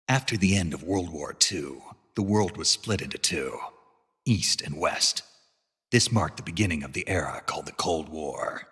After the end of World War II, the world was split into two, East and West. This marked the beginning of the era called the Cold War.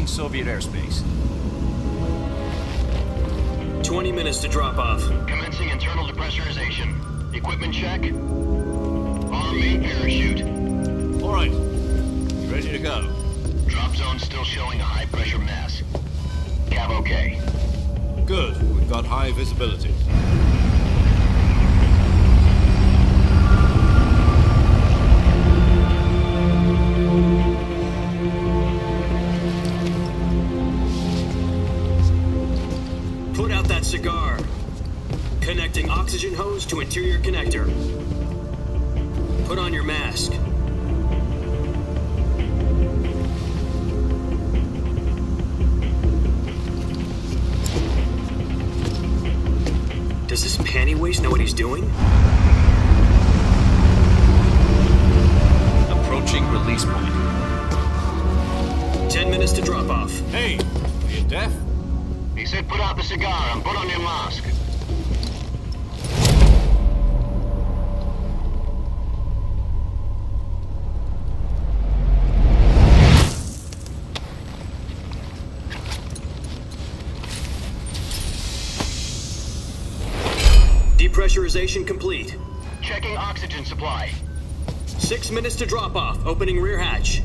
Soviet airspace. 20 minutes to drop off. Commencing internal depressurization. Equipment check. On main parachute. All right. Ready to go. Drop zone still showing a high pressure mass. Cav okay. Good. We've got high visibility. Cigar. Connecting oxygen hose to interior connector. Put on your mask. Does this panty waste know what he's doing? Approaching release point. 10 minutes to drop off. Hey, are you deaf? He said put out the cigar and put on your mask. Depressurization complete. Checking oxygen supply. 6 minutes to drop off. Opening rear hatch.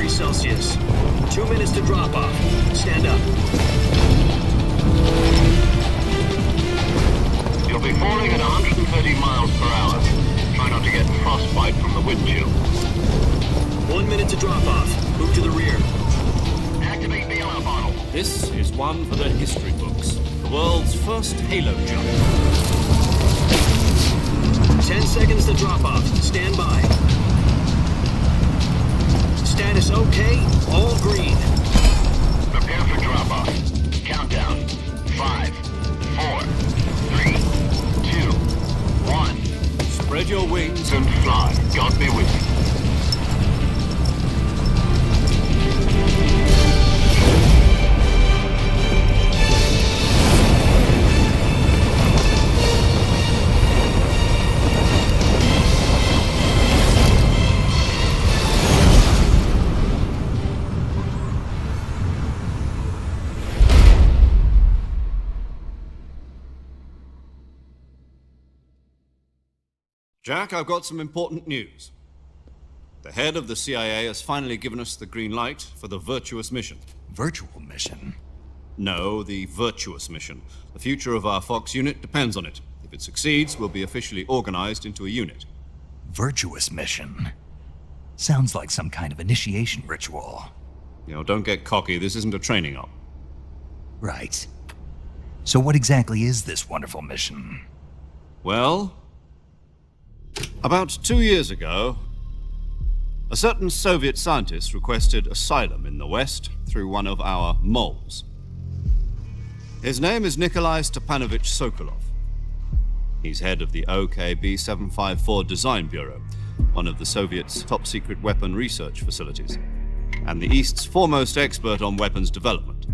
Celsius. 2 minutes to drop off. Stand up. You'll be falling at 130 miles per hour. Try not to get frostbite from the wind chill. 1 minute to drop off. Move to the rear. Activate the alarm bottle. This is one for the history books. The world's first halo jump. 10 seconds to drop off. Stand by. Status okay, all green. Prepare for drop-off. Countdown. 5, 4, 3, 2, 1. Spread your wings And fly. God be with you. Jack, I've got some important news. The head of the CIA has finally given us the green light for the virtuous mission. Virtual mission? No, the virtuous mission. The future of our Fox unit depends on it. If it succeeds, we'll be officially organized into a unit. Virtuous mission? Sounds like some kind of initiation ritual. You know, don't get cocky. This isn't a training op. Right. So what exactly is this wonderful mission? Well, about 2 years ago, a certain Soviet scientist requested asylum in the West through one of our moles. His name is Nikolai Stepanovich Sokolov. He's head of the OKB 754 Design Bureau, one of the Soviets' top-secret weapon research facilities, and the East's foremost expert on weapons development.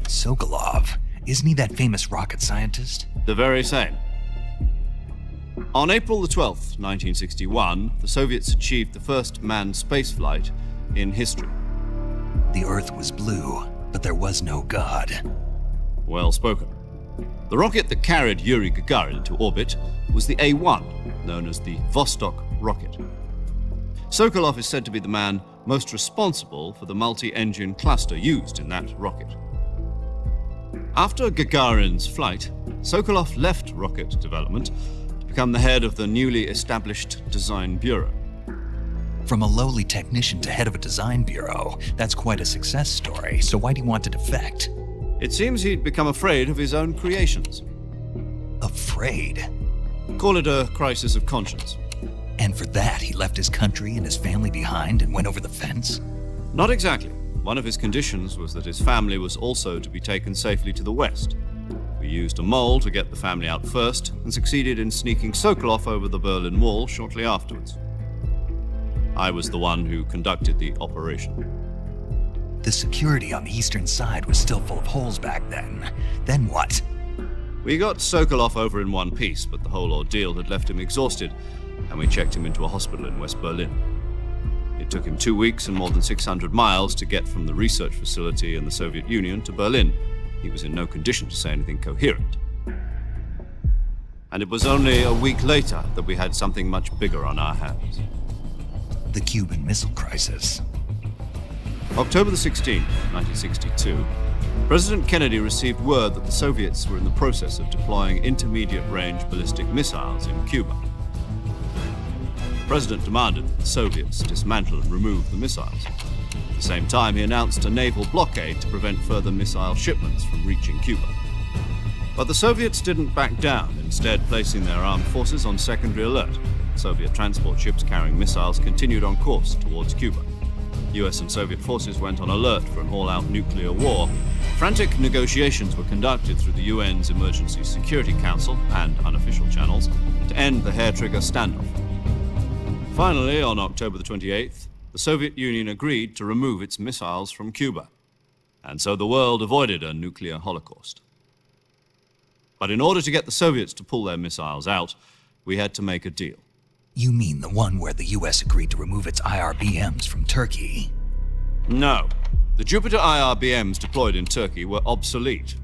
Sokolov? Isn't he that famous rocket scientist? The very same. On April the 12th, 1961, the Soviets achieved the first manned spaceflight in history. The Earth was blue, but there was no God. Well spoken. The rocket that carried Yuri Gagarin to orbit was the A-1, known as the Vostok rocket. Sokolov is said to be the man most responsible for the multi-engine cluster used in that rocket. After Gagarin's flight, Sokolov left rocket development to become the head of the newly established design bureau. From a lowly technician to head of a design bureau, that's quite a success story, so why'd he want to defect? It seems he'd become afraid of his own creations. Afraid? Call it a crisis of conscience. And for that, he left his country and his family behind and went over the fence? Not exactly. One of his conditions was that his family was also to be taken safely to the west. We used a mole to get the family out first and succeeded in sneaking Sokolov over the Berlin Wall shortly afterwards. I was the one who conducted the operation. The security on the eastern side was still full of holes back then. Then what? We got Sokolov over in one piece, but the whole ordeal had left him exhausted, and we checked him into a hospital in West Berlin. It took him 2 weeks and more than 600 miles to get from the research facility in the Soviet Union to Berlin. He was in no condition to say anything coherent. And it was only a week later that we had something much bigger on our hands. The Cuban Missile Crisis. October the 16th, 1962, President Kennedy received word that the Soviets were in the process of deploying intermediate-range ballistic missiles in Cuba. The President demanded that the Soviets dismantle and remove the missiles. At the same time, he announced a naval blockade to prevent further missile shipments from reaching Cuba. But the Soviets didn't back down, instead placing their armed forces on secondary alert. Soviet transport ships carrying missiles continued on course towards Cuba. US and Soviet forces went on alert for an all-out nuclear war. Frantic negotiations were conducted through the UN's Emergency Security Council and unofficial channels to end the hair-trigger standoff. Finally, on October the 28th, the Soviet Union agreed to remove its missiles from Cuba. And so the world avoided a nuclear holocaust. But in order to get the Soviets to pull their missiles out, we had to make a deal. You mean the one where the US agreed to remove its IRBMs from Turkey? No. The Jupiter IRBMs deployed in Turkey were obsolete,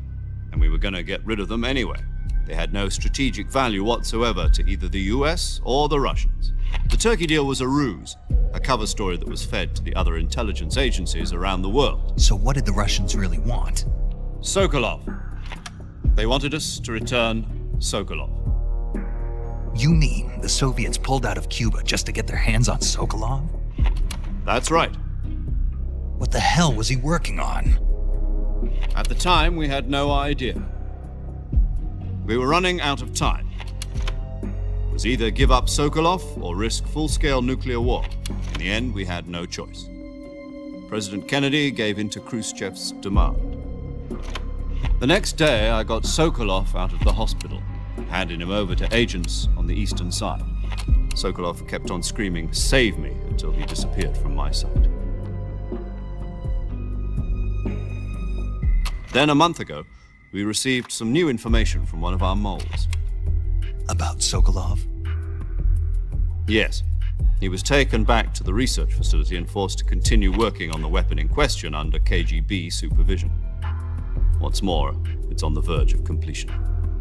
and we were going to get rid of them anyway. They had no strategic value whatsoever to either the US or the Russians. The Turkey deal was a ruse, a cover story that was fed to the other intelligence agencies around the world. So what did the Russians really want? Sokolov. They wanted us to return Sokolov. You mean the Soviets pulled out of Cuba just to get their hands on Sokolov? That's right. What the hell was he working on? At the time, we had no idea. We were running out of time. It was either give up Sokolov or risk full-scale nuclear war. In the end, we had no choice. President Kennedy gave in to Khrushchev's demand. The next day, I got Sokolov out of the hospital, handing him over to agents on the eastern side. Sokolov kept on screaming, "Save me," until he disappeared from my sight. Then a month ago, we received some new information from one of our moles. About Sokolov? Yes. He was taken back to the research facility and forced to continue working on the weapon in question under KGB supervision. What's more, it's on the verge of completion.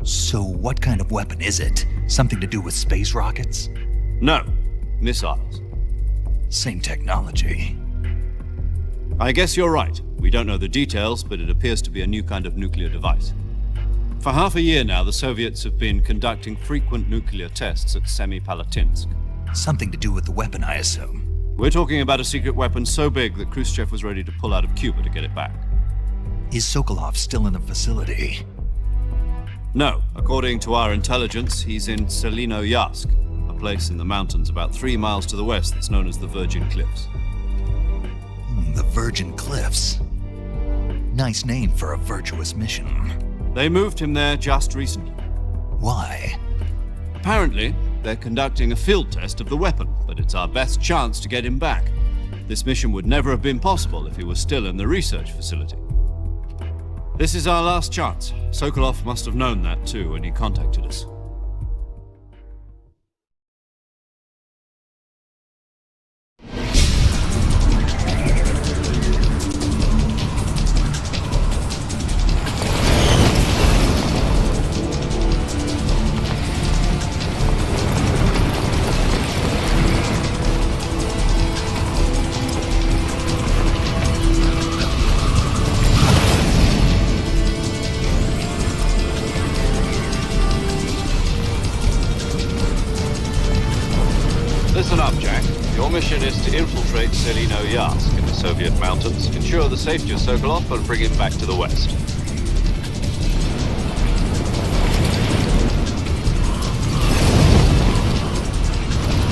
So what kind of weapon is it? Something to do with space rockets? No, missiles. Same technology. I guess you're right. We don't know the details, but it appears to be a new kind of nuclear device. For half a year now, the Soviets have been conducting frequent nuclear tests at Semipalatinsk. Something to do with the weapon, I assume. We're talking about a secret weapon so big that Khrushchev was ready to pull out of Cuba to get it back. Is Sokolov still in the facility? No. According to our intelligence, he's in Tselinoyarsk, a place in the mountains about 3 miles to the west that's known as the Virgin Cliffs. The Virgin Cliffs. Nice name for a virtuous mission. They moved him there just recently. Why? Apparently, they're conducting a field test of the weapon, but it's our best chance to get him back. This mission would never have been possible if he was still in the research facility. This is our last chance. Sokolov must have known that too when he contacted us. mission is to infiltrate Tselinoyarsk in the Soviet mountains, ensure the safety of Sokolov, and bring him back to the West.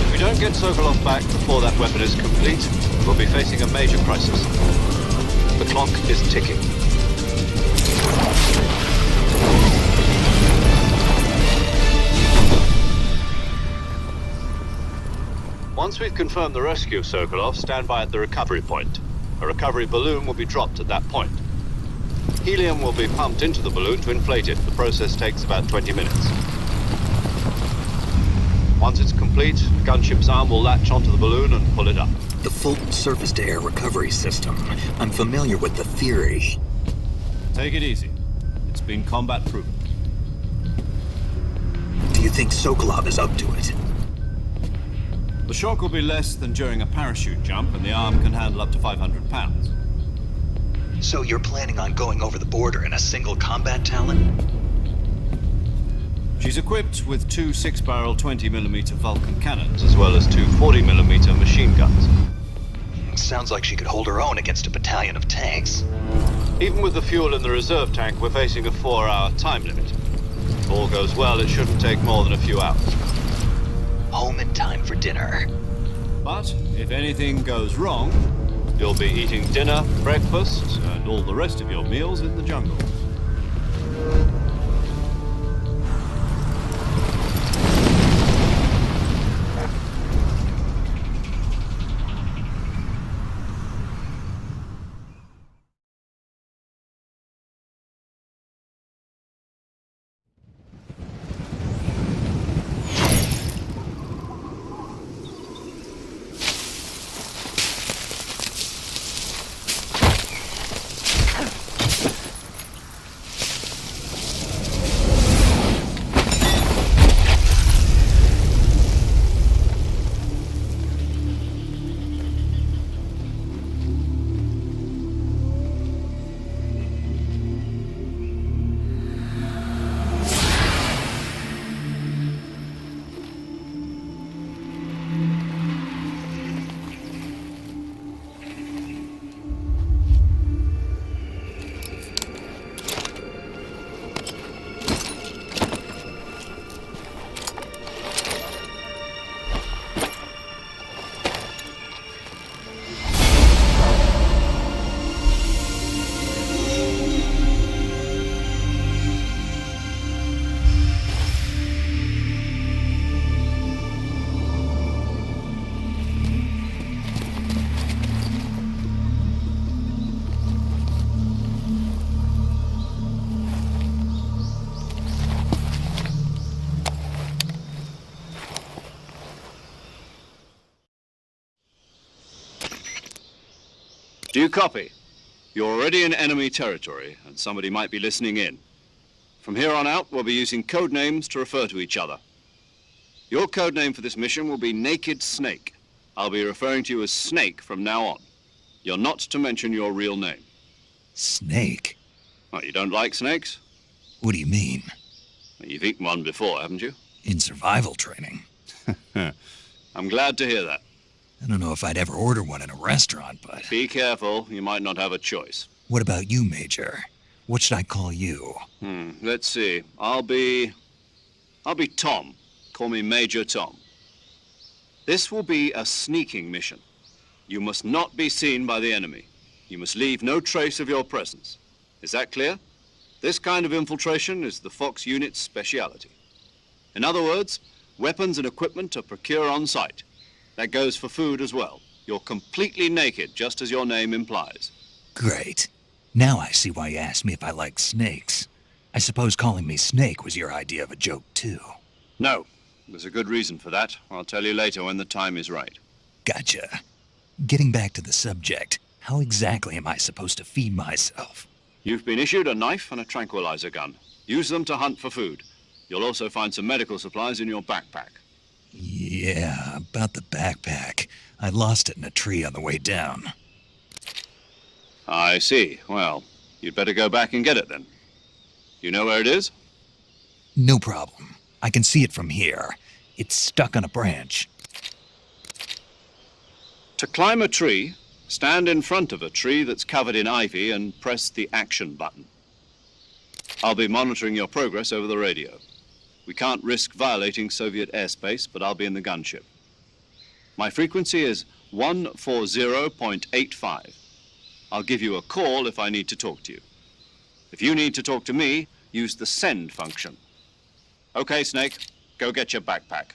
If we don't get Sokolov back before that weapon is complete, we'll be facing a major crisis. The clock is ticking. Once we've confirmed the rescue of Sokolov, stand by at the recovery point. A recovery balloon will be dropped at that point. Helium will be pumped into the balloon to inflate it. The process takes about 20 minutes. Once it's complete, the gunship's arm will latch onto the balloon and pull it up. The full surface-to-air recovery system. I'm familiar with the theory. Take it easy. It's been combat-proven. Do you think Sokolov is up to it? The shock will be less than during a parachute jump, and the arm can handle up to 500 pounds. So you're planning on going over the border in a single combat Talon? She's equipped with two 6-barrel 20mm Vulcan cannons, as well as two 40mm machine guns. Sounds like she could hold her own against a battalion of tanks. Even with the fuel in the reserve tank, we're facing a 4-hour time limit. If all goes well, it shouldn't take more than a few hours. Home in time for dinner. But if anything goes wrong, you'll be eating dinner, breakfast, and all the rest of your meals in the jungle. Do you copy? You're already in enemy territory, and somebody might be listening in. From here on out, we'll be using code names to refer to each other. Your code name for this mission will be Naked Snake. I'll be referring to you as Snake from now on. You're not to mention your real name. Snake? What, you don't like snakes? What do you mean? You've eaten one before, haven't you? In survival training. I'm glad to hear that. I don't know if I'd ever order one in a restaurant, but... Be careful, you might not have a choice. What about you, Major? What should I call you? Let's see. I'll be Tom. Call me Major Tom. This will be a sneaking mission. You must not be seen by the enemy. You must leave no trace of your presence. Is that clear? This kind of infiltration is the Fox unit's speciality. In other words, weapons and equipment are procured on site. That goes for food as well. You're completely naked, just as your name implies. Great. Now I see why you asked me if I like snakes. I suppose calling me Snake was your idea of a joke, too. No. There's a good reason for that. I'll tell you later when the time is right. Gotcha. Getting back to the subject, how exactly am I supposed to feed myself? You've been issued a knife and a tranquilizer gun. Use them to hunt for food. You'll also find some medical supplies in your backpack. Yeah, about the backpack. I lost it in a tree on the way down. I see. Well, you'd better go back and get it then. You know where it is? No problem. I can see it from here. It's stuck on a branch. To climb a tree, stand in front of a tree that's covered in ivy and press the action button. I'll be monitoring your progress over the radio. We can't risk violating Soviet airspace, but I'll be in the gunship. My frequency is 140.85. I'll give you a call if I need to talk to you. If you need to talk to me, use the send function. Okay, Snake, go get your backpack.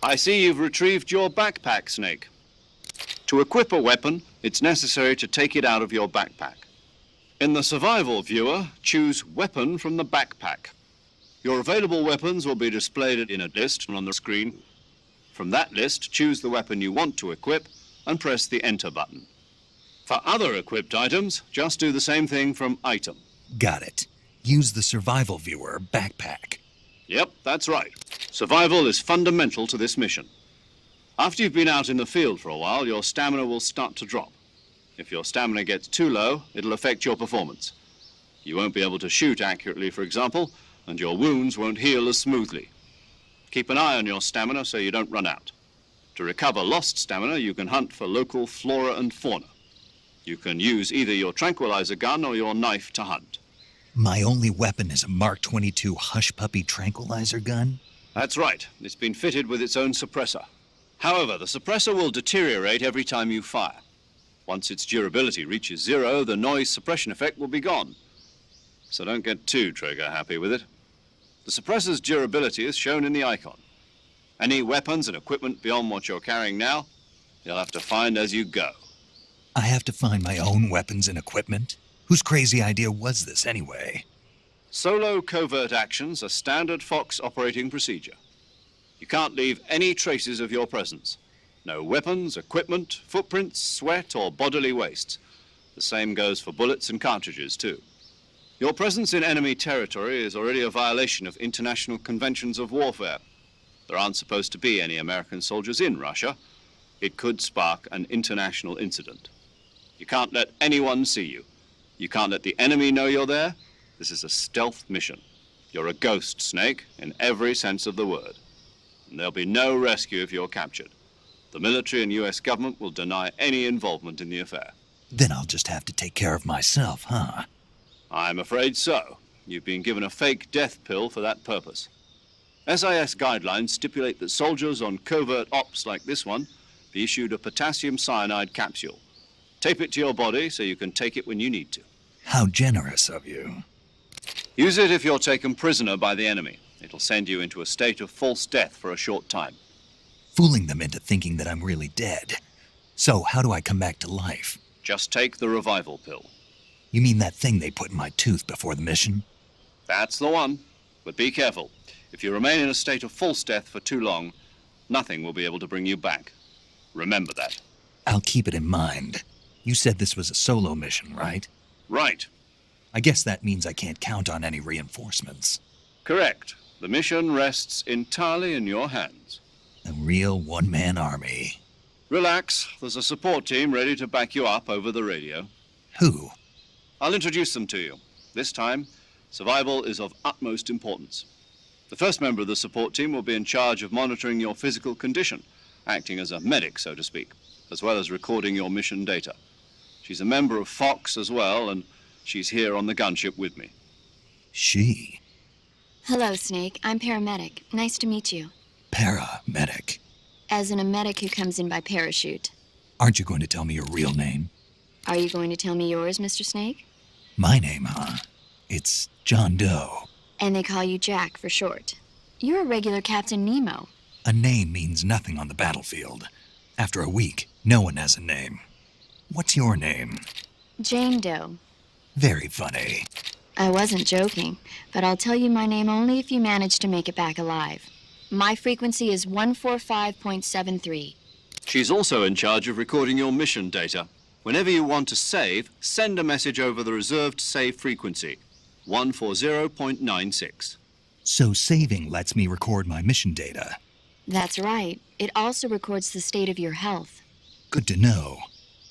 I see you've retrieved your backpack, Snake. To equip a weapon, it's necessary to take it out of your backpack. In the survival viewer, choose Weapon from the backpack. Your available weapons will be displayed in a list on the screen. From that list, choose the weapon you want to equip and press the Enter button. For other equipped items, just do the same thing from Item. Got it. Use the survival viewer backpack. Yep, that's right. Survival is fundamental to this mission. After you've been out in the field for a while, your stamina will start to drop. If your stamina gets too low, it'll affect your performance. You won't be able to shoot accurately, for example, and your wounds won't heal as smoothly. Keep an eye on your stamina so you don't run out. To recover lost stamina, you can hunt for local flora and fauna. You can use either your tranquilizer gun or your knife to hunt. My only weapon is a Mark 22 Hush Puppy tranquilizer gun? That's right. It's been fitted with its own suppressor. However, the suppressor will deteriorate every time you fire. Once its durability reaches 0, the noise suppression effect will be gone. So don't get too trigger-happy with it. The suppressor's durability is shown in the icon. Any weapons and equipment beyond what you're carrying now, you'll have to find as you go. I have to find my own weapons and equipment? Whose crazy idea was this anyway? Solo covert actions are standard Fox operating procedure. You can't leave any traces of your presence. No weapons, equipment, footprints, sweat, or bodily wastes. The same goes for bullets and cartridges, too. Your presence in enemy territory is already a violation of international conventions of warfare. There aren't supposed to be any American soldiers in Russia. It could spark an international incident. You can't let anyone see you. You can't let the enemy know you're there. This is a stealth mission. You're a ghost, Snake, in every sense of the word. And there'll be no rescue if you're captured. The military and US government will deny any involvement in the affair. Then I'll just have to take care of myself, huh? I'm afraid so. You've been given a fake death pill for that purpose. SIS guidelines stipulate that soldiers on covert ops like this one be issued a potassium cyanide capsule. Tape it to your body so you can take it when you need to. How generous of you. Use it if you're taken prisoner by the enemy. It'll send you into a state of false death for a short time. Fooling them into thinking that I'm really dead. So how do I come back to life? Just take the revival pill. You mean that thing they put in my tooth before the mission? That's the one. But be careful. If you remain in a state of false death for too long, nothing will be able to bring you back. Remember that. I'll keep it in mind. You said this was a solo mission, right? Right. I guess that means I can't count on any reinforcements. Correct. The mission rests entirely in your hands. A real one-man army. Relax. There's a support team ready to back you up over the radio. Who? I'll introduce them to you. This time, survival is of utmost importance. The first member of the support team will be in charge of monitoring your physical condition, acting as a medic, so to speak, as well as recording your mission data. She's a member of Fox as well, and she's here on the gunship with me. She? Hello, Snake. I'm paramedic. Nice to meet you. Paramedic. As in a medic who comes in by parachute. Aren't you going to tell me your real name? Are you going to tell me yours, Mr. Snake? My name, huh? It's John Doe. And they call you Jack for short. You're a regular Captain Nemo. A name means nothing on the battlefield. After a week, no one has a name. What's your name? Jane Doe. Very funny. I wasn't joking, but I'll tell you my name only if you manage to make it back alive. My frequency is 145.73. She's also in charge of recording your mission data. Whenever you want to save, send a message over the reserved save frequency, 140.96. So saving lets me record my mission data. That's right. It also records the state of your health. Good to know.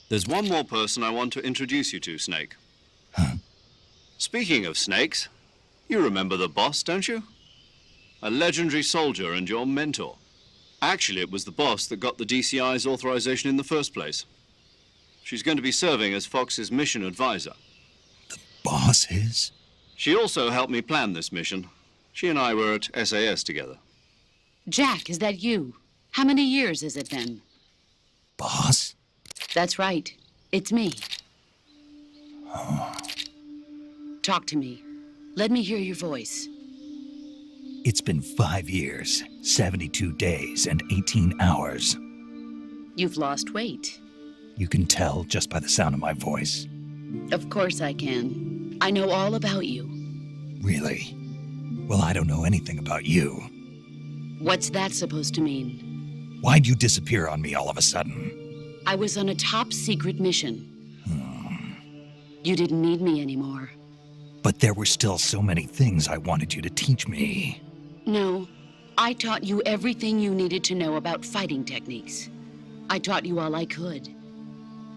There's one more person I want to introduce you to, Snake. Huh? Speaking of snakes, you remember the boss, don't you? A legendary soldier and your mentor. Actually, it was the boss that got the DCI's authorization in the first place. She's going to be serving as Fox's mission advisor. The boss is? She also helped me plan this mission. She and I were at SAS together. Jack, is that you? How many years is it then? Boss? That's right. It's me. Oh. Talk to me. Let me hear your voice. It's been 5 years, 72 days, and 18 hours. You've lost weight. You can tell just by the sound of my voice. Of course I can. I know all about you. Really? Well, I don't know anything about you. What's that supposed to mean? Why'd you disappear on me all of a sudden? I was on a top secret mission. You didn't need me anymore. But there were still so many things I wanted you to teach me. No, I taught you everything you needed to know about fighting techniques. I taught you all I could.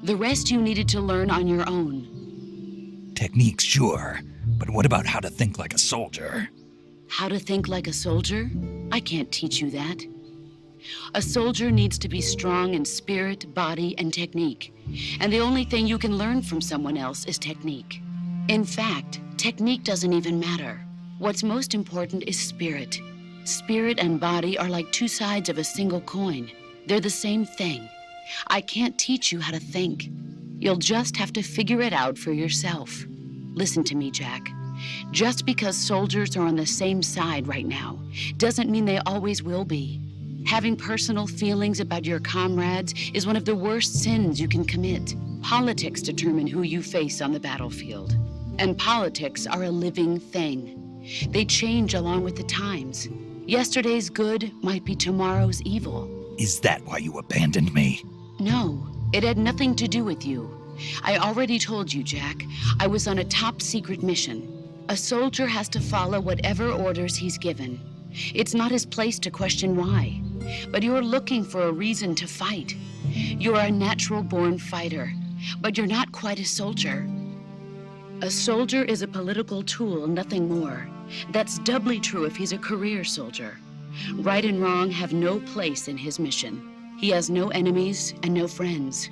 The rest you needed to learn on your own. Techniques, sure. But what about how to think like a soldier? How to think like a soldier? I can't teach you that. A soldier needs to be strong in spirit, body, and technique. And the only thing you can learn from someone else is technique. In fact, technique doesn't even matter. What's most important is spirit. Spirit and body are like two sides of a single coin. They're the same thing. I can't teach you how to think. You'll just have to figure it out for yourself. Listen to me, Jack. Just because soldiers are on the same side right now doesn't mean they always will be. Having personal feelings about your comrades is one of the worst sins you can commit. Politics determine who you face on the battlefield. And politics are a living thing. They change along with the times. Yesterday's good might be tomorrow's evil. Is that why you abandoned me? No, it had nothing to do with you. I already told you, Jack. I was on a top-secret mission. A soldier has to follow whatever orders he's given. It's not his place to question why. But you're looking for a reason to fight. You're a natural-born fighter, but you're not quite a soldier. A soldier is a political tool, nothing more. That's doubly true if he's a career soldier. Right and wrong have no place in his mission. He has no enemies and no friends.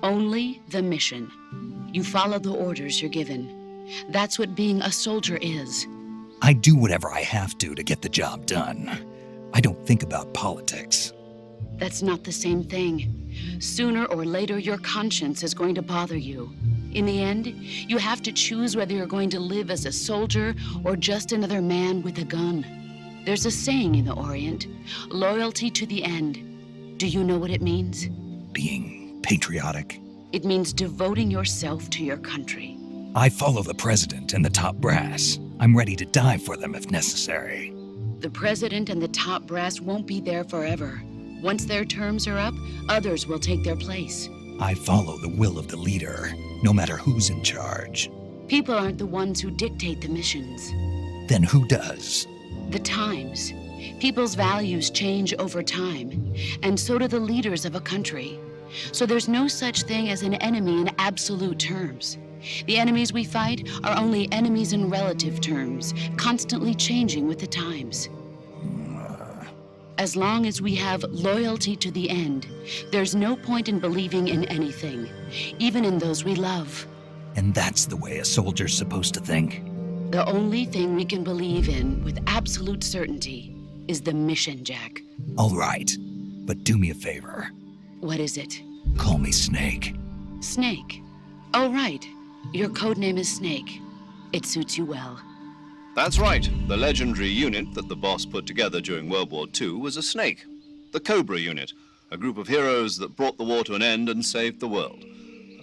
Only the mission. You follow the orders you're given. That's what being a soldier is. I do whatever I have to get the job done. I don't think about politics. That's not the same thing. Sooner or later, your conscience is going to bother you. In the end, you have to choose whether you're going to live as a soldier or just another man with a gun. There's a saying in the Orient, loyalty to the end. Do you know what it means? Being patriotic. It means devoting yourself to your country. I follow the president and the top brass. I'm ready to die for them if necessary. The president and the top brass won't be there forever. Once their terms are up, others will take their place. I follow the will of the leader, no matter who's in charge. People aren't the ones who dictate the missions. Then who does? The times. People's values change over time, and so do the leaders of a country. So there's no such thing as an enemy in absolute terms. The enemies we fight are only enemies in relative terms, constantly changing with the times. As long as we have loyalty to the end, there's no point in believing in anything, even in those we love. And that's the way a soldier's supposed to think? The only thing we can believe in with absolute certainty is the mission, Jack. All right, but do me a favor. What is it? Call me Snake. Snake. Oh, right. Your codename is Snake. It suits you well. That's right. The legendary unit that the boss put together during World War II was a snake. The Cobra unit, a group of heroes that brought the war to an end and saved the world.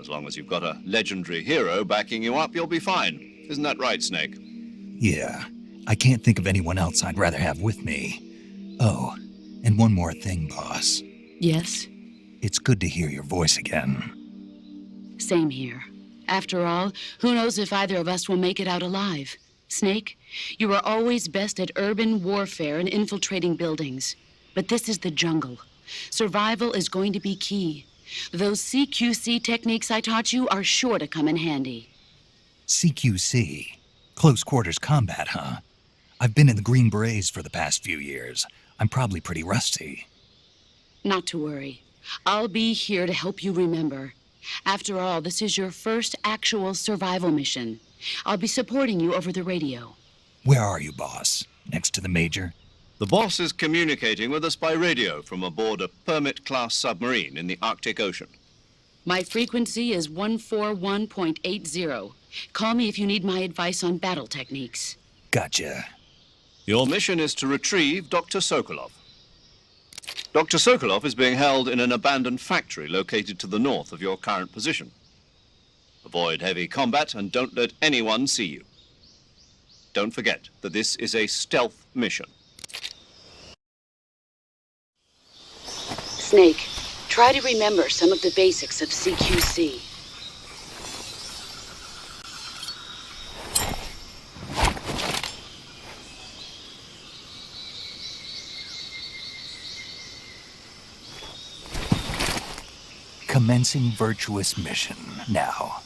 As long as you've got a legendary hero backing you up, you'll be fine. Isn't that right, Snake? Yeah, I can't think of anyone else I'd rather have with me. Oh, and one more thing, boss. Yes? It's good to hear your voice again. Same here. After all, who knows if either of us will make it out alive? Snake, you are always best at urban warfare and infiltrating buildings. But this is the jungle. Survival is going to be key. Those CQC techniques I taught you are sure to come in handy. CQC? Close quarters combat, huh? I've been in the Green Berets for the past few years. I'm probably pretty rusty. Not to worry. I'll be here to help you remember. After all, this is your first actual survival mission. I'll be supporting you over the radio. Where are you, boss? Next to the major? The boss is communicating with us by radio from aboard a Permit-class submarine in the Arctic Ocean. My frequency is 141.80. Call me if you need my advice on battle techniques. Gotcha. Your mission is to retrieve Dr. Sokolov. Dr. Sokolov is being held in an abandoned factory located to the north of your current position. Avoid heavy combat and don't let anyone see you. Don't forget that this is a stealth mission. Snake, try to remember some of the basics of CQC. Commencing virtuous mission now.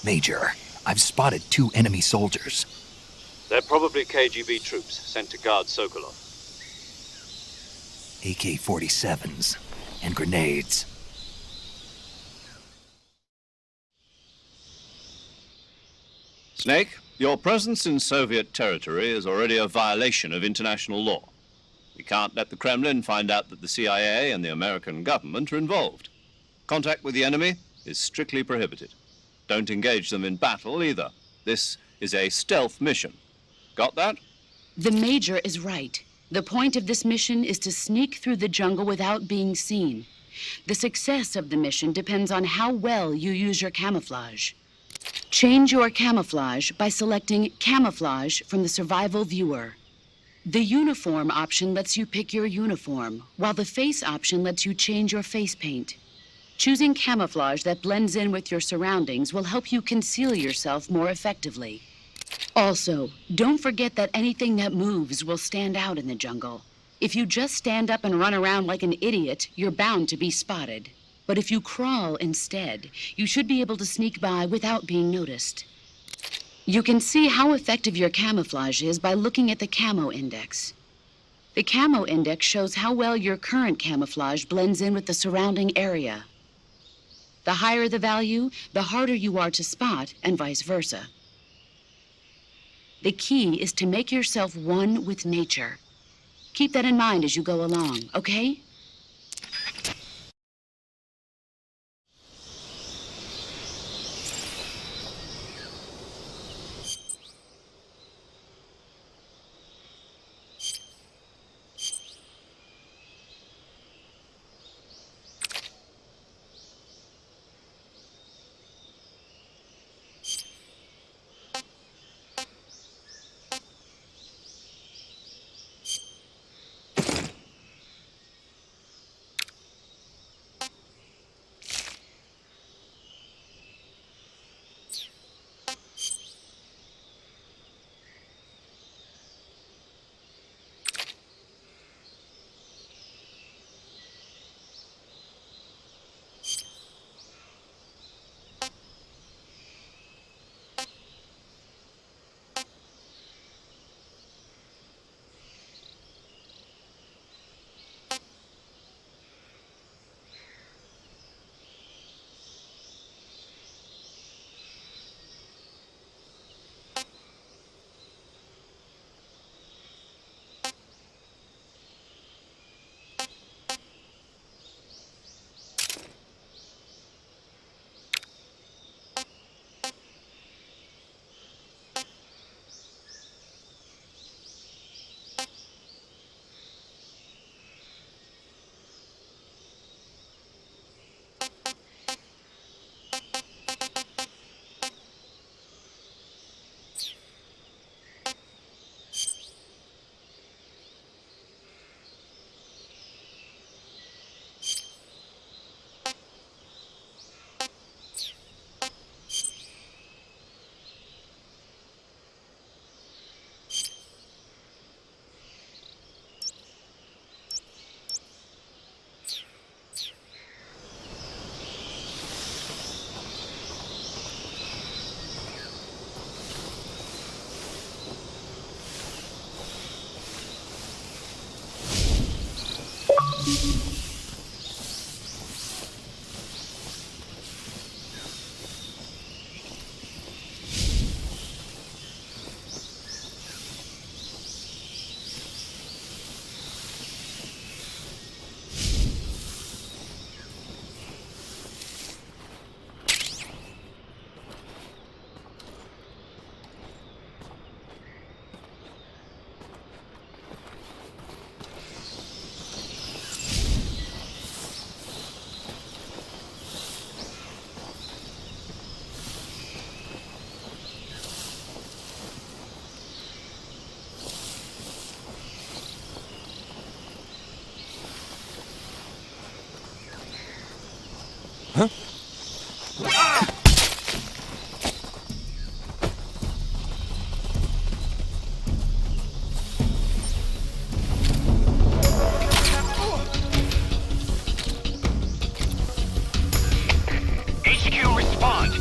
Major, I've spotted 2 enemy soldiers. They're probably KGB troops sent to guard Sokolov. AK-47s and grenades. Snake, your presence in Soviet territory is already a violation of international law. We can't let the Kremlin find out that the CIA and the American government are involved. Contact with the enemy is strictly prohibited. Don't engage them in battle either. This is a stealth mission. Got that? The Major is right. The point of this mission is to sneak through the jungle without being seen. The success of the mission depends on how well you use your camouflage. Change your camouflage by selecting Camouflage from the Survival Viewer. The Uniform option lets you pick your uniform, while the Face option lets you change your face paint. Choosing camouflage that blends in with your surroundings will help you conceal yourself more effectively. Also, don't forget that anything that moves will stand out in the jungle. If you just stand up and run around like an idiot, you're bound to be spotted. But if you crawl instead, you should be able to sneak by without being noticed. You can see how effective your camouflage is by looking at the camo index. The camo index shows how well your current camouflage blends in with the surrounding area. The higher the value, the harder you are to spot, and vice versa. The key is to make yourself one with nature. Keep that in mind as you go along, okay? HQ, respond.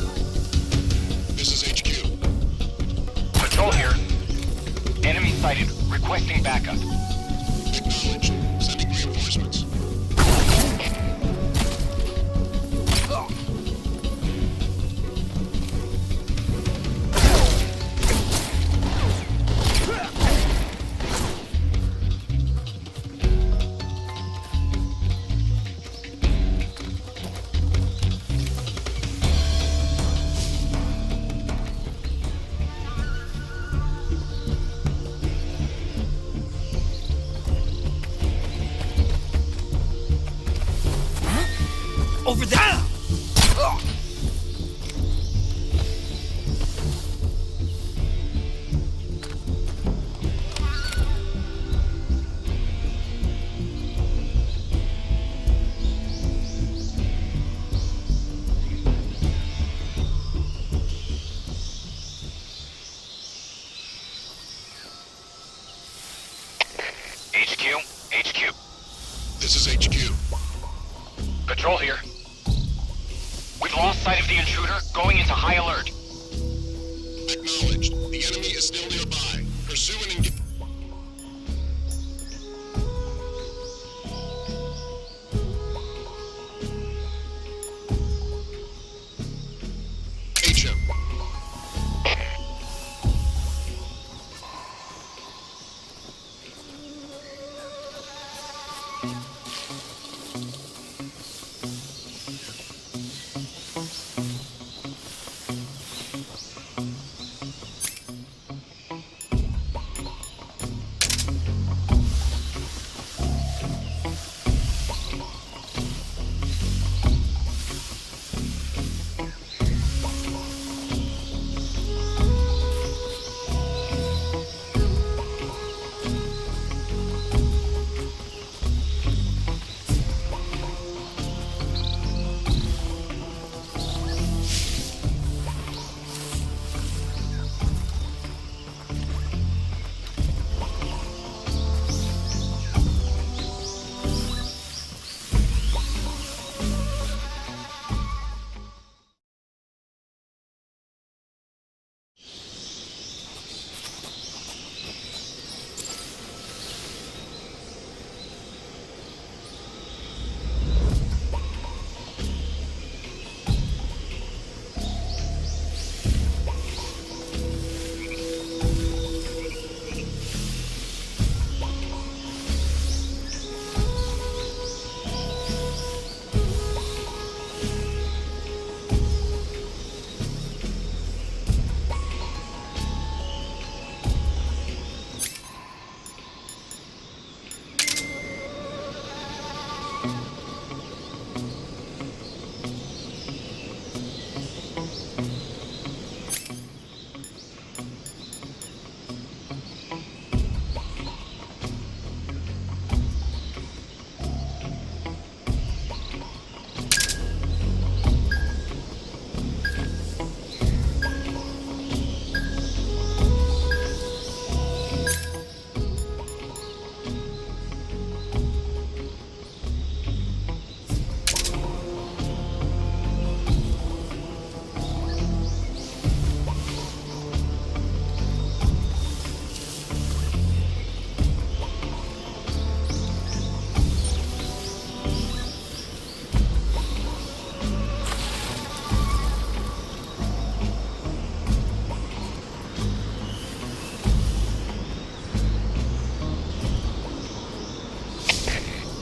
This is HQ. Patrol here. Enemy sighted. Requesting backup. Acknowledged. Sending reinforcements. Over there! HQ. This is HQ. Patrol here. We've lost sight of the intruder, going into high alert. Acknowledged. The enemy is still nearby. Pursue and engage.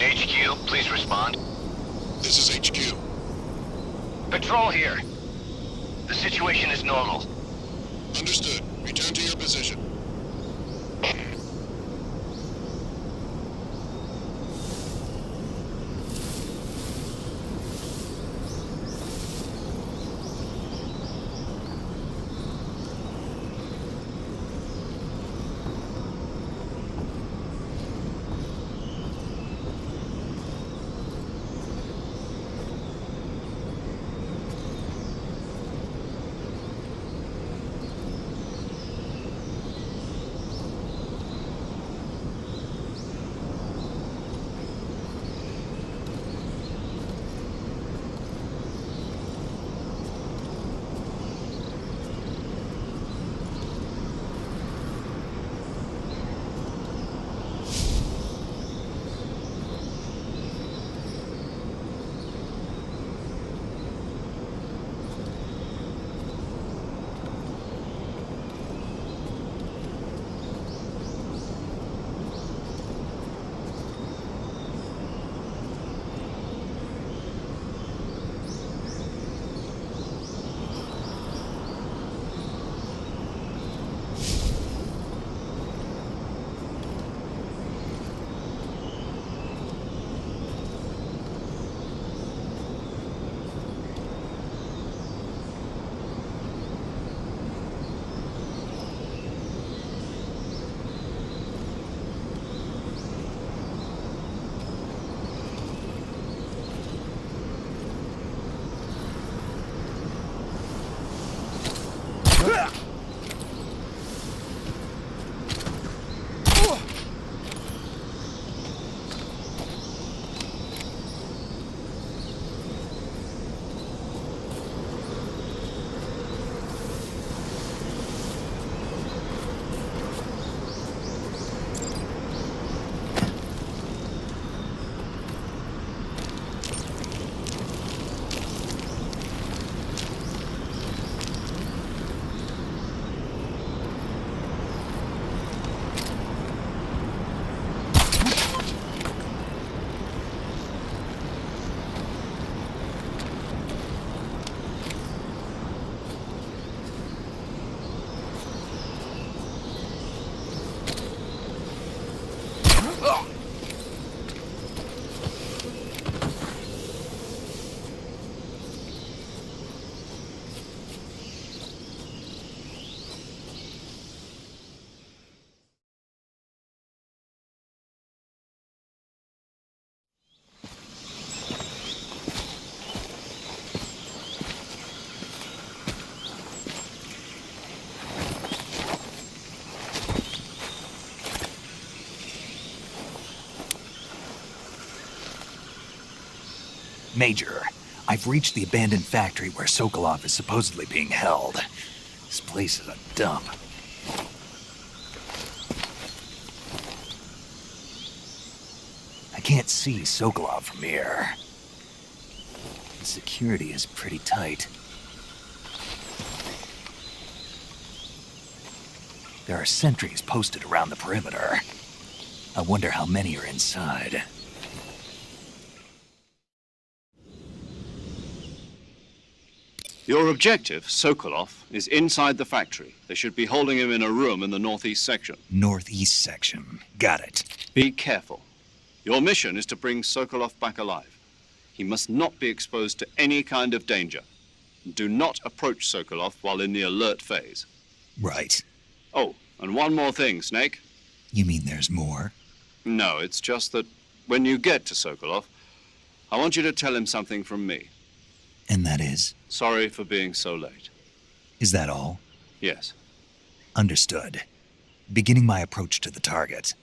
HM. Please respond. This is HQ. Patrol here. The situation is normal. Understood. Return to your position. Major, I've reached the abandoned factory where Sokolov is supposedly being held. This place is a dump. I can't see Sokolov from here. The security is pretty tight. There are sentries posted around the perimeter. I wonder how many are inside. Your objective, Sokolov, is inside the factory. They should be holding him in a room in the northeast section. Northeast section. Got it. Be careful. Your mission is to bring Sokolov back alive. He must not be exposed to any kind of danger. Do not approach Sokolov while in the alert phase. Right. Oh, and one more thing, Snake. You mean there's more? No, it's just that when you get to Sokolov, I want you to tell him something from me. And that is? Sorry for being so late. Is that all? Yes. Understood. Beginning my approach to the target.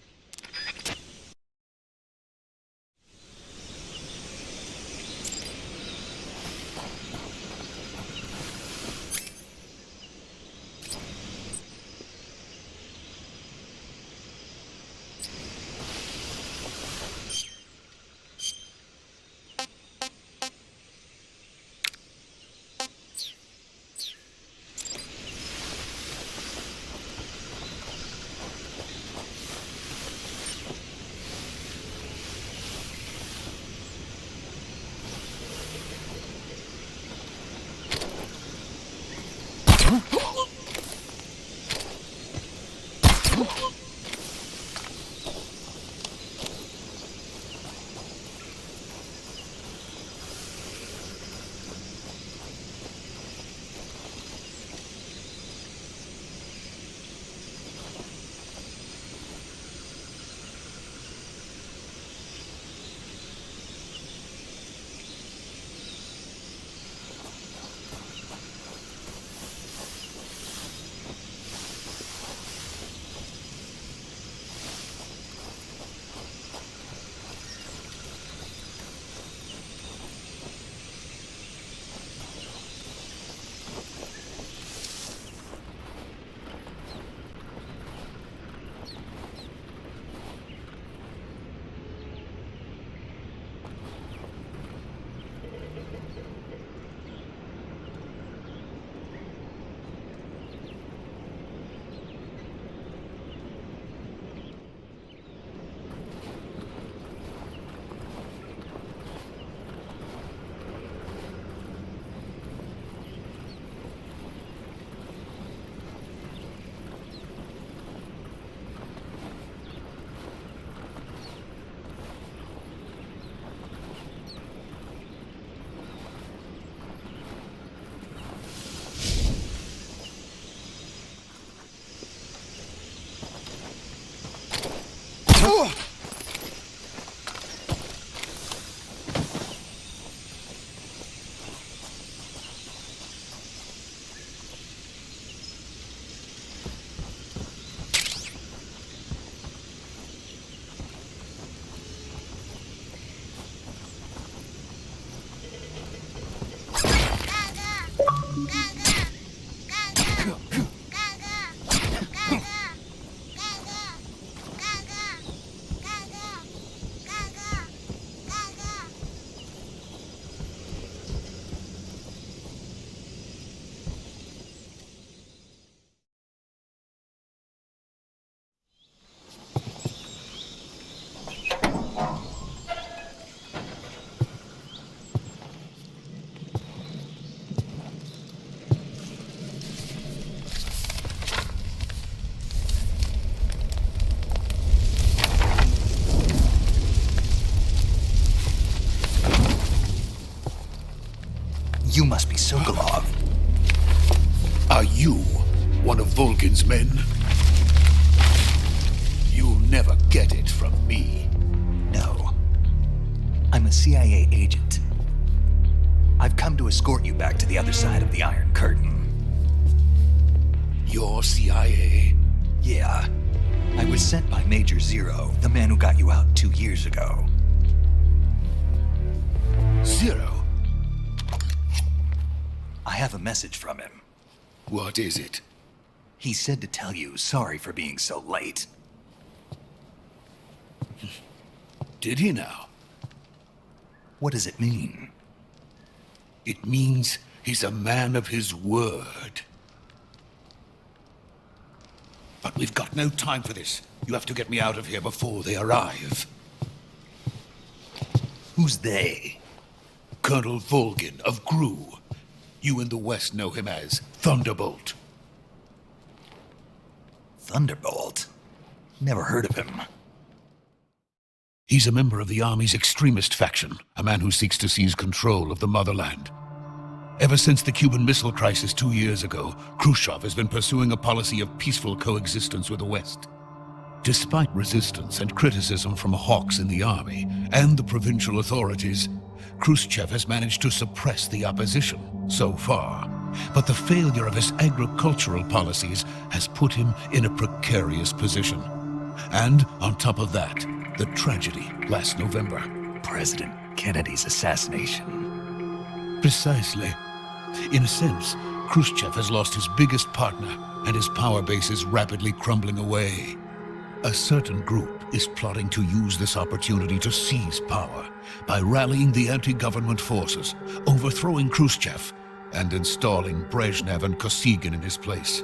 You must be Sokolov. Are you one of Vulcan's men? You'll never get it from me. No. I'm a CIA agent. I've come to escort you back to the other side of the Iron Curtain. You're CIA? Yeah. I was sent by Major Zero, the man who got you out 2 years ago. Zero. I have a message from him. What is it? He said to tell you sorry for being so late. Did he now? What does it mean? It means he's a man of his word. But we've got no time for this. You have to get me out of here before they arrive. Who's they? Colonel Volgin of Gru. You in the West know him as Thunderbolt. Thunderbolt? Never heard of him. He's a member of the Army's extremist faction, a man who seeks to seize control of the motherland. Ever since the Cuban Missile Crisis 2 years ago, Khrushchev has been pursuing a policy of peaceful coexistence with the West. Despite resistance and criticism from hawks in the army and the provincial authorities, Khrushchev has managed to suppress the opposition so far. But the failure of his agricultural policies has put him in a precarious position. And on top of that, the tragedy last November. President Kennedy's assassination. Precisely. In a sense, Khrushchev has lost his biggest partner, and his power base is rapidly crumbling away. A certain group is plotting to use this opportunity to seize power by rallying the anti-government forces, overthrowing Khrushchev, and installing Brezhnev and Kosygin in his place.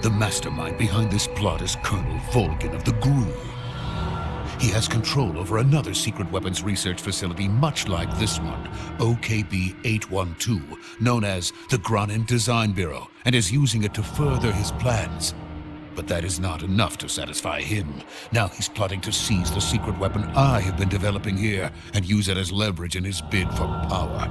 The mastermind behind this plot is Colonel Volgin of the Gru. He has control over another secret weapons research facility much like this one, OKB-812, known as the Groznyj Design Bureau, and is using it to further his plans. But that is not enough to satisfy him. Now he's plotting to seize the secret weapon I have been developing here and use it as leverage in his bid for power.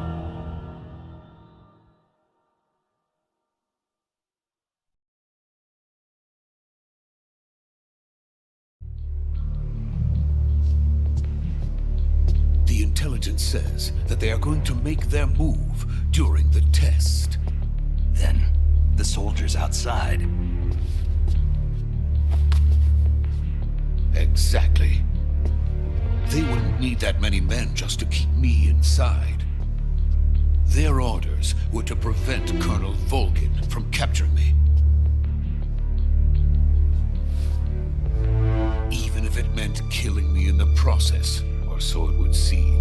The intelligence says that they are going to make their move during the test. Then, the soldiers outside. Exactly. They wouldn't need that many men just to keep me inside. Their orders were to prevent Colonel Volgin from capturing me. Even if it meant killing me in the process, or so it would seem.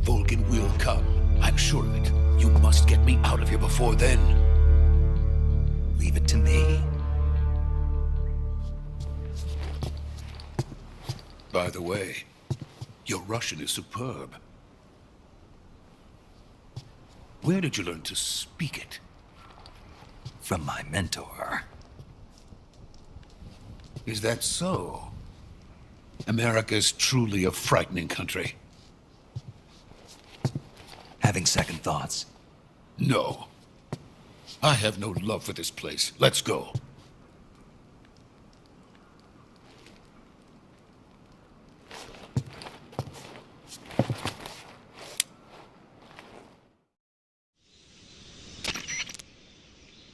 Volgin will come, I'm sure of it. You must get me out of here before then. Leave it to me. By the way, your Russian is superb. Where did you learn to speak it? From my mentor. Is that so? America is truly a frightening country. Having second thoughts. No. I have no love for this place. Let's go.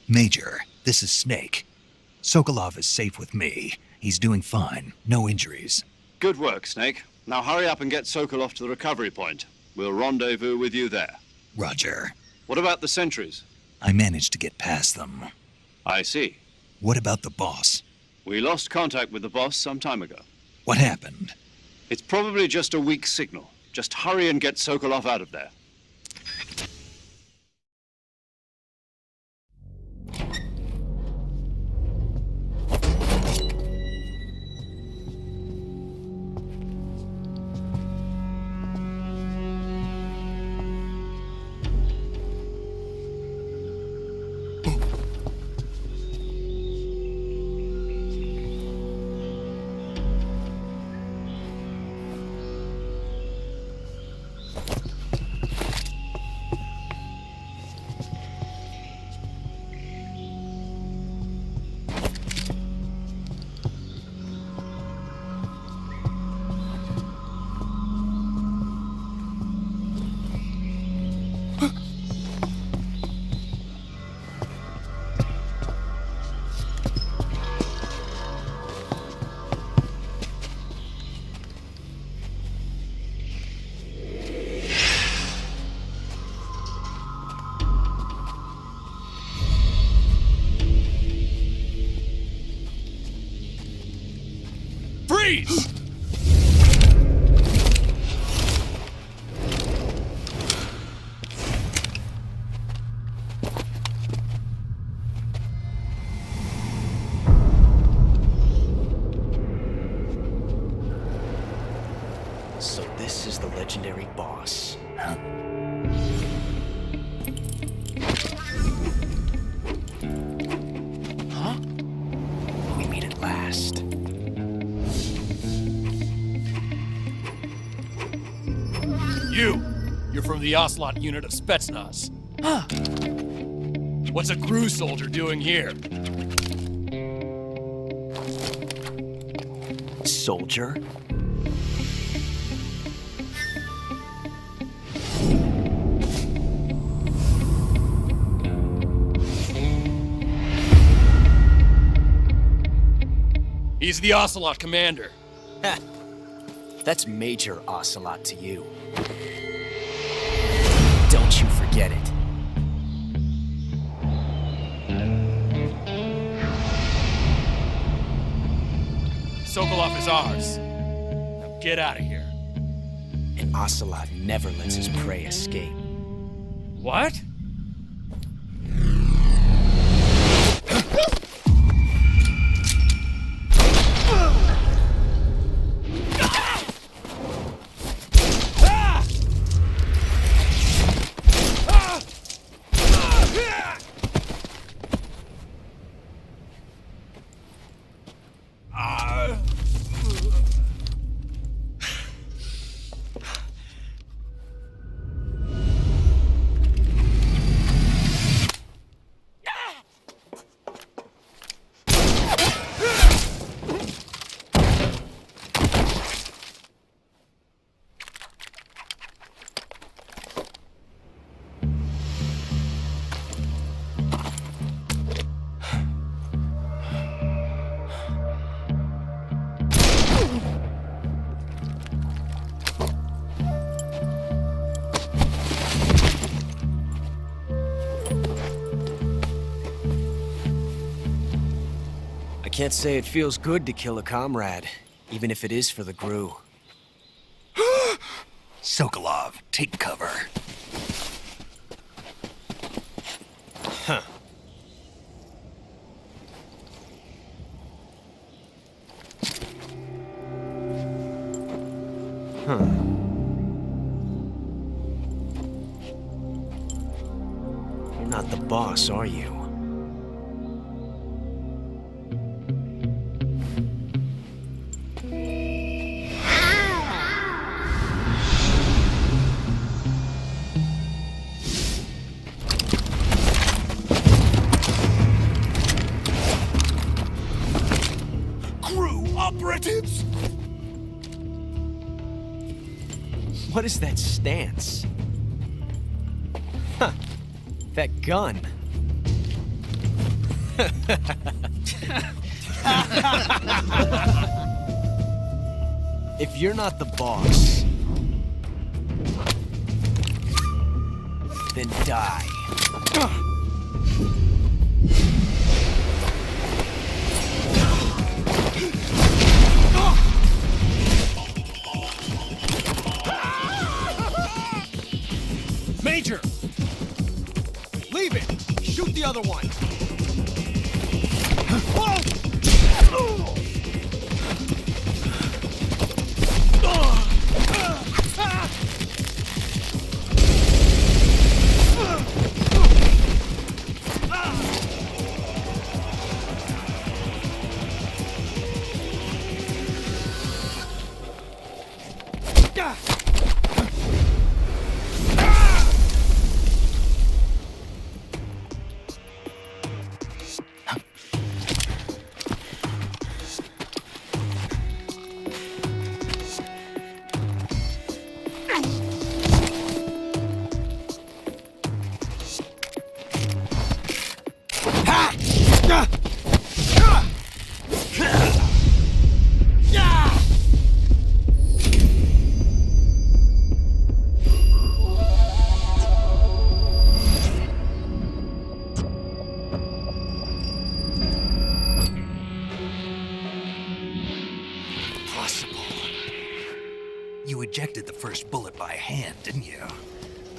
Major, this is Snake. Sokolov is safe with me. He's doing fine. No injuries. Good work, Snake. Now hurry up and get Sokolov to the recovery point. We'll rendezvous with you there. Roger. What about the sentries? I managed to get past them. I see. What about the boss? We lost contact with the boss some time ago. What happened? It's probably just a weak signal. Just hurry and get Sokolov out of there. Freeze! So this is the legendary boss. Huh? We meet at last. You're from the Ocelot unit of Spetsnaz. Huh. What's a crew soldier doing here? Soldier? He's the Ocelot commander. Heh. That's Major Ocelot to you. Don't you forget it. Sokolov is ours. Now get out of here. And Ocelot never lets his prey escape. What? I can't say it feels good to kill a comrade, even if it is for the GRU. Sokolov, take cover. Huh. Huh. You're not the boss, are you? Operatives! What is that stance? Huh. That gun. If you're not the boss, then die. Major! Leave it! Shoot the other one!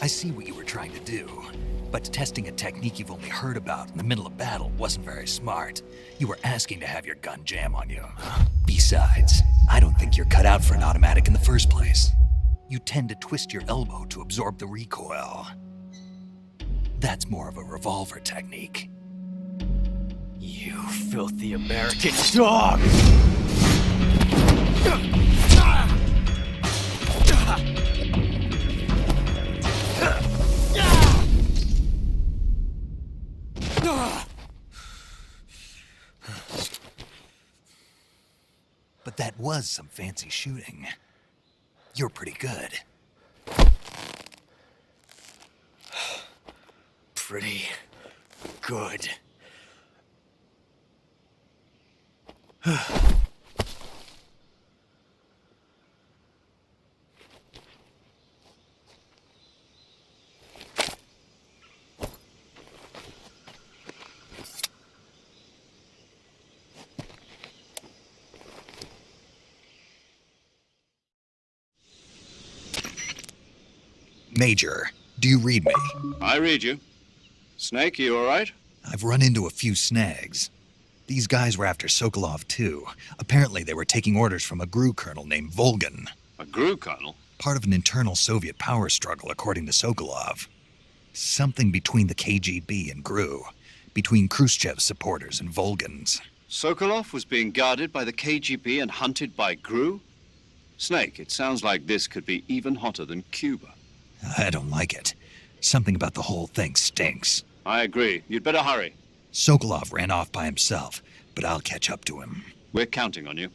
I see what you were trying to do, but testing a technique you've only heard about in the middle of battle wasn't very smart. You were asking to have your gun jam on you. Besides, I don't think you're cut out for an automatic in the first place. You tend to twist your elbow to absorb the recoil. That's more of a revolver technique. You filthy American dog! But that was some fancy shooting. You're pretty good. Pretty good. Major, do you read me? I read you. Snake, you all right? I've run into a few snags. These guys were after Sokolov too. Apparently they were taking orders from a GRU colonel named Volgan. A GRU colonel? Part of an internal Soviet power struggle, according to Sokolov. Something between the KGB and GRU. Between Khrushchev's supporters and Volgan's. Sokolov was being guarded by the KGB and hunted by GRU? Snake, it sounds like this could be even hotter than Cuba. I don't like it. Something about the whole thing stinks. I agree. You'd better hurry. Sokolov ran off by himself, but I'll catch up to him. We're counting on you.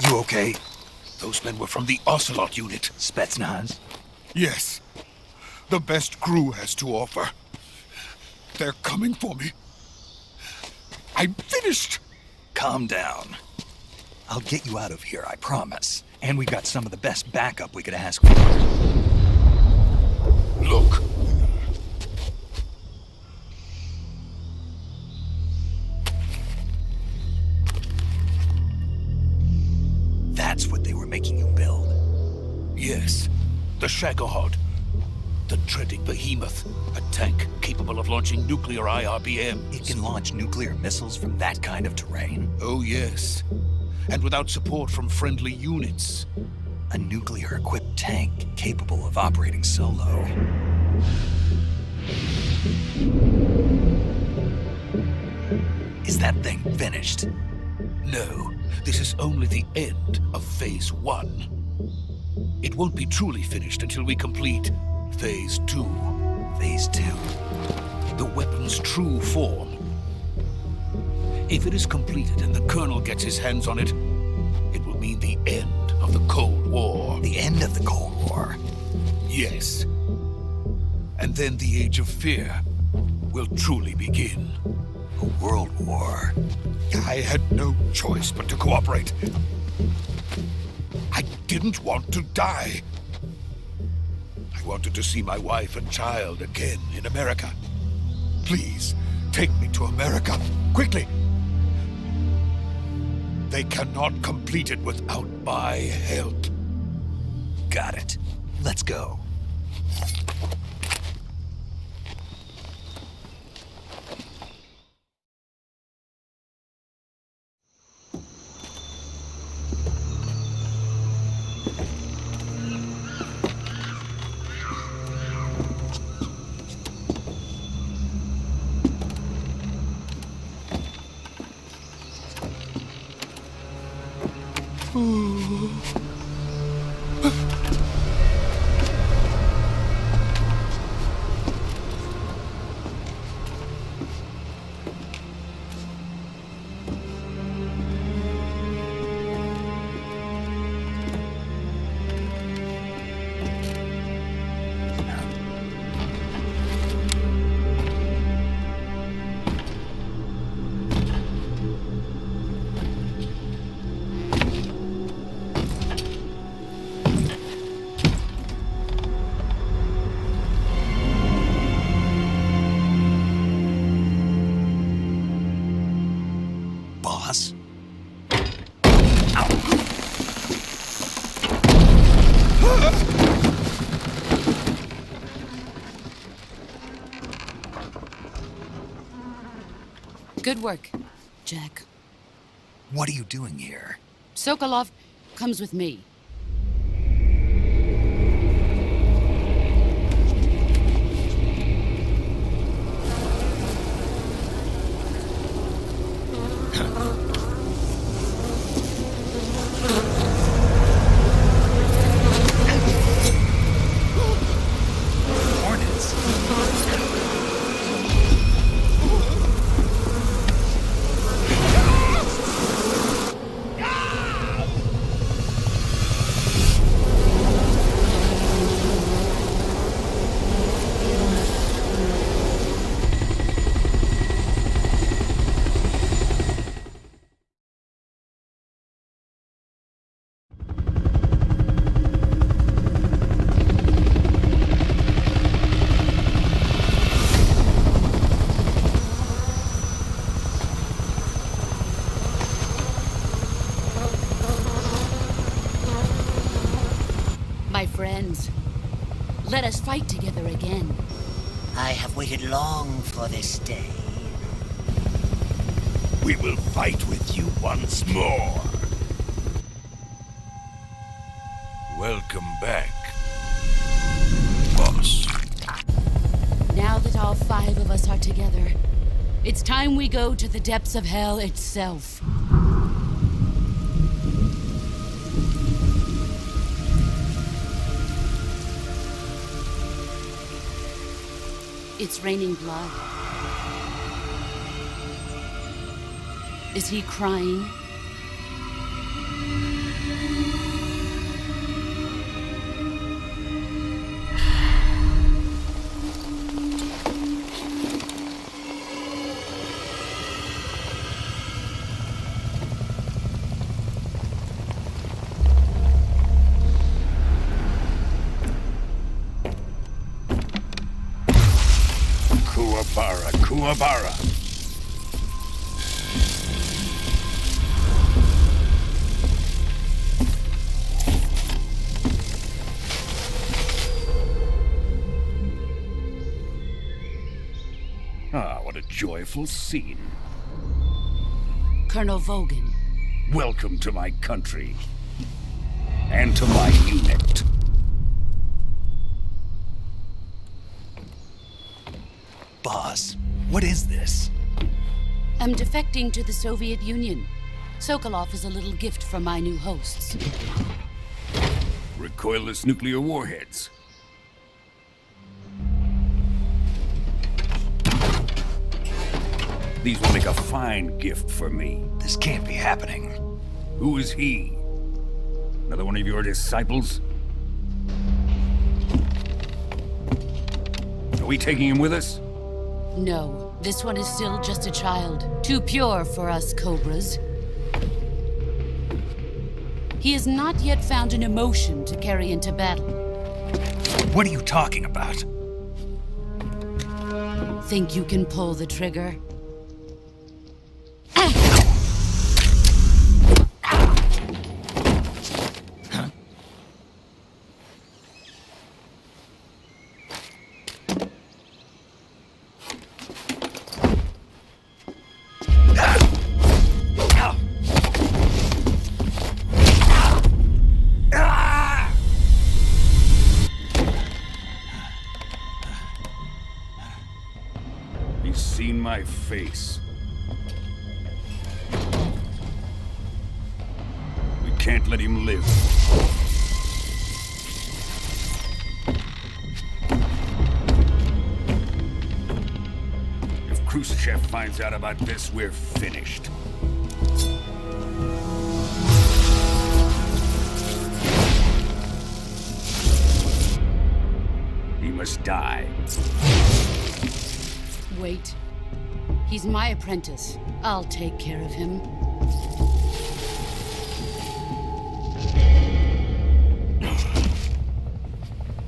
You okay? Those men were from the Ocelot unit. Spetsnaz? Yes. The best GRU has to offer. They're coming for me. I'm finished. Calm down. I'll get you out of here, I promise. And we've got some of the best backup we could ask for. Look. That's what they were making you build. Yes. The Shagohod. The dreaded behemoth. A tank capable of launching nuclear IRBMs. It can launch nuclear missiles from that kind of terrain? Oh, yes. And without support from friendly units. A nuclear-equipped tank capable of operating solo. Is that thing finished? No, this is only the end of Phase 1. It won't be truly finished until we complete Phase 2. Phase 2? The weapon's true form. If it is completed and the Colonel gets his hands on it, it will mean the end of the Cold War. The end of the Cold War? Yes. And then the Age of Fear will truly begin. A world war? I had no choice but to cooperate. I didn't want to die. I wanted to see my wife and child again in America. Please, take me to America, quickly. They cannot complete it without my help. Got it. Let's go. boss. Good work, Jack. What are you doing here? Sokolov comes with me. Hornets? My friends, let us fight together again. I have waited long for this day. We will fight with you once more. Welcome back, boss. Now that all 5 of us are together, it's time we go to the depths of hell itself. It's raining blood. Is he crying? Kuwabara. Ah, what a joyful scene. Colonel Vogan. Welcome to my country. And to my unit. Boss, what is this? I'm defecting to the Soviet Union. Sokolov is a little gift from my new hosts. Recoilless nuclear warheads. These will make a fine gift for me. This can't be happening. Who is he? Another one of your disciples? Are we taking him with us? No, this one is still just a child. Too pure for us Cobras. He has not yet found an emotion to carry into battle. What are you talking about? Think you can pull the trigger? He's seen my face. We can't let him live. If Khrushchev finds out about this, we're finished. He must die. Wait. He's my apprentice. I'll take care of him.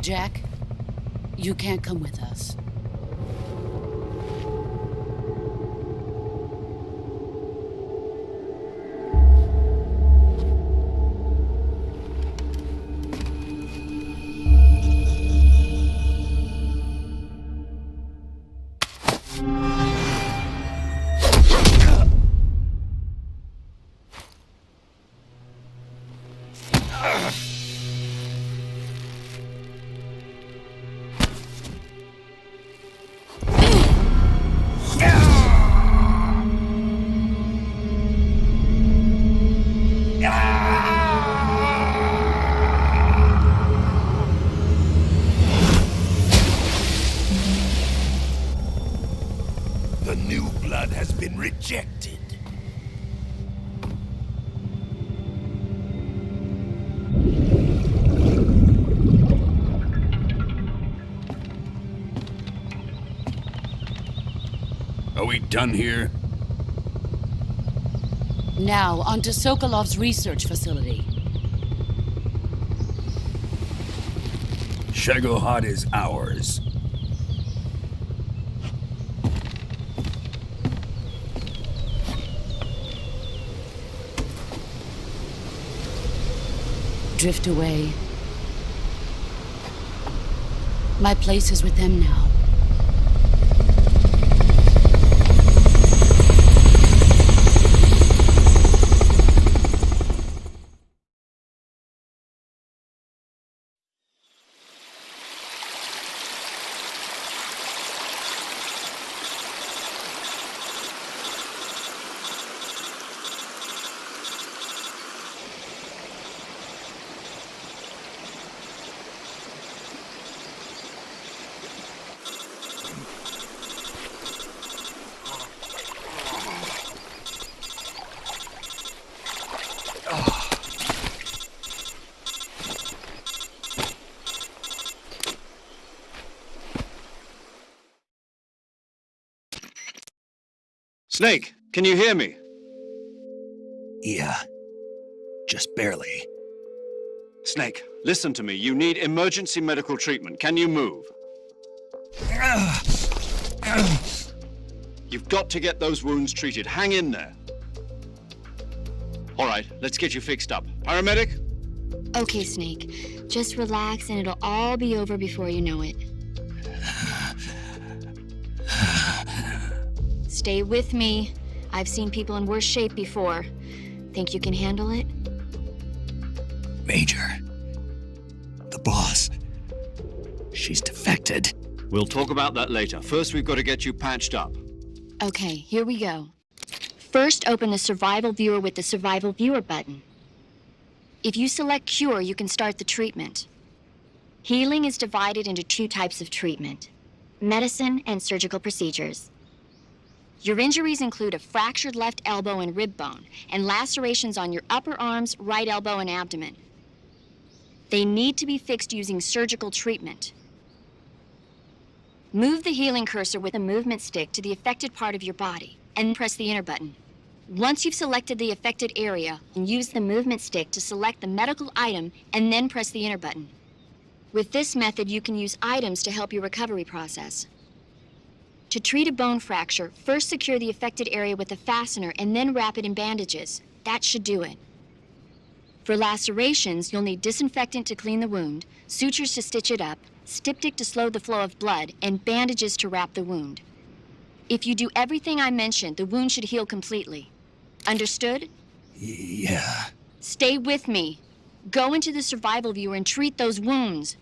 Jack, you can't come with us. new blood has been rejected. Are we done here? Now, on to Sokolov's research facility. Shagohod is ours. Drift away. My place is with them now. Snake, can you hear me? Yeah. Just barely. Snake, listen to me. You need emergency medical treatment. Can you move? You've got to get those wounds treated. Hang in there. All right, let's get you fixed up. Paramedic? Okay, Snake. Just relax and it'll all be over before you know it. Stay with me. I've seen people in worse shape before. Think you can handle it? Major. The boss. She's defected. We'll talk about that later. First, we've got to get you patched up. Okay, here we go. First, open the Survival Viewer with the Survival Viewer button. If you select Cure, you can start the treatment. Healing is divided into two types of treatment: medicine and surgical procedures. Your injuries include a fractured left elbow and rib bone, and lacerations on your upper arms, right elbow, and abdomen. They need to be fixed using surgical treatment. Move the healing cursor with a movement stick to the affected part of your body, and press the enter button. Once you've selected the affected area, use the movement stick to select the medical item, and then press the enter button. With this method, you can use items to help your recovery process. To treat a bone fracture, first secure the affected area with a fastener and then wrap it in bandages. That should do it. For lacerations, you'll need disinfectant to clean the wound, sutures to stitch it up, styptic to slow the flow of blood, and bandages to wrap the wound. If you do everything I mentioned, the wound should heal completely. Understood? Yeah. Stay with me. Go into the Survival Viewer and treat those wounds.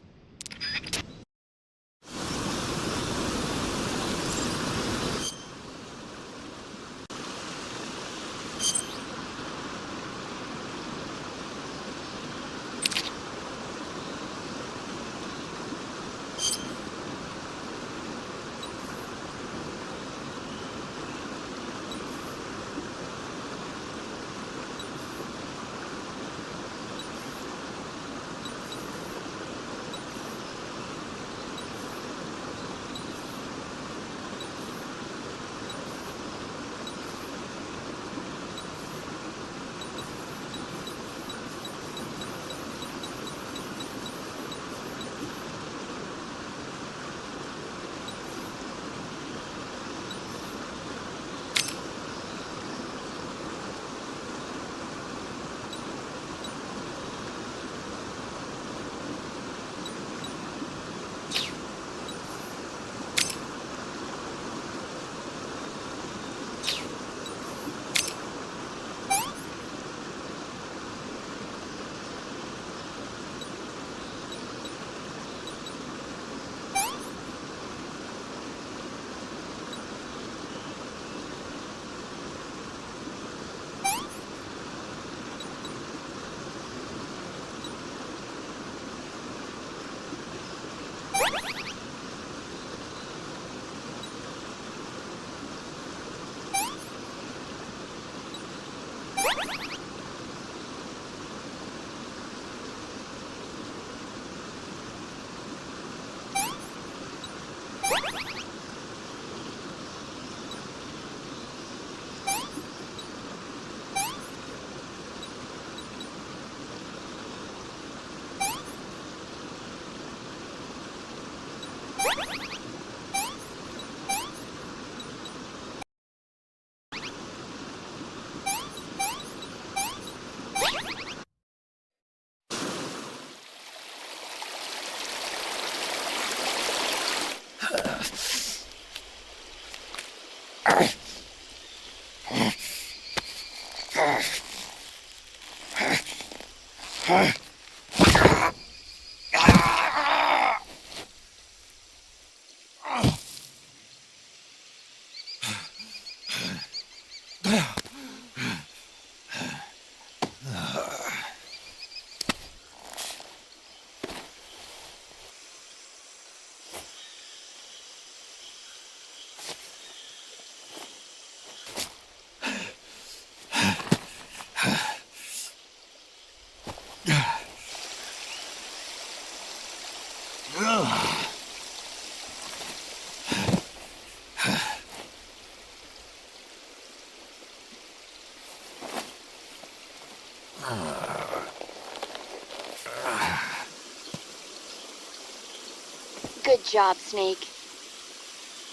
Good job, Snake.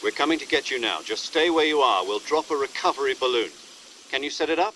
We're coming to get you now. Just stay where you are. We'll drop a recovery balloon. Can you set it up?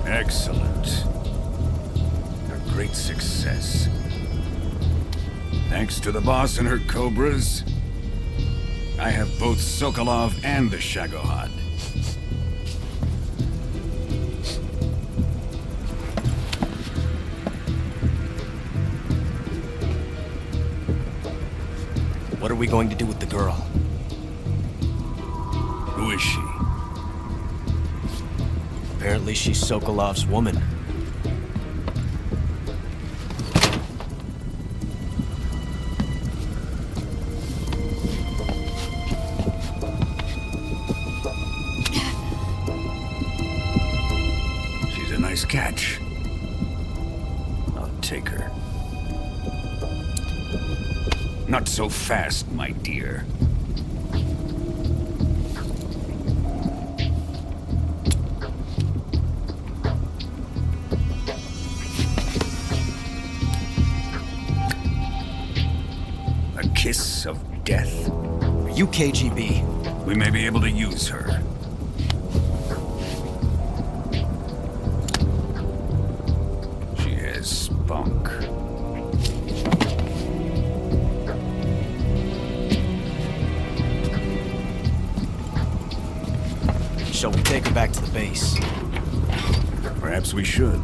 Excellent. A great success. Thanks to the boss and her cobras, I have both Sokolov and the Shagohod. What are we going to do with the girl? Who is she? Apparently she's Sokolov's woman. She's a nice catch. I'll take her. Not so fast, my dear. A kiss of death. Are you KGB? We may be able to use her. She has spunk. Shall we take her back to the base? Perhaps we should.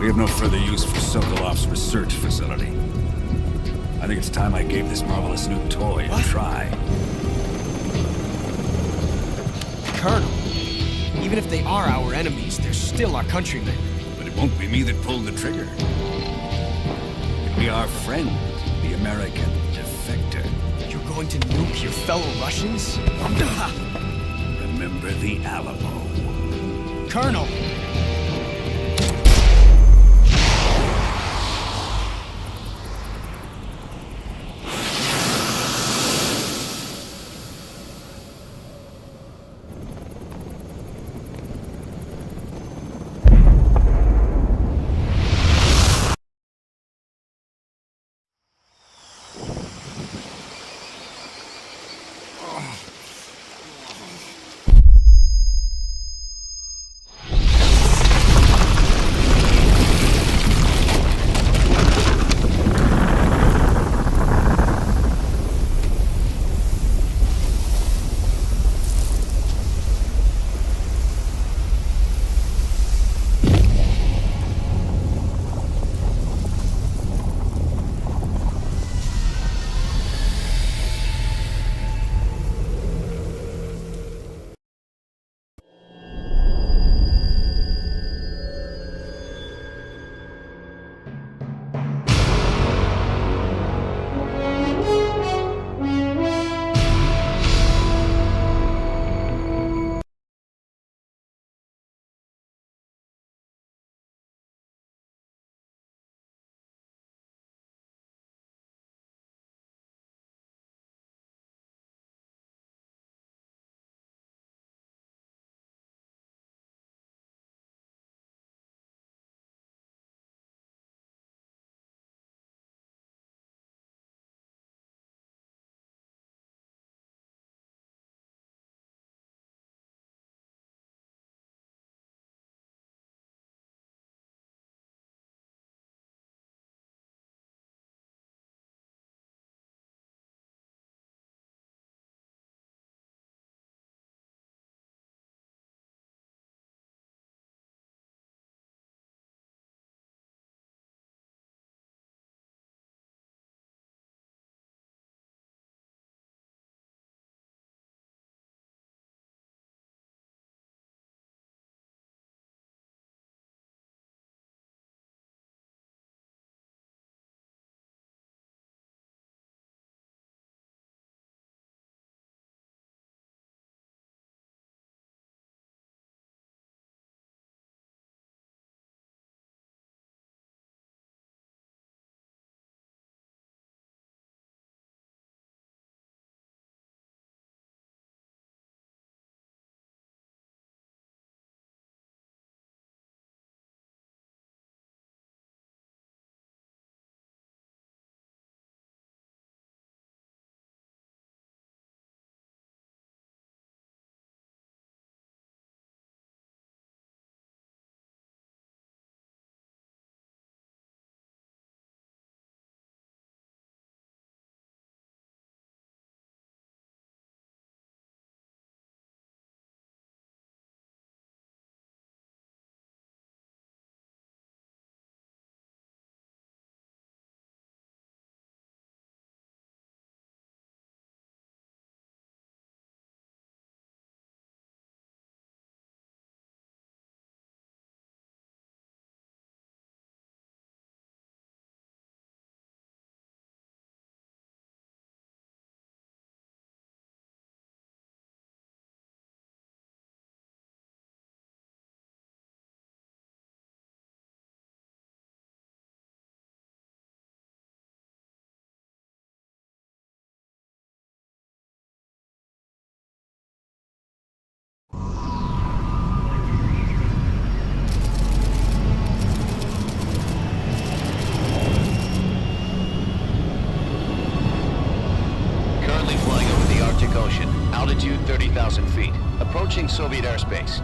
We have no further use for Sokolov's research facility. I think it's time I gave this marvelous new toy a try. Colonel, even if they are our enemies, they're still our countrymen. But it won't be me that pulled the trigger. It'll be our friend, the American defector. You're going to nuke your fellow Russians? Remember the Alamo. Colonel! Altitude 30,000 feet. Approaching Soviet airspace.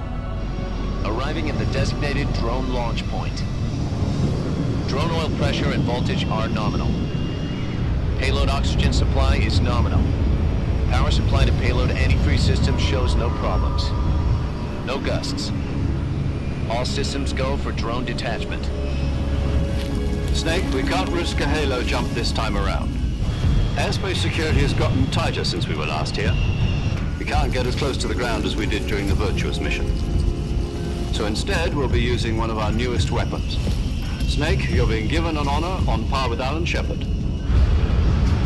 Arriving at the designated drone launch point. Drone oil pressure and voltage are nominal. Payload oxygen supply is nominal. Power supply to payload antifreeze system shows no problems. No gusts. All systems go for drone detachment. Snake, we can't risk a halo jump this time around. Airspace security has gotten tighter since we were last here. We can't get as close to the ground as we did during the Virtuous mission. So instead, we'll be using one of our newest weapons. Snake, you're being given an honor on par with Alan Shepard.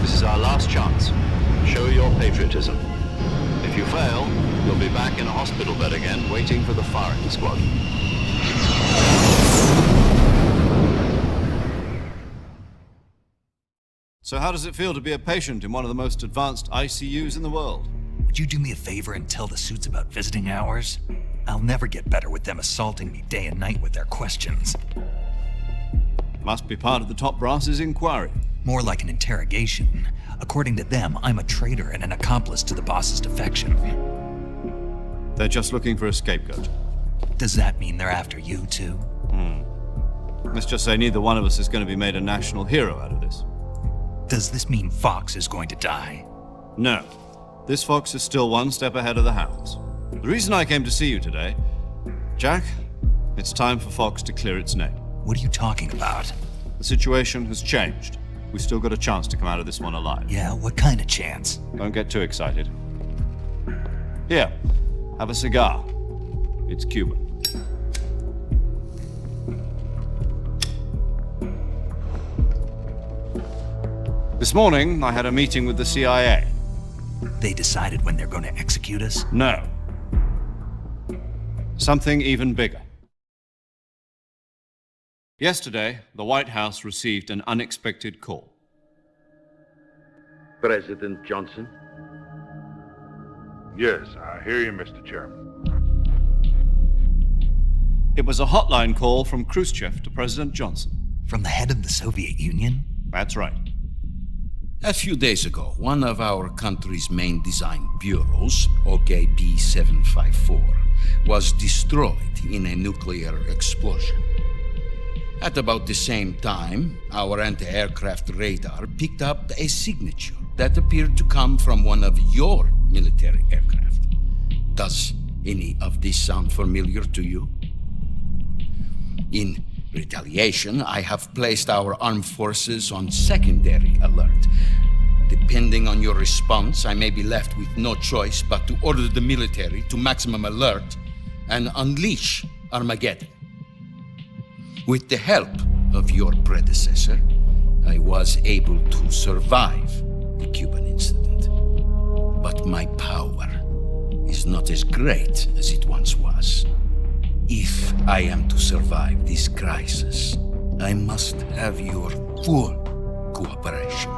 This is our last chance. Show your patriotism. If you fail, You'll be back in a hospital bed again, waiting for the firing squad. So how does it feel to be a patient in one of the most advanced ICUs in the world? Would you do me a favor and tell the suits about visiting hours? I'll never get better with them assaulting me day and night with their questions. Must be part of the top brass's inquiry. More like an interrogation. According to them, I'm a traitor and an accomplice to the boss's defection. They're just looking for a scapegoat. Does that mean they're after you, too? Let's just say neither one of us is going to be made a national hero out of this. Does this mean Fox is going to die? No. This fox is still one step ahead of the hounds. The reason I came to see you today, Jack, it's time for Fox to clear its name. What are you talking about? The situation has changed. We've still got a chance to come out of this one alive. Yeah, what kind of chance? Don't get too excited. Here, have a cigar. It's Cuban. This morning, I had a meeting with the CIA. They decided when they're going to execute us? No. Something even bigger. Yesterday, the White House received an unexpected call. President Johnson? Yes, I hear you, Mr. Chairman. It was a hotline call from Khrushchev to President Johnson. From the head of the Soviet Union? That's right. A few days ago, one of our country's main design bureaus, OKB 754, was destroyed in a nuclear explosion. At about the same time, our anti-aircraft radar picked up a signature that appeared to come from one of your military aircraft. Does any of this sound familiar to you? In retaliation, I have placed our armed forces on secondary alert. Depending on your response, I may be left with no choice but to order the military to maximum alert and unleash Armageddon. With the help of your predecessor, I was able to survive the Cuban incident. But my power is not as great as it once was. If I am to survive this crisis, I must have your full cooperation.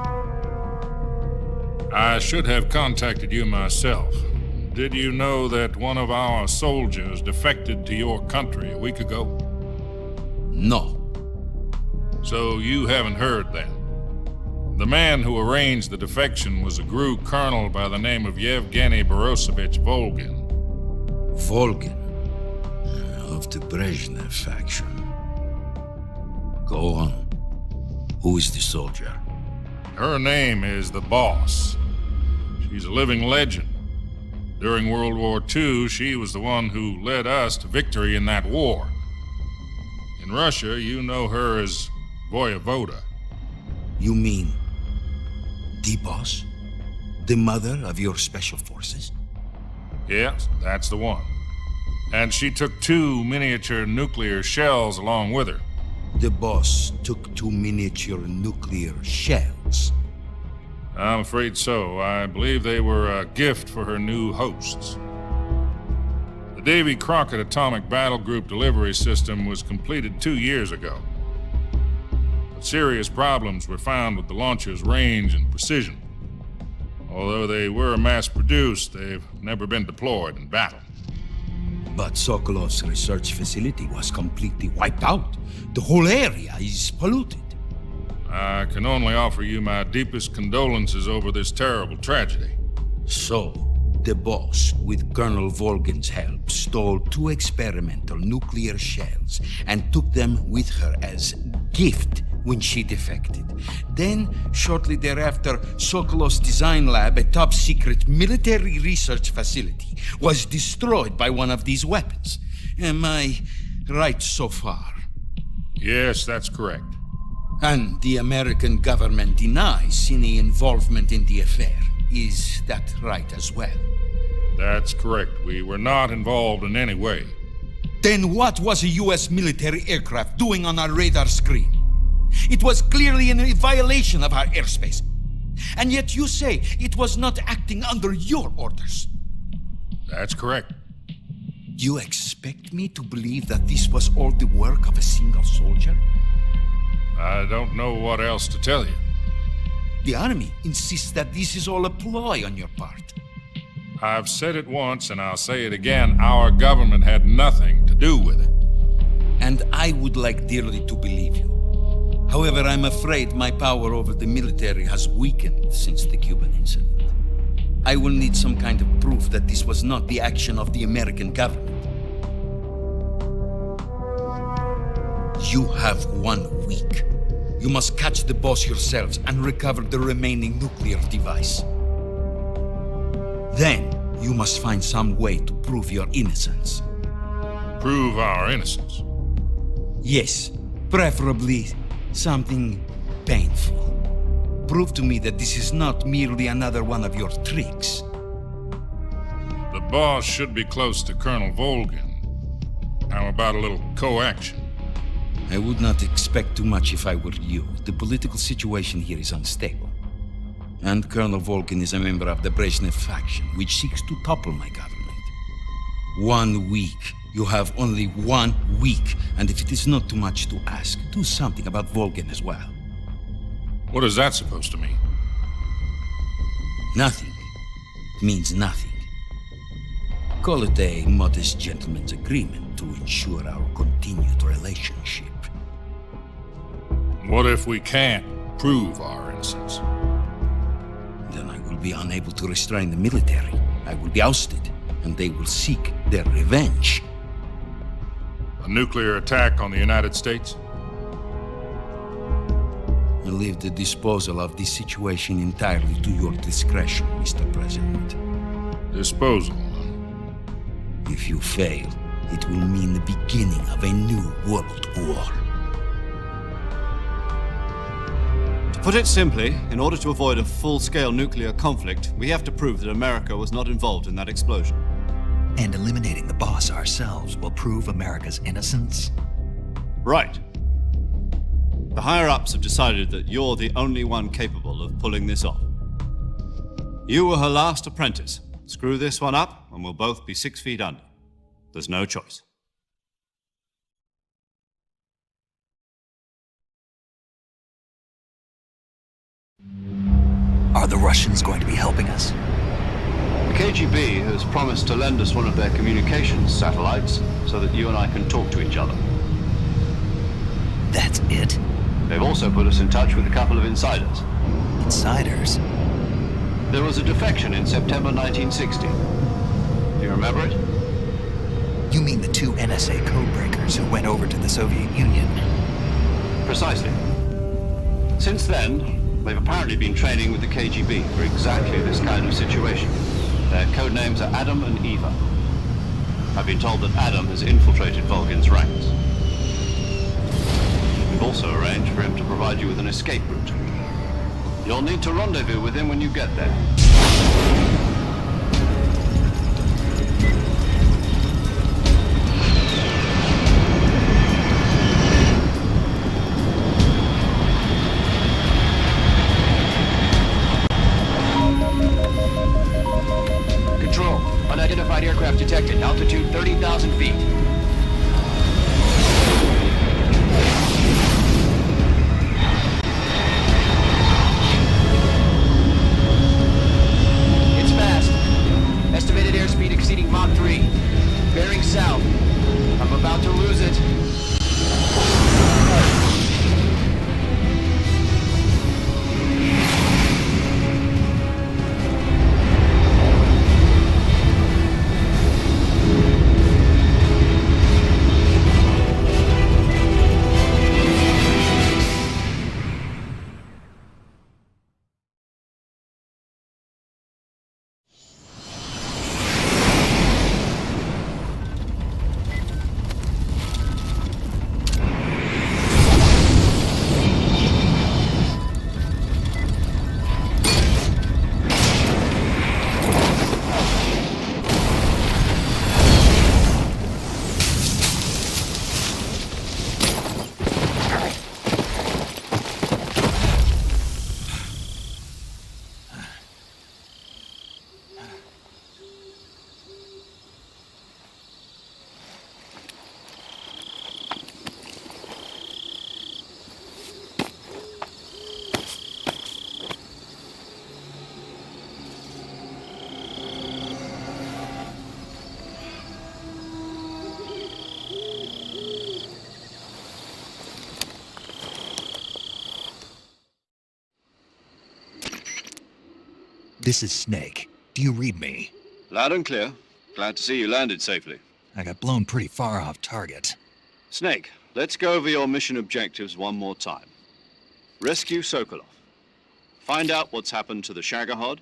I should have contacted you myself. Did you know that one of our soldiers defected to your country a week ago? No. So you haven't heard that. The man who arranged the defection was a GRU colonel by the name of Yevgeny Borosovich Volgin. Volgin? Of the Brezhnev faction. Go on. Who is the soldier? Her name is the Boss. She's a living legend. During World War II, she was the one who led us to victory in that war. In Russia, you know her as Voyevoda. You mean the Boss? The mother of your special forces? Yes, that's the one. And she took 2 miniature nuclear shells along with her. The Boss took 2 miniature nuclear shells? I'm afraid so. I believe they were a gift for her new hosts. The Davy Crockett Atomic Battle Group delivery system was completed 2 years ago. But serious problems were found with the launcher's range and precision. Although they were mass-produced, they've never been deployed in battle. But Sokolov's research facility was completely wiped out. The whole area is polluted. I can only offer you my deepest condolences over this terrible tragedy. So, the Boss, with Colonel Volgin's help, stole 2 experimental nuclear shells and took them with her as gift when she defected. Then, shortly thereafter, Sokolov's design lab, a top-secret military research facility, was destroyed by one of these weapons. Am I right so far? Yes, that's correct. And the American government denies any involvement in the affair. Is that right as well? That's correct. We were not involved in any way. Then what was a U.S. military aircraft doing on our radar screen? It was clearly in a violation of our airspace. And yet you say it was not acting under your orders. That's correct. You expect me to believe that this was all the work of a single soldier? I don't know what else to tell you. The army insists that this is all a ploy on your part. I've said it once and I'll say it again. Our government had nothing to do with it. And I would like dearly to believe you. However, I'm afraid my power over the military has weakened since the Cuban incident. I will need some kind of proof that this was not the action of the American government. You have 1 week. You must catch the boss yourselves and recover the remaining nuclear device. Then, you must find some way to prove your innocence. Prove our innocence? Yes, preferably something painful. Prove to me that this is not merely another one of your tricks. The boss should be close to Colonel Volgin. How about a little co-action? I would not expect too much if I were you. The political situation here is unstable. And Colonel Volgin is a member of the Brezhnev faction, which seeks to topple my government. 1 week. You have only 1 week. And if it is not too much to ask, do something about Volgin as well. What is that supposed to mean? Nothing. It means nothing. Call it a modest gentleman's agreement to ensure our continued relationship. What if we can't prove our innocence? Then I will be unable to restrain the military. I will be ousted, and they will seek their revenge. A nuclear attack on the United States? I leave the disposal of this situation entirely to your discretion, Mr. President. Disposal? If you fail, it will mean the beginning of a new world war. To put it simply, in order to avoid a full-scale nuclear conflict, we have to prove that America was not involved in that explosion. And eliminating the boss ourselves will prove America's innocence? Right. The higher-ups have decided that you're the only one capable of pulling this off. You were her last apprentice. Screw this one up, and we'll both be 6 feet under. There's no choice. Are the Russians going to be helping us? The KGB has promised to lend us one of their communications satellites so that you and I can talk to each other. That's it? They've also put us in touch with a couple of insiders. Insiders? There was a defection in September 1960. Do you remember it? You mean the 2 NSA codebreakers who went over to the Soviet Union? Precisely. Since then, they've apparently been training with the KGB for exactly this kind of situation. Their code names are Adam and Eva. I've been told that Adam has infiltrated Volgin's ranks. We've also arranged for him to provide you with an escape route. You'll need to rendezvous with him when you get there. Control, unidentified aircraft detected, altitude 30,000 feet. This is Snake. Do you read me? Loud and clear. Glad to see you landed safely. I got blown pretty far off target. Snake, let's go over your mission objectives one more time. Rescue Sokolov. Find out what's happened to the Shagohod,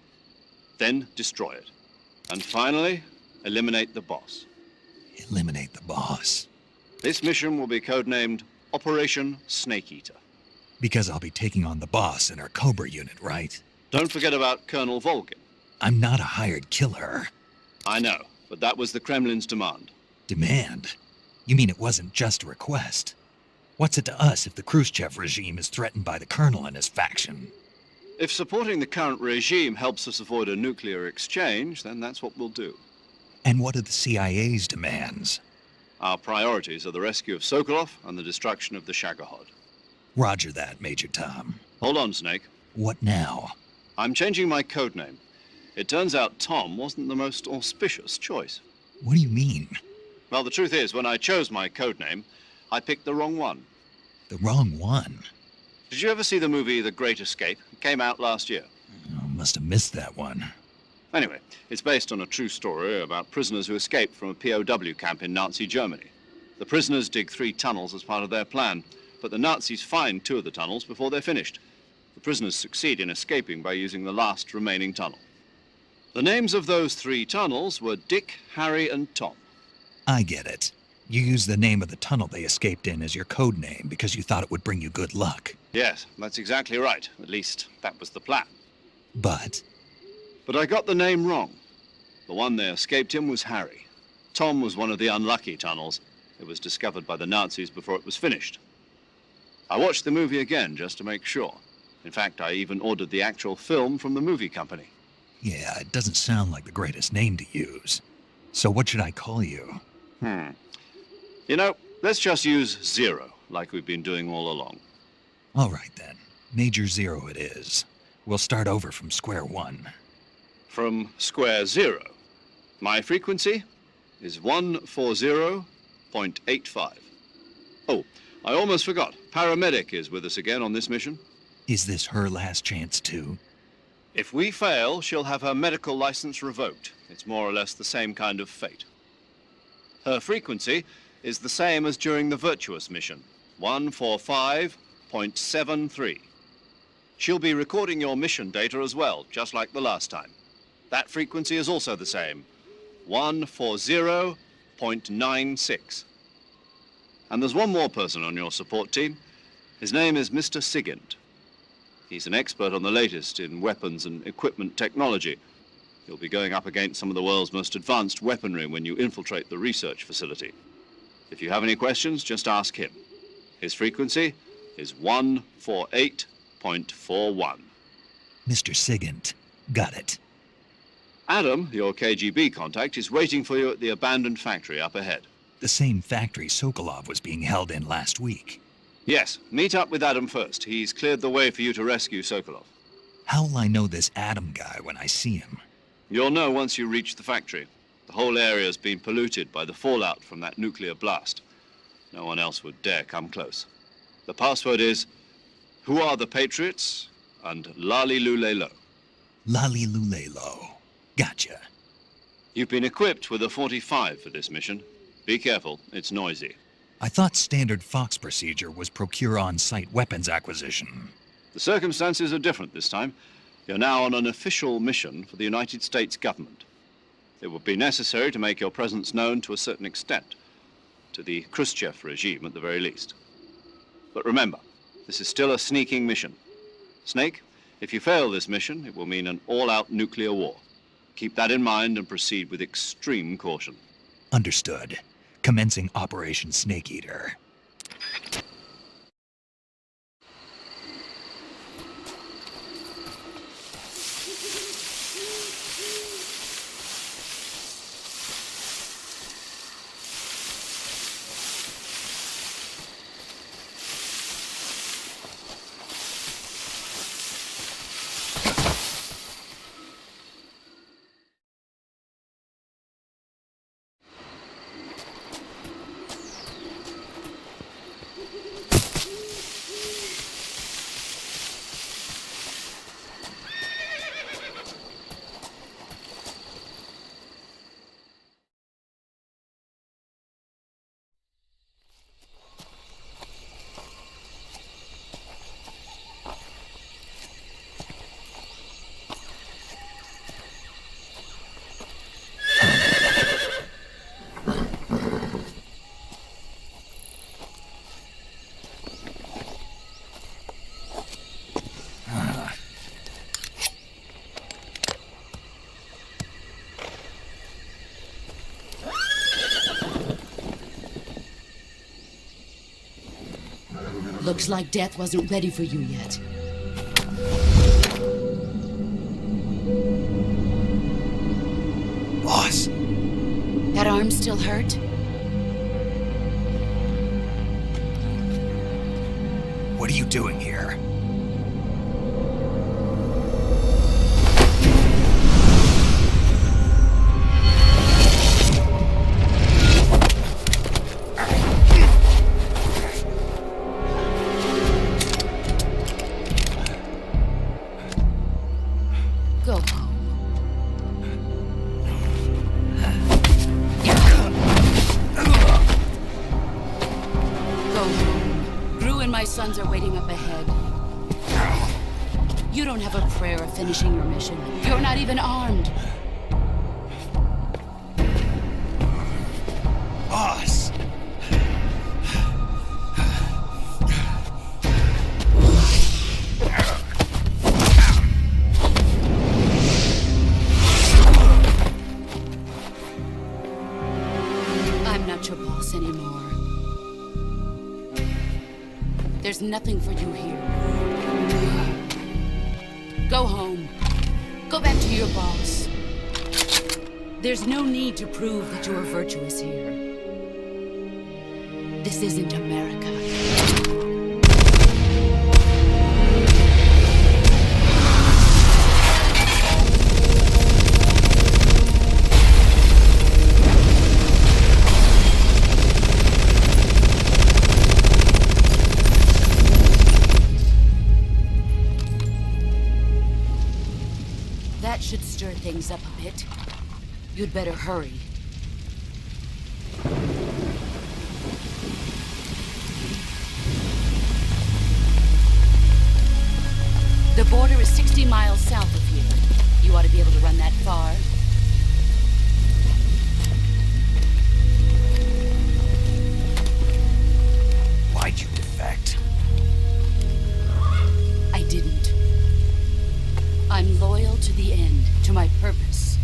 then destroy it. And finally, eliminate the boss. Eliminate the boss. This mission will be codenamed Operation Snake Eater. Because I'll be taking on the boss in our Cobra unit, right? Don't forget about Colonel Volgin. I'm not a hired killer. I know, but that was the Kremlin's demand. Demand? You mean it wasn't just a request? What's it to us if the Khrushchev regime is threatened by the Colonel and his faction? If supporting the current regime helps us avoid a nuclear exchange, then that's what we'll do. And what are the CIA's demands? Our priorities are the rescue of Sokolov and the destruction of the Shagohod. Roger that, Major Tom. Hold on, Snake. What now? I'm changing my codename. It turns out Tom wasn't the most auspicious choice. What do you mean? Well, the truth is, when I chose my codename, I picked the wrong one. The wrong one? Did you ever see the movie The Great Escape? It came out last year. Oh, must have missed that one. Anyway, it's based on a true story about prisoners who escaped from a POW camp in Nazi Germany. The prisoners dig 3 tunnels as part of their plan, but the Nazis find 2 of the tunnels before they're finished. The prisoners succeed in escaping by using the last remaining tunnel. The names of those 3 tunnels were Dick, Harry, and Tom. I get it. You used the name of the tunnel they escaped in as your code name because you thought it would bring you good luck. Yes, that's exactly right. At least, that was the plan. But I got the name wrong. The one they escaped in was Harry. Tom was one of the unlucky tunnels. It was discovered by the Nazis before it was finished. I watched the movie again just to make sure. In fact, I even ordered the actual film from the movie company. yeah, it doesn't sound like the greatest name to use. So what should I call you? You know, let's just use Zero, like we've been doing all along. All right then. Major Zero it is. We'll start over from square one. From square 0. My frequency is 140.85. Oh, I almost forgot. Paramedic is with us again on this mission. Is this her last chance too? If we fail, she'll have her medical license revoked. It's more or less the same kind of fate. Her frequency is the same as during the Virtuous mission, 145.73. She'll be recording your mission data as well, just like the last time. That frequency is also the same, 140.96. And there's one more person on your support team. His name is Mr. Sigint. He's an expert on the latest in weapons and equipment technology. You'll be going up against some of the world's most advanced weaponry when you infiltrate the research facility. If you have any questions, just ask him. His frequency is 148.41. Mr. Sigint. Got it. Adam, your KGB contact, is waiting for you at the abandoned factory up ahead. The same factory Sokolov was being held in last week. Yes, meet up with Adam first. He's cleared the way for you to rescue Sokolov. How will I know this Adam guy when I see him? You'll know once you reach the factory. The whole area's been polluted by the fallout from that nuclear blast. No one else would dare come close. The password is, "Who are the Patriots?" and Lali Lulelo. Lali Lulelo. Gotcha. You've been equipped with a 45 for this mission. Be careful, it's noisy. I thought standard Fox procedure was procure on-site weapons acquisition. The circumstances are different this time. You're now on an official mission for the United States government. It would be necessary to make your presence known to a certain extent, to the Khrushchev regime at the very least. But remember, this is still a sneaking mission. Snake, if you fail this mission, it will mean an all-out nuclear war. Keep that in mind and proceed with extreme caution. Understood. Commencing Operation Snake Eater. Looks like death wasn't ready for you yet. Boss. That arm still hurt? What are you doing here? Go home. Go home. Gru and my sons are waiting up ahead. You don't have a prayer of finishing your mission. You're not even armed. Boss! I'm not your boss anymore. There's nothing for you here. Go home. Go back to your boss. There's no need to prove that you are virtuous here. This isn't America. That should stir things up a bit. You'd better hurry. The border is 60 miles south of here. You ought to be able to run that far. Why'd you defect? I didn't. I'm loyal to the end, to my purpose.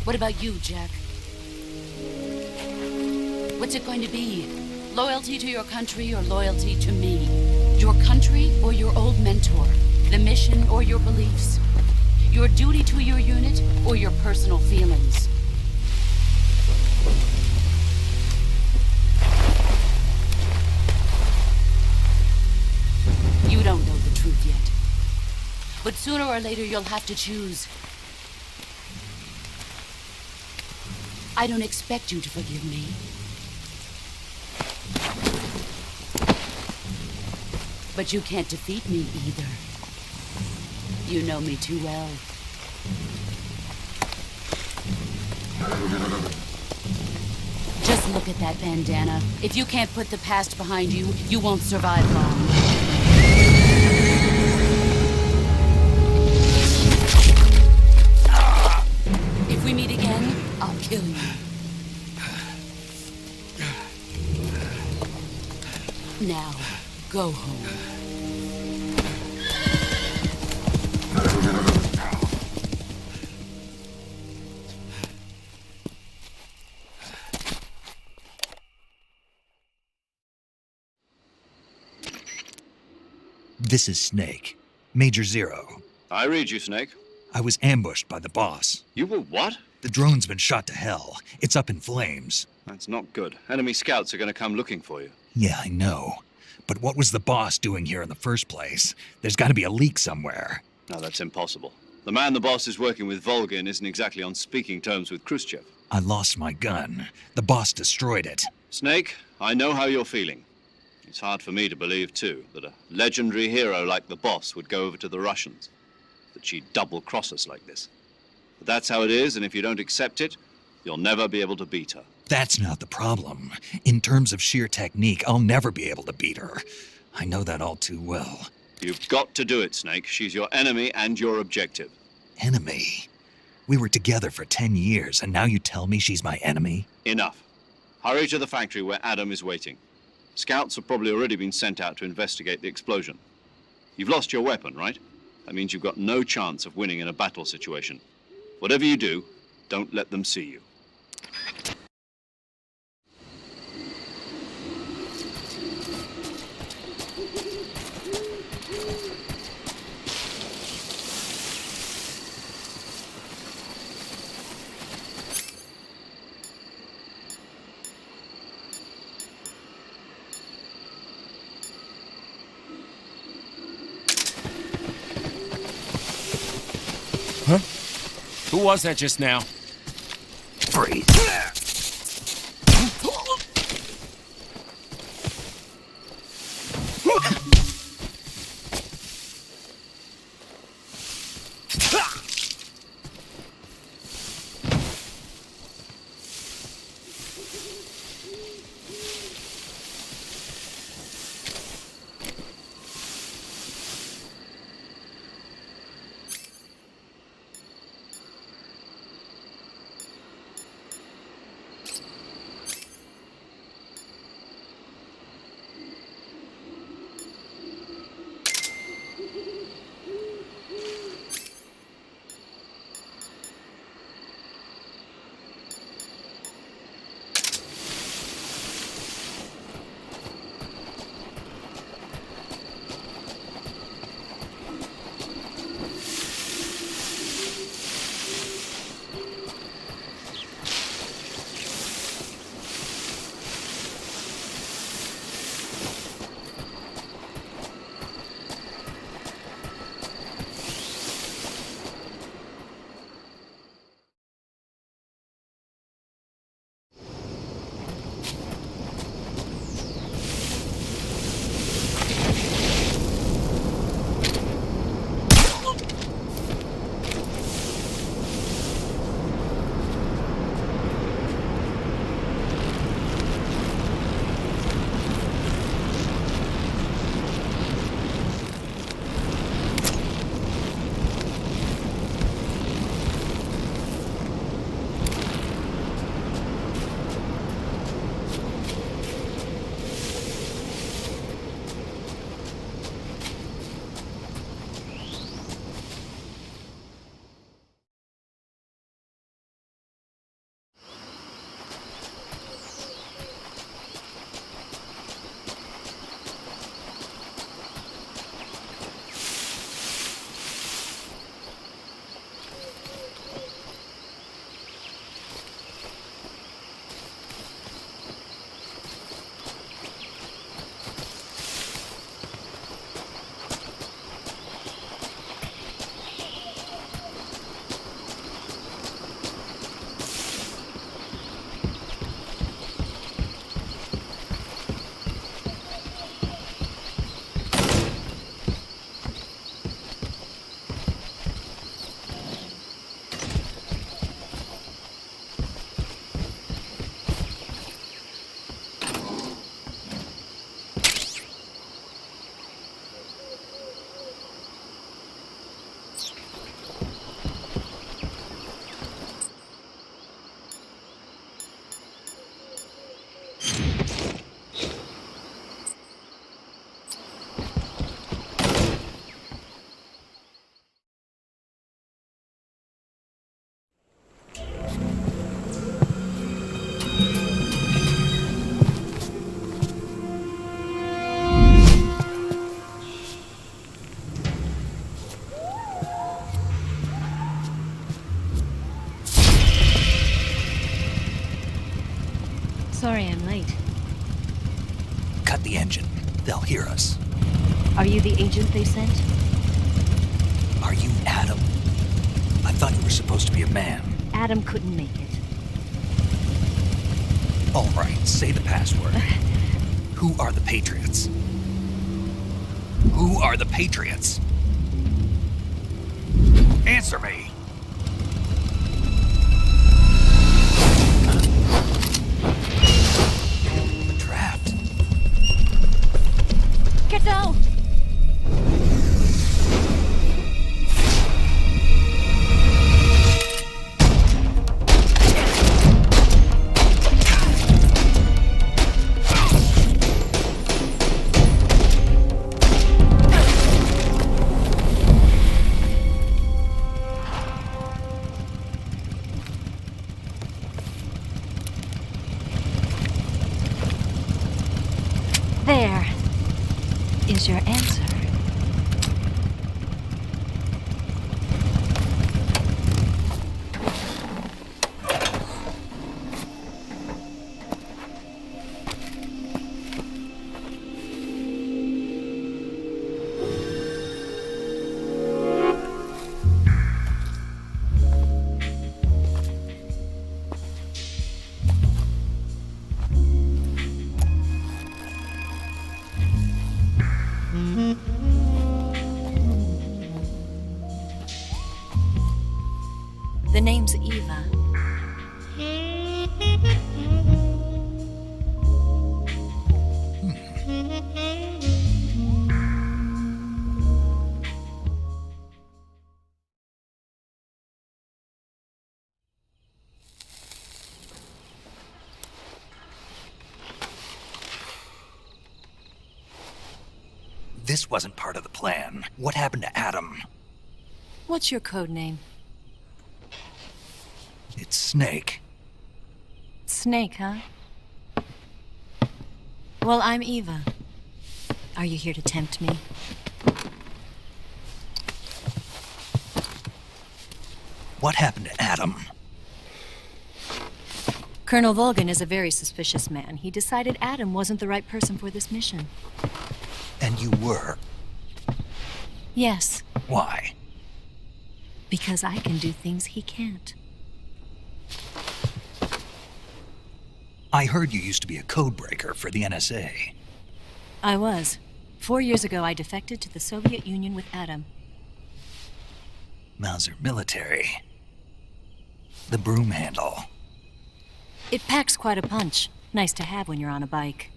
What about you, Jack? What's it going to be? Loyalty to your country or loyalty to me? Your country or your old mentor? The mission or your beliefs? Your duty to your unit or your personal feelings? You don't know the truth yet. But sooner or later you'll have to choose. I don't expect you to forgive me. But you can't defeat me either. You know me too well. Just look at that bandana. If you can't put the past behind you, you won't survive long. If we meet again, I'll kill you. Now, go home. This is Snake. Major Zero. I read you, Snake. I was ambushed by the boss. You were what? The drone's been shot to hell. It's up in flames. That's not good. Enemy scouts are going to come looking for you. Yeah, I know. But what was the boss doing here in the first place? There's got to be a leak somewhere. No, that's impossible. The man the boss is working with, Volgin, isn't exactly on speaking terms with Khrushchev. I lost my gun. The boss destroyed it. Snake, I know how you're feeling. It's hard for me to believe, too, that a legendary hero like the boss would go over to the Russians. That she'd double-cross us like this. But that's how it is, and if you don't accept it, you'll never be able to beat her. That's not the problem. In terms of sheer technique, I'll never be able to beat her. I know that all too well. You've got to do it, Snake. She's your enemy and your objective. Enemy? We were together for 10 years, and now you tell me she's my enemy? Enough. Hurry to the factory where Adam is waiting. Scouts have probably already been sent out to investigate the explosion. You've lost your weapon, right? That means you've got no chance of winning in a battle situation. Whatever you do, don't let them see you. Huh? Who was that just now? Freeze. Sorry I'm late. Cut the engine. They'll hear us. Are you the agent they sent? Are you Adam? I thought you were supposed to be a man. Adam couldn't make it. All right, say the password. Who are the Patriots? Who are the Patriots? Answer me! We're trapped. Get down! There is your answer. The name's Eva. This wasn't part of the plan. What happened to Adam? What's your code name? It's Snake. Snake, huh? Well, I'm Eva. Are you here to tempt me? What happened to Adam? Colonel Volgan is a very suspicious man. He decided Adam wasn't the right person for this mission. And you were? Yes. Why? Because I can do things he can't. I heard you used to be a codebreaker for the NSA. I was. 4 years ago, I defected to the Soviet Union with Adam. Mauser military. The broom handle. It packs quite a punch. Nice to have when you're on a bike.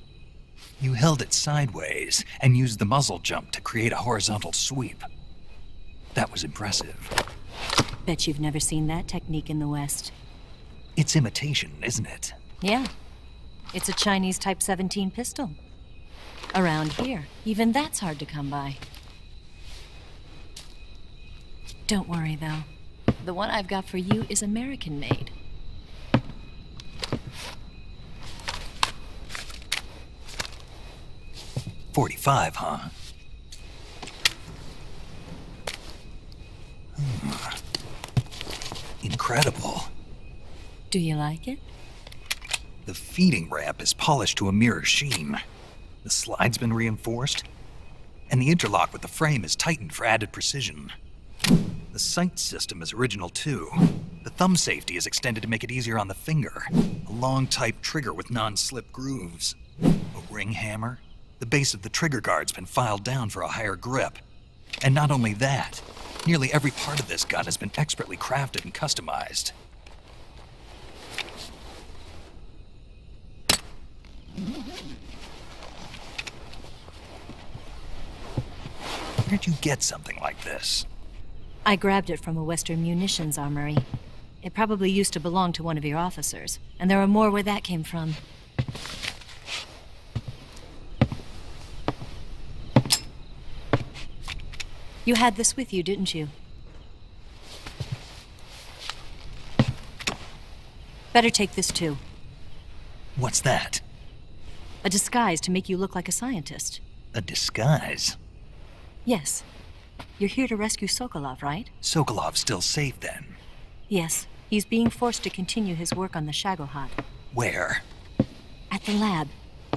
You held it sideways and used the muzzle jump to create a horizontal sweep. That was impressive. Bet you've never seen that technique in the West. It's imitation, isn't it? Yeah. It's a Chinese Type 17 pistol. Around here, even that's hard to come by. Don't worry, though. The one I've got for you is American-made. .45, huh? Incredible. Do you like it? The feeding ramp is polished to a mirror sheen. The slide's been reinforced, and the interlock with the frame is tightened for added precision. The sight system is original too. The thumb safety is extended to make it easier on the finger. A long type trigger with non-slip grooves. A ring hammer. The base of the trigger guard's been filed down for a higher grip. And not only that, nearly every part of this gun has been expertly crafted and customized. Where'd you get something like this? I grabbed it from a Western munitions armory. It probably used to belong to one of your officers, and there are more where that came from. You had this with you, didn't you? Better take this too. What's that? A disguise to make you look like a scientist. A disguise? Yes. You're here to rescue Sokolov, right? Sokolov's still safe then? Yes. He's being forced to continue his work on the Shagohod. Where? At the lab.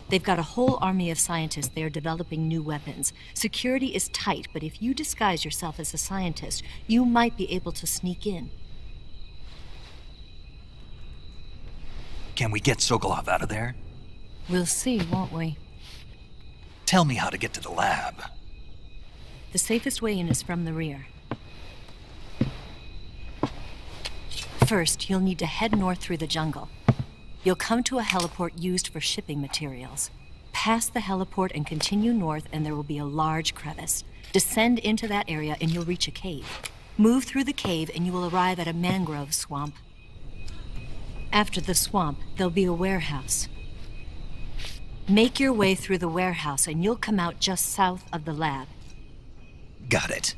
They've got a whole army of scientists there developing new weapons. Security is tight, but if you disguise yourself as a scientist, you might be able to sneak in. Can we get Sokolov out of there? We'll see, won't we? Tell me how to get to the lab. The safest way in is from the rear. First, you'll need to head north through the jungle. You'll come to a heliport used for shipping materials. Pass the heliport and continue north, and there will be a large crevice. Descend into that area and you'll reach a cave. Move through the cave and you will arrive at a mangrove swamp. After the swamp, there'll be a warehouse. Make your way through the warehouse and you'll come out just south of the lab. Got it.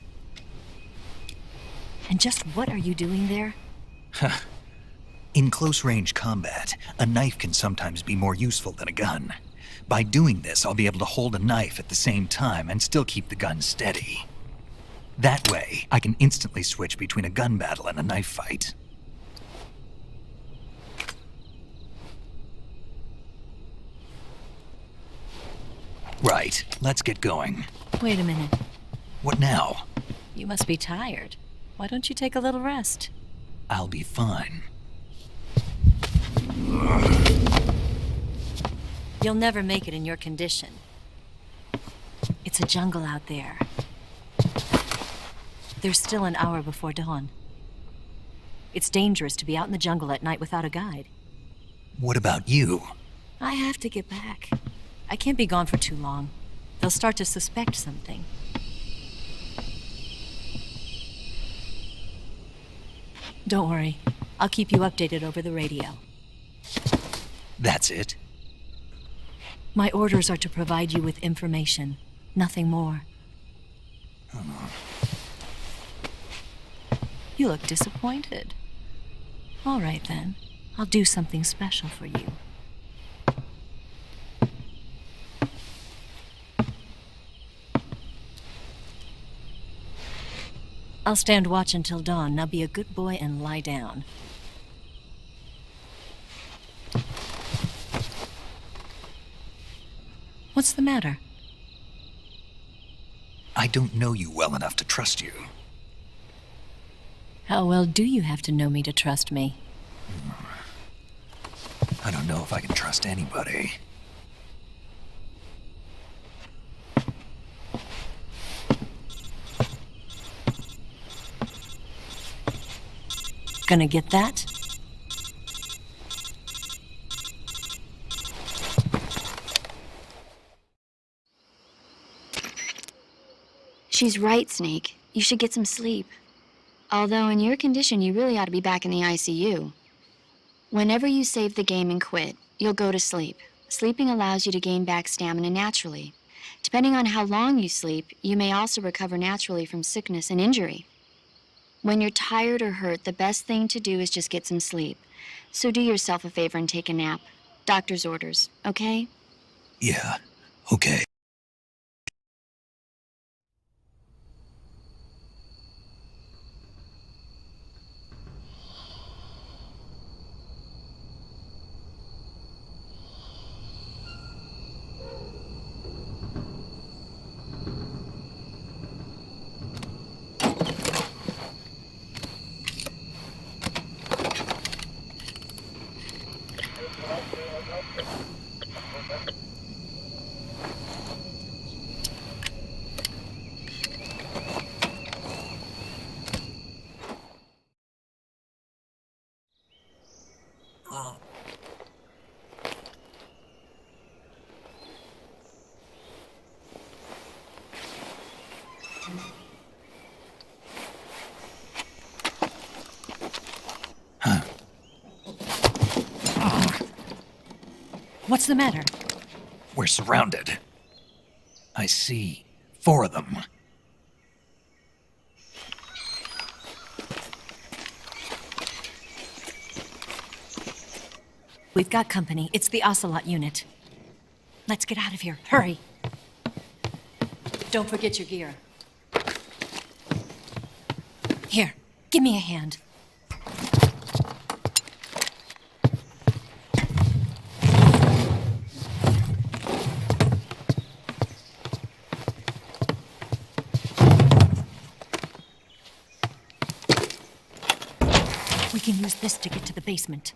And just what are you doing there? In close-range combat, a knife can sometimes be more useful than a gun. By doing this, I'll be able to hold a knife at the same time and still keep the gun steady. That way, I can instantly switch between a gun battle and a knife fight. Right, let's get going. Wait a minute. What now? You must be tired. Why don't you take a little rest? I'll be fine. You'll never make it in your condition. It's a jungle out there. There's still an hour before dawn. It's dangerous to be out in the jungle at night without a guide. What about you? I have to get back. I can't be gone for too long. They'll start to suspect something. Don't worry. I'll keep you updated over the radio. That's it? My orders are to provide you with information, nothing more. You look disappointed. All right then. I'll do something special for you. I'll stand watch until dawn. Now be a good boy and lie down. What's the matter? I don't know you well enough to trust you. How well do you have to know me to trust me? I don't know if I can trust anybody. Gonna get that? She's right, Snake. You should get some sleep. Although in your condition, you really ought to be back in the ICU. Whenever you save the game and quit, you'll go to sleep. Sleeping allows you to gain back stamina naturally. Depending on how long you sleep, you may also recover naturally from sickness and injury. When you're tired or hurt, the best thing to do is just get some sleep. So do yourself a favor and take a nap. Doctor's orders, okay? Yeah, okay. What's the matter? We're surrounded. I see 4 of them. We've got company. It's the Ocelot unit. Let's get out of here. Hurry. Don't forget your gear. Here, give me a hand. We can use this to get to the basement.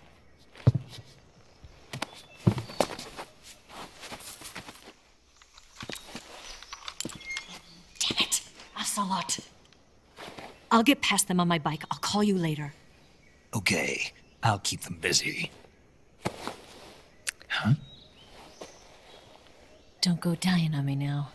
Damn it, Ocelot. I'll get past them on my bike. I'll call you later. Okay, I'll keep them busy. Huh? Don't go dying on me now.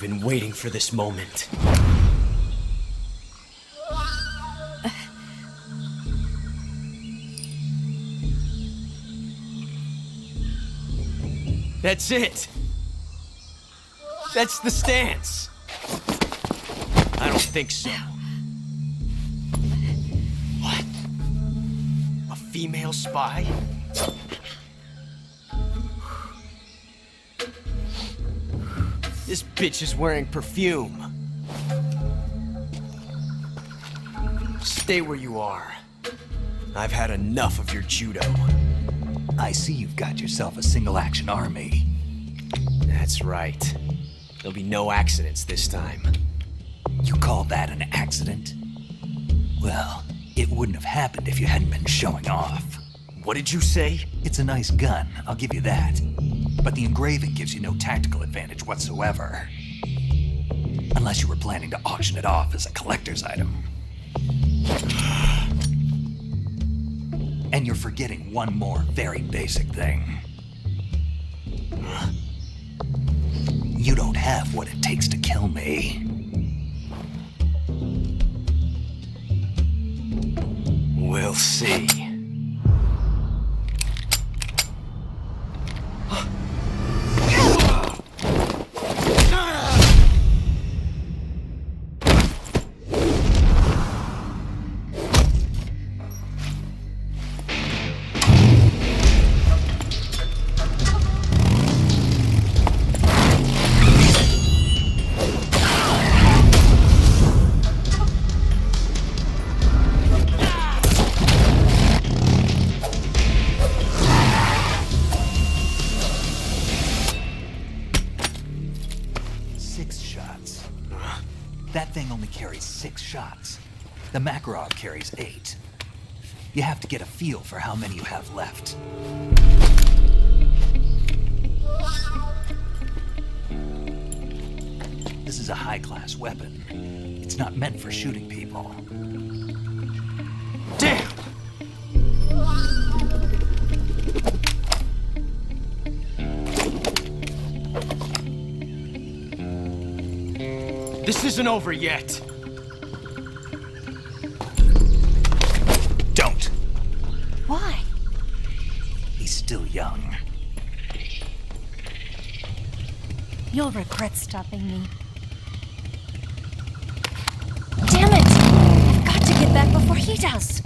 been waiting for this moment. That's it! That's the stance! I don't think so. What? A female spy? This bitch is wearing perfume. Stay where you are. I've had enough of your judo. I see you've got yourself a single-action army. That's right. There'll be no accidents this time. You call that an accident? Well, it wouldn't have happened if you hadn't been showing off. What did you say? It's a nice gun, I'll give you that. But the engraving gives you no tactical advantage whatsoever. Unless you were planning to auction it off as a collector's item. And you're forgetting one more very basic thing. You don't have what it takes to kill me. We'll see. That thing only carries 6 shots. The Makarov carries 8. You have to get a feel for how many you have left. This is a high-class weapon. It's not meant for shooting people. Damn! This isn't over yet. Don't. Why? He's still young. You'll regret stopping me. Damn it! I've got to get back before he does.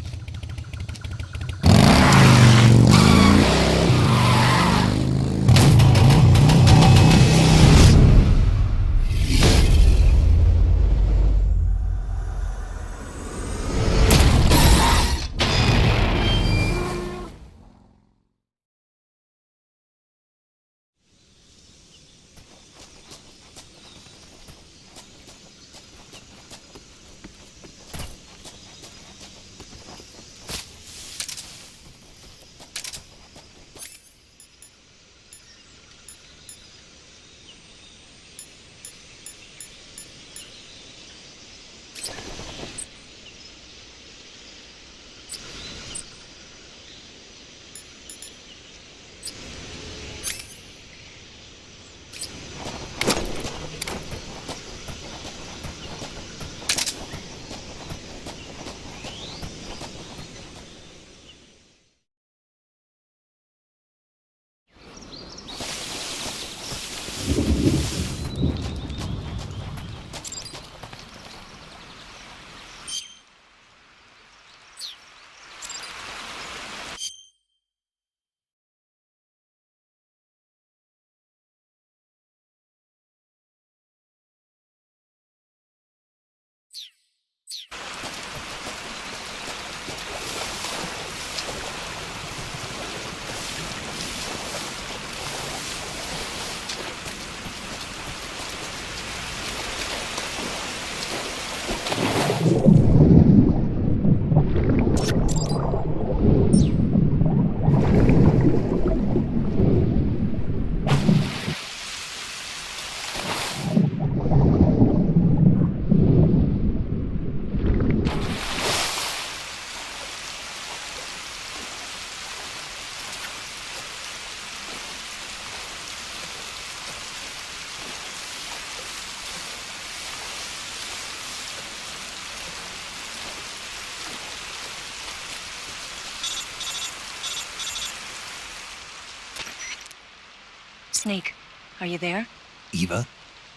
Snake, are you there? Eva,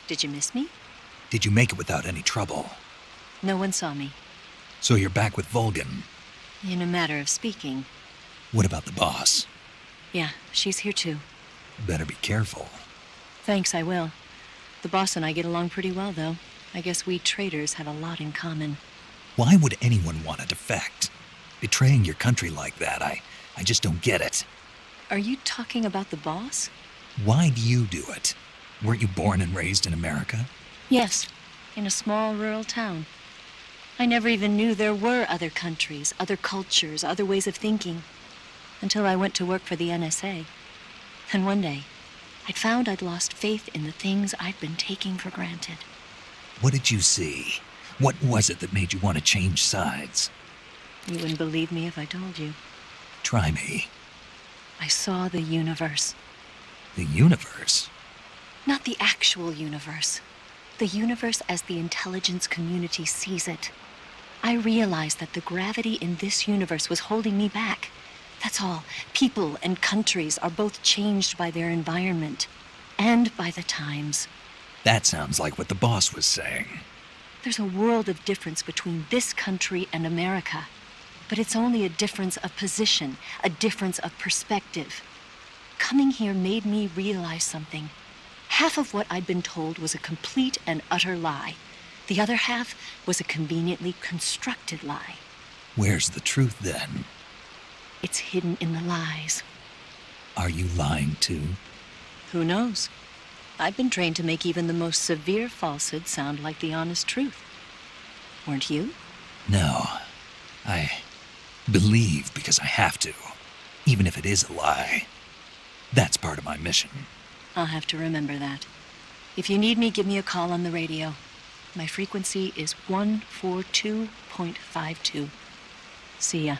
Did you miss me? did you make it without any trouble? No one saw me. So you're back with Volgan. In a matter of speaking. What about the boss? Yeah, she's here too. Better be careful. Thanks, I will. The boss and I get along pretty well, though. I guess we traitors have a lot in common. Why would anyone want to defect? Betraying your country like that, I just don't get it. Are you talking about the boss? Why do you do it? Weren't you born and raised in America? Yes, in a small rural town. I never even knew there were other countries, other cultures, other ways of thinking, until I went to work for the NSA. And one day, I'd found I'd lost faith in the things I'd been taking for granted. What did you see? What was it that made you want to change sides? You wouldn't believe me if I told you. Try me. I saw the universe. The universe? Not the actual universe. The universe as the intelligence community sees it. I realized that the gravity in this universe was holding me back. That's all. People and countries are both changed by their environment and by the times. That sounds like what the boss was saying. There's a world of difference between this country and America. But it's only a difference of position, a difference of perspective. Coming here made me realize something. Half of what I'd been told was a complete and utter lie. The other half was a conveniently constructed lie. Where's the truth then? It's hidden in the lies. Are you lying too? Who knows? I've been trained to make even the most severe falsehood sound like the honest truth. Weren't you? No. I believe because I have to, even if it is a lie. That's part of my mission. I'll have to remember that. If you need me, give me a call on the radio. My frequency is 142.52. See ya.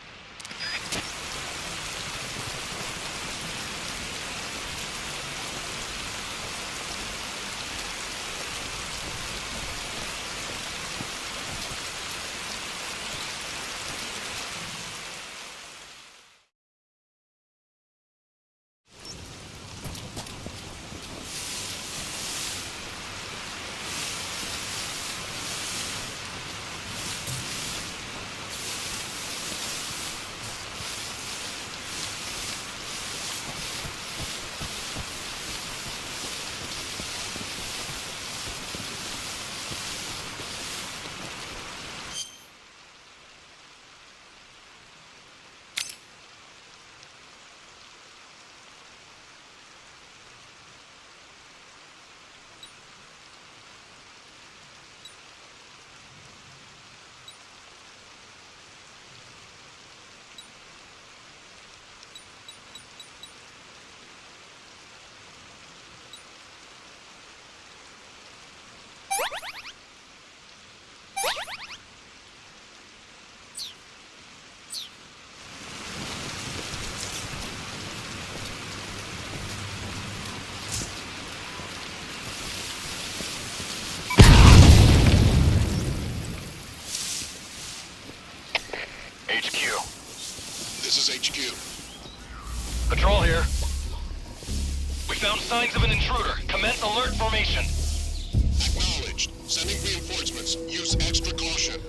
This is HQ. Patrol here. We found signs of an intruder. Commence alert formation. Acknowledged. Sending reinforcements. Use extra caution.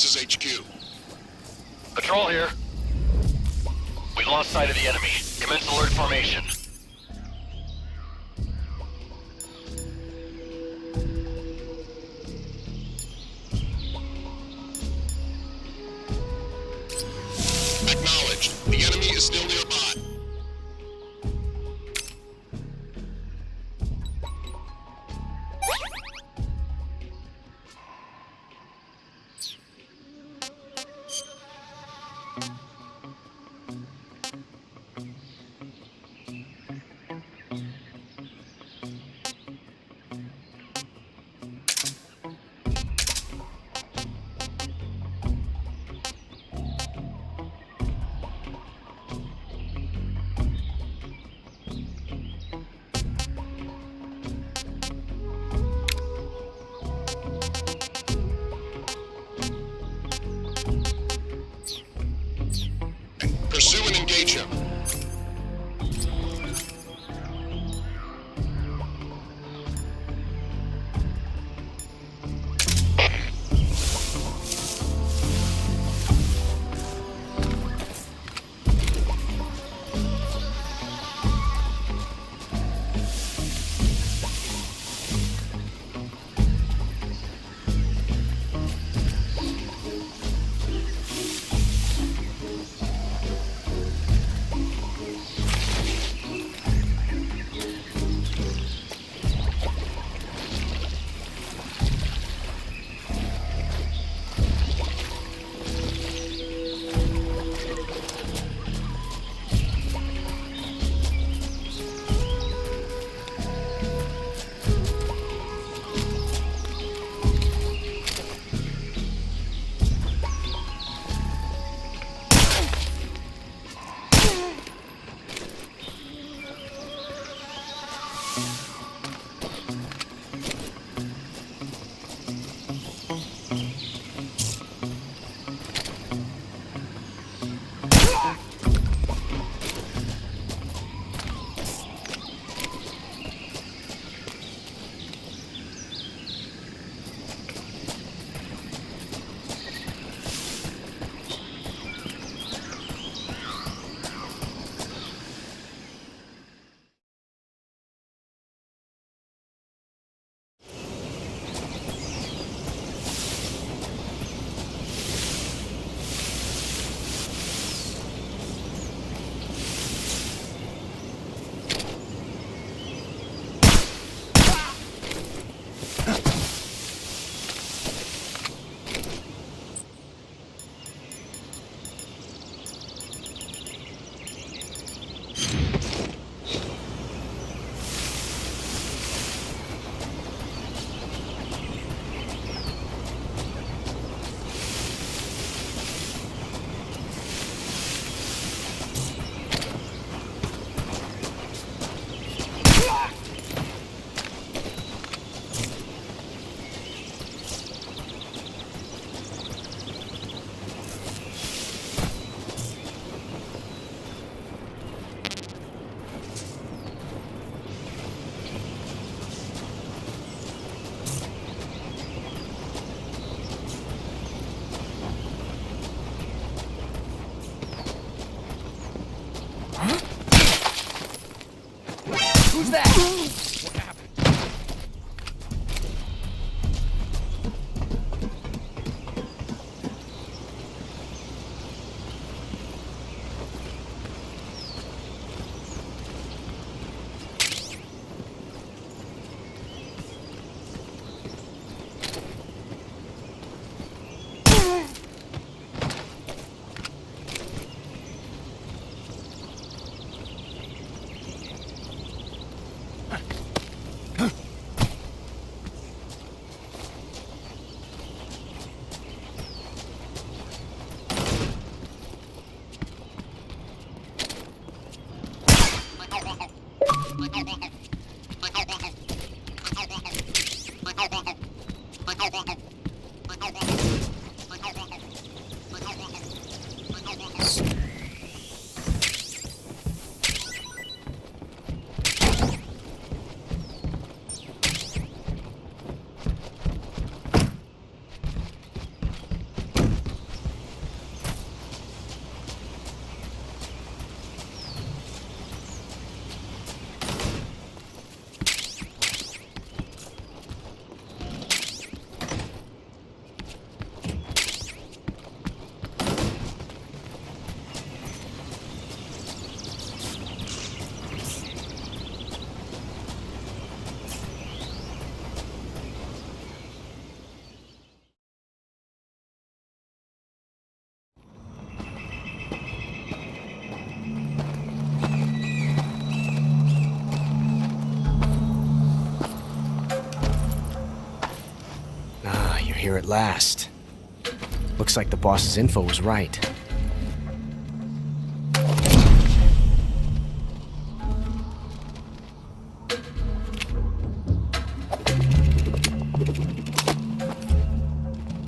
This is HQ. Patrol here. We've lost sight of the enemy. Commence alert formation. Acknowledged. The enemy is still nearby. Pursue and engage him. Who's that? What happened? here at last. Looks like the boss's info was right.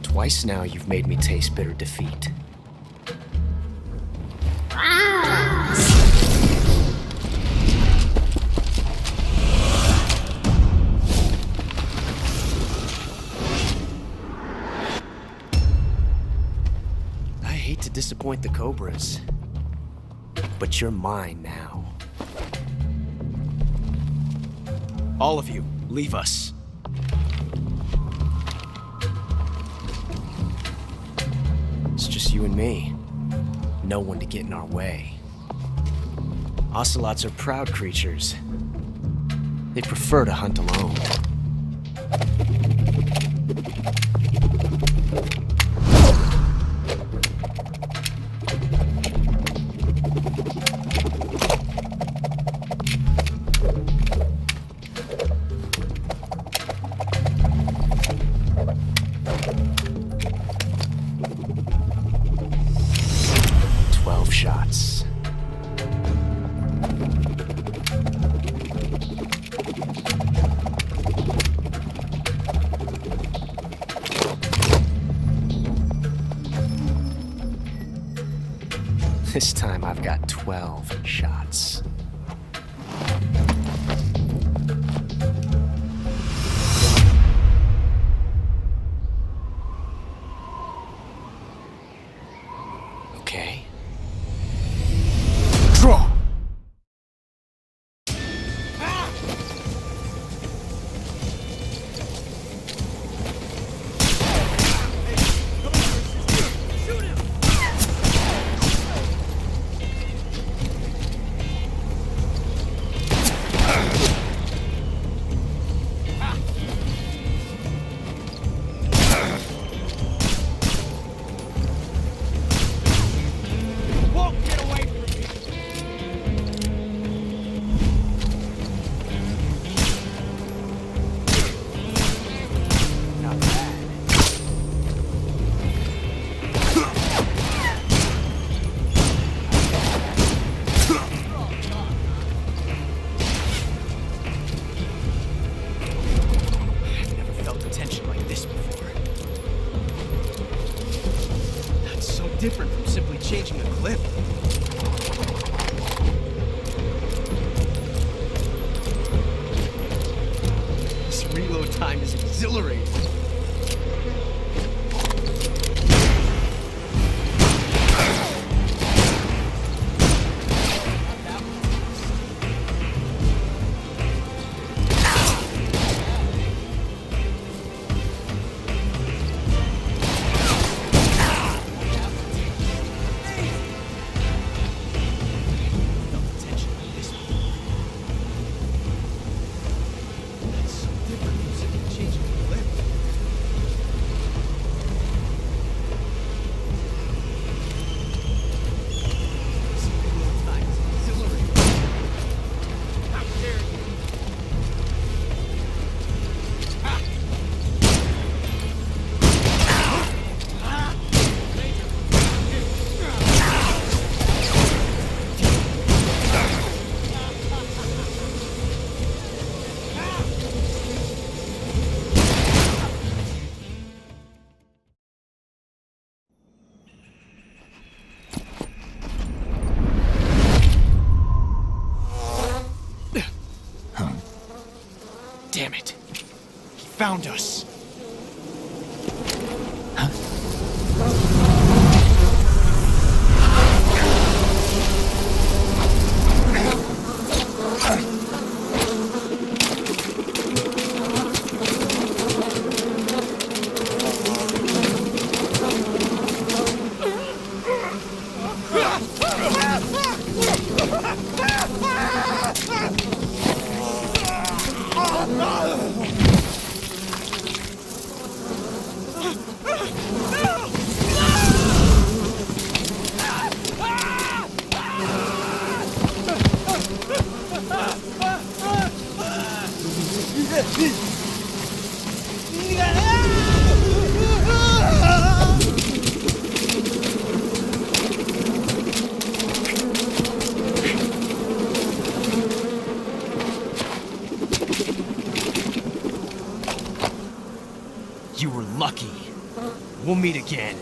Twice now you've made me taste bitter defeat. I hate to disappoint the Cobras, but you're mine now. All of you, leave us. It's just you and me. No one to get in our way. Ocelots are proud creatures. They prefer to hunt alone. Shots. This time I've got 12 shots. Okay. Draw! Different from simply changing a clip. This reload time is exhilarating. Damn it. He found us. We'll meet again.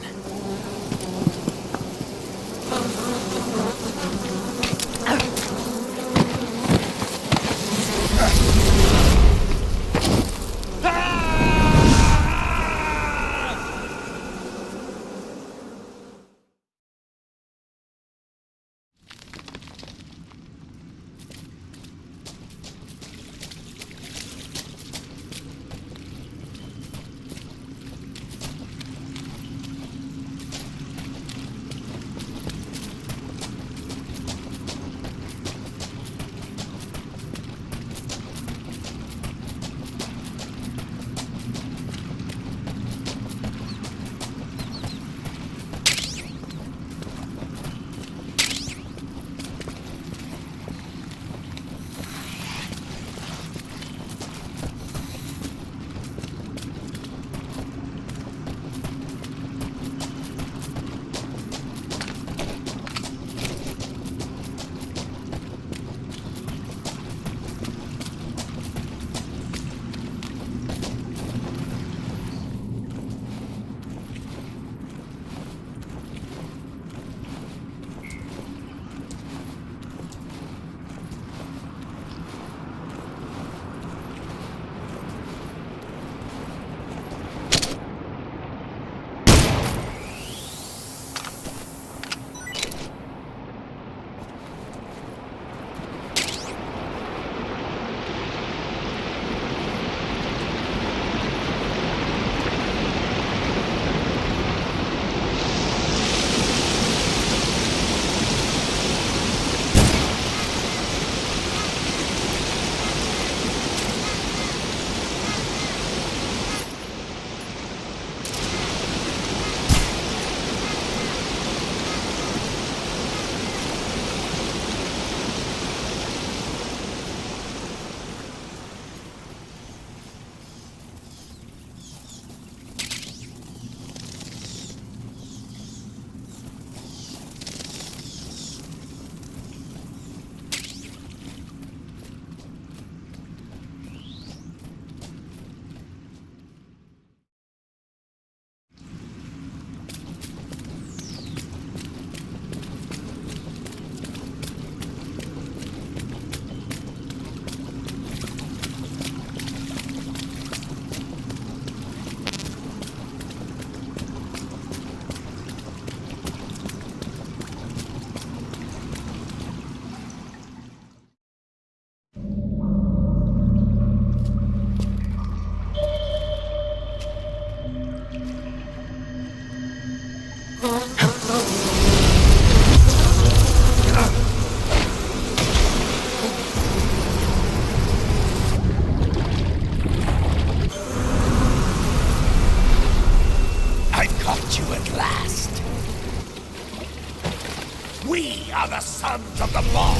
We are the sons of the boss!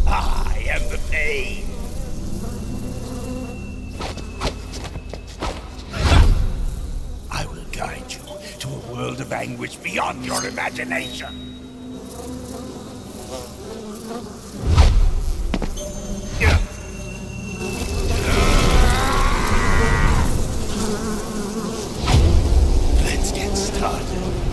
I am the pain! I will guide you to a world of anguish beyond your imagination! Let's get started.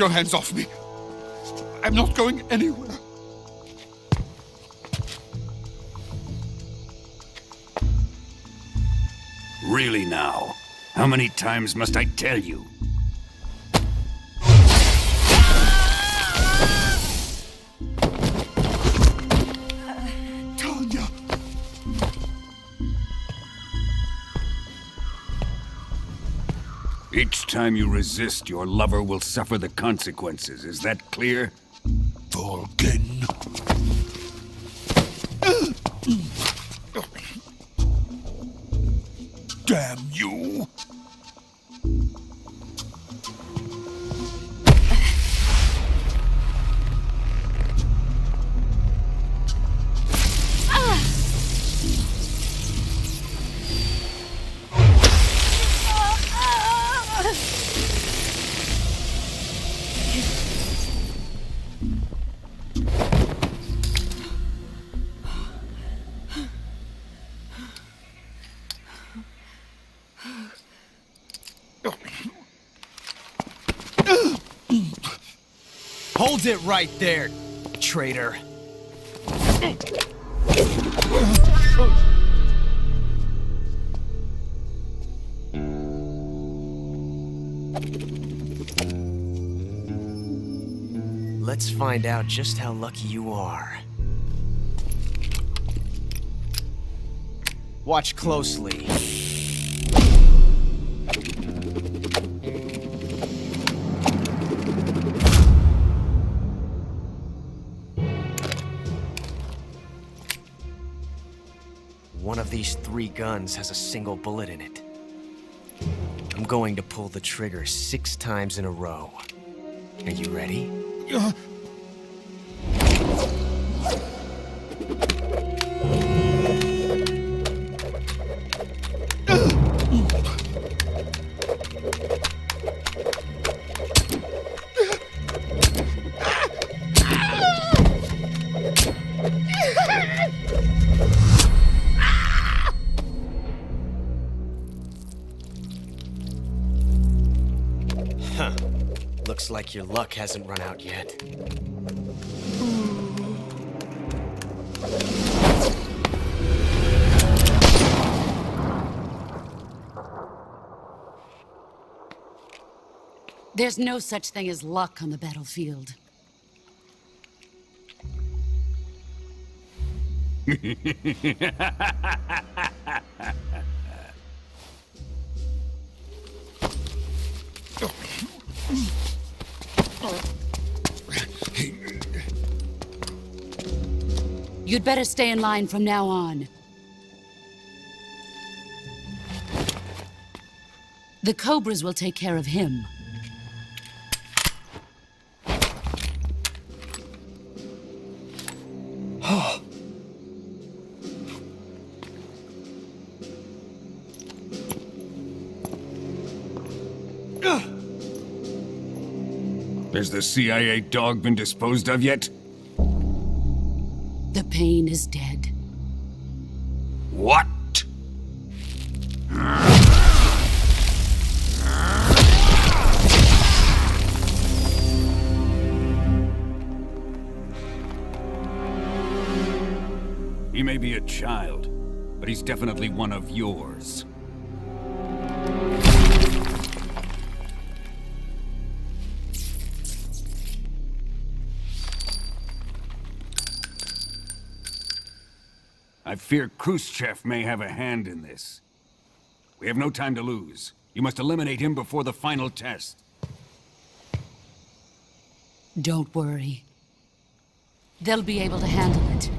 your hands off me. I'm not going anywhere. Really now? How many times must I tell you? Tanya. Each time you resist, your lover will suffer the consequences. Is that clear? Volgin. Damn you! Hold it right there, traitor. Let's find out just how lucky you are. Watch closely. One of these 3 guns has a single bullet in it. I'm going to pull the trigger 6 times in a row. Are you ready? Looks like your luck hasn't run out yet. There's no such thing as luck on the battlefield. You'd better stay in line from now on. The Cobras will take care of him. Has the CIA dog been disposed of yet? The pain is dead. What? He may be a child, but he's definitely one of yours. I fear Khrushchev may have a hand in this. We have no time to lose. You must eliminate him before the final test. Don't worry. They'll be able to handle it.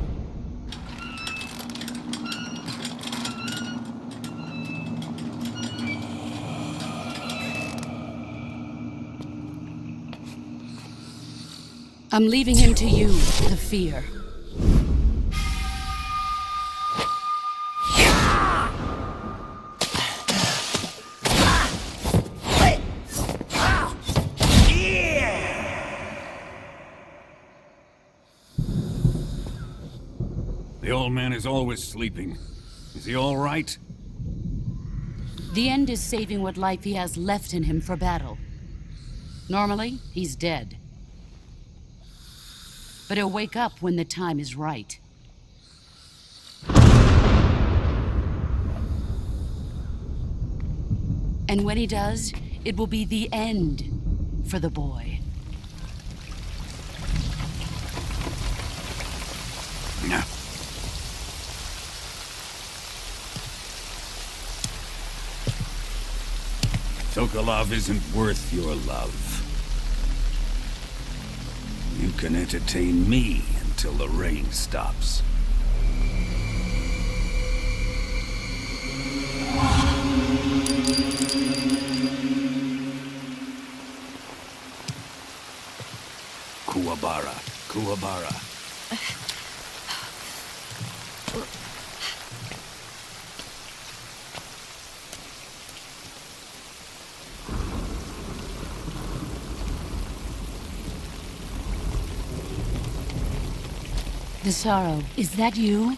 I'm leaving him to you, the fear. The old man is always sleeping. Is he all right? The end is saving what life he has left in him for battle. Normally, he's dead. But he'll wake up when the time is right. And when he does, it will be the end for the boy. No. Sokolov isn't worth your love. You can entertain me until the rain stops. Kuwabara. Desaro, is that you?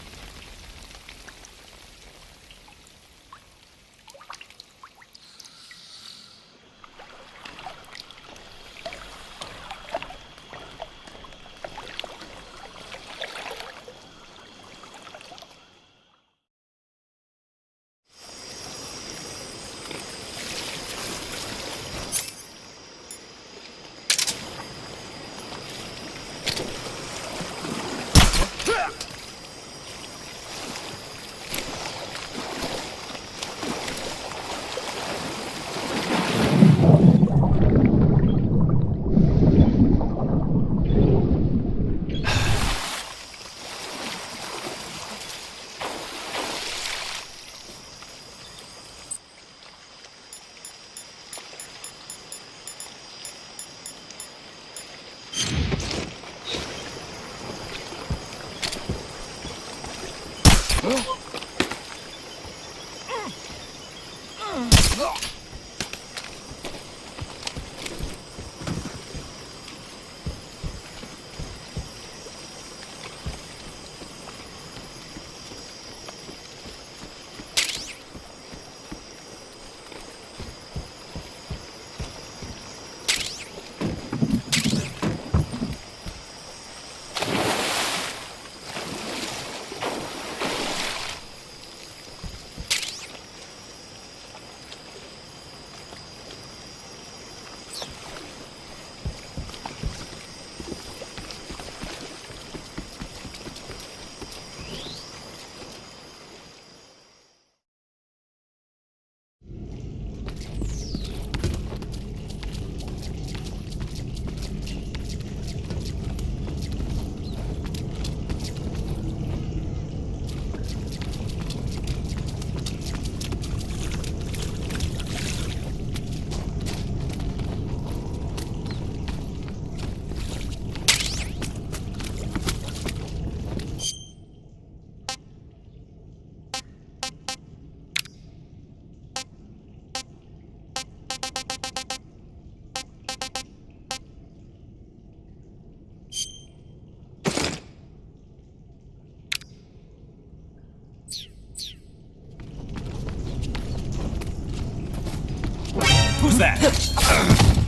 Who's that?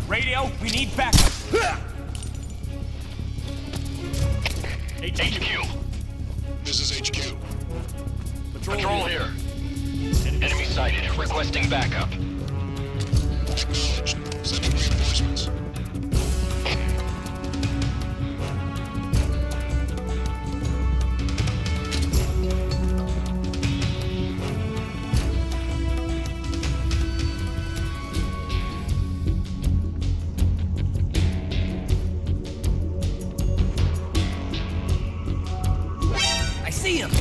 Radio, we need backup. HQ. This is HQ. Patrol here. Enemy sighted. Requesting backup. Acknowledged. Sending reinforcements. See him!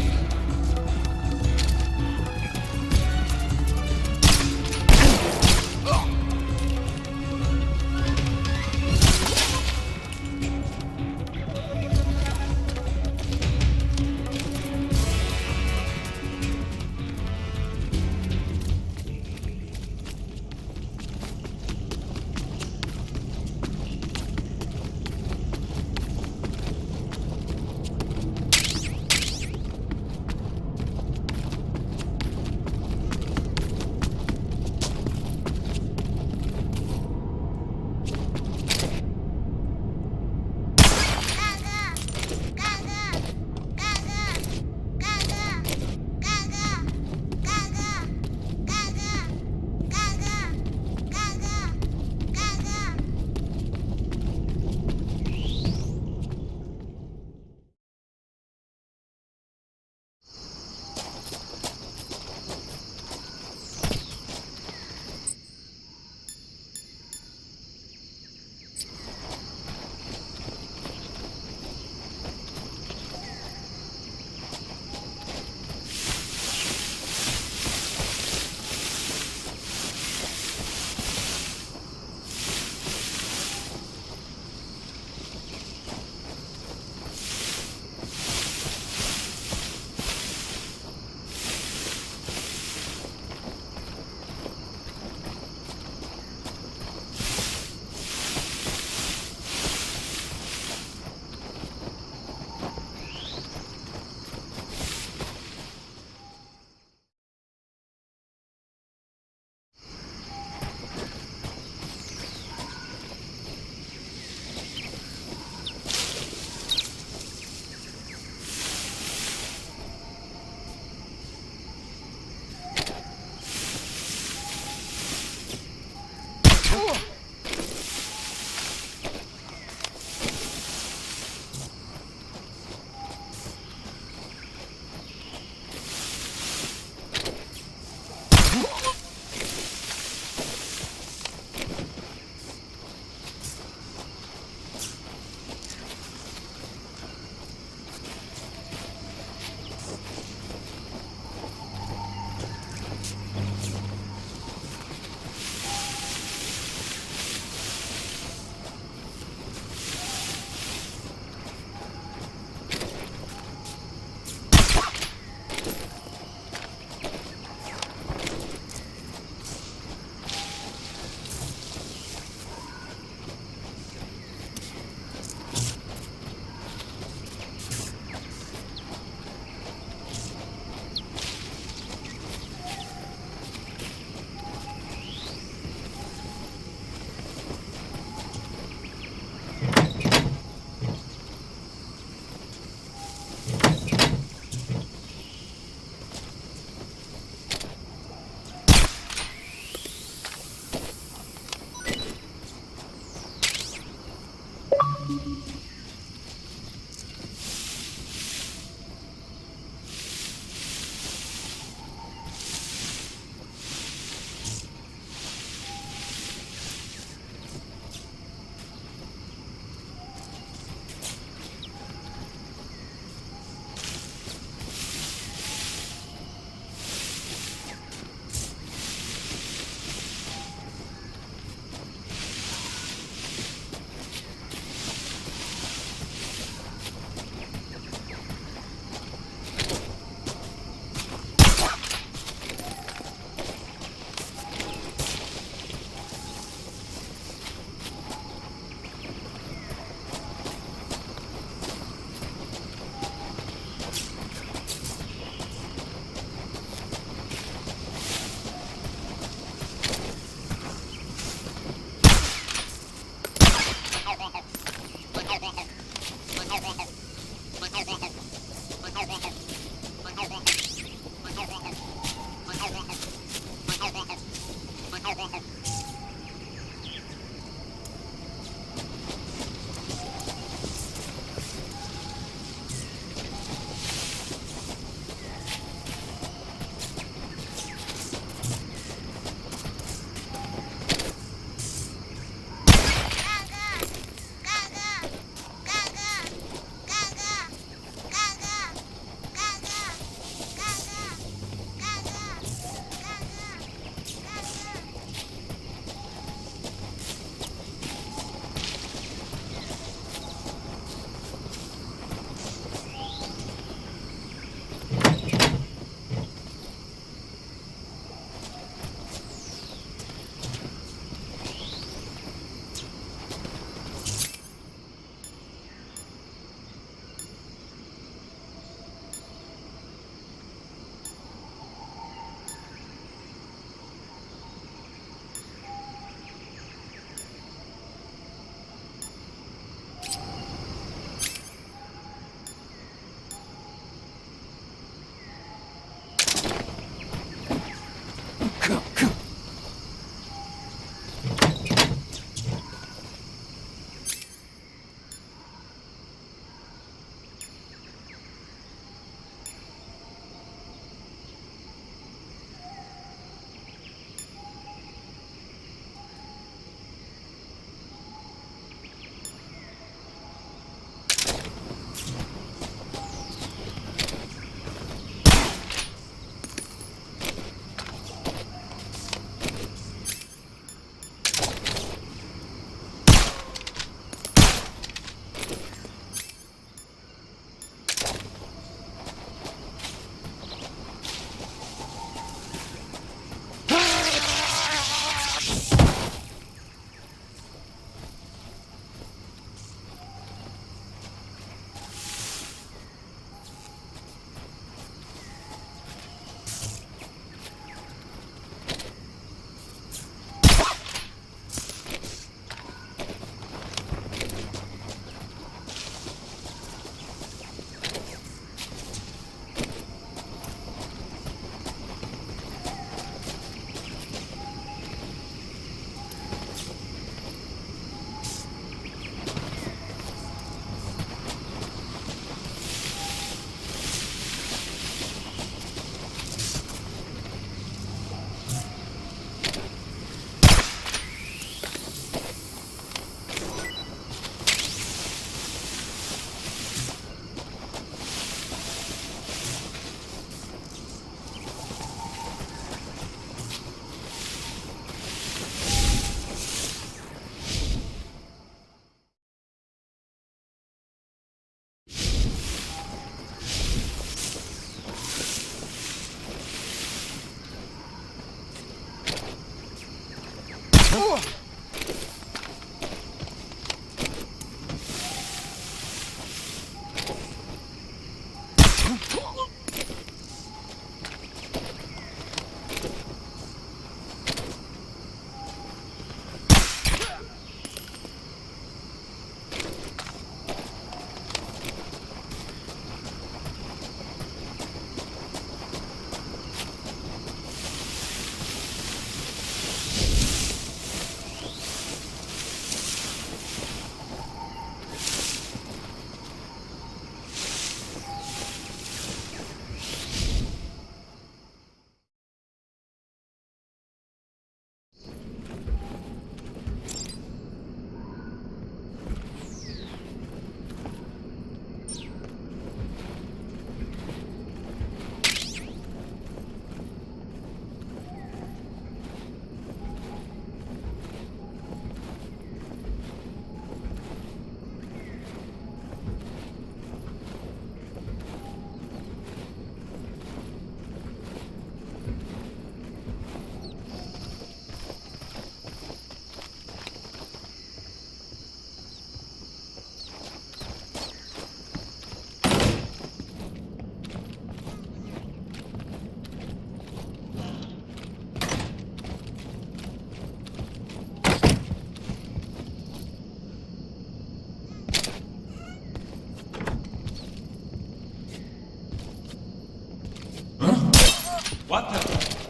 What the?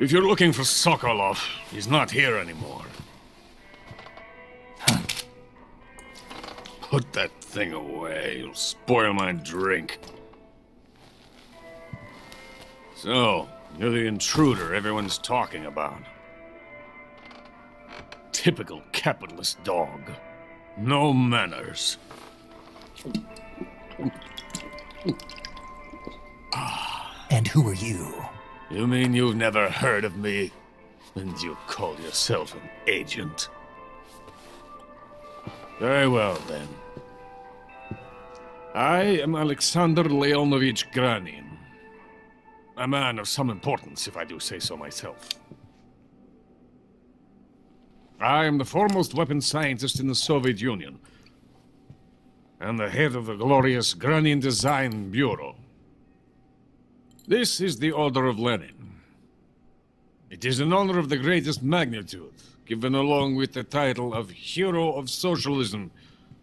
If you're looking for Sokolov, he's not here anymore. Put that thing away. You'll spoil my drink. So, you're the intruder everyone's talking about. Typical capitalist dog. No manners. And who are you? You mean you've never heard of me? And you call yourself an agent? Very well, then. I am Alexander Leonovich Granin. A man of some importance, if I do say so myself. I am the foremost weapons scientist in the Soviet Union, and the head of the glorious Granin Design Bureau. This is the Order of Lenin. It is an honor of the greatest magnitude, given along with the title of Hero of Socialism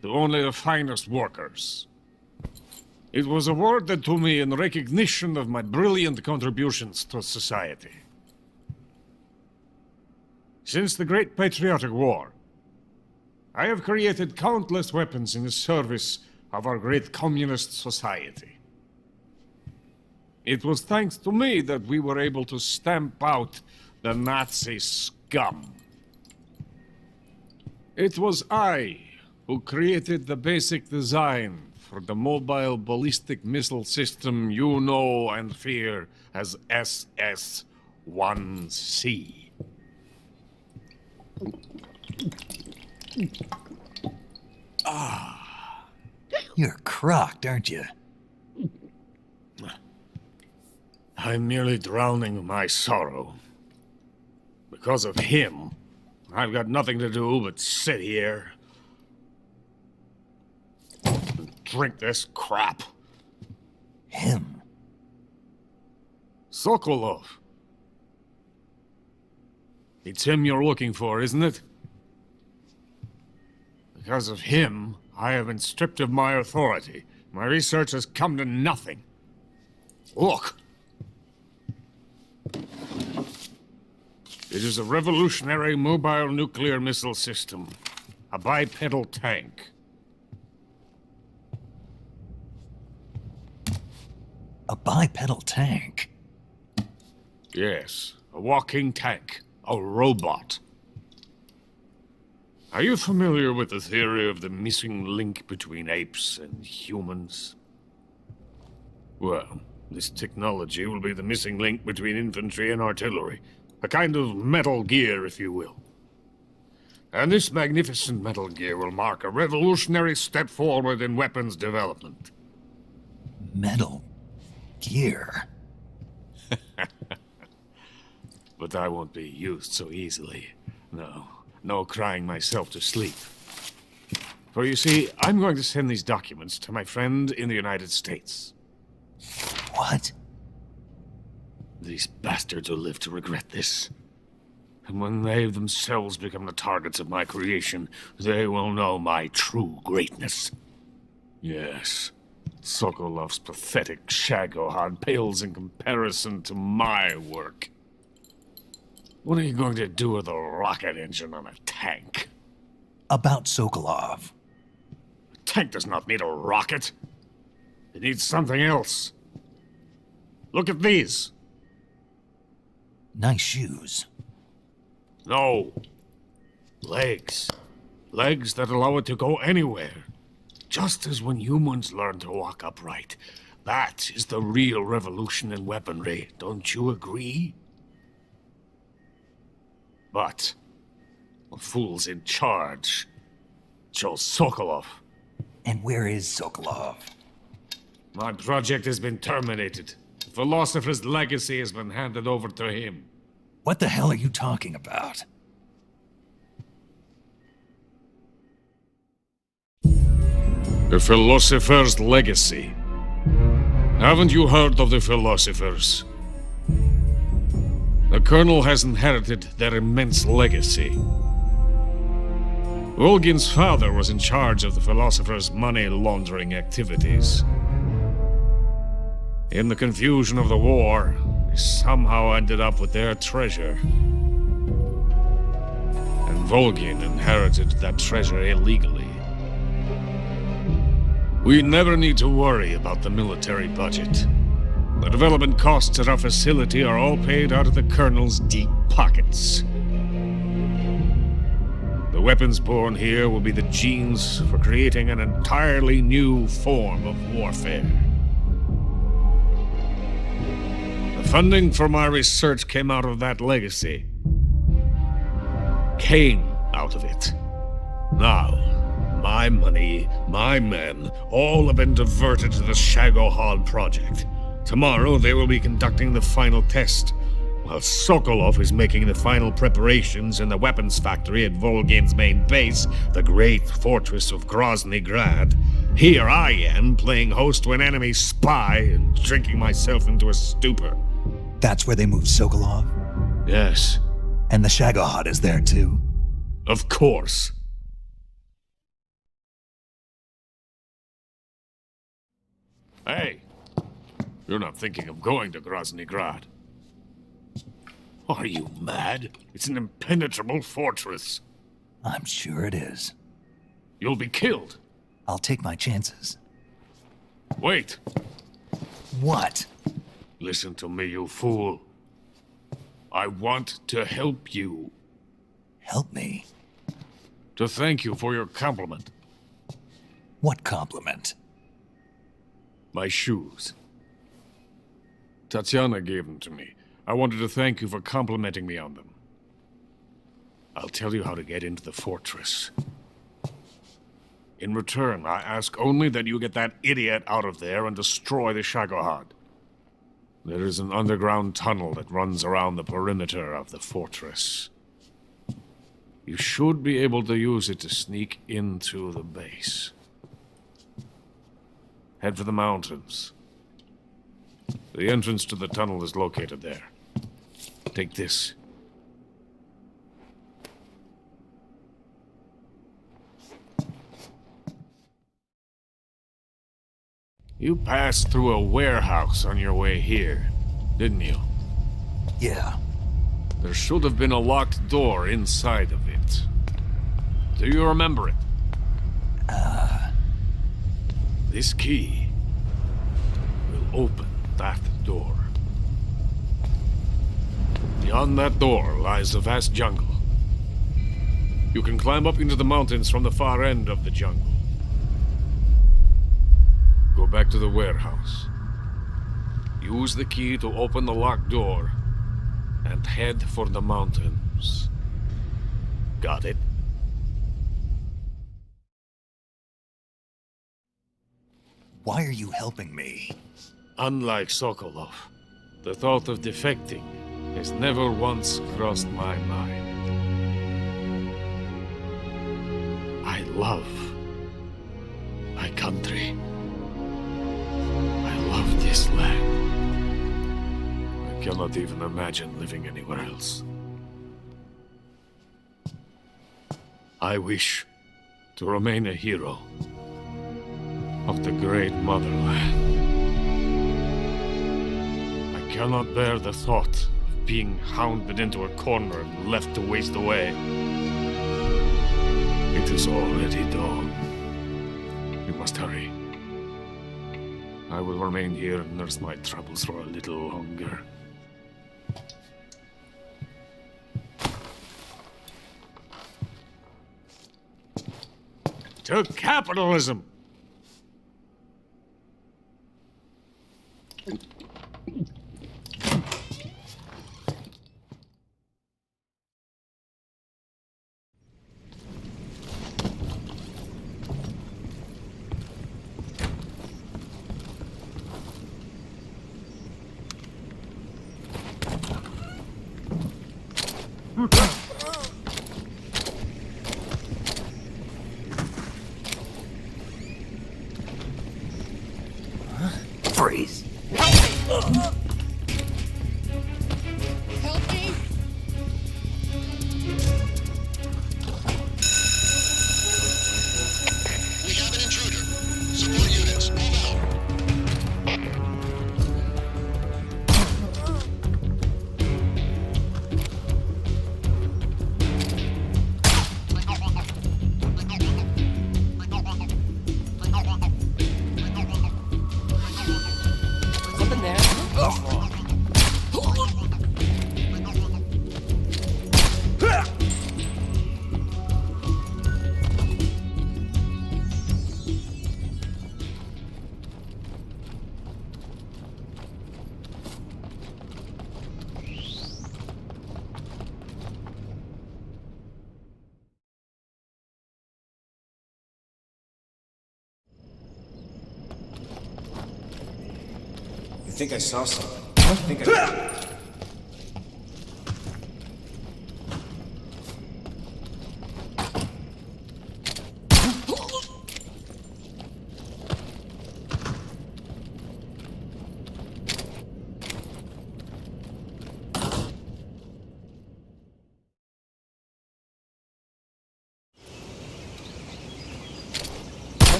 to only the finest workers. It was awarded to me in recognition of my brilliant contributions to society. Since the Great Patriotic War, I have created countless weapons in the service of our great communist society. It was thanks to me that we were able to stamp out the Nazi scum. It was I who created the basic design for the mobile ballistic missile system you know and fear as SS-1C. You're crocked, aren't you? I'm merely drowning my sorrow. Because of him, I've got nothing to do but sit here and drink this crap. Him? Sokolov. It's him you're looking for, isn't it? Because of him, I have been stripped of my authority. My research has come to nothing. Look. It is a revolutionary mobile nuclear missile system. A bipedal tank. A bipedal tank? Yes, a walking tank. A robot. Are you familiar with the theory of the missing link between apes and humans? Well, this technology will be the missing link between infantry and artillery. A kind of Metal Gear, if you will. And this magnificent Metal Gear will mark a revolutionary step forward in weapons development. Metal Gear? But I won't be used so easily. No crying myself to sleep. For you see, I'm going to send these documents to my friend in the United States. What? These bastards will live to regret this. And when they themselves become the targets of my creation, they will know my true greatness. Yes, Sokolov's pathetic Shagohod pales in comparison to my work. What are you going to do with a rocket engine on a tank? About Sokolov. A tank does not need a rocket. It needs something else. Look at these. Nice shoes. No. Legs. Legs that allow it to go anywhere. Just as when humans learn to walk upright. That is the real revolution in weaponry. Don't you agree? But the fool's in charge. Joe Sokolov. And where is Sokolov? My project has been terminated. The philosopher's legacy has been handed over to him. What the hell are you talking about? The philosopher's legacy. Haven't you heard of the philosophers? The Colonel has inherited their immense legacy. Volgin's father was in charge of the philosophers' money laundering activities. In the confusion of the war, they somehow ended up with their treasure. And Volgin inherited that treasure illegally. We never need to worry about the military budget. The development costs at our facility are all paid out of the Colonel's deep pockets. The weapons born here will be the genes for creating an entirely new form of warfare. The funding for my research came out of that legacy. Came out of it. Now, my money, my men, all have been diverted to the Shagohod project. Tomorrow, they will be conducting the final test, while Sokolov is making the final preparations in the weapons factory at Volgin's main base, the great fortress of Groznyj Grad. Here I am, playing host to an enemy spy and drinking myself into a stupor. That's where they moved Sokolov? Yes. And the Shagohod is there too? Of course. Hey, you're not thinking of going to Groznyj Grad. Are you mad? It's an impenetrable fortress. I'm sure it is. You'll be killed. I'll take my chances. Wait. What? Listen to me, you fool. I want to help you. Help me? To thank you for your compliment. What compliment? My shoes. Tatiana gave them to me. I wanted to thank you for complimenting me on them. I'll tell you how to get into the fortress. In return, I ask only that you get that idiot out of there and destroy the Shagohod. There is an underground tunnel that runs around the perimeter of the fortress. You should be able to use it to sneak into the base. Head for the mountains. The entrance to the tunnel is located there. Take this. You passed through a warehouse on your way here, didn't you? Yeah. There should have been a locked door inside of it. Do you remember it? This key will open that door. Beyond that door lies a vast jungle. You can climb up into the mountains from the far end of the jungle. Go back to the warehouse. Use the key to open the locked door and head for the mountains. Got it? Why are you helping me? Unlike Sokolov, the thought of defecting has never once crossed my mind. I love my country. I love this land. I cannot even imagine living anywhere else. I wish to remain a hero of the great motherland. I cannot bear the thought of being hounded into a corner and left to waste away. It is already dawn. We must hurry. I will remain here and nurse my troubles for a little longer. To capitalism! Freeze. Help me! We have an intruder. Support units, move out. Something there. I think I saw something. I think I...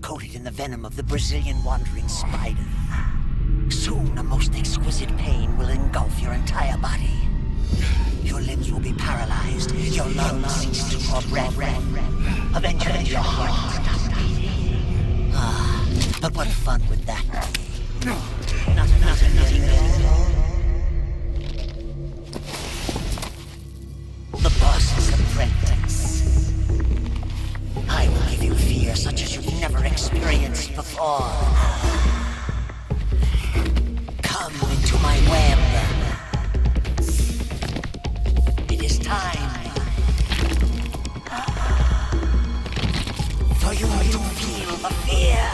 Coated in the venom of the Brazilian wandering spider. Soon, a most exquisite pain will engulf your entire body. Your limbs will be paralyzed, your lungs cease to draw breath. Eventually, your heart will stop beating. Ah, but what fun would that be? Not nothing. The boss's apprentice. I will give you fear such as you've never experienced before. Come into my web. It is time for you to feel the fear.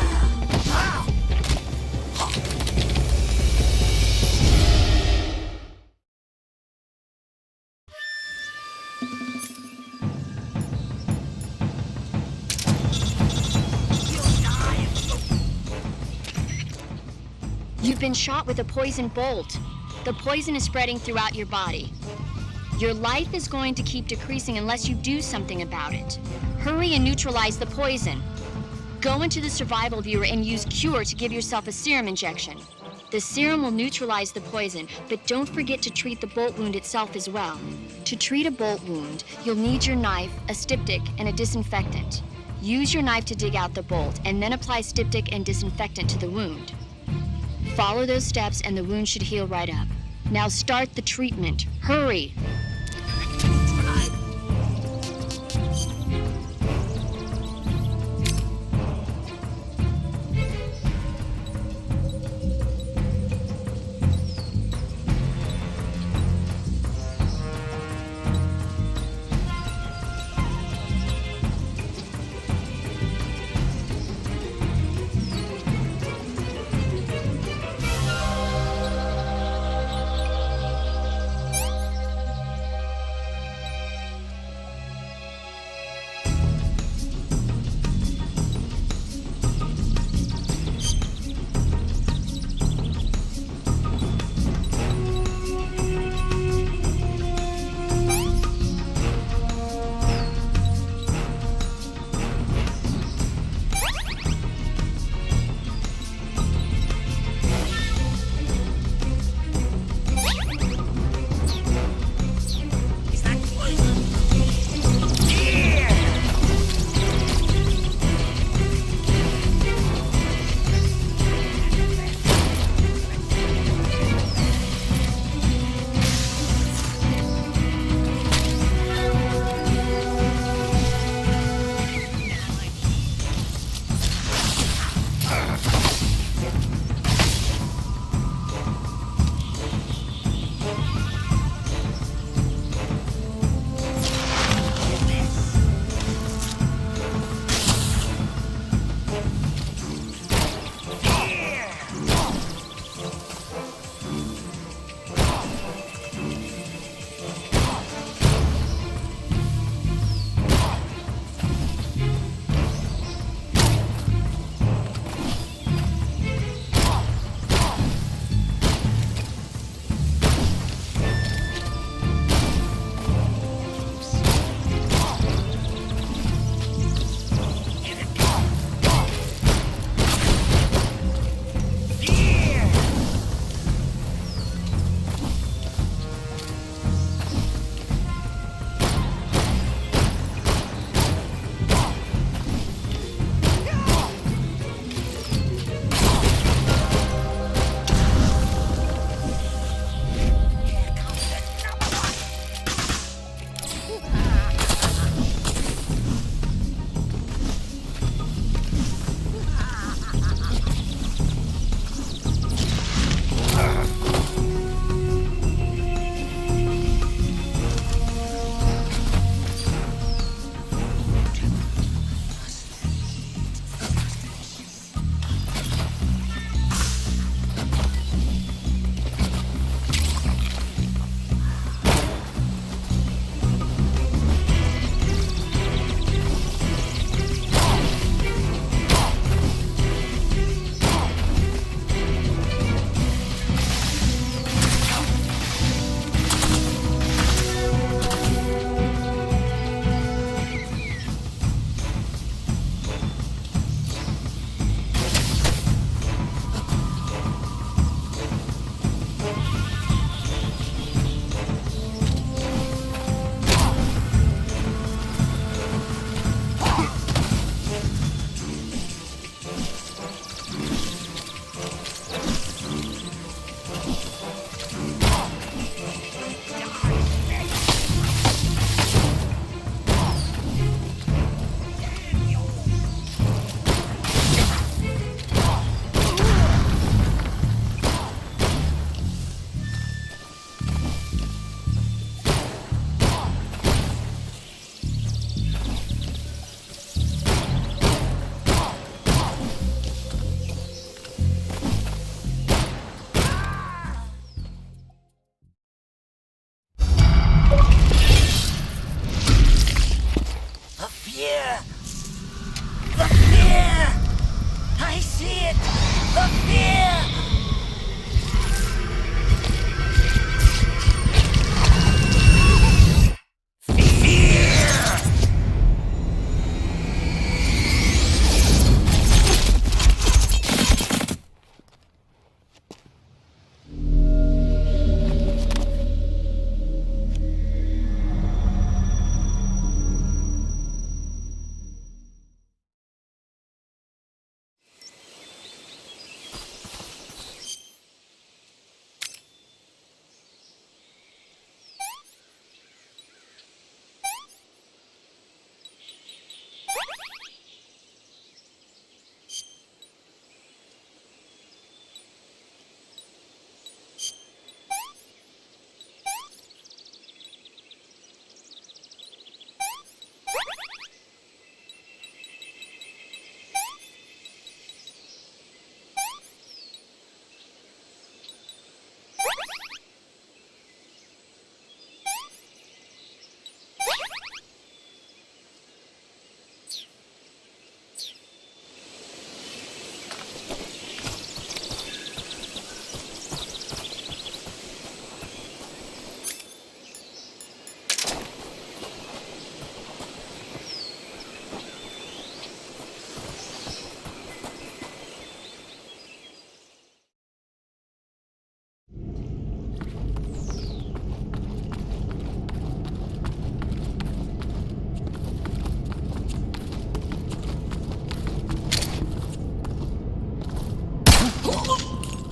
You've been shot with a poison bolt. The poison is spreading throughout your body. Your life is going to keep decreasing unless you do something about it. Hurry and neutralize the poison. Go into the survival viewer and use Cure to give yourself a serum injection. The serum will neutralize the poison, but don't forget to treat the bolt wound itself as well. To treat a bolt wound, you'll need your knife, a styptic, and a disinfectant. Use your knife to dig out the bolt, and then apply styptic and disinfectant to the wound. Follow those steps and the wound should heal right up. Now start the treatment. Hurry!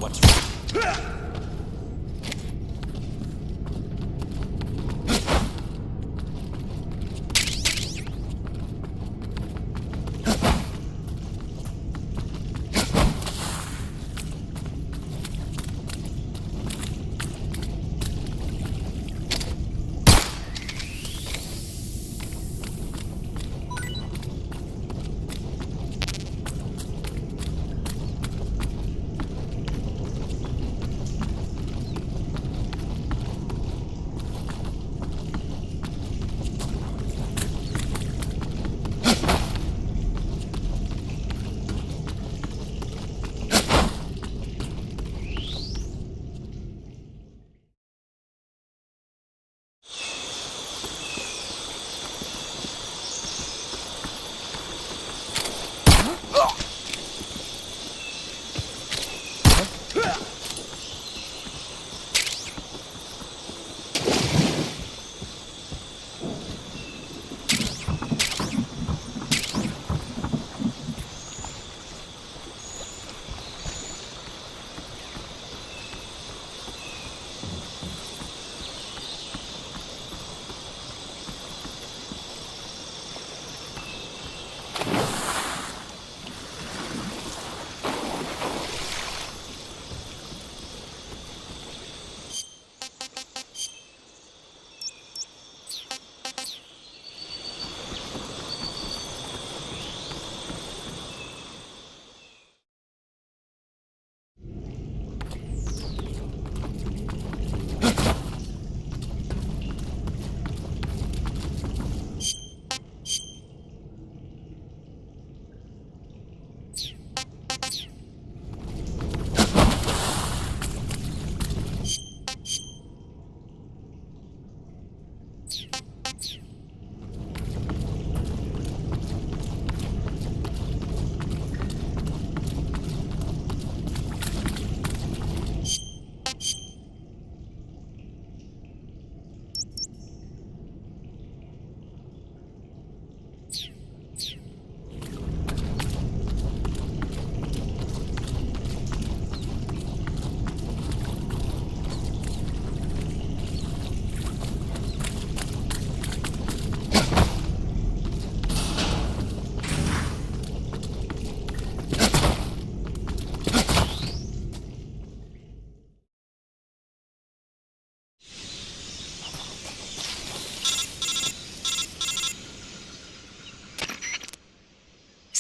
What's...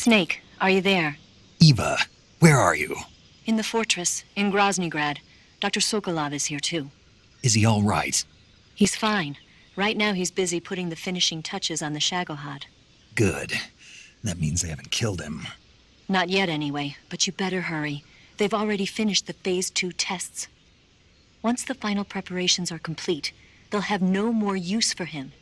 Snake, are you there? Eva, where are you? In the fortress, in Groznyj Grad. Dr. Sokolov is here, too. Is he all right? He's fine. Right now he's busy putting the finishing touches on the Shagohod. Good. That means they haven't killed him. Not yet, anyway, but you better hurry. They've already finished the Phase 2 tests. Once the final preparations are complete, they'll have no more use for him.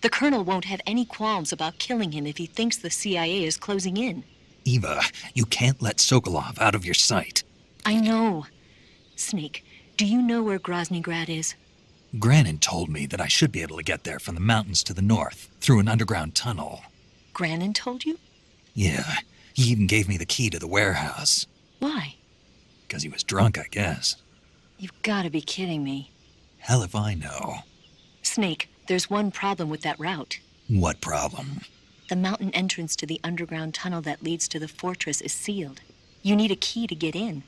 The Colonel won't have any qualms about killing him if he thinks the CIA is closing in. Eva, you can't let Sokolov out of your sight. I know. Snake, do you know where Groznyj Grad is? Granin told me that I should be able to get there from the mountains to the north, through an underground tunnel. Granin told you? Yeah, he even gave me the key to the warehouse. Why? Because he was drunk, I guess. You've got to be kidding me. Hell if I know. Snake, there's one problem with that route. What problem? The mountain entrance to the underground tunnel that leads to the fortress is sealed. You need a key to get in.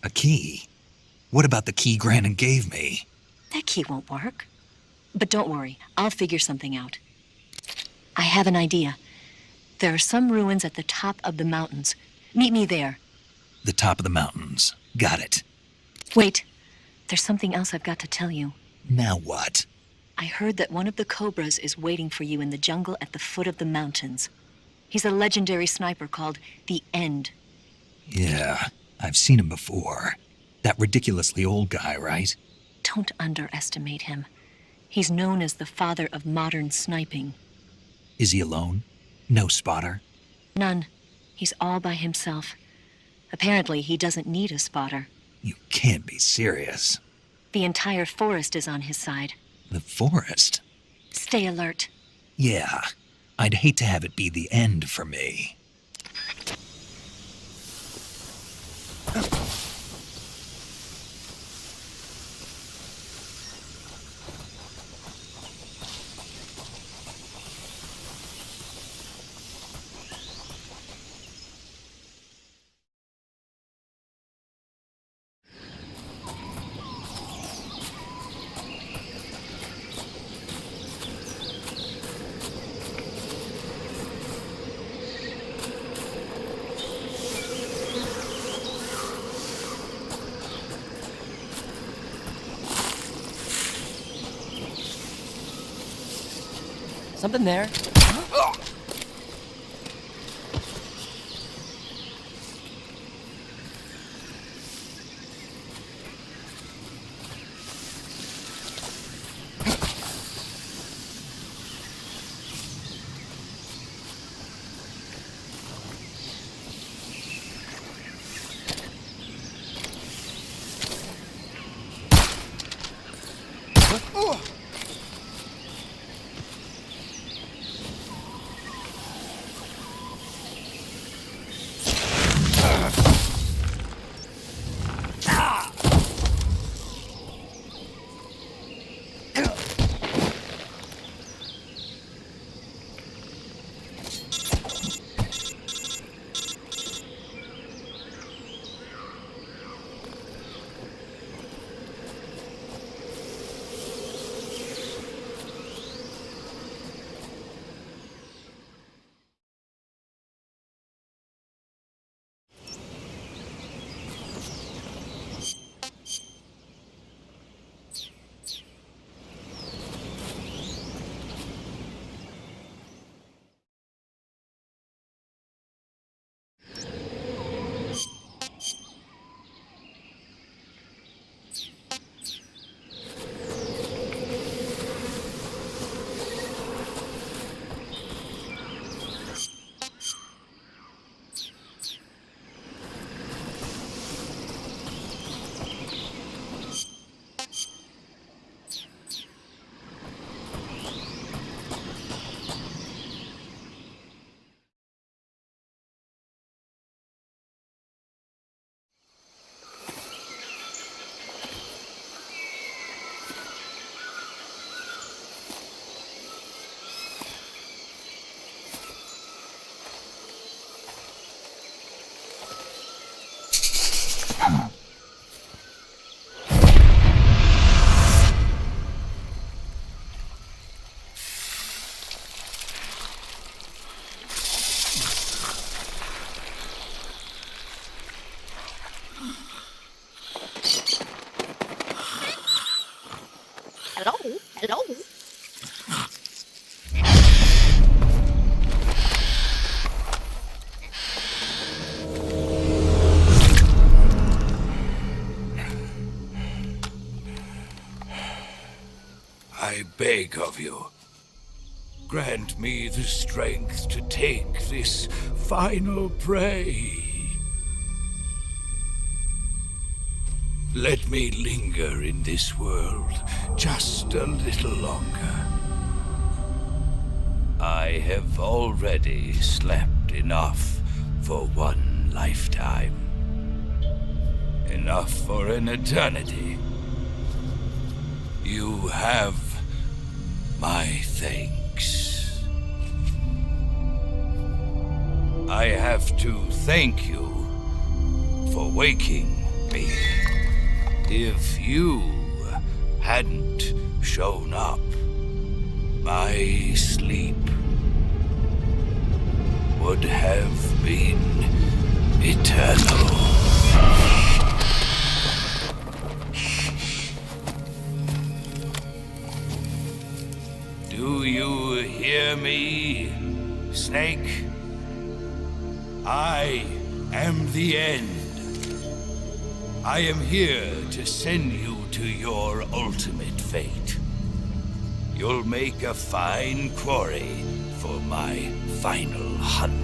A key? What about the key Granin gave me? That key won't work. But don't worry, I'll figure something out. I have an idea. There are some ruins at the top of the mountains. Meet me there. The top of the mountains. Got it. Wait, there's something else I've got to tell you. Now what? I heard that one of the Cobras is waiting for you in the jungle at the foot of the mountains. He's a legendary sniper called the End. Yeah, I've seen him before. That ridiculously old guy, right? Don't underestimate him. He's known as the father of modern sniping. Is he alone? No spotter? None. He's all by himself. Apparently, he doesn't need a spotter. You can't be serious. The entire forest is on his side. The forest? Stay alert. Yeah, I'd hate to have it be the end for me. Something there. Hello? I beg of you, grant me the strength to take this final prey. Let me linger in this world just a little longer. I have already slept enough for one lifetime. Enough for an eternity. You have my thanks. I have to thank you for waking me. If you hadn't shown up, my sleep would have been eternal. Do you hear me, Snake? I am the end. I am here to send you to your ultimate fate. You'll make a fine quarry for my final hunt.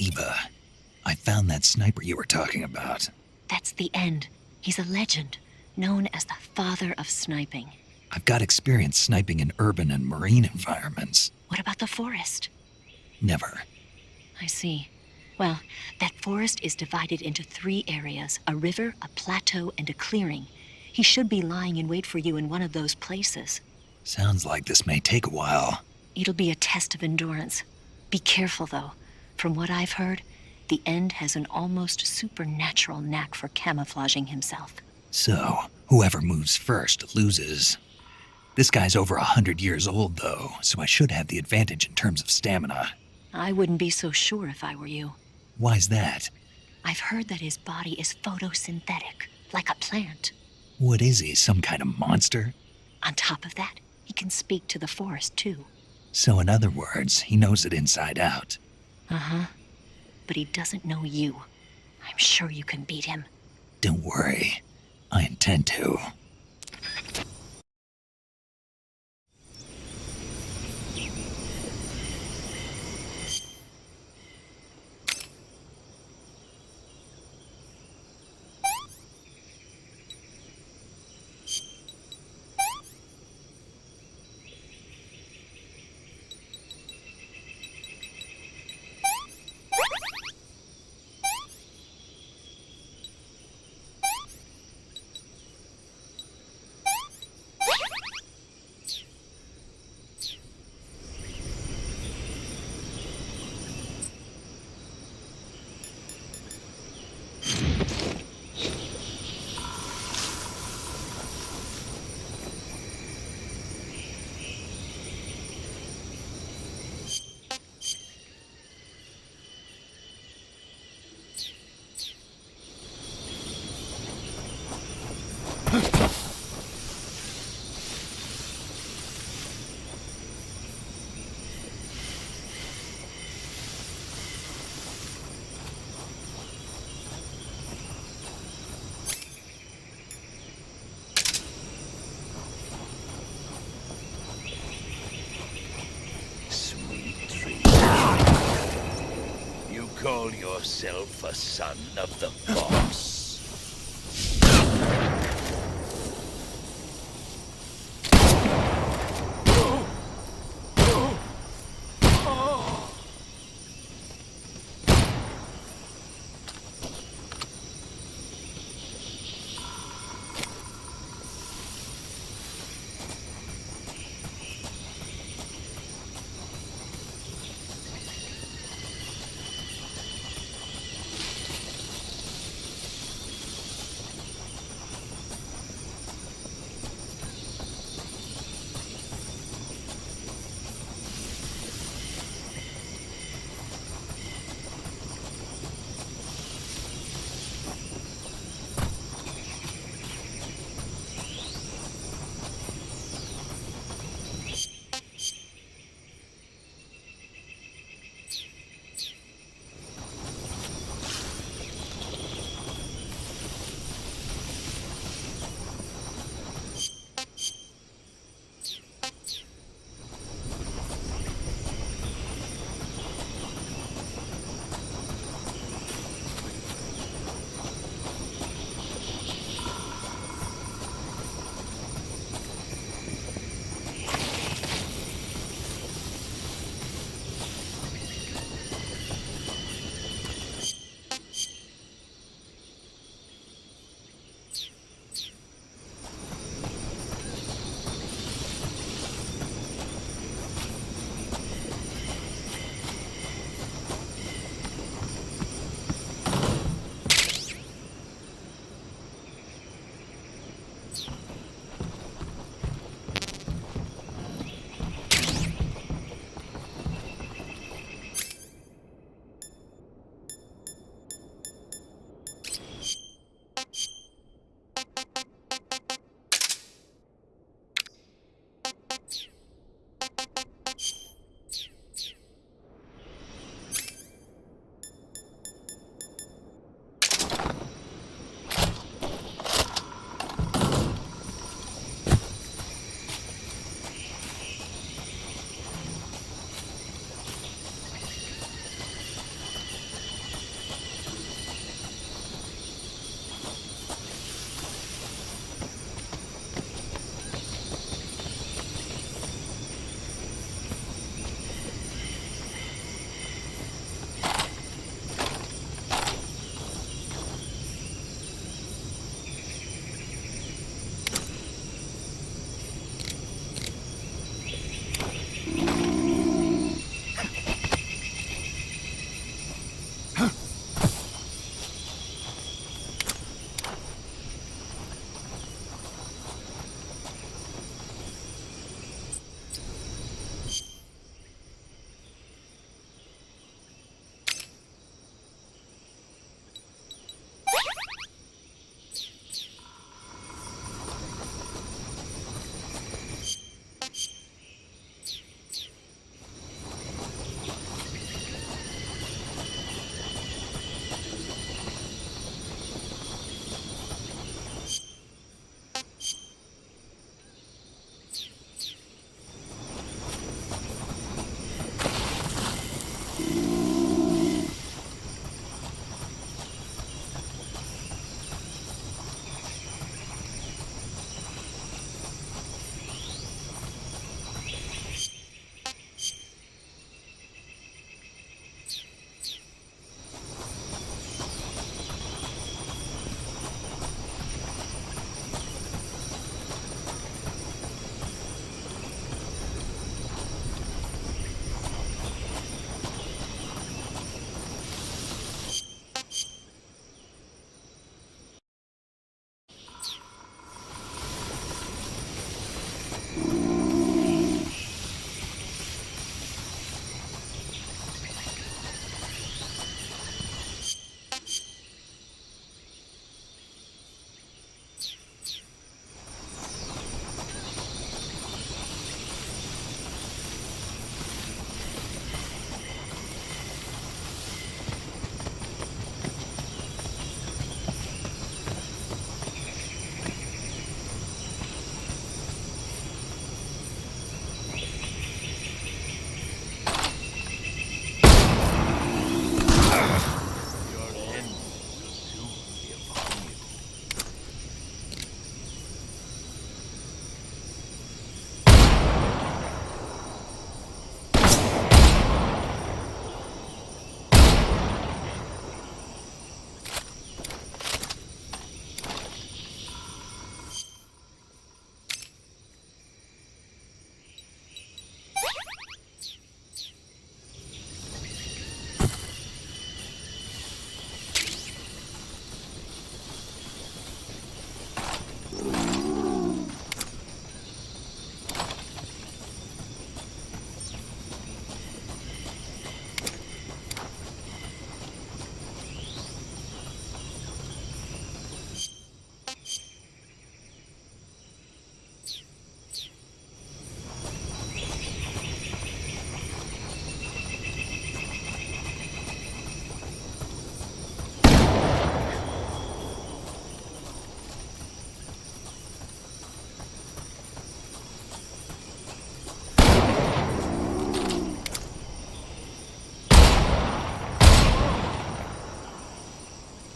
Eva, I found that sniper you were talking about. That's the end. He's a legend, known as the father of sniping. I've got experience sniping in urban and marine environments. What about the forest? Never. I see. Well, that forest is divided into 3 areas, a river, a plateau, and a clearing. He should be lying in wait for you in one of those places. Sounds like this may take a while. It'll be a test of endurance. Be careful, though. From what I've heard, the End has an almost supernatural knack for camouflaging himself. So, whoever moves first loses. This guy's over 100 years old, though, so I should have the advantage in terms of stamina. I wouldn't be so sure if I were you. Why's that? I've heard that his body is photosynthetic, like a plant. What is he, some kind of monster? On top of that, he can speak to the forest, too. So in other words, he knows it inside out. Uh-huh. But he doesn't know you. I'm sure you can beat him. Don't worry. I intend to. Call yourself a son of the boss.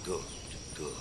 Good, good.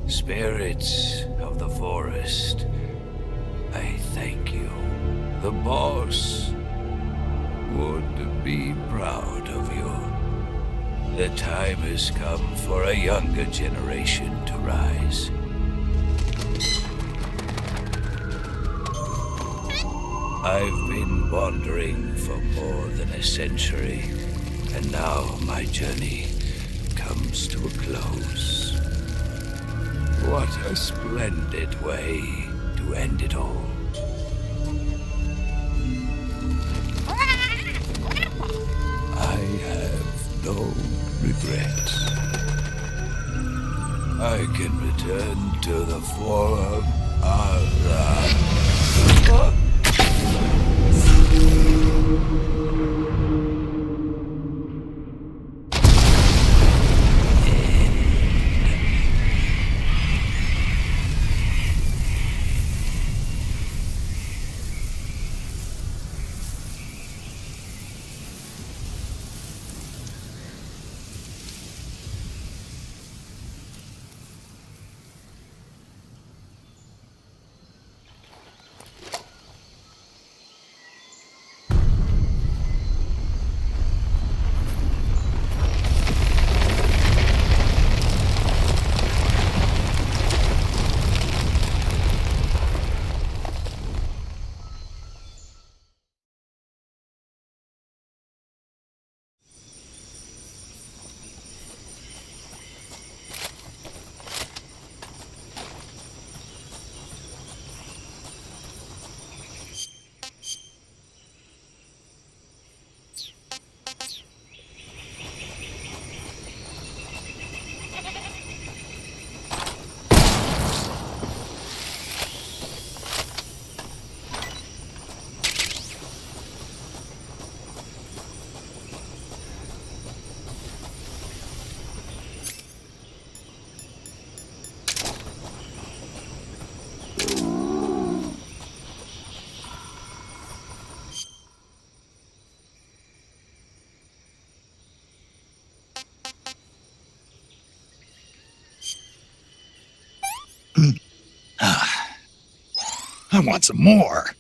Spirits of the forest, I thank you. The boss would be proud of you. The time has come for a younger generation to rise. I've been wandering for more than a century, and now my journey comes to a close. What a splendid way to end it all. I have no regrets. I can return to the form of I want some more.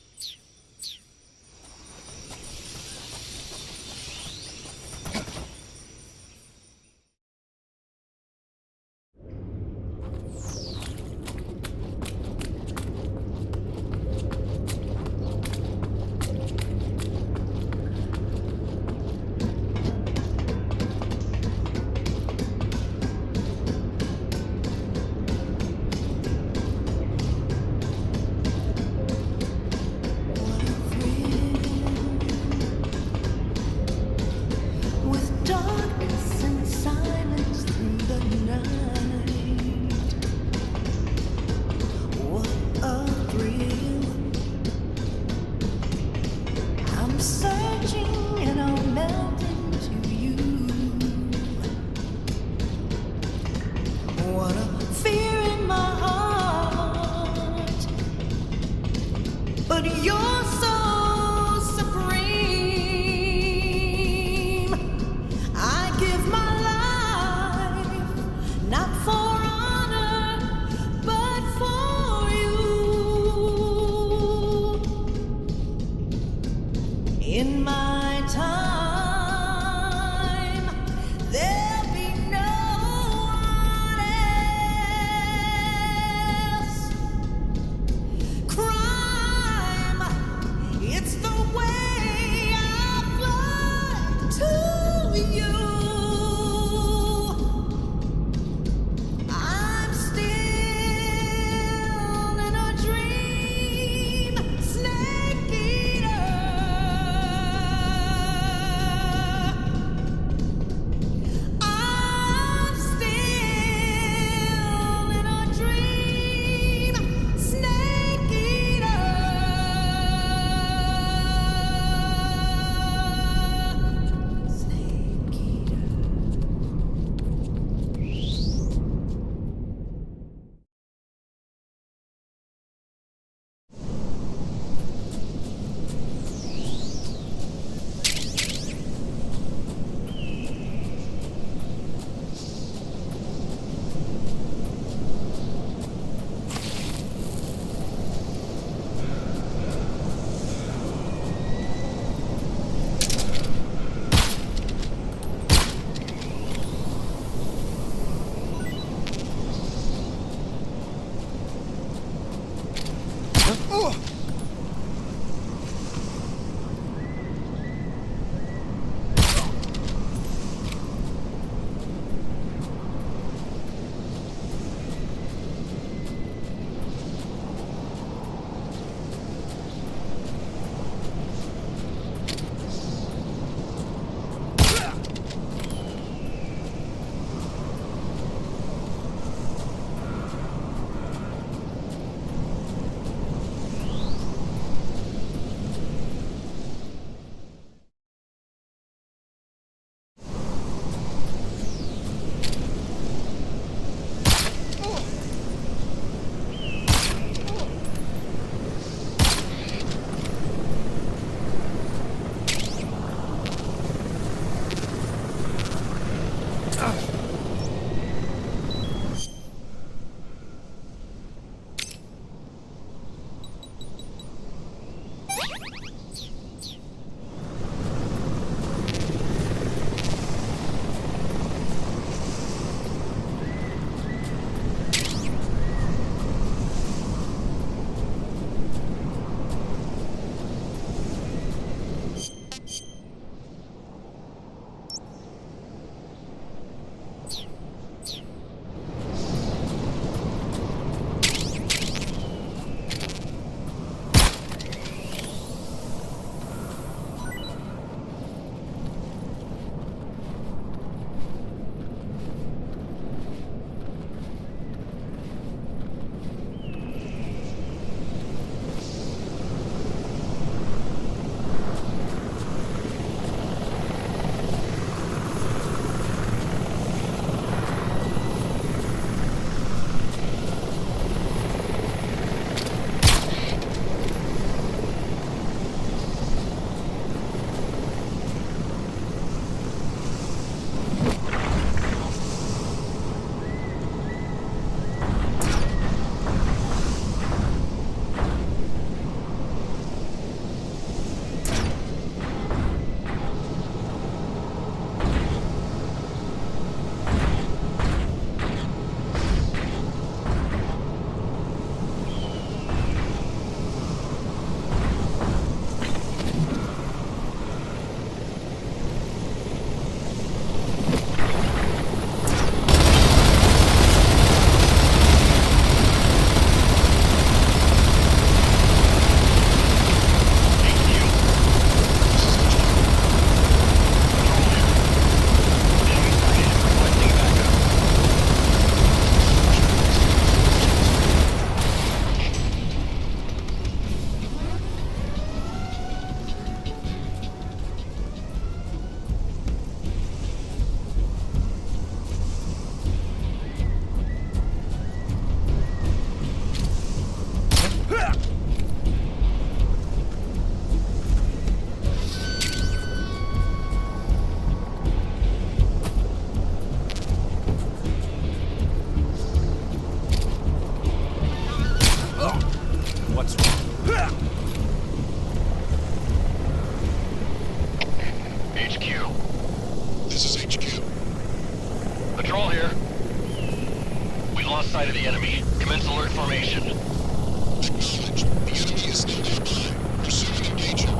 sight of the enemy. Commence alert formation. Acknowledged. The enemy is still nearby. Pursue and engage him.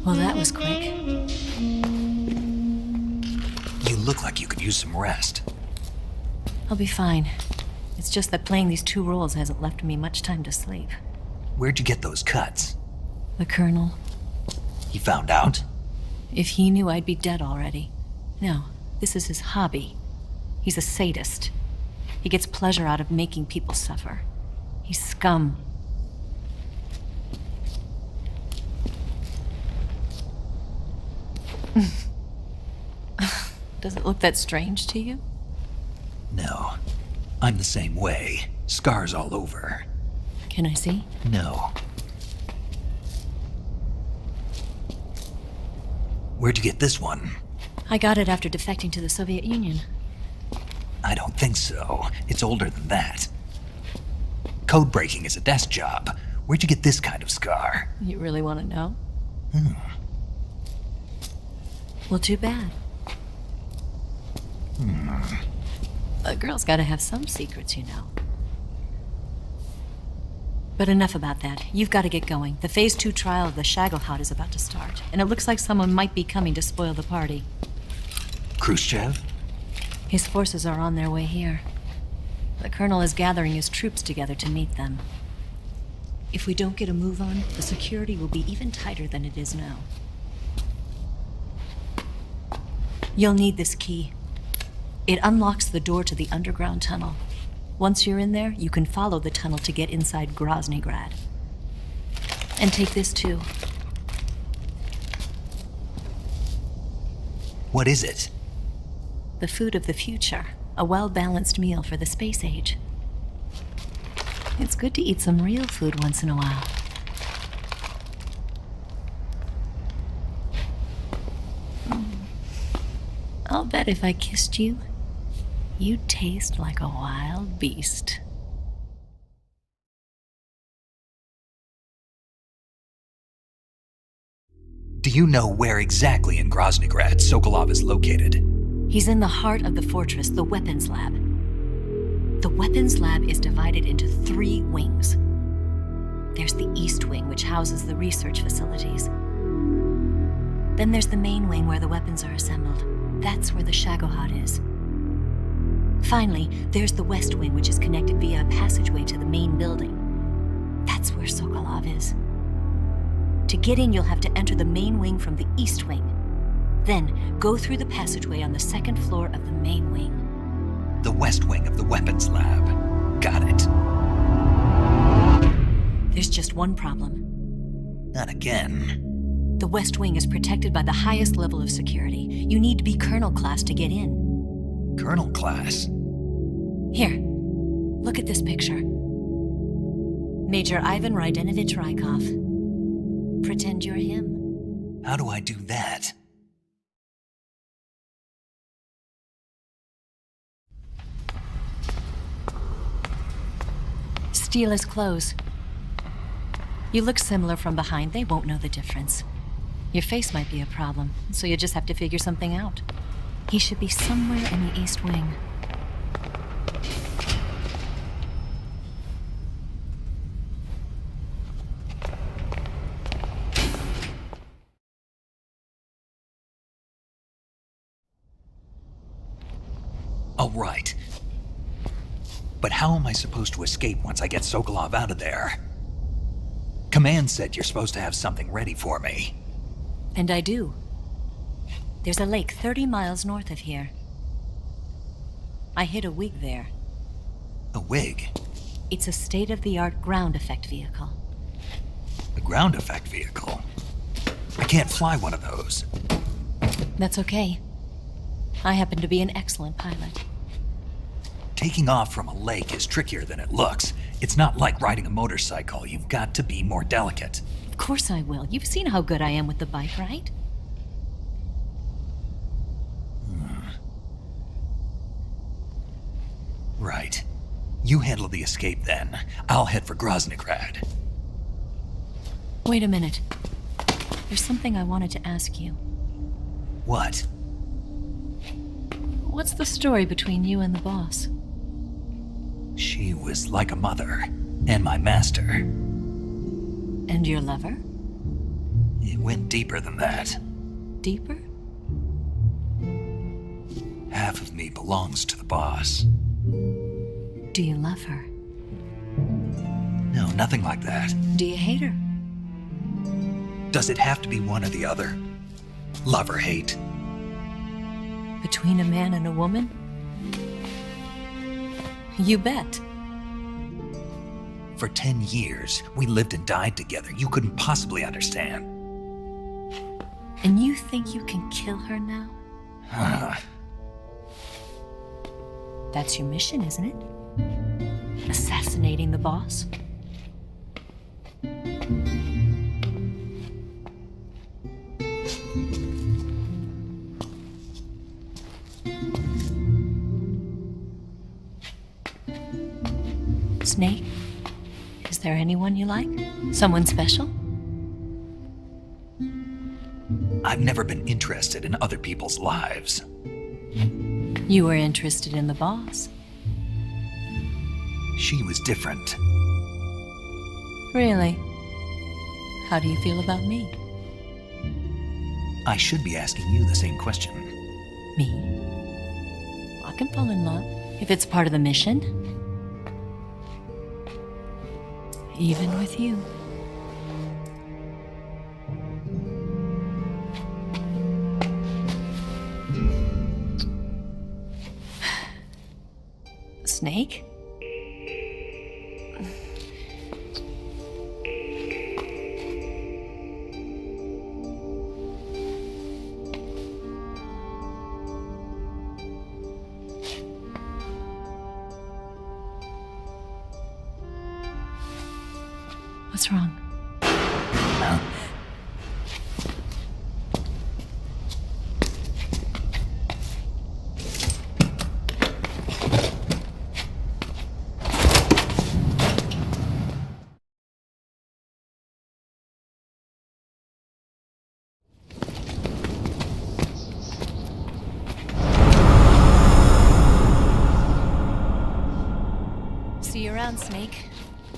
Well, that was quick. You look like you could use some rest. I'll be fine. It's just that playing these two roles hasn't left me much time to sleep. Where'd you get those cuts? The Colonel. He found out? If he knew, I'd be dead already. No, this is his hobby. He's a sadist. He gets pleasure out of making people suffer. He's scum. Does it look that strange to you? No. I'm the same way. Scars all over. Can I see? No. Where'd you get this one? I got it after defecting to the Soviet Union. I don't think so. It's older than that. Code breaking is a desk job. Where'd you get this kind of scar? You really want to know? Well, too bad. A girl's got to have some secrets, you know. But enough about that. You've got to get going. The Phase 2 trial of the Shagelhot is about to start, and it looks like someone might be coming to spoil the party. Khrushchev? His forces are on their way here. The Colonel is gathering his troops together to meet them. If we don't get a move on, the security will be even tighter than it is now. You'll need this key. It unlocks the door to the underground tunnel. Once you're in there, you can follow the tunnel to get inside Groznyj Grad. And take this too. What is it? The food of the future. A well-balanced meal for the space age. It's good to eat some real food once in a while. I'll bet if I kissed you, you'd taste like a wild beast. Do you know where exactly in Groznyj Grad Sokolov is located? He's in the heart of the fortress, the weapons lab. The weapons lab is divided into 3 wings. There's the East Wing, which houses the research facilities. Then there's the main wing where the weapons are assembled. That's where the Shagelhot is. Finally, there's the West Wing, which is connected via a passageway to the main building. That's where Sokolov is. To get in, you'll have to enter the main wing from the East Wing. Then, go through the passageway on the 2nd floor of the main wing. The West Wing of the weapons lab. Got it. There's just one problem. Not again. The West Wing is protected by the highest level of security. You need to be Colonel class to get in. Colonel class? Here, look at this picture. Major Ivan Rydenovich Rykov. Pretend you're him. How do I do that? Steal his clothes. You look similar from behind. They won't know the difference. Your face might be a problem, so you just have to figure something out. He should be somewhere in the East Wing. All right. But how am I supposed to escape once I get Sokolov out of there? Command said you're supposed to have something ready for me. And I do. There's a lake 30 miles north of here. I hid a wig there. A wig? It's a state-of-the-art ground effect vehicle. A ground effect vehicle? I can't fly one of those. That's okay. I happen to be an excellent pilot. Taking off from a lake is trickier than it looks. It's not like riding a motorcycle. You've got to be more delicate. Of course I will. You've seen how good I am with the bike, right? Right. You handle the escape then. I'll head for Groznyj Grad. Wait a minute. There's something I wanted to ask you. What? What's the story between you and the boss? She was like a mother, and my master. And your lover? It went deeper than that. Deeper? Half of me belongs to the boss. Do you love her? No, nothing like that. Do you hate her? Does it have to be one or the other? Love or hate? Between a man and a woman? You bet. For 10 years, we lived and died together. You couldn't possibly understand. And you think you can kill her now? That's your mission, isn't it? Assassinating the boss? Snake, is there anyone you like? Someone special? I've never been interested in other people's lives. You were interested in the boss. She was different. Really? How do you feel about me? I should be asking you the same question. Me? I can fall in love if it's part of the mission. Even with you. Snake? What's wrong? Huh? See you around, Snake.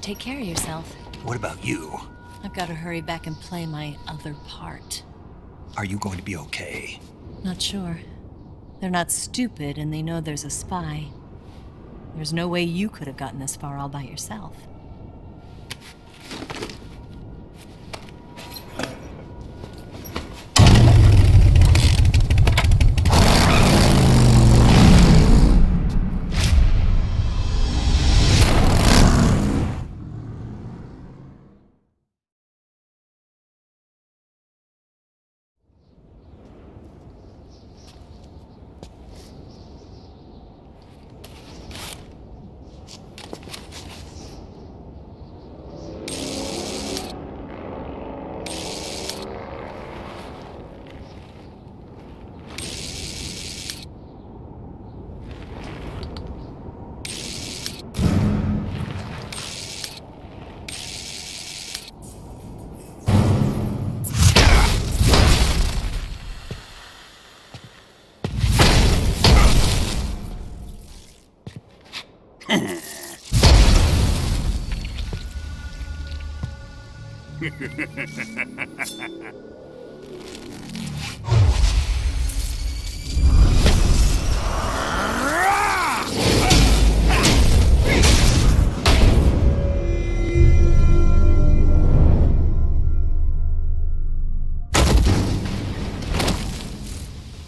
Take care of yourself. What about you? I've got to hurry back and play my other part. Are you going to be okay? Not sure. They're not stupid, and they know there's a spy. There's no way you could have gotten this far all by yourself.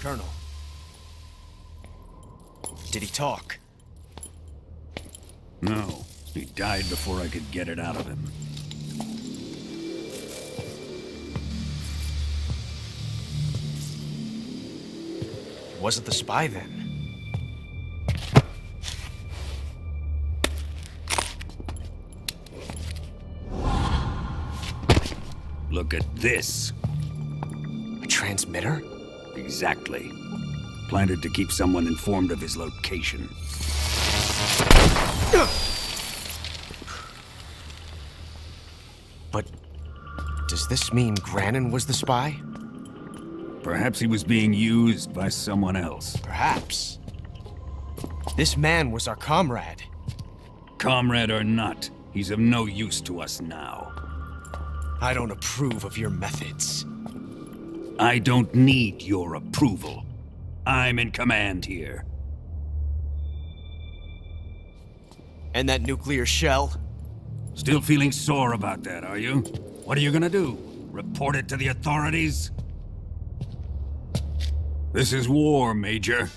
Colonel. Did he talk? No. He died before I could get it out of him. Wasn't the spy then? Look at this. A transmitter? Exactly. Planted to keep someone informed of his location. But does this mean Granin was the spy? Perhaps he was being used by someone else. Perhaps. This man was our comrade. Comrade or not, he's of no use to us now. I don't approve of your methods. I don't need your approval. I'm in command here. And that nuclear shell? Still feeling sore about that, are you? What are you gonna do? Report it to the authorities? This is war, Major.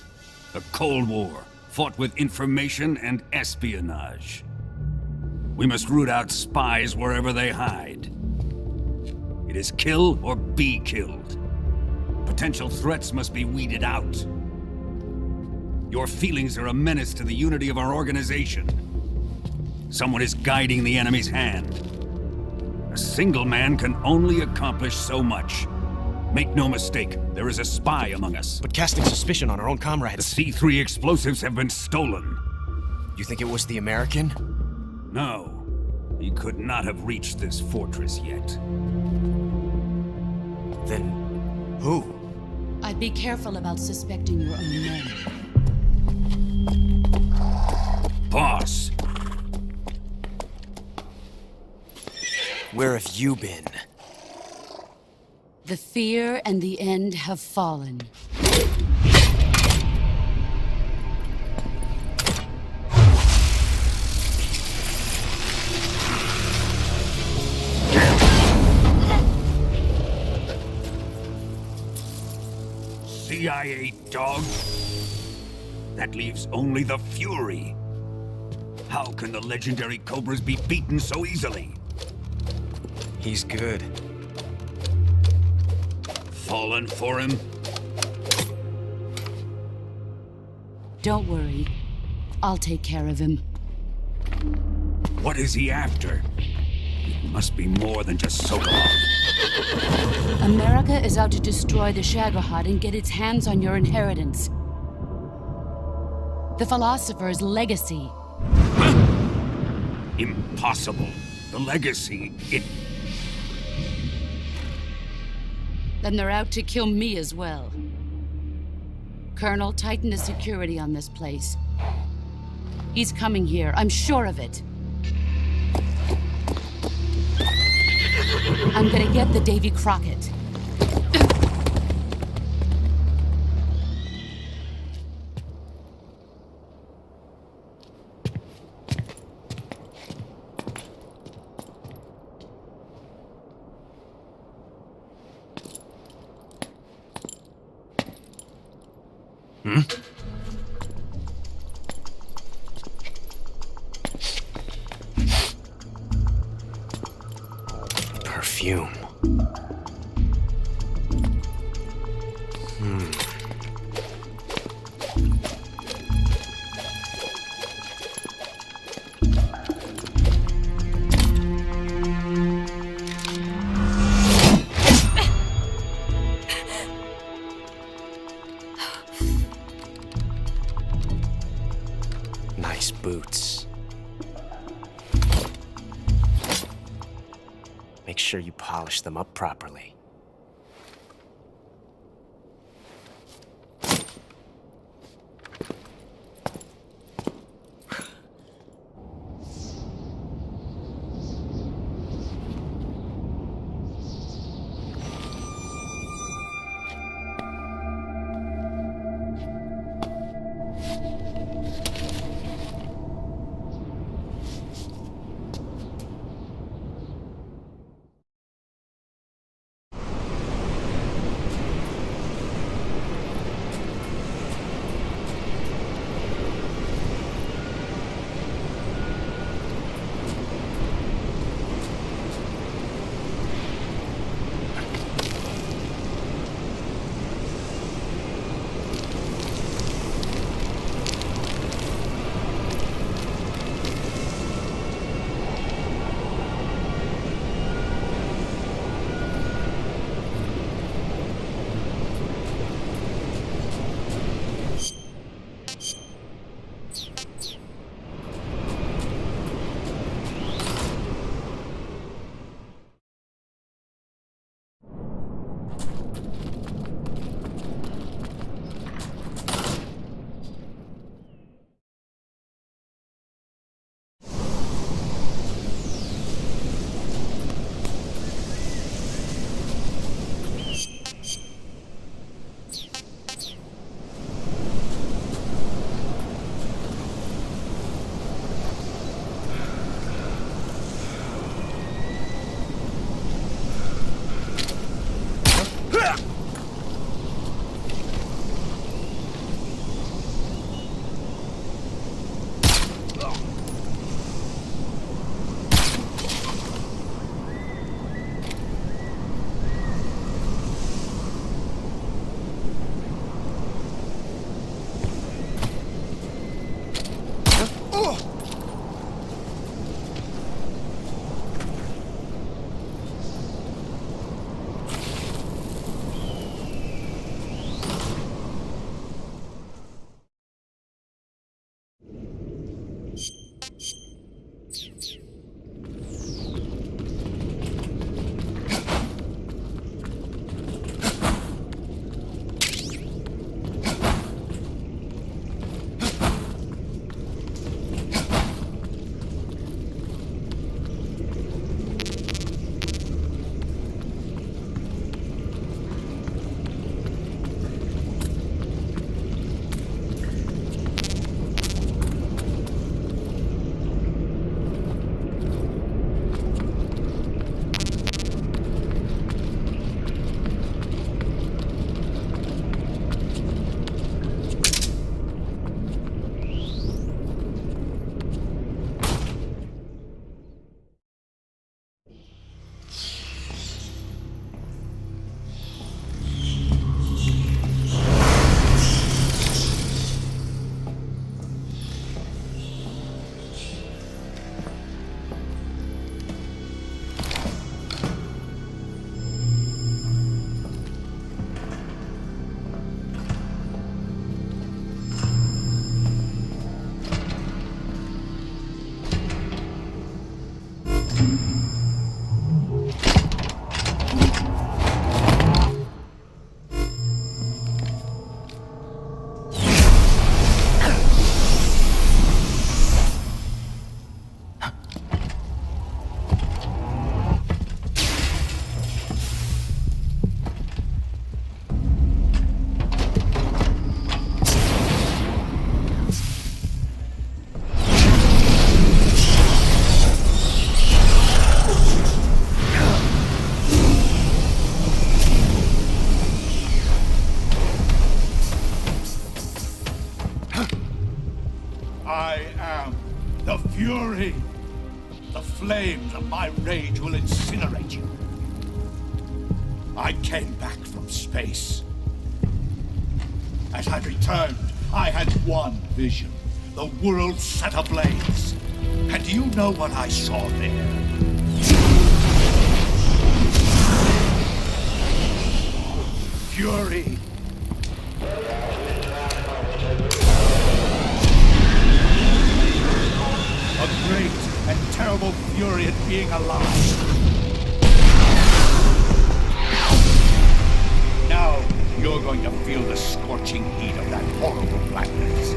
A Cold War, fought with information and espionage. We must root out spies wherever they hide. It is kill or be killed. Potential threats must be weeded out. Your feelings are a menace to the unity of our organization. Someone is guiding the enemy's hand. A single man can only accomplish so much. Make no mistake, there is a spy among us. But casting suspicion on our own comrades. The C3 explosives have been stolen. You think it was the American? No. He could not have reached this fortress yet. Then, who? I'd be careful about suspecting your own men. Boss! Where have you been? The fear and the end have fallen. CIA dog? That leaves only the Fury. How can the legendary Cobras be beaten so easily? He's good. Fallen for him? Don't worry. I'll take care of him. What is he after? It must be more than just Sokolov. America is out to destroy the Shagohod and get its hands on your inheritance. The philosopher's legacy. Impossible. The legacy, Then they're out to kill me as well. Colonel, tighten the security on this place. He's coming here, I'm sure of it. I'm gonna get the Davy Crockett. Perfume. Nice boots. Make sure you polish them up properly. I am the Fury. The flames of my rage will incinerate you. I came back from space. As I returned, I had one vision. The world set ablaze. And do you know what I saw there? Fury. A great and terrible fury at being alive. Now you're going to feel the scorching heat of that horrible blackness.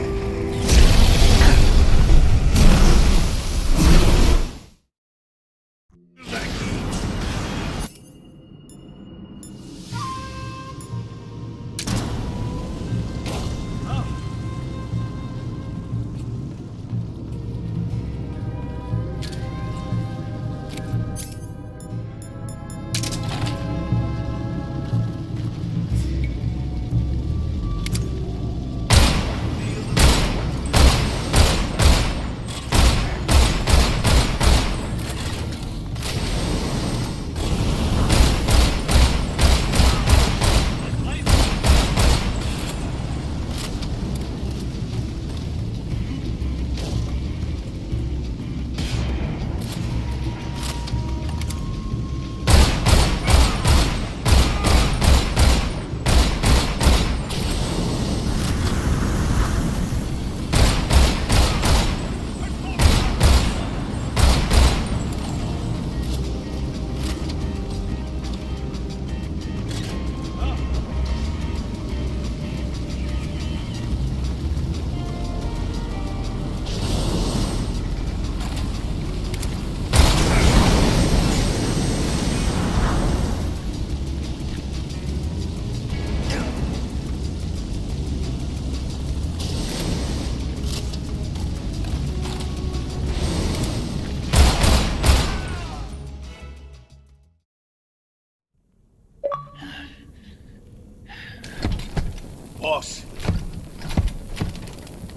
Boss,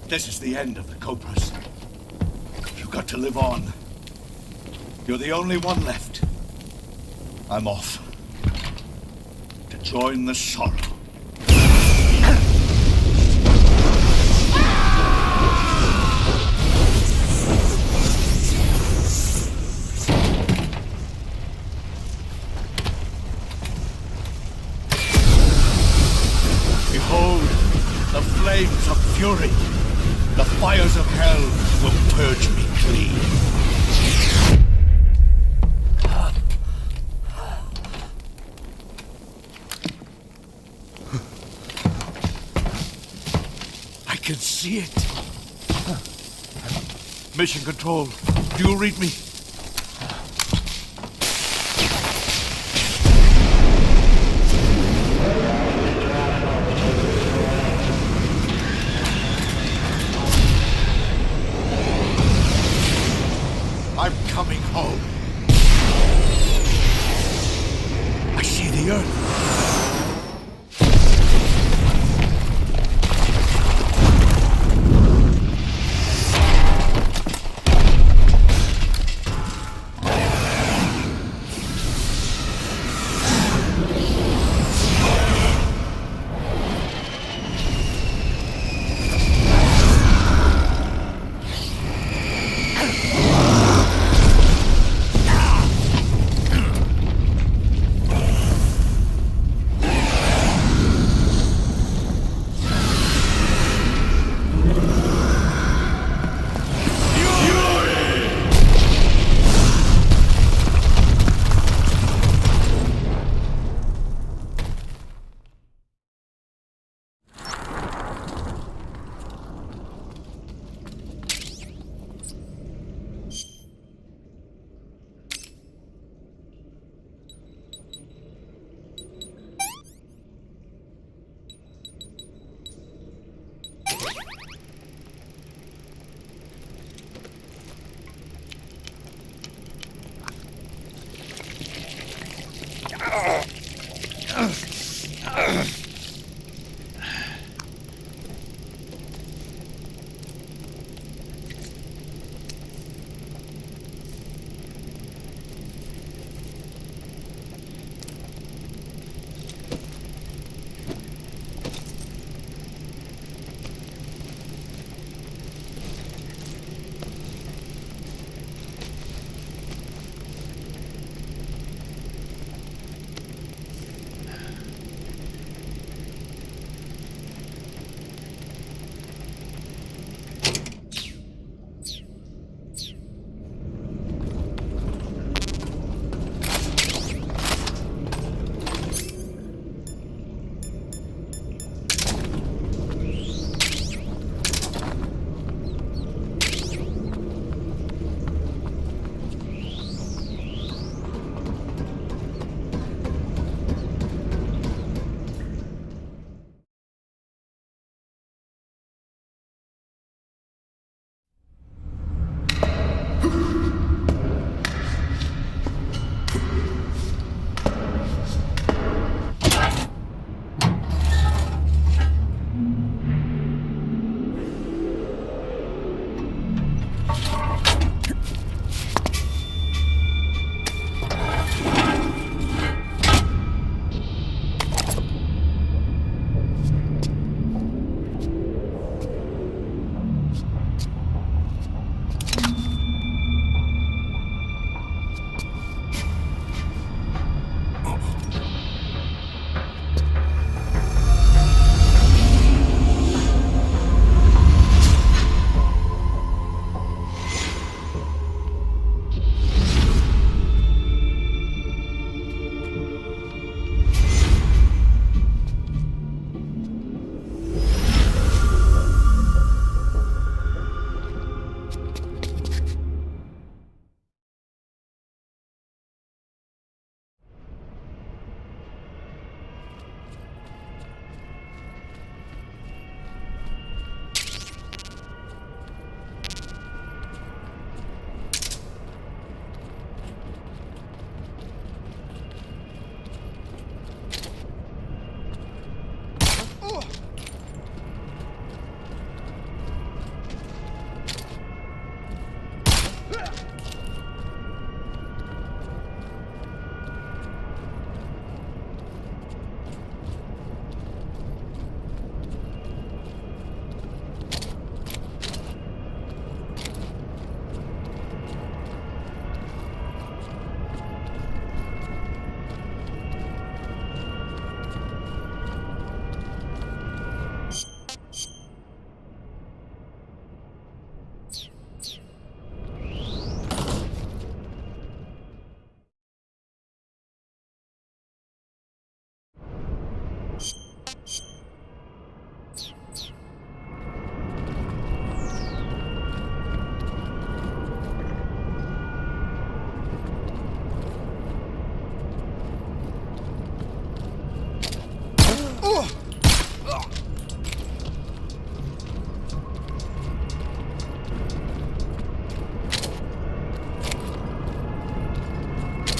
this is the end of the Cobras. You've got to live on. You're the only one left. I'm off to join the sorrow. Behold, the flames of fury. The fires of hell will purge me clean. I can see it. Mission Control, do you read me? I'm coming home. I see the Earth.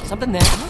Something there.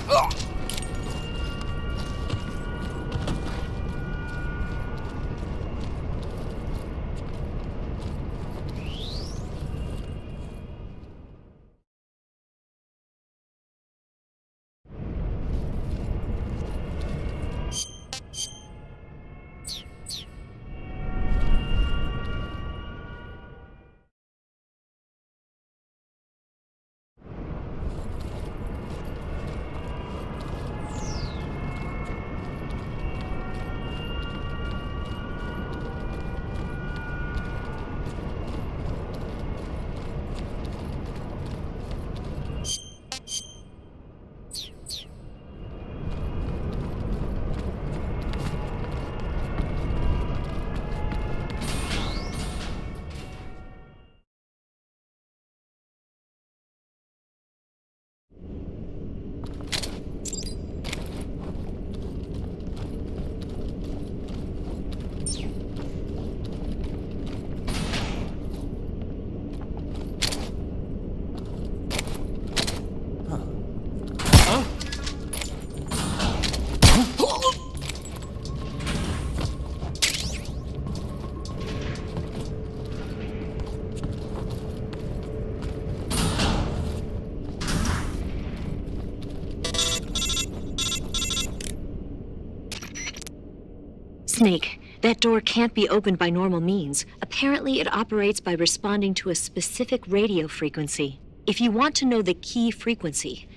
Snake, that door can't be opened by normal means. Apparently, it operates by responding to a specific radio frequency. If you want to know the key frequency,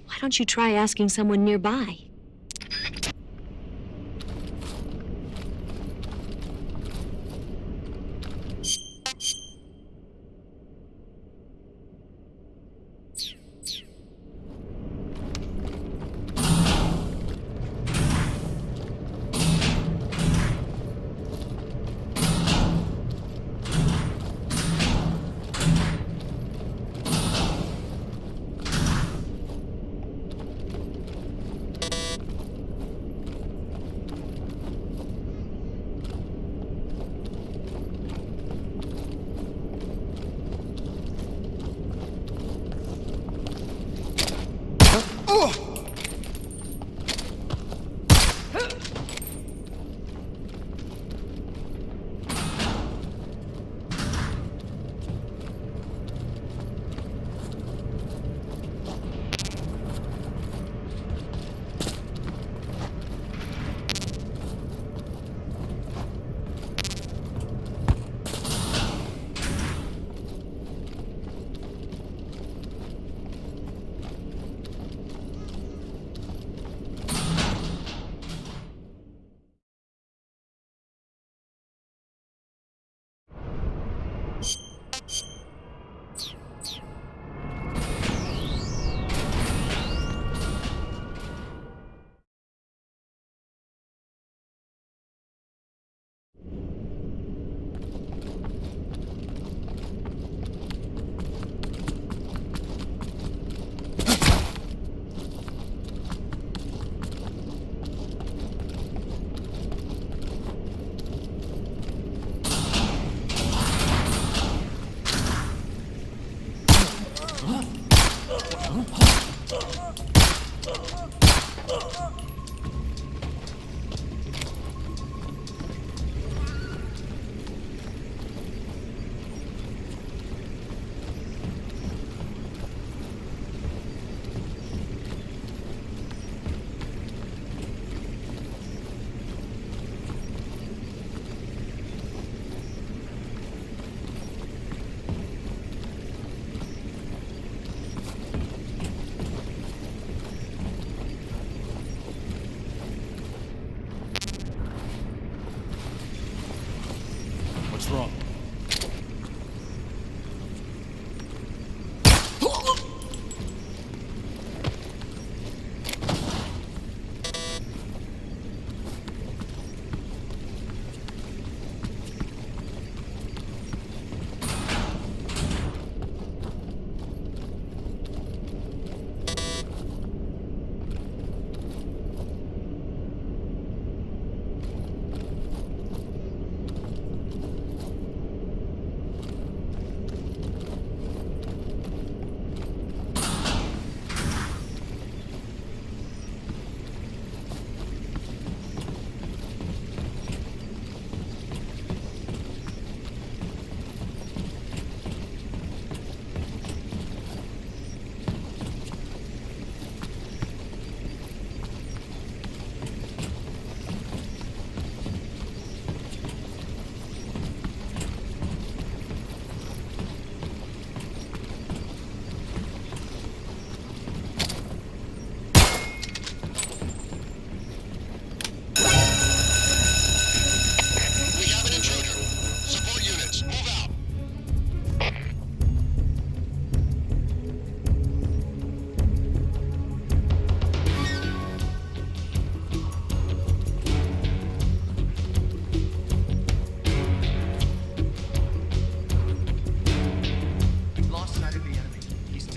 why don't you try asking someone nearby?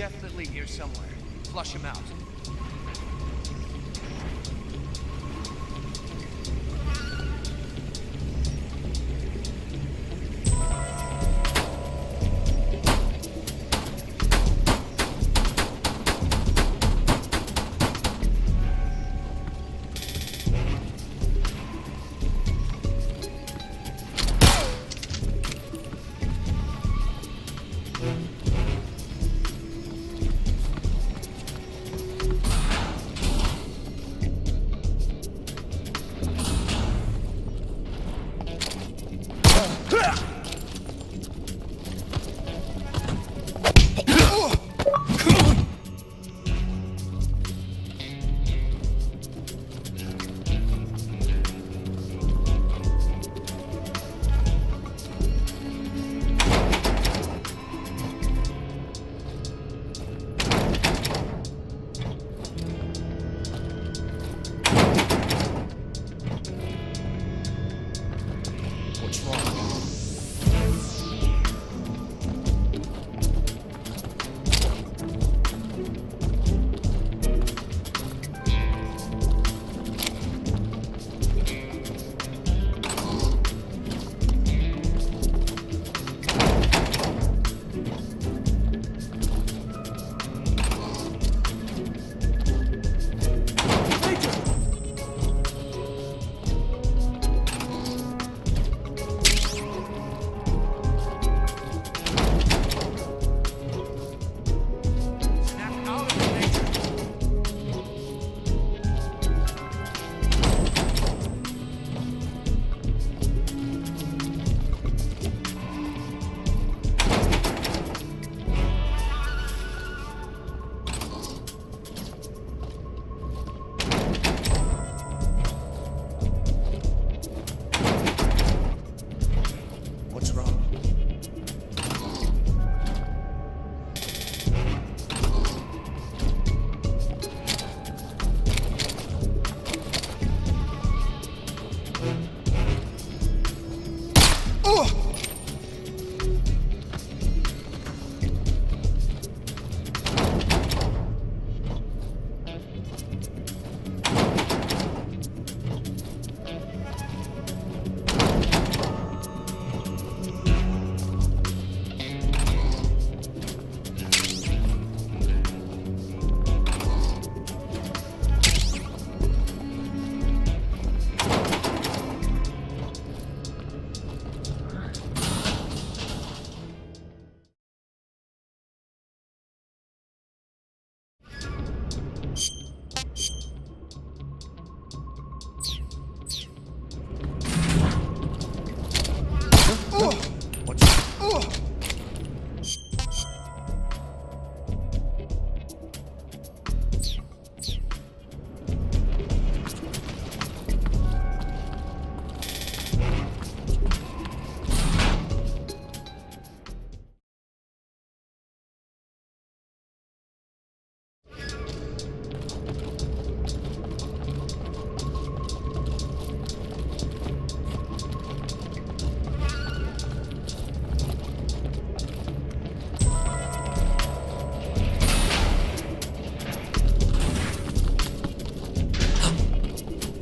definitely here somewhere. Flush him out.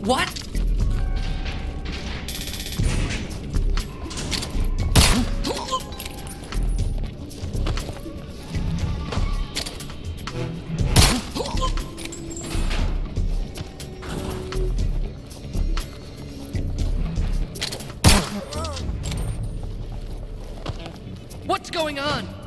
What? What's going on?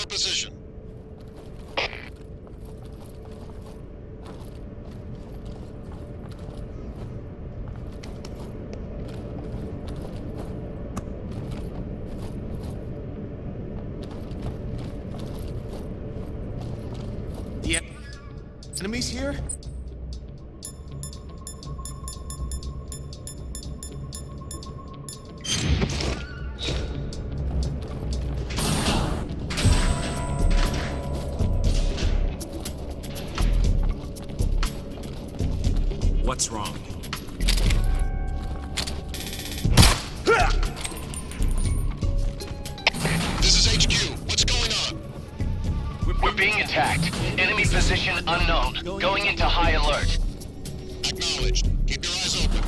position. The enemies here? What's wrong? This is HQ. What's going on? We're being attacked. Enemy position unknown. Going into high alert. Acknowledged. Keep your eyes open.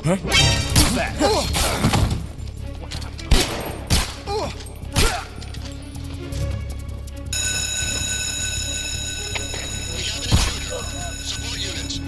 Huh? Who's that? Support units.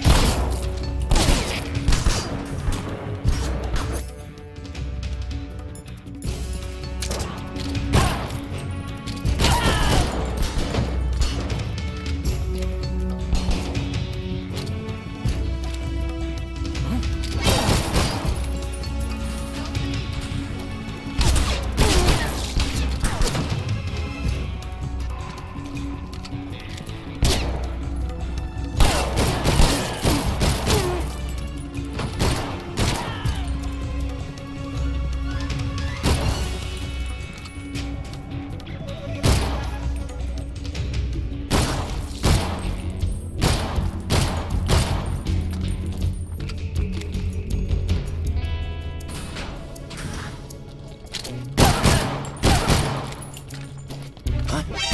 What?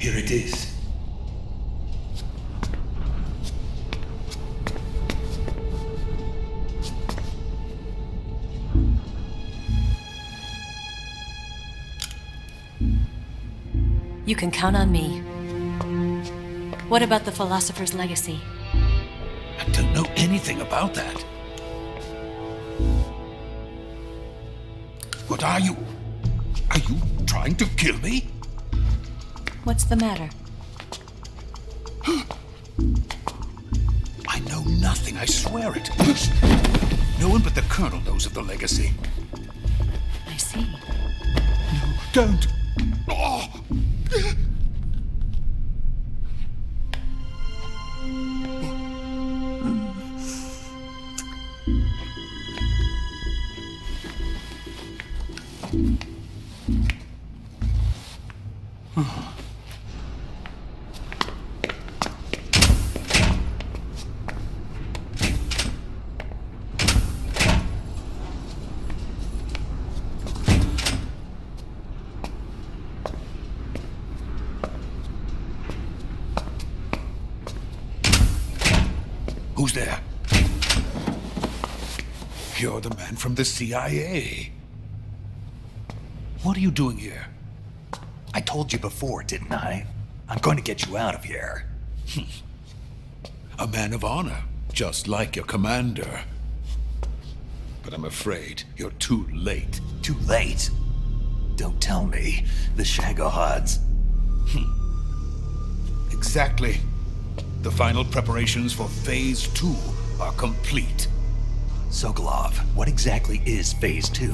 Here it is. You can count on me. What about the philosopher's legacy? I don't know anything about that. What are you? Are you trying to kill me? What's the matter? I know nothing, I swear it. No one but the Colonel knows of the legacy. I see. No, don't. Oh. Who's there? You're the man from the CIA. What are you doing here? I told you before, didn't I? I'm going to get you out of here. A man of honor, just like your commander. But I'm afraid you're too late. Too late? Don't tell me. The Shagohods. Exactly. The final preparations for Phase 2 are complete. Sokolov, what exactly is Phase 2?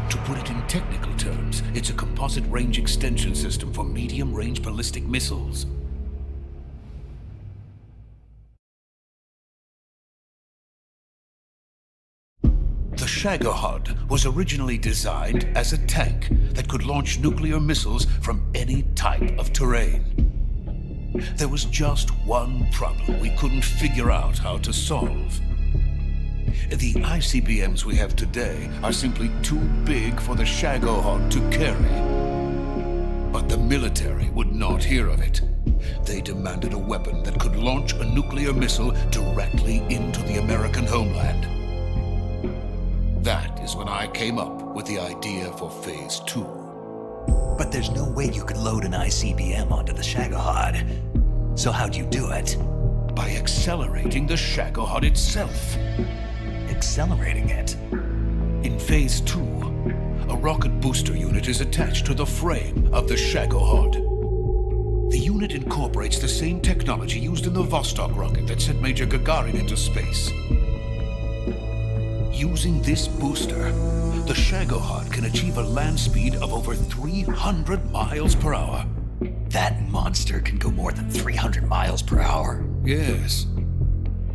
To put it in technical terms, it's a composite range extension system for medium-range ballistic missiles. The Shagohod was originally designed as a tank that could launch nuclear missiles from any type of terrain. There was just one problem we couldn't figure out how to solve. The ICBMs we have today are simply too big for the Shagohod to carry. But the military would not hear of it. They demanded a weapon that could launch a nuclear missile directly into the American homeland. That is when I came up with the idea for Phase 2. But there's no way you could load an ICBM onto the Shagohod. So how'd you do it? By accelerating the Shagohod itself. Accelerating it? In Phase 2, a rocket booster unit is attached to the frame of the Shagohod. The unit incorporates the same technology used in the Vostok rocket that sent Major Gagarin into space. Using this booster, the Shagohod can achieve a land speed of over 300 miles per hour. That monster can go more than 300 miles per hour? Yes.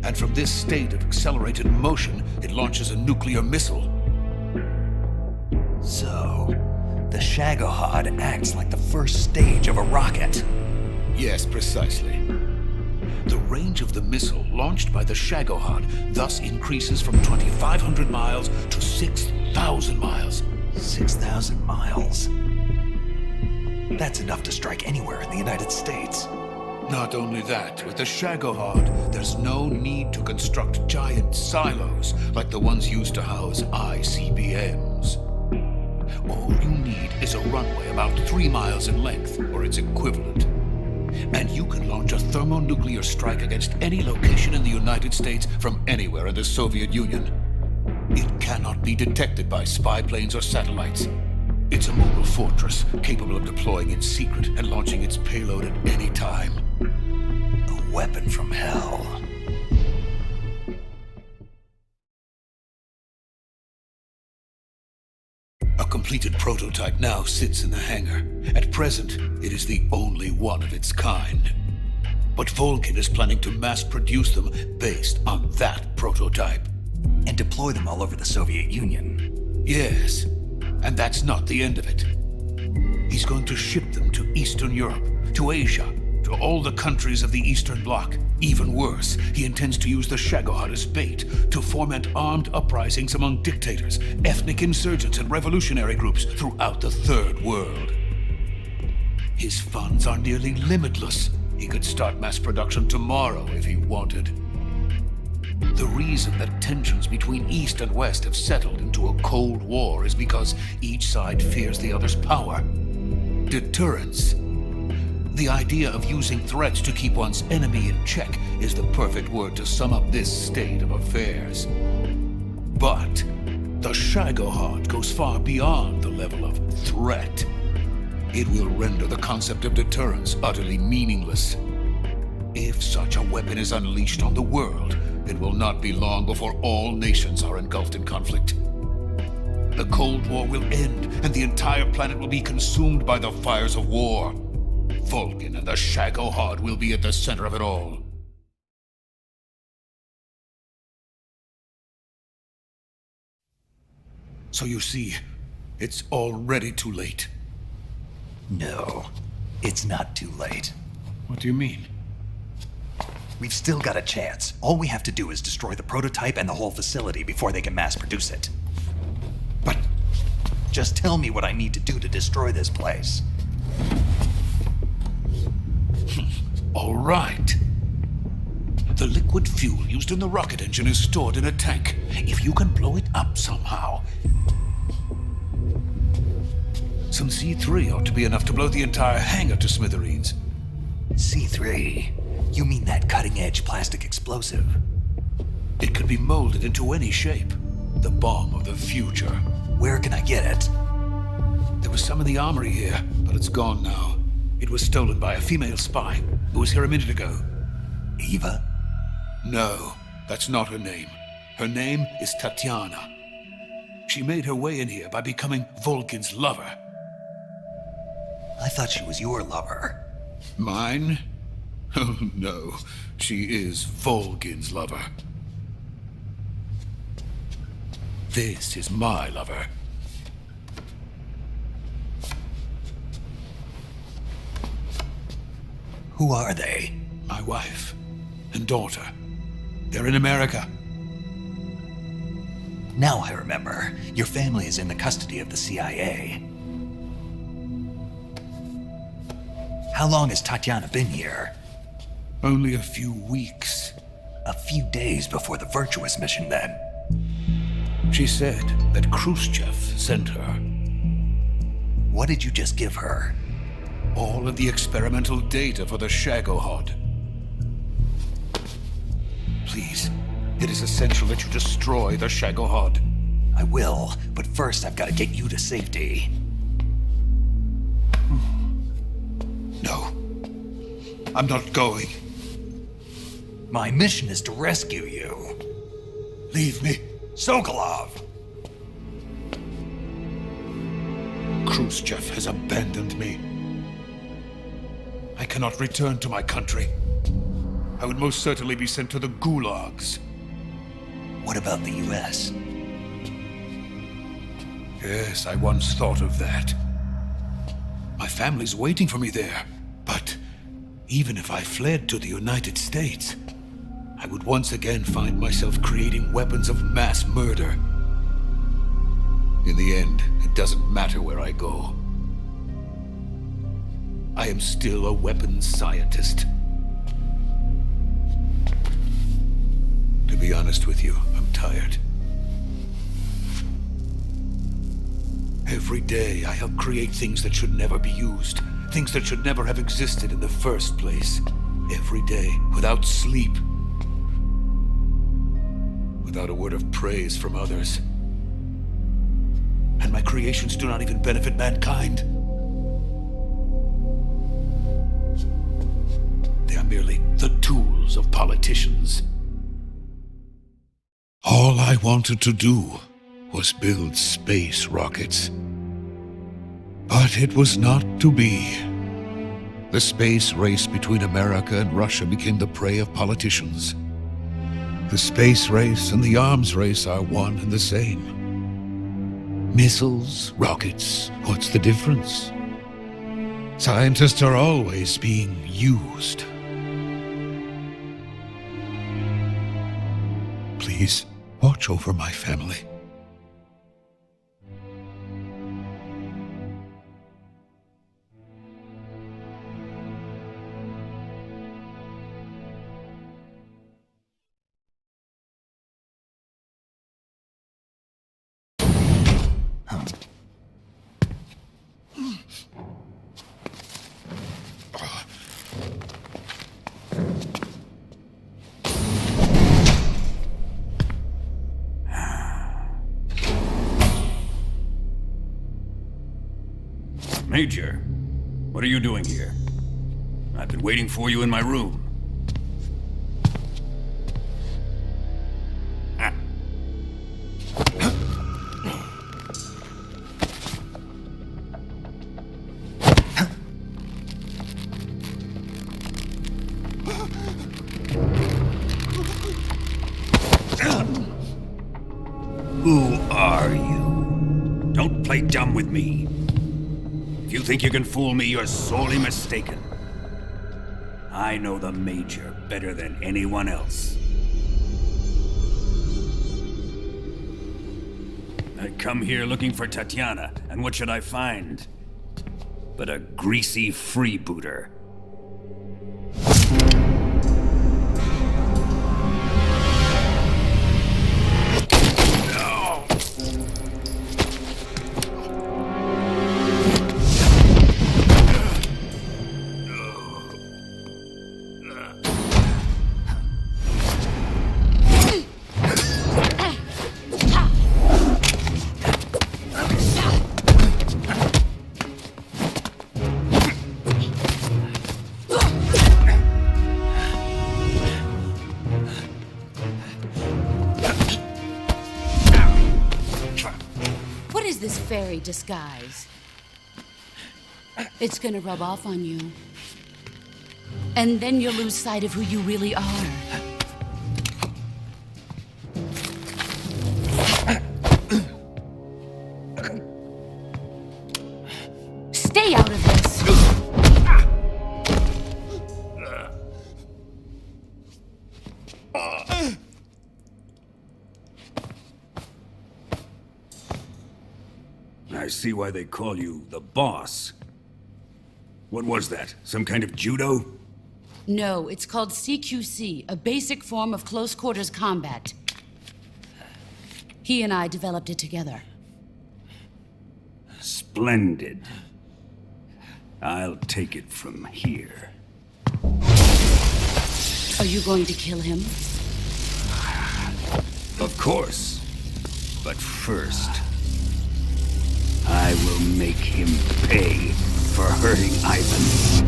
And from this state of accelerated motion, it launches a nuclear missile. So, the Shagohod acts like the first stage of a rocket. Yes, precisely. The range of the missile launched by the Shagohod thus increases from 2,500 miles to 6,000 miles. 6,000 miles? That's enough to strike anywhere in the United States. Not only that, with the Shagohod, there's no need to construct giant silos like the ones used to house ICBMs. All you need is a runway about 3 miles in length, or its equivalent. And you can launch a thermonuclear strike against any location in the United States from anywhere in the Soviet Union. It cannot be detected by spy planes or satellites. It's a mobile fortress, capable of deploying in secret and launching its payload at any time. A weapon from hell. A completed prototype now sits in the hangar. At present, it is the only one of its kind. But Volkin is planning to mass produce them based on that prototype. And deploy them all over the Soviet Union. Yes. And that's not the end of it. He's going to ship them to Eastern Europe, to Asia, to all the countries of the Eastern Bloc. Even worse, he intends to use the Shagohod as bait to foment armed uprisings among dictators, ethnic insurgents, and revolutionary groups throughout the Third World. His funds are nearly limitless. He could start mass production tomorrow if he wanted. The reason that tensions between East and West have settled into a Cold War is because each side fears the other's power. Deterrence. The idea of using threats to keep one's enemy in check is the perfect word to sum up this state of affairs. But the Shagohod goes far beyond the level of threat. It will render the concept of deterrence utterly meaningless. If such a weapon is unleashed on the world, it will not be long before all nations are engulfed in conflict. The Cold War will end, and the entire planet will be consumed by the fires of war. Vulcan and the Shagohod will be at the center of it all. So you see, it's already too late. No, it's not too late. What do you mean? We've still got a chance. All we have to do is destroy the prototype and the whole facility before they can mass produce it. But just tell me what I need to do to destroy this place. All right. The liquid fuel used in the rocket engine is stored in a tank. If you can blow it up somehow. Some C3 ought to be enough to blow the entire hangar to smithereens. C3? You mean that cutting-edge plastic explosive? It could be molded into any shape. The bomb of the future. Where can I get it? There was some in the armory here, but it's gone now. It was stolen by a female spy who was here a minute ago. Eva? No, that's not her name. Her name is Tatiana. She made her way in here by becoming Vulcan's lover. I thought she was your lover. Mine? Oh no, she is Vulcan's lover. This is my lover. Who are they? My wife and daughter. They're in America. Now I remember. Your family is in the custody of the CIA. How long has Tatiana been here? Only a few weeks. A few days before the Virtuous mission, then. She said that Khrushchev sent her. What did you just give her? All of the experimental data for the Shagohod. Please, it is essential that you destroy the Shagohod. I will, but first I've got to get you to safety. No, I'm not going. My mission is to rescue you. Leave me. Sokolov! Khrushchev has abandoned me. I cannot return to my country. I would most certainly be sent to the gulags. What about the US? Yes, I once thought of that. My family's waiting for me there. But even if I fled to the United States, I would once again find myself creating weapons of mass murder. In the end, it doesn't matter where I go. I am still a weapons scientist. To be honest with you, I'm tired. Every day I help create things that should never be used, things that should never have existed in the first place. Every day, without sleep, without a word of praise from others. And my creations do not even benefit mankind. They are merely the tools of politicians. All I wanted to do was build space rockets. But it was not to be. The space race between America and Russia became the prey of politicians. The space race and the arms race are one and the same. Missiles, rockets, what's the difference? Scientists are always being used. Please, watch over my family. Major, what are you doing here? I've been waiting for you in my room. Who are you? Don't play dumb with me. If you think you can fool me, you're sorely mistaken. I know the Major better than anyone else. I come here looking for Tatiana, and what should I find? But a greasy freebooter. Fairy disguise. It's gonna rub off on you. And then you'll lose sight of who you really are. Stay out of this! I see why they call you the boss. What was that? Some kind of judo? No, it's called CQC, a basic form of close quarters combat. He and I developed it together. Splendid. I'll take it from here. Are you going to kill him? Of course. But first, I will make him pay for hurting Ivan.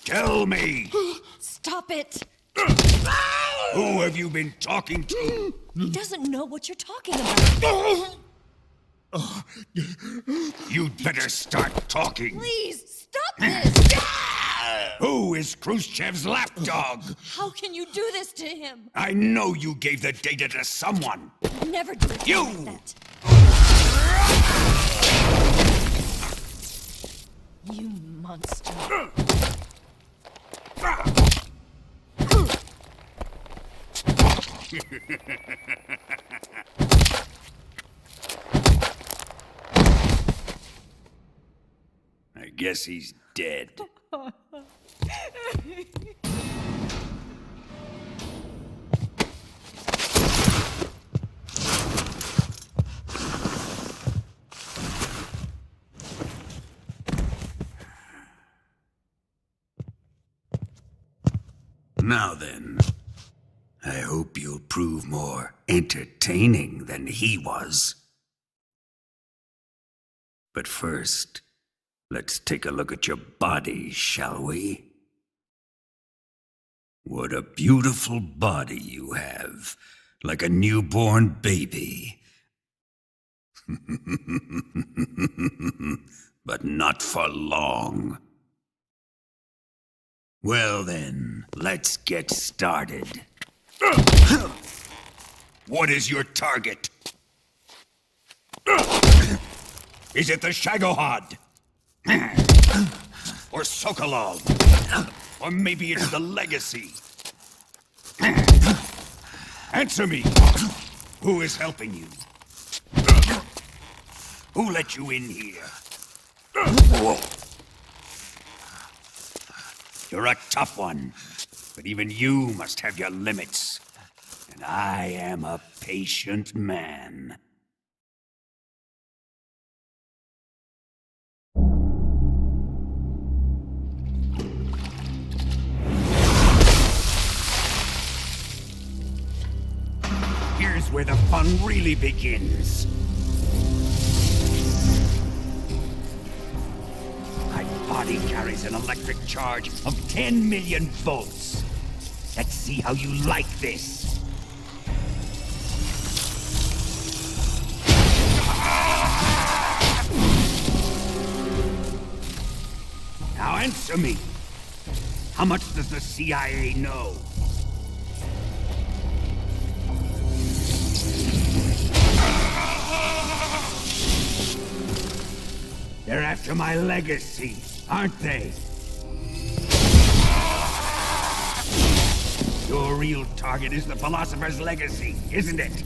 Tell me! Stop it! Who have you been talking to? He doesn't know what you're talking about. You'd better start talking. Please, stop this! Who is Khrushchev's lapdog? How can you do this to him? I know you gave the data to someone. Never do it You! like that. You monster. I guess he's dead. Now then, I hope you'll prove more entertaining than he was. But first, let's take a look at your body, shall we? What a beautiful body you have, like a newborn baby. But not for long. Well then, let's get started. What is your target? Is it the Shagohod? Or Sokolov? Or maybe it's the Legacy? Answer me! Who is helping you? Who let you in here? You're a tough one, but even you must have your limits. And I am a patient man. Here's where the fun really begins. My body carries an electric charge of 10 million volts. Let's see how you like this. Now answer me. How much does the CIA know? They're after my legacy, aren't they? Your real target is the philosopher's legacy, isn't it?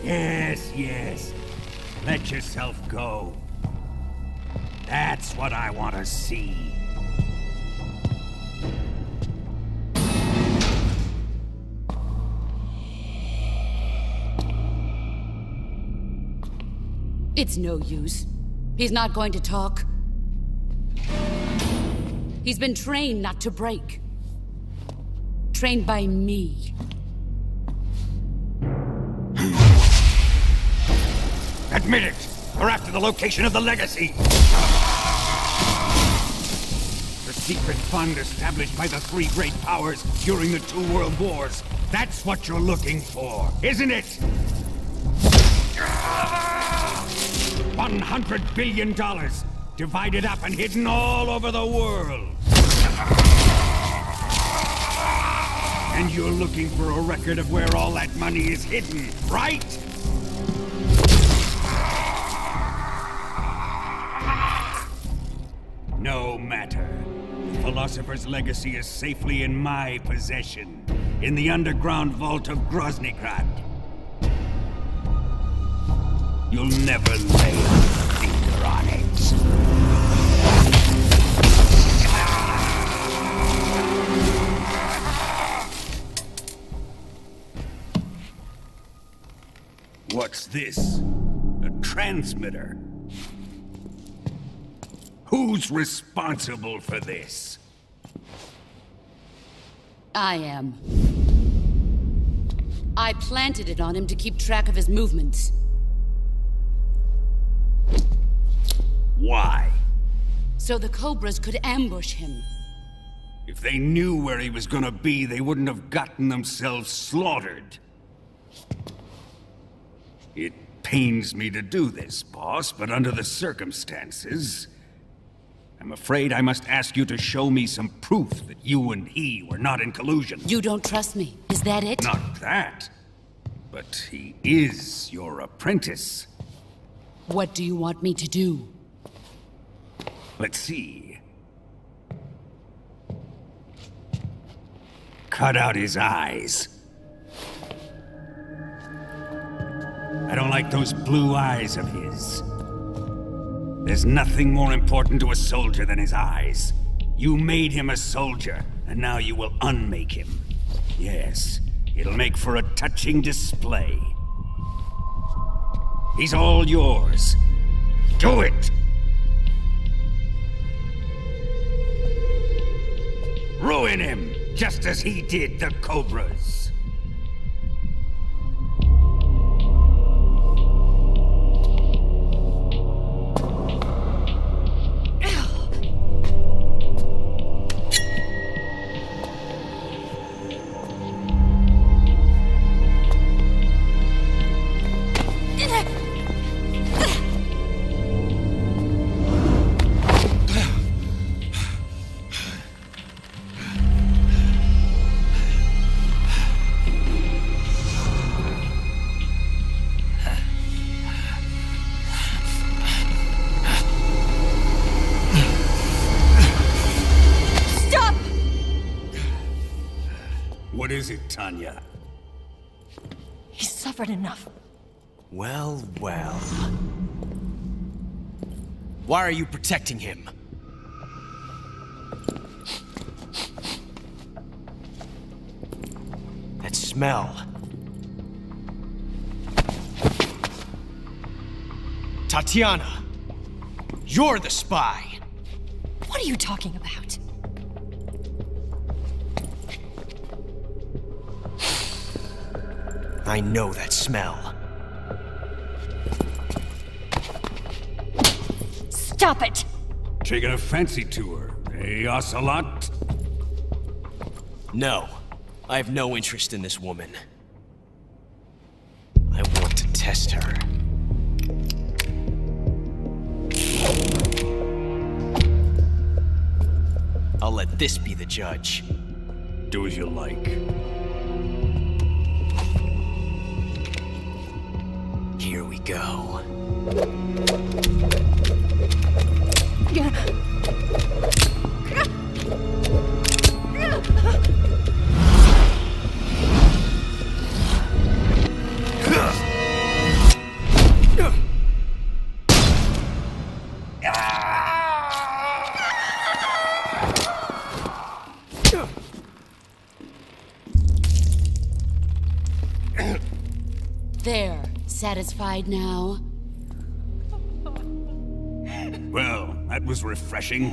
Yes, yes. Let yourself go. That's what I want to see. It's no use. He's not going to talk. He's been trained not to break. Trained by me. Admit it! We're after the location of the legacy! The secret fund established by the three great powers during the 2 world wars. That's what you're looking for, isn't it? $100 billion, divided up and hidden all over the world. And you're looking for a record of where all that money is hidden, right? No matter. The philosopher's legacy is safely in my possession, in the underground vault of Groznyj Grad. You'll never lay a finger on it. What's this? A transmitter? Who's responsible for this? I am. I planted it on him to keep track of his movements. Why? So the Cobras could ambush him. If they knew where he was gonna be, they wouldn't have gotten themselves slaughtered. It pains me to do this, boss, but under the circumstances, I'm afraid I must ask you to show me some proof that you and he were not in collusion. You don't trust me, is that it? Not that, but he is your apprentice. What do you want me to do? Let's see. Cut out his eyes. I don't like those blue eyes of his. There's nothing more important to a soldier than his eyes. You made him a soldier, and now you will unmake him. Yes, it'll make for a touching display. He's all yours. Do it! Ruin him, just as he did the Cobras. What is it, Tanya? He's suffered enough. Well, well. Why are you protecting him? That smell. Tatiana! You're the spy! What are you talking about? I know that smell. Stop it! Taking a fancy to her, eh, Ocelot? No. I have no interest in this woman. I want to test her. I'll let this be the judge. Do as you like. Here we go. There. Satisfied now? Well, that was refreshing.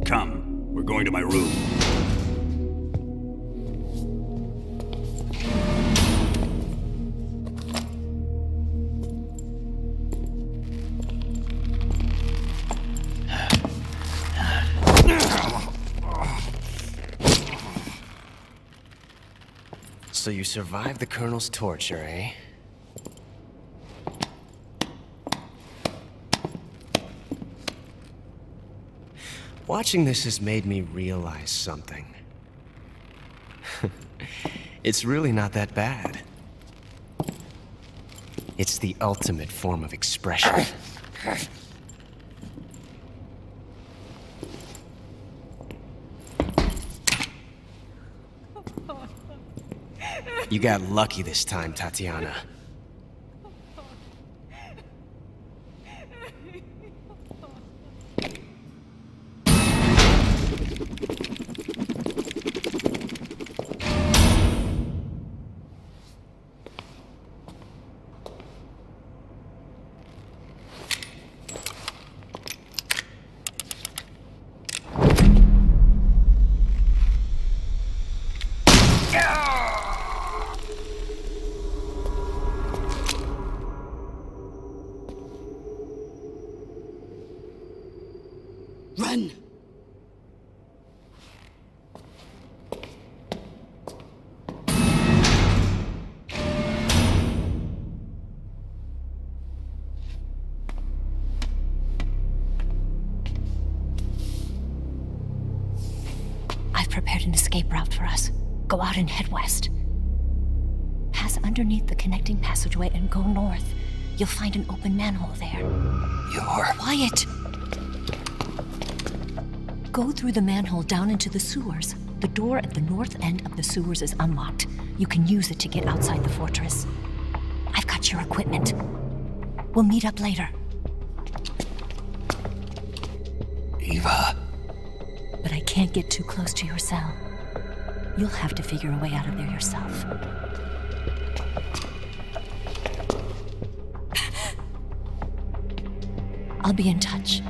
Come, we're going to my room. So you survived the Colonel's torture, eh? Watching this has made me realize something. It's really not that bad. It's the ultimate form of expression. You got lucky this time, Tatiana. Run! Go out and head west. Pass underneath the connecting passageway and go north. You'll find an open manhole there. You're... Quiet! Go through the manhole down into the sewers. The door at the north end of the sewers is unlocked. You can use it to get outside the fortress. I've got your equipment. We'll meet up later. Eva. But I can't get too close to your cell. You'll have to figure a way out of there yourself. I'll be in touch.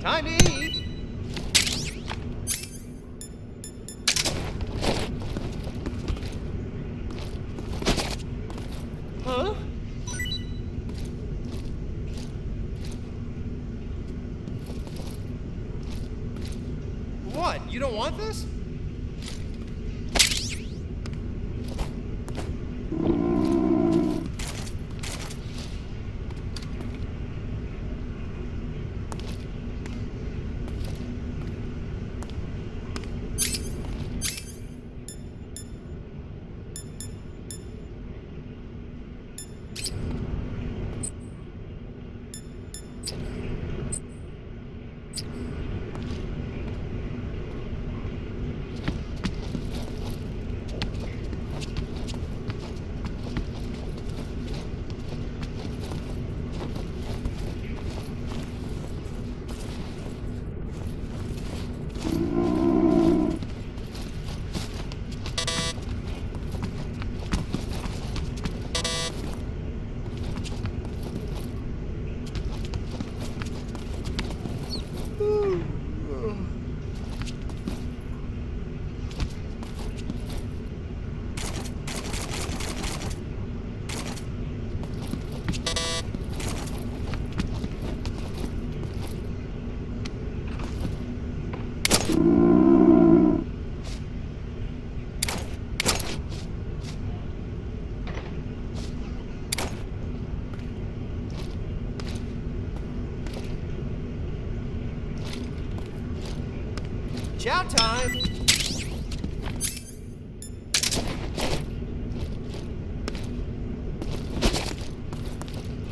Time to eat! Huh? What? You don't want this? Chow time!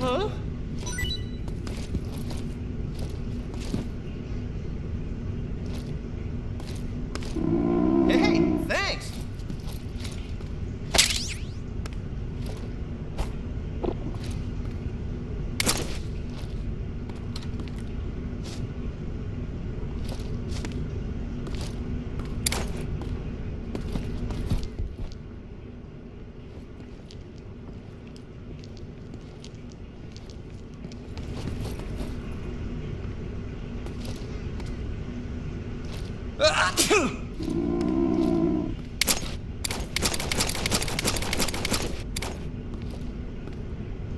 Huh? Hey, thanks!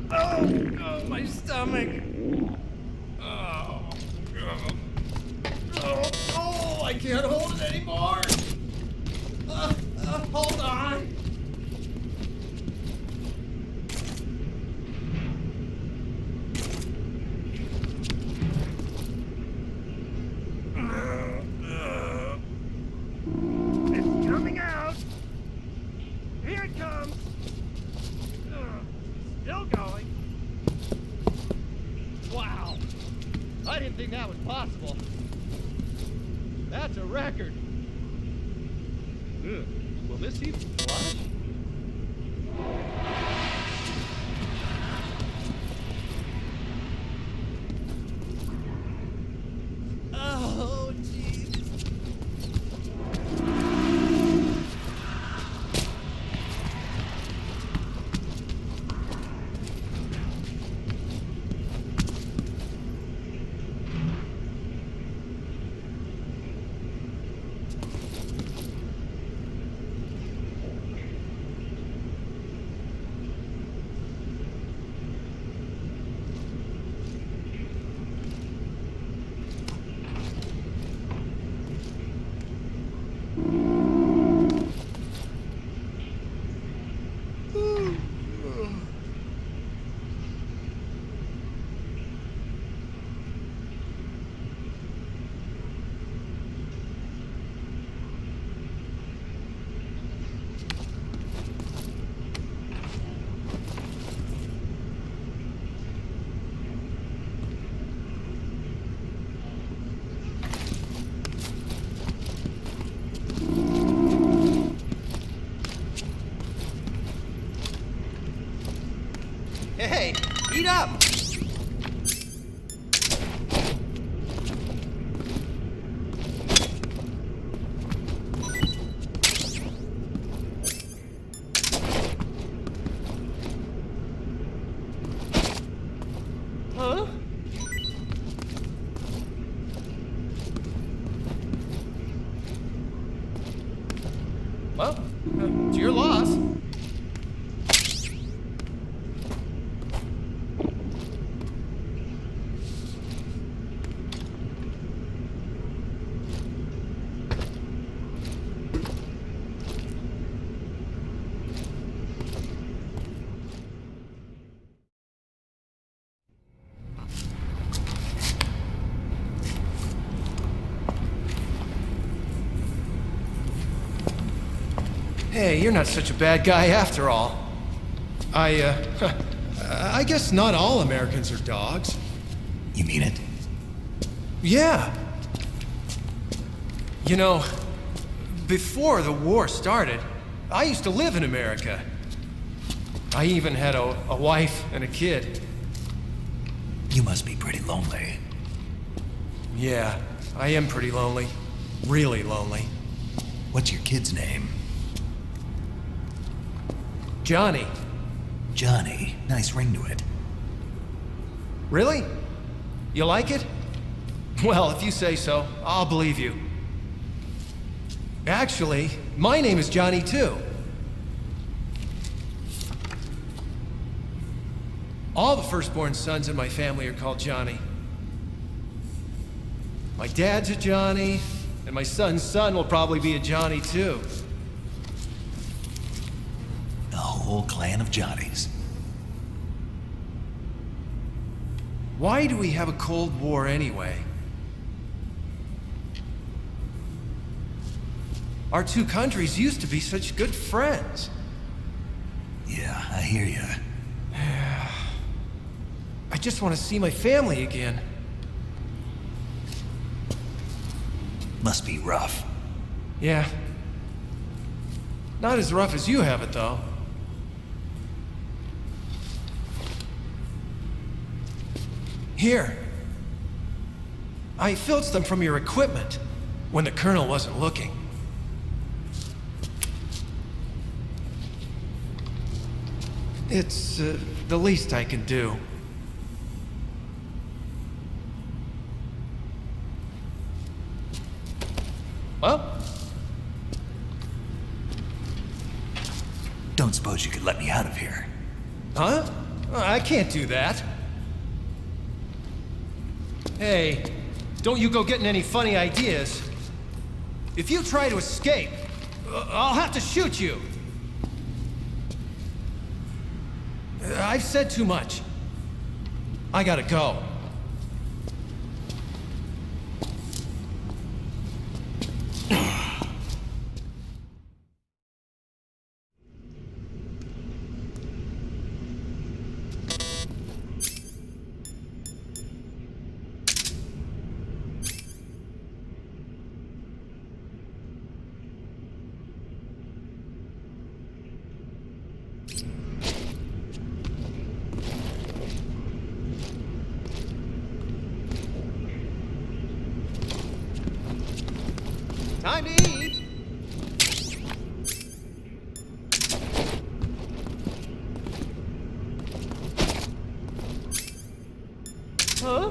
Oh, my stomach. Oh, I can't hold it anymore. Hold on. It's coming out. Here it comes. Still going. Wow. I didn't think that was possible. That's a record. Ugh. Will this even flush? Speed up! Huh? Well, it's your loss. Hey, you're not such a bad guy after all. I guess not all Americans are dogs. You mean it? Yeah. You know, before the war started, I used to live in America. I even had a wife and a kid. You must be pretty lonely. Yeah, I am pretty lonely. Really lonely. What's your kid's name? Johnny. Johnny. Nice ring to it. Really? You like it? Well, if you say so, I'll believe you. Actually, my name is Johnny too. All the firstborn sons in my family are called Johnny. My dad's a Johnny, and my son's son will probably be a Johnny too. A whole clan of Johnnies. Why do we have a Cold War anyway? Our two countries used to be such good friends. Yeah, I hear you. I just want to see my family again. Must be rough. Yeah. Not as rough as you have it, though. Here. I filched them from your equipment when the Colonel wasn't looking. It's the least I can do. Well? Don't suppose you could let me out of here? Huh? I can't do that. Hey, don't you go getting any funny ideas. If you try to escape, I'll have to shoot you. I've said too much. I gotta go. Time to eat! Huh?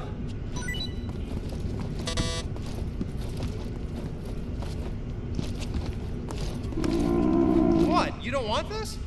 What? You don't want this?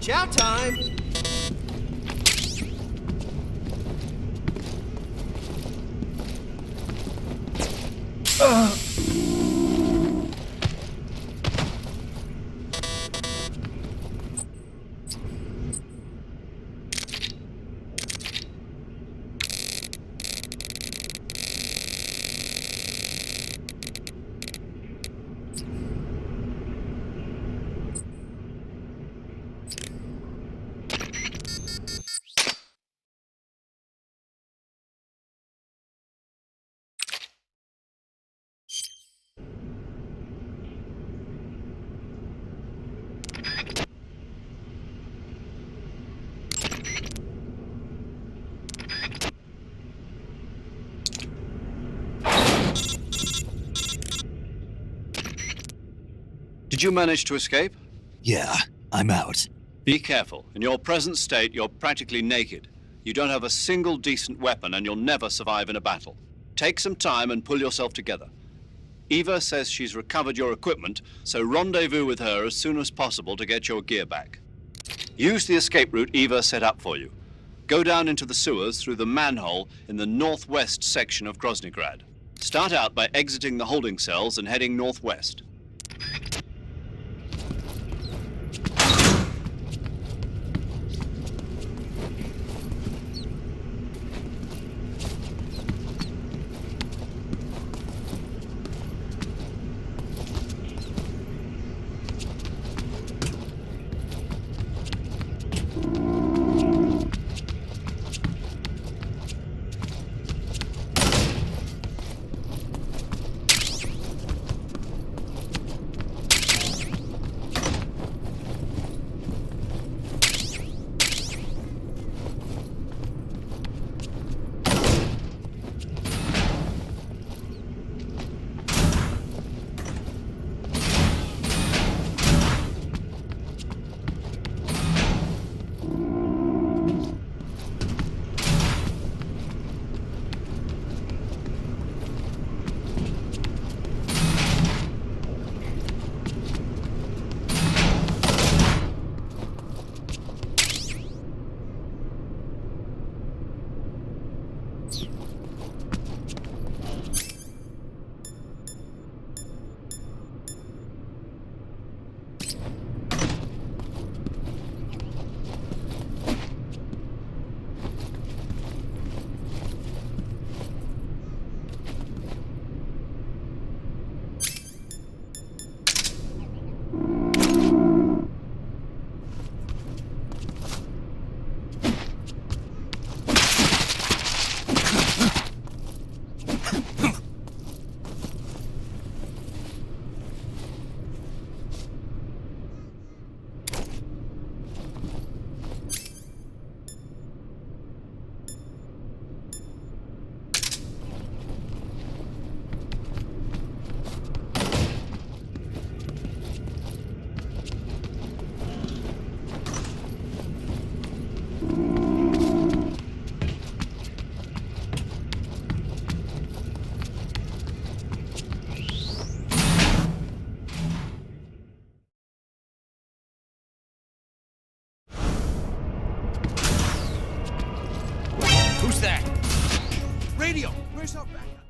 Chow time! Did you manage to escape? Yeah, I'm out. Be careful. In your present state, you're practically naked. You don't have a single decent weapon, and you'll never survive in a battle. Take some time and pull yourself together. Eva says she's recovered your equipment, so rendezvous with her as soon as possible to get your gear back. Use the escape route Eva set up for you. Go down into the sewers through the manhole in the northwest section of Groznyj Grad. Start out by exiting the holding cells and heading northwest. Who's that? Radio! Where's our backup?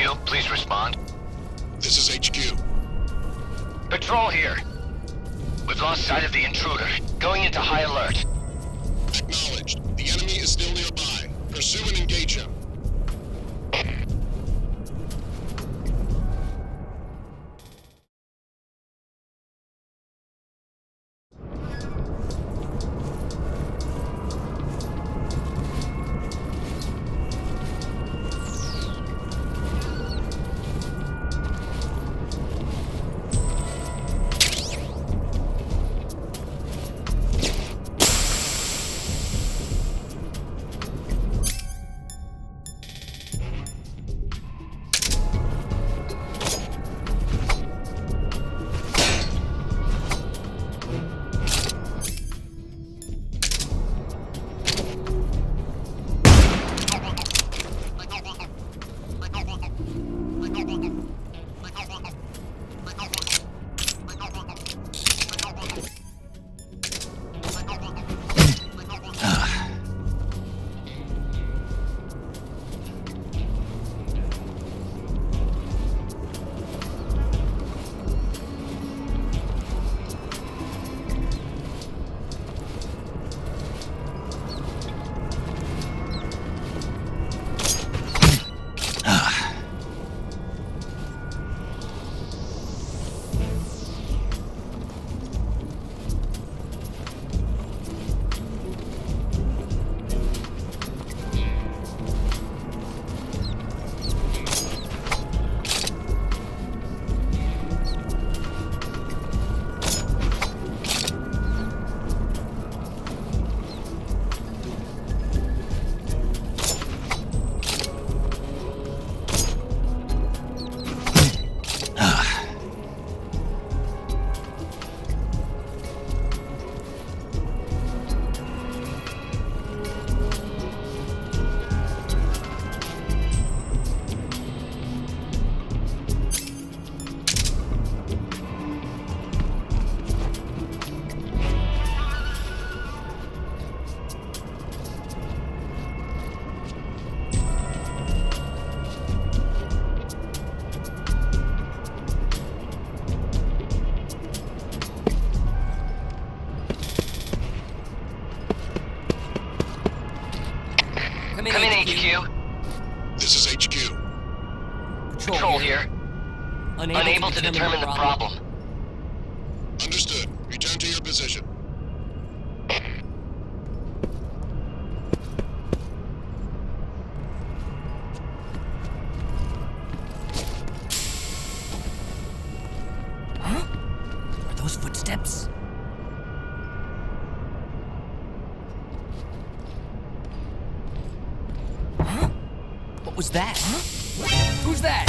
HQ, please respond. This is HQ. Patrol here. We've lost sight of the intruder. Going into high alert. Acknowledged. The enemy is still nearby. Pursue and engage him. Come in, HQ. This is HQ. Patrol here. Unable to determine the problem. Understood. Return to your position. Huh? Are those footsteps? Huh? What was that? Huh? Who's that?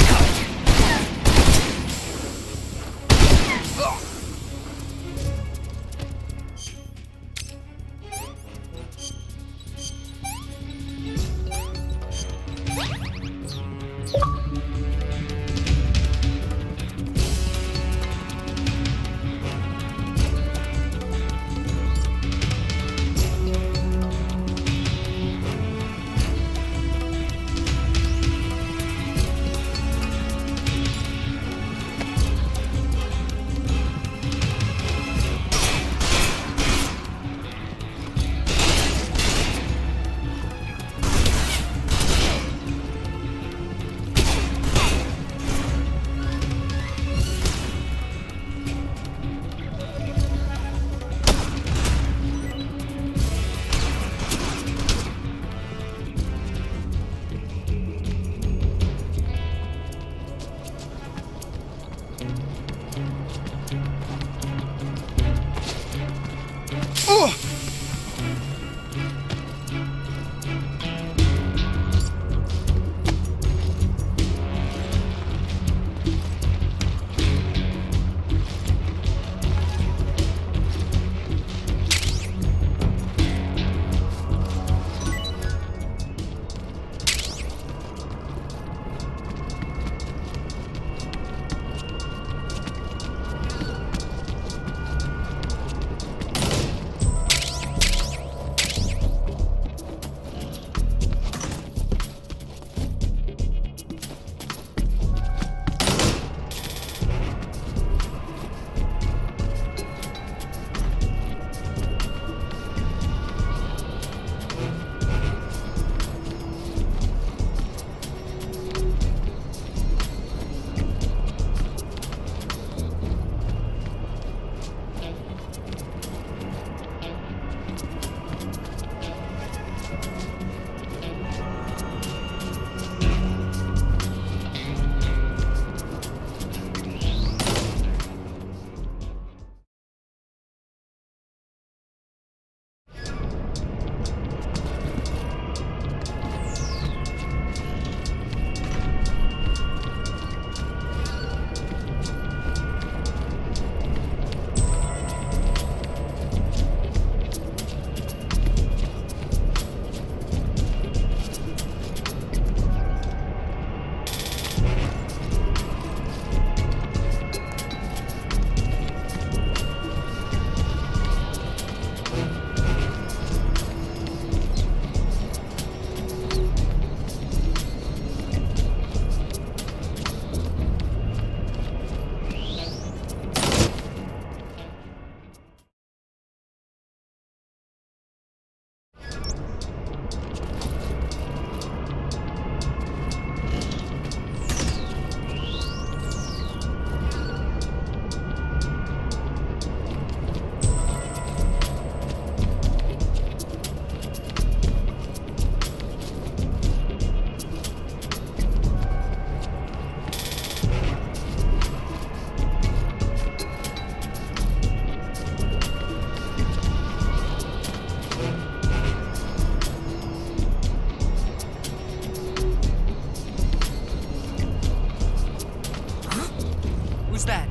Who's that?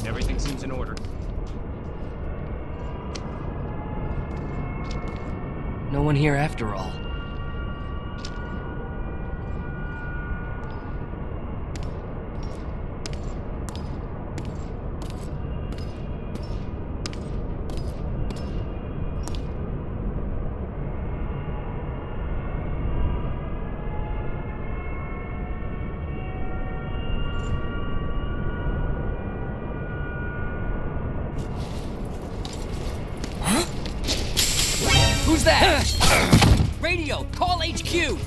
Everything seems in order. No one here after all. Who's that? Radio, call HQ!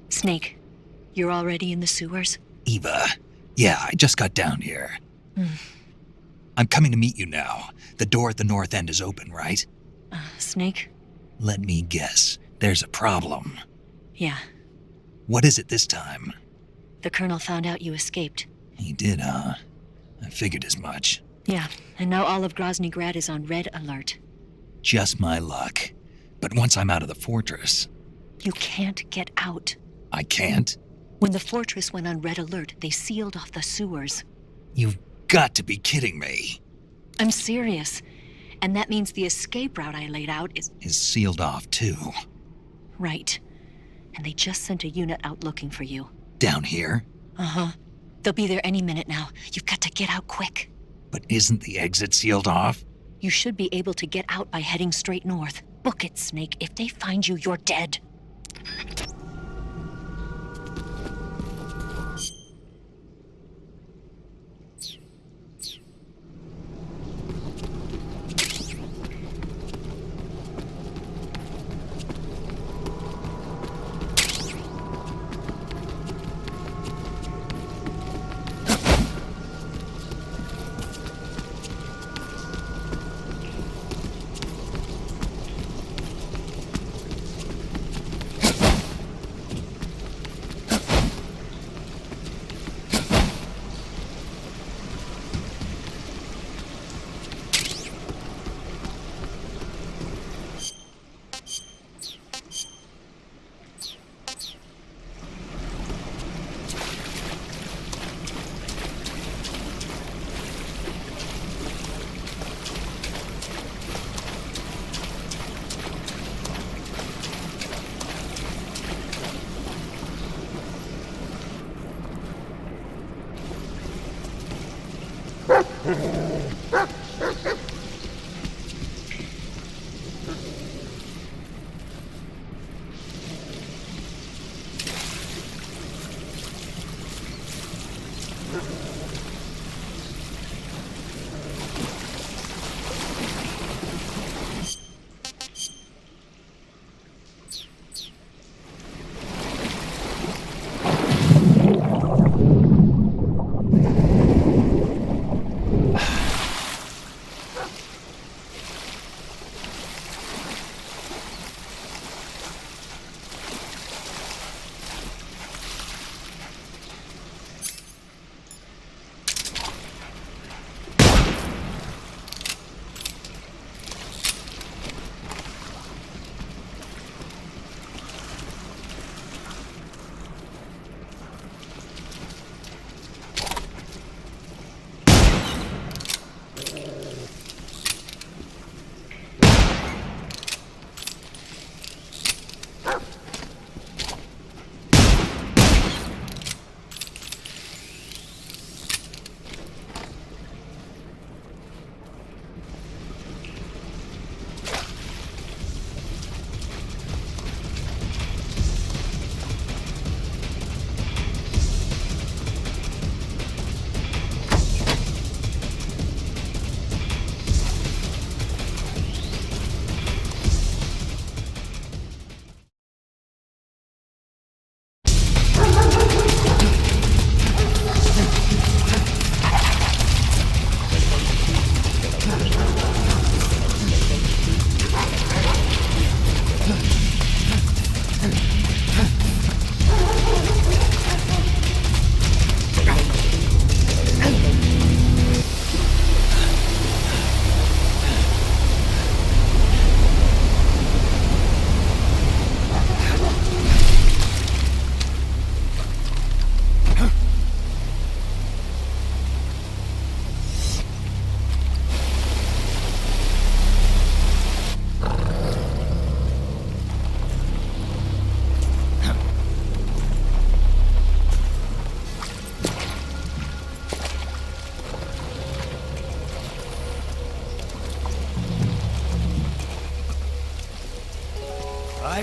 Snake, you're already in the sewers? Eva, yeah, I just got down here. I'm coming to meet you now. The door at the north end is open, right? Snake? Let me guess. There's a problem. Yeah. What is it this time? The Colonel found out you escaped. He did, huh? I figured as much. Yeah, and now all of Groznyj Grad is on red alert. Just my luck. But once I'm out of the fortress... You can't get out. I can't? When the fortress went on red alert, they sealed off the sewers. You've got to be kidding me. I'm serious. And that means the escape route I laid out is sealed off, too. Right. And they just sent a unit out looking for you. Down here? Uh-huh. They'll be there any minute now. You've got to get out quick. But isn't the exit sealed off? You should be able to get out by heading straight north. Book it, Snake. If they find you, you're dead.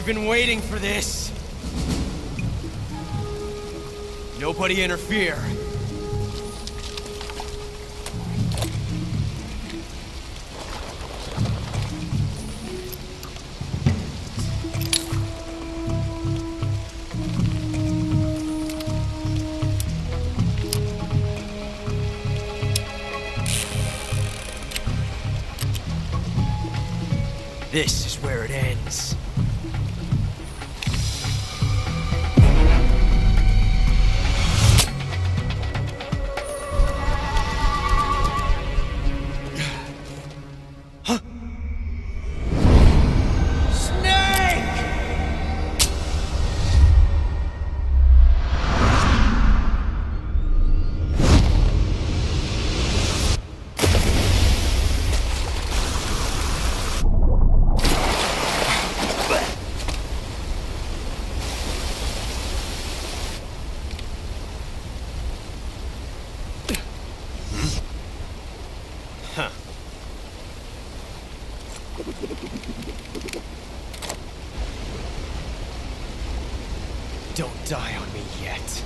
I've been waiting for this. Nobody interfere. This is where it ends. Don't die on me yet.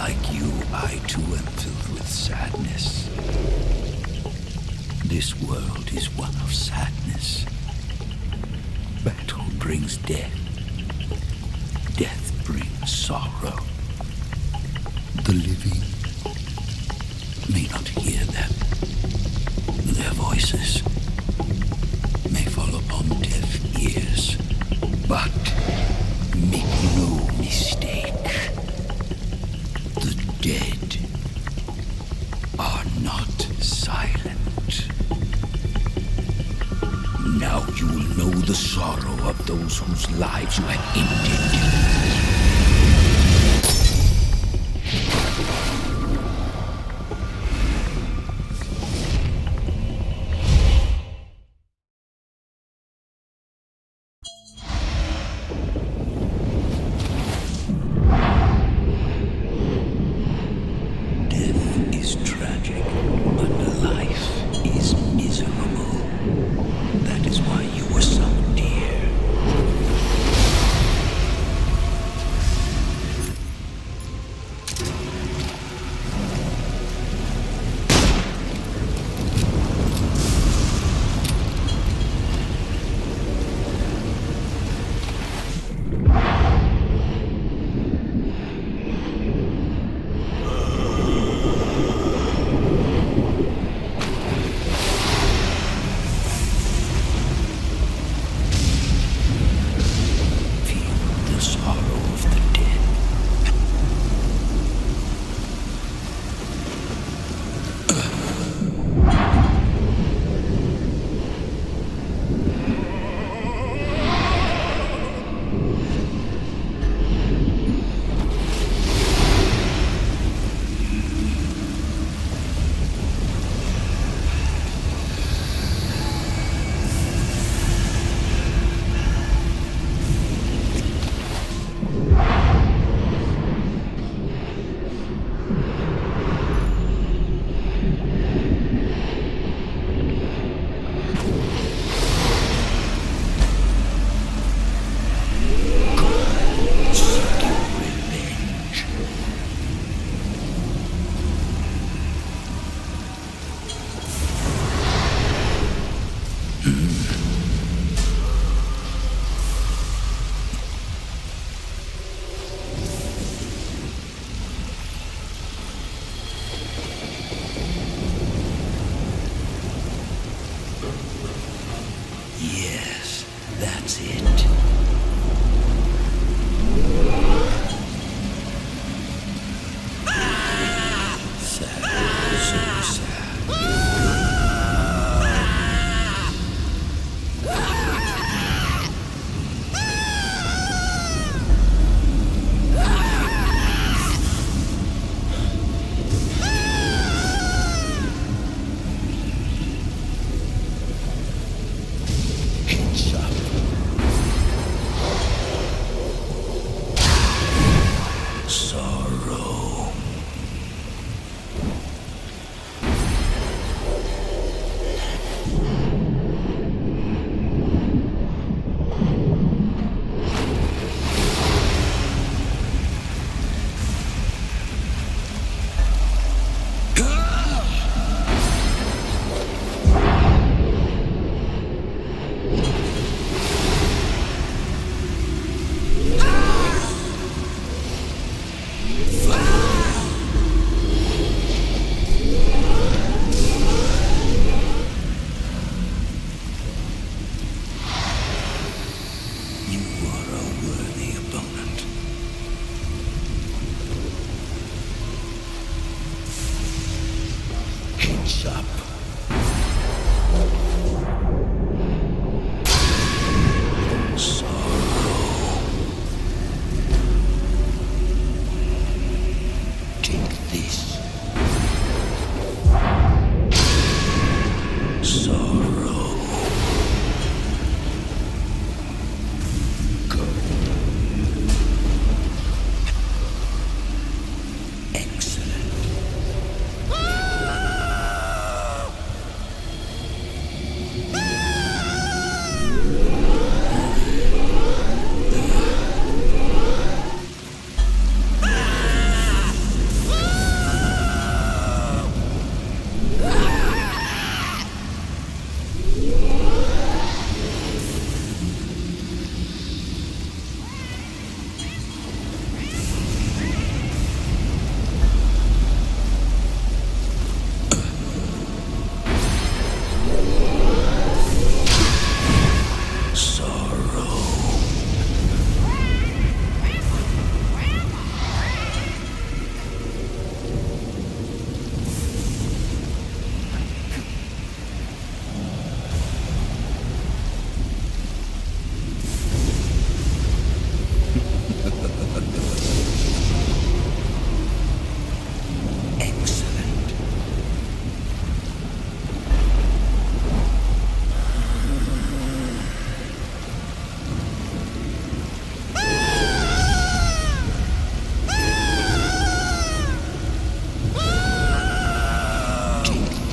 Like you, I too am filled with sadness. This world is one of sadness. Battle brings death. Death brings sorrow. The living may not hear them. Their voices may fall upon deaf ears. But make no mistake, the dead are not silent. Now you will know the sorrow of those whose lives you have ended.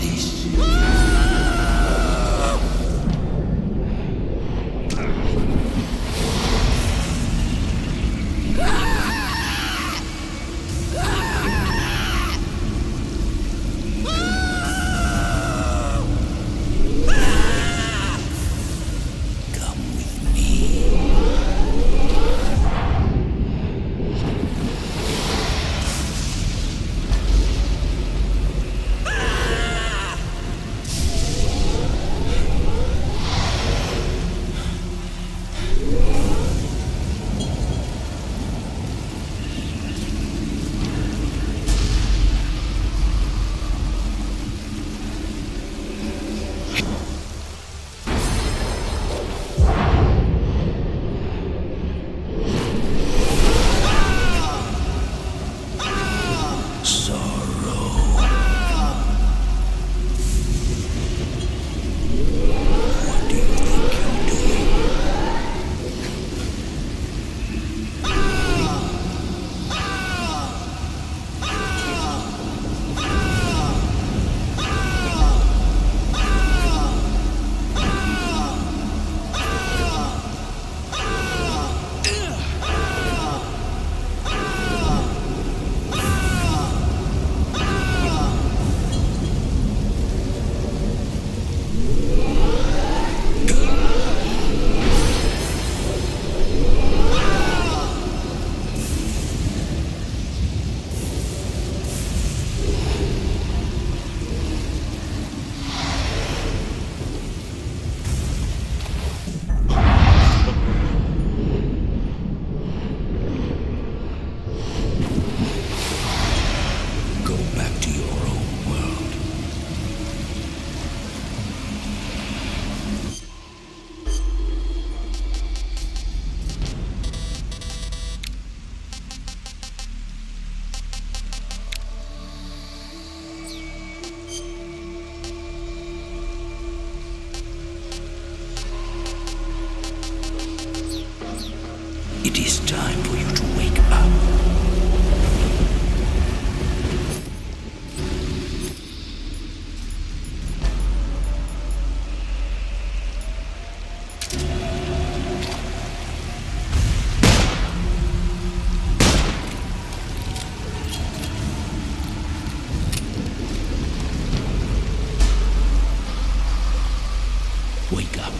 this. It is time for you to wake up. Wake up.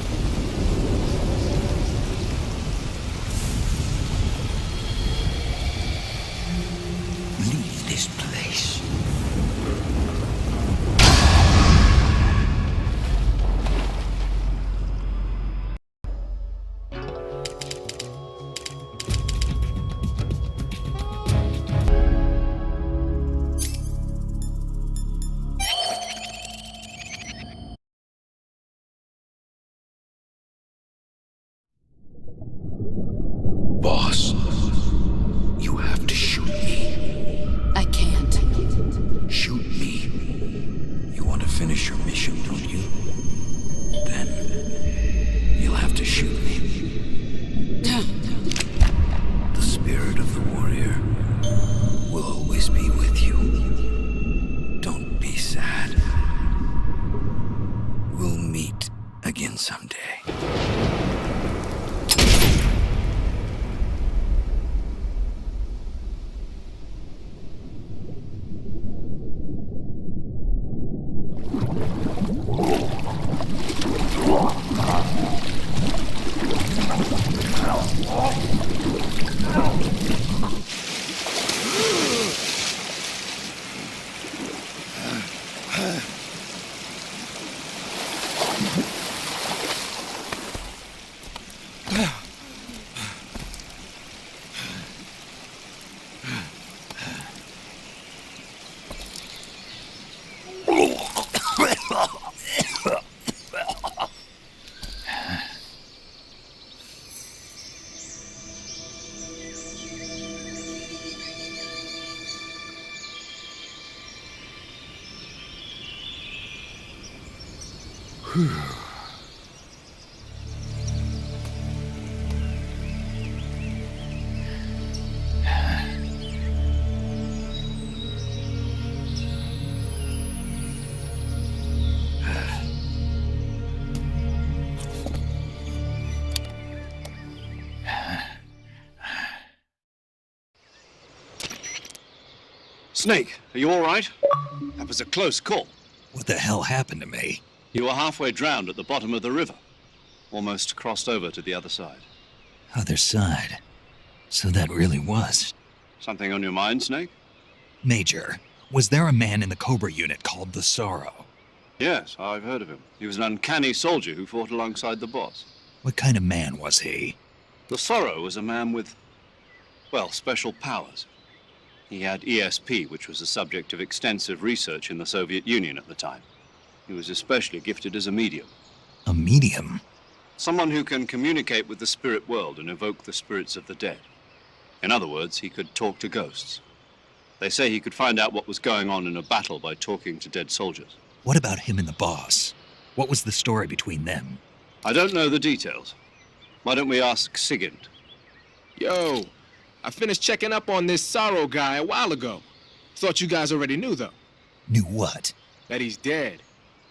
Leave this place. Boss, you have to shoot me. I can't. Shoot me. You want to finish your mission, don't you? Then you'll have to shoot me. The spirit of the warrior will always be with you. Don't be sad. We'll meet again someday. Snake, are you all right? That was a close call. What the hell happened to me? You were halfway drowned at the bottom of the river. Almost crossed over to the other side. Other side? So that really was. Something on your mind, Snake? Major, was there a man in the Cobra unit called the Sorrow? Yes, I've heard of him. He was an uncanny soldier who fought alongside the boss. What kind of man was he? The Sorrow was a man with, well, special powers. He had ESP, which was the subject of extensive research in the Soviet Union at the time. He was especially gifted as a medium. A medium? Someone who can communicate with the spirit world and evoke the spirits of the dead. In other words, he could talk to ghosts. They say he could find out what was going on in a battle by talking to dead soldiers. What about him and the boss? What was the story between them? I don't know the details. Why don't we ask Sigint? Yo, I finished checking up on this Sorrow guy a while ago. Thought you guys already knew, though. Knew what? That he's dead.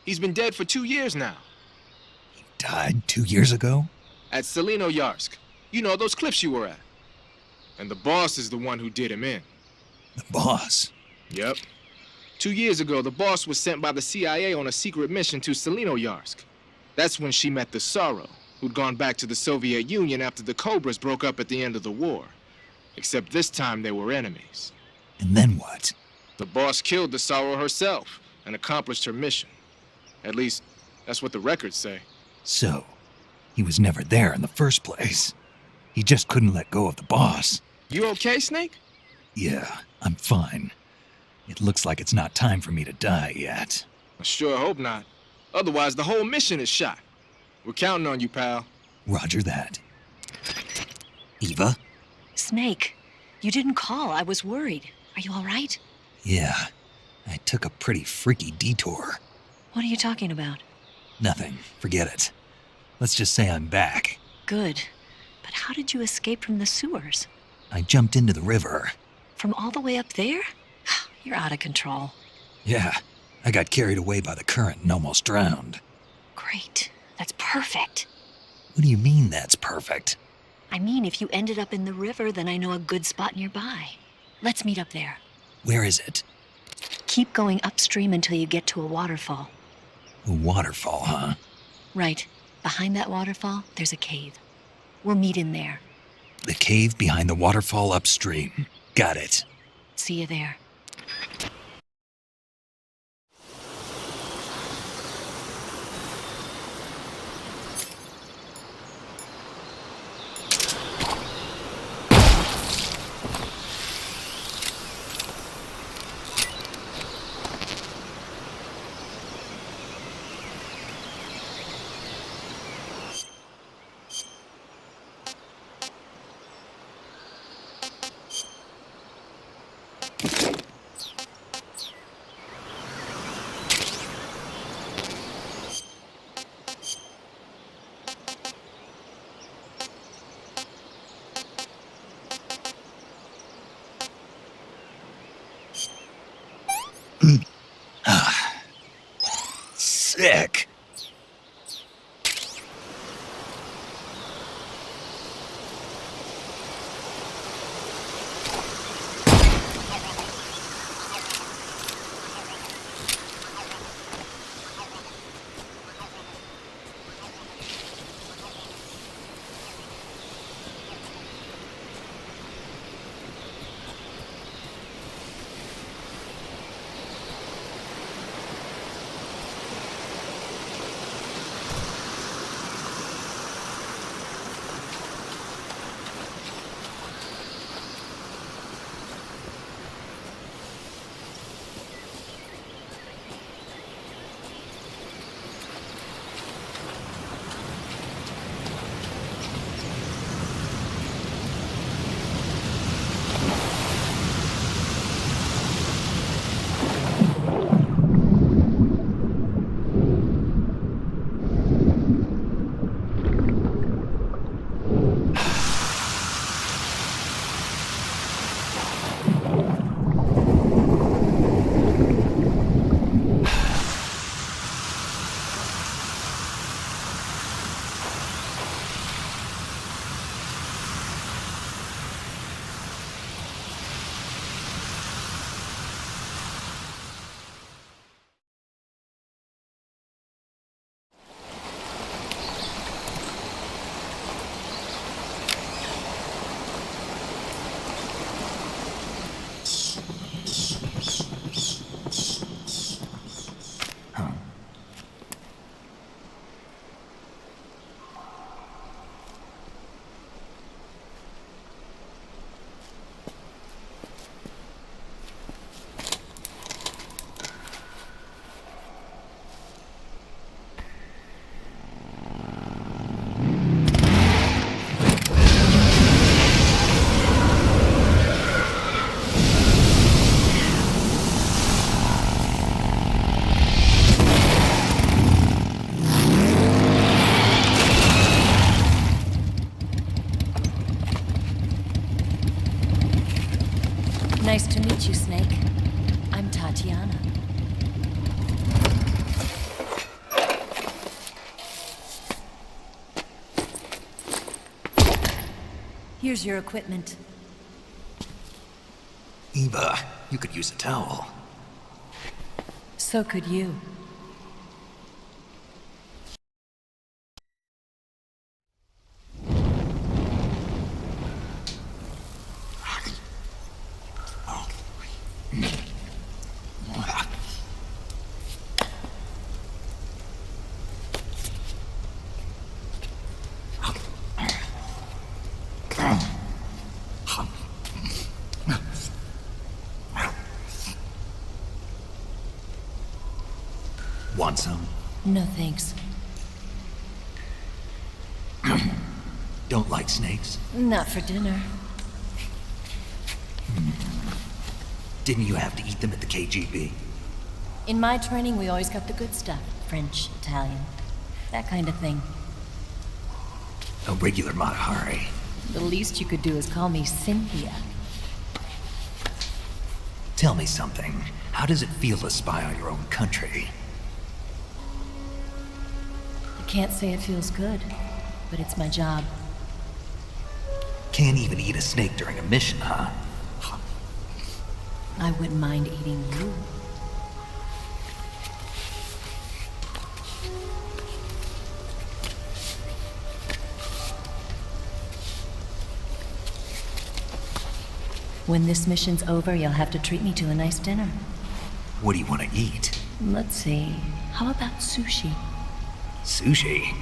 He's been dead for 2 years now. He died 2 years ago? At Tselinoyarsk. You know, those cliffs you were at. And the boss is the one who did him in. The boss? Yep. 2 years ago, the boss was sent by the CIA on a secret mission to Tselinoyarsk. That's when she met the Sorrow, who'd gone back to the Soviet Union after the Cobras broke up at the end of the war. Except this time they were enemies. And then what? The boss killed the Sorrow herself and accomplished her mission. At least, that's what the records say. So, he was never there in the first place. He just couldn't let go of the boss. You okay, Snake? Yeah, I'm fine. It looks like it's not time for me to die yet. I sure hope not. Otherwise, the whole mission is shot. We're counting on you, pal. Roger that. Eva? Snake, you didn't call. I was worried. Are you all right? Yeah, I took a pretty freaky detour. What are you talking about? Nothing. Forget it. Let's just say I'm back. Good. But how did you escape from the sewers? I jumped into the river. From all the way up there? You're out of control. Yeah, I got carried away by the current and almost drowned. Great. That's perfect. What do you mean that's perfect? I mean, if you ended up in the river, then I know a good spot nearby. Let's meet up there. Where is it? Keep going upstream until you get to a waterfall. A waterfall, huh? Right. Behind that waterfall, there's a cave. We'll meet in there. The cave behind the waterfall upstream. Got it. See you there. Sick. Here's your equipment. Eva, you could use a towel. So could you. Want some? No thanks. Don't like snakes? Not for dinner. Didn't you have to eat them at the KGB? In my training, we always got the good stuff. French, Italian, that kind of thing. A regular Matahari. The least you could do is call me Cynthia. Tell me something. How does it feel to spy on your own country? I can't say it feels good, but it's my job. Can't even eat a snake during a mission, huh? I wouldn't mind eating you. When this mission's over, you'll have to treat me to a nice dinner. What do you want to eat? Let's see. How about sushi? Sushi?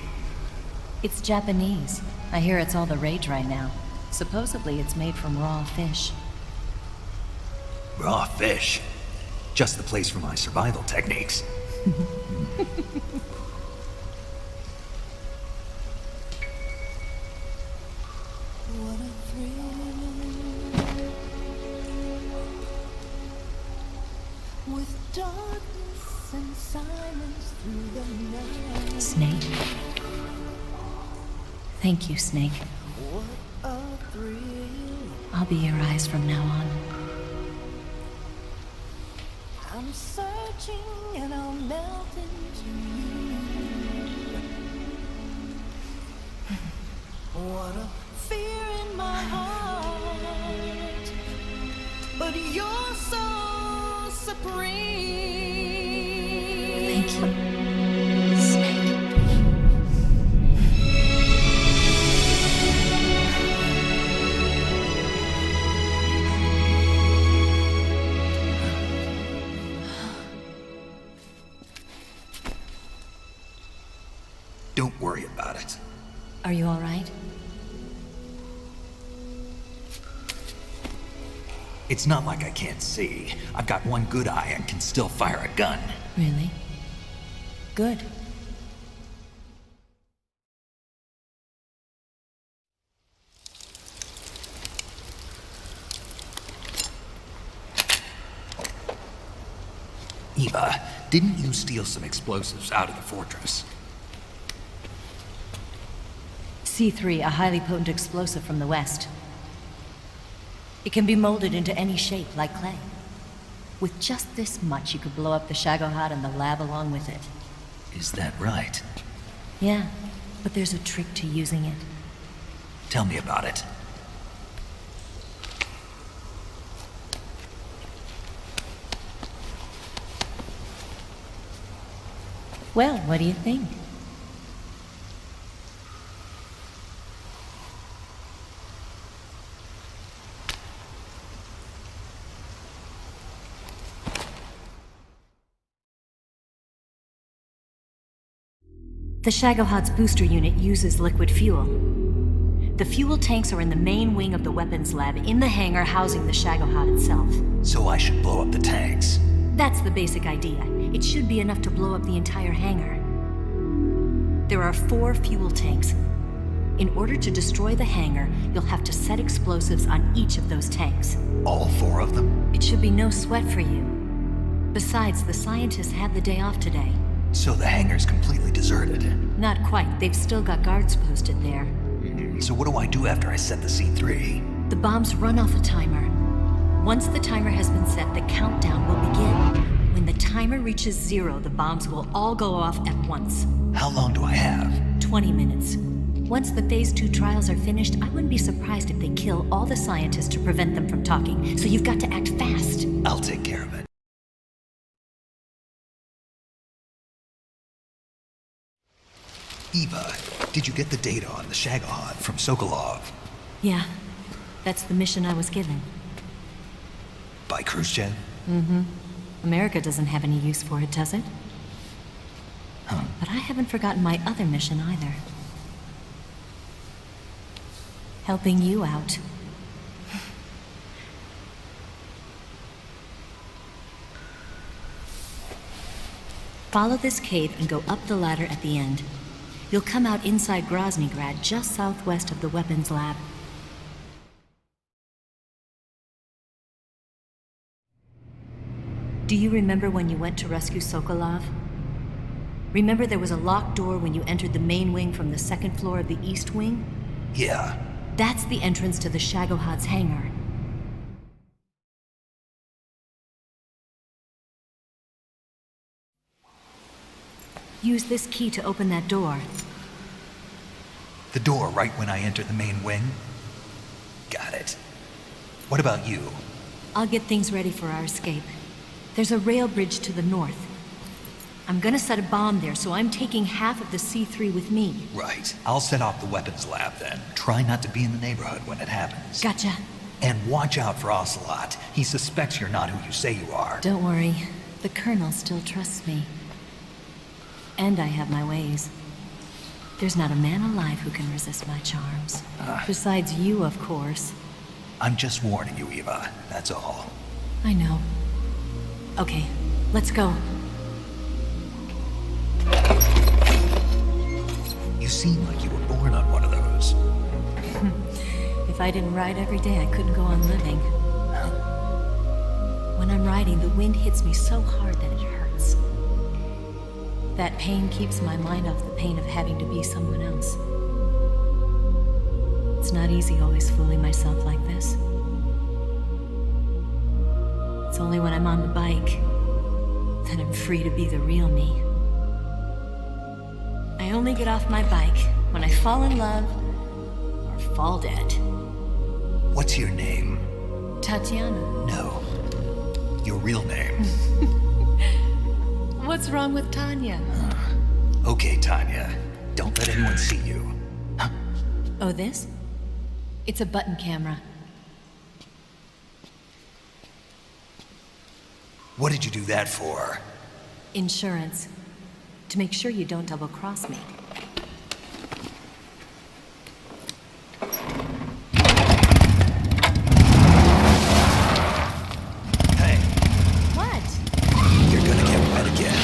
It's Japanese. I hear it's all the rage right now. Supposedly it's made from raw fish. Raw fish? Just the place for my survival techniques. Snake. Thank you, Snake. I'll be your eyes from now on. I'm searching and I'll melt into you. What a fear in my heart, but you're so supreme. Thank you. Don't worry about it. Are you all right? It's not like I can't see. I've got one good eye and can still fire a gun. Really? Good. Eva, didn't you steal some explosives out of the fortress? C3, a highly potent explosive from the west. It can be molded into any shape, like clay. With just this much, you could blow up the Shagohod and the lab along with it. Is that right? Yeah, but there's a trick to using it. Tell me about it. Well, what do you think? The Shagohod's booster unit uses liquid fuel. The fuel tanks are in the main wing of the weapons lab in the hangar housing the Shagohod itself. So I should blow up the tanks? That's the basic idea. It should be enough to blow up the entire hangar. There are 4 fuel tanks. In order to destroy the hangar, you'll have to set explosives on each of those tanks. All 4 of them? It should be no sweat for you. Besides, the scientists had the day off today. So the hangar's completely deserted? Not quite. They've still got guards posted there. So what do I do after I set the C3? The bombs run off a timer. Once the timer has been set, the countdown will begin. When the timer reaches 0, the bombs will all go off at once. How long do I have? 20 minutes. Once the Phase 2 trials are finished, I wouldn't be surprised if they kill all the scientists to prevent them from talking. So you've got to act fast. I'll take care of it. Eva, did you get the data on the Shagohod from Sokolov? Yeah, that's the mission I was given. By Khrushchev? Mm-hmm. America doesn't have any use for it, does it? Huh. But I haven't forgotten my other mission either. Helping you out. Follow this cave and go up the ladder at the end. You'll come out inside Groznyj Grad, just southwest of the weapons lab. Do you remember when you went to rescue Sokolov? Remember there was a locked door when you entered the main wing from the second floor of the east wing? Yeah. That's the entrance to the Shagohod's hangar. Use this key to open that door. The door right when I enter the main wing? Got it. What about you? I'll get things ready for our escape. There's a rail bridge to the north. I'm gonna set a bomb there, so I'm taking half of the C3 with me. Right. I'll set off the weapons lab then. Try not to be in the neighborhood when it happens. Gotcha. And watch out for Ocelot. He suspects you're not who you say you are. Don't worry. The Colonel still trusts me. And I have my ways. There's not a man alive who can resist my charms. Besides you, of course. I'm just warning you, Eva. That's all. I know. Okay, let's go. You seem like you were born on one of those. If I didn't ride every day, I couldn't go on living. When I'm riding, the wind hits me so hard that it hurts. That pain keeps my mind off the pain of having to be someone else. It's not easy always fooling myself like this. It's only when I'm on the bike that I'm free to be the real me. I only get off my bike when I fall in love or fall dead. What's your name? Tatiana. No. Your real name. What's wrong with Tanya? Okay, Tanya. Don't let anyone see you. Oh, this? It's a button camera. What did you do that for? Insurance. To make sure you don't double-cross me. Hey. What? You're gonna get wet again.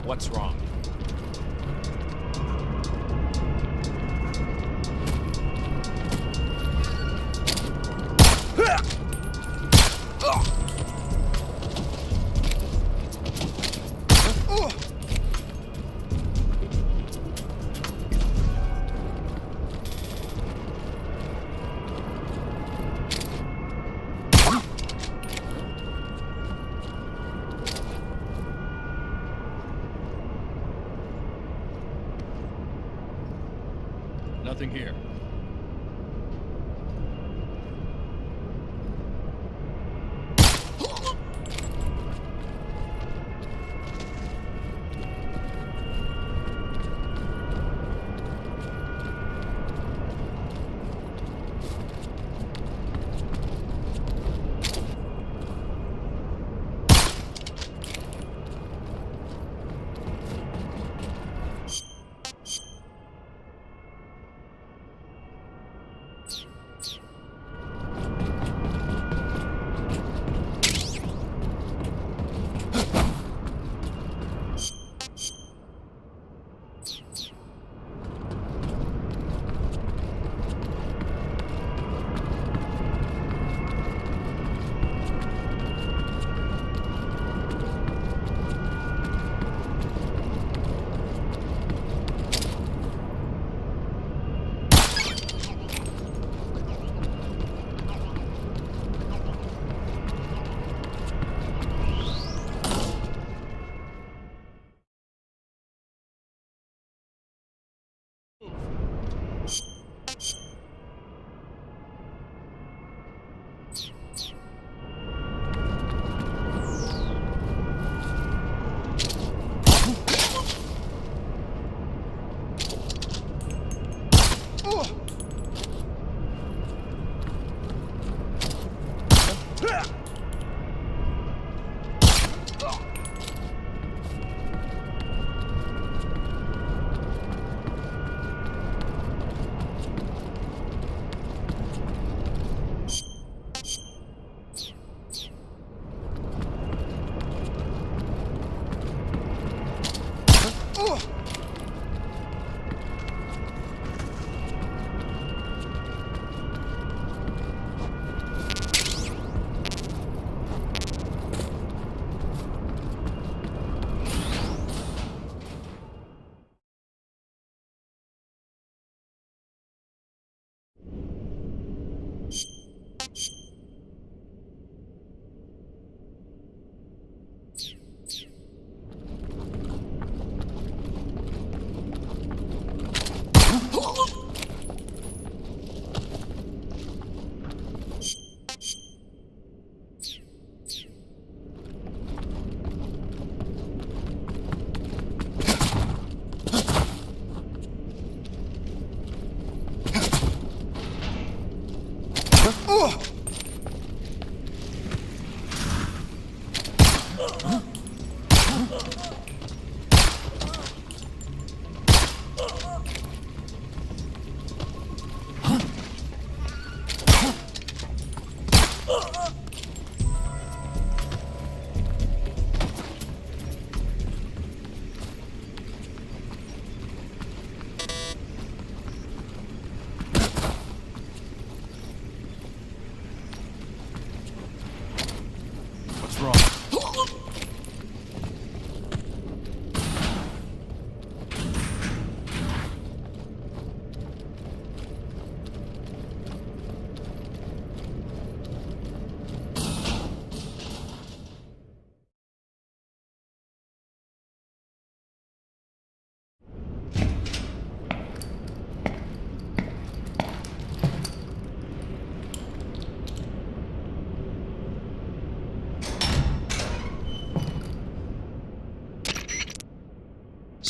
What's wrong? Nothing here.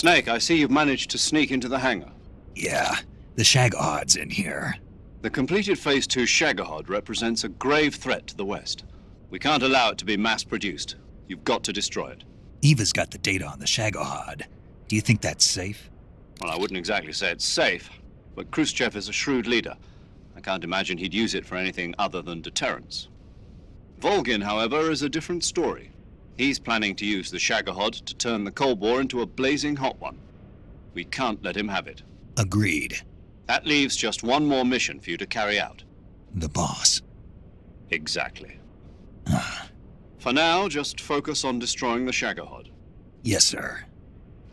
Snake, I see you've managed to sneak into the hangar. Yeah, the Shagahad's in here. The completed Phase 2 Shagahad represents a grave threat to the West. We can't allow it to be mass-produced. You've got to destroy it. Eva's got the data on the Shagahad. Do you think that's safe? Well, I wouldn't exactly say it's safe, but Khrushchev is a shrewd leader. I can't imagine he'd use it for anything other than deterrence. Volgin, however, is a different story. He's planning to use the Shagohod to turn the Cold War into a blazing hot one. We can't let him have it. Agreed. That leaves just one more mission for you to carry out. The boss. Exactly. For now, just focus on destroying the Shagohod. Yes, sir.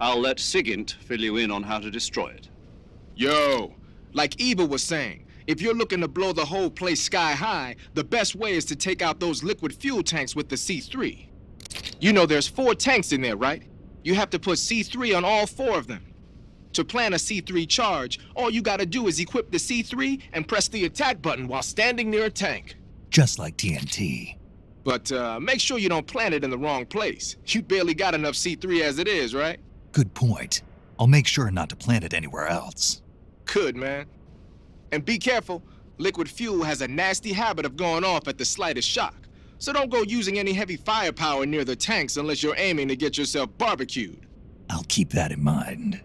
I'll let Sigint fill you in on how to destroy it. Yo, like Eva was saying, if you're looking to blow the whole place sky high, the best way is to take out those liquid fuel tanks with the C3. You know there's 4 tanks in there, right? You have to put C3 on all 4 of them. To plan a C3 charge, all you gotta do is equip the C3 and press the attack button while standing near a tank. Just like TNT. But make sure you don't plant it in the wrong place. You barely got enough C3 as it is, right? Good point. I'll make sure not to plant it anywhere else. Good, man. And be careful. Liquid fuel has a nasty habit of going off at the slightest shock. So don't go using any heavy firepower near the tanks unless you're aiming to get yourself barbecued. I'll keep that in mind.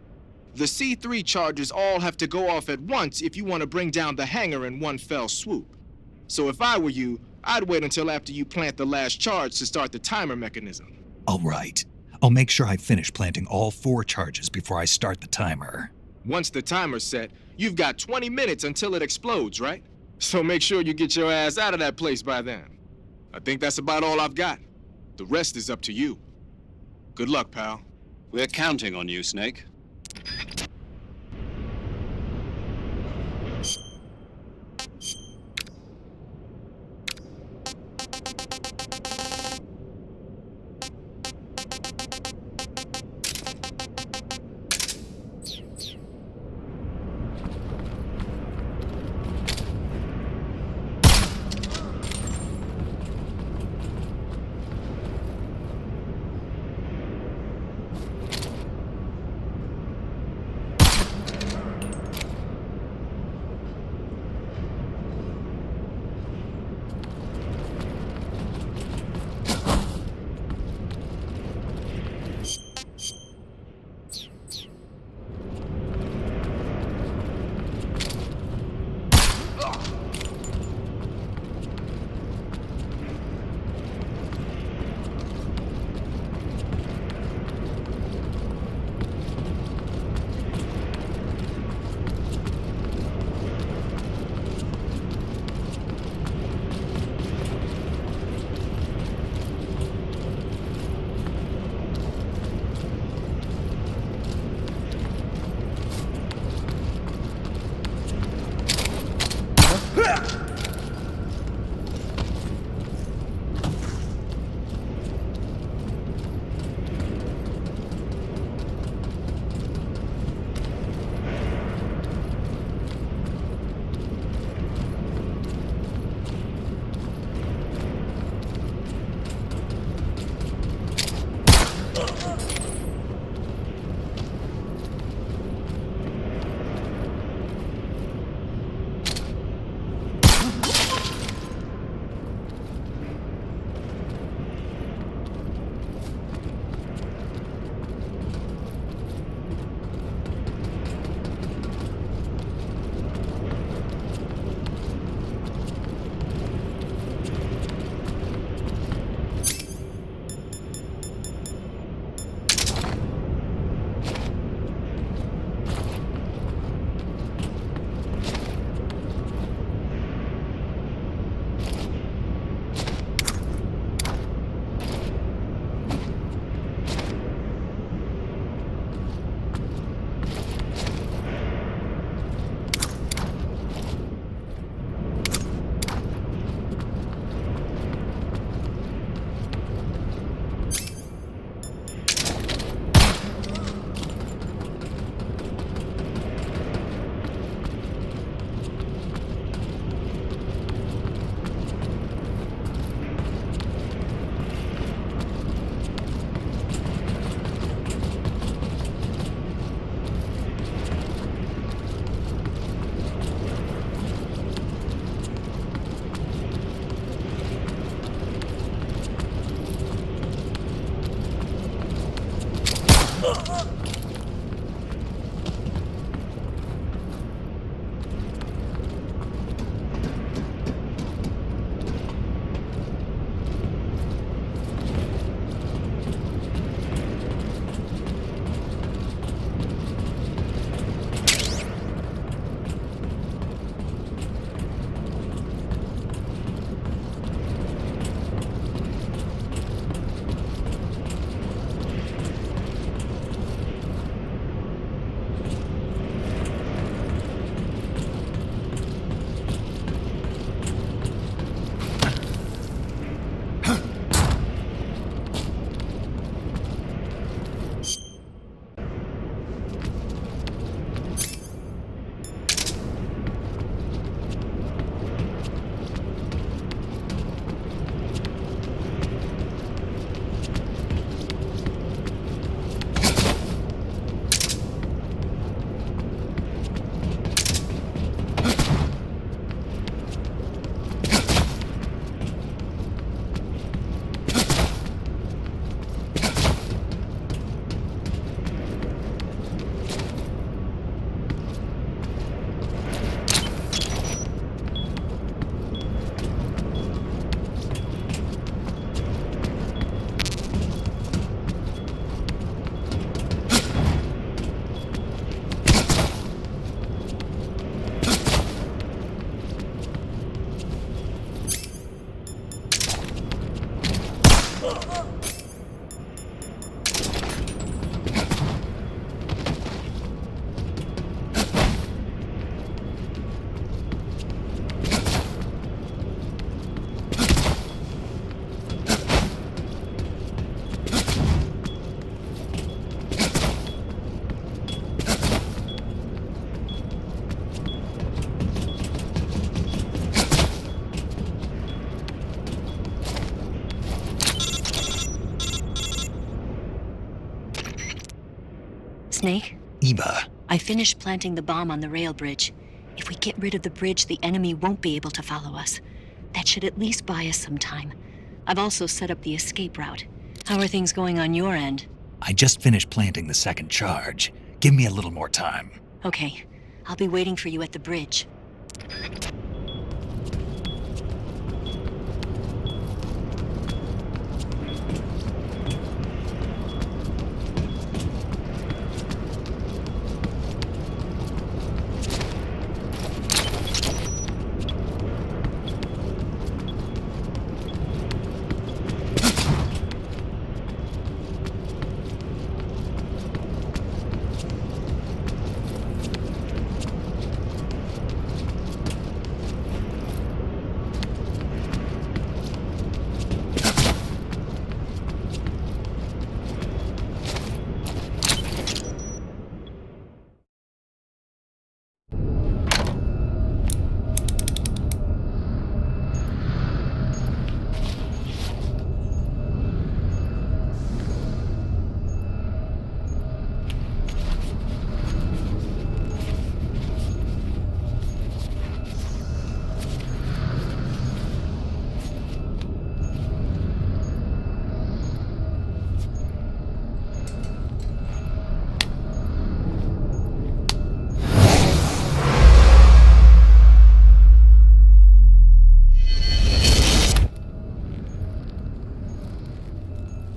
The C3 charges all have to go off at once if you want to bring down the hangar in one fell swoop. So if I were you, I'd wait until after you plant the last charge to start the timer mechanism. All right. I'll make sure I finish planting all 4 charges before I start the timer. Once the timer's set, you've got 20 minutes until it explodes, right? So make sure you get your ass out of that place by then. I think that's about all I've got. The rest is up to you. Good luck, pal. We're counting on you, Snake. Snake? Eva. I finished planting the bomb on the rail bridge. If we get rid of the bridge, the enemy won't be able to follow us. That should at least buy us some time. I've also set up the escape route. How are things going on your end? I just finished planting the second charge. Give me a little more time. Okay. I'll be waiting for you at the bridge.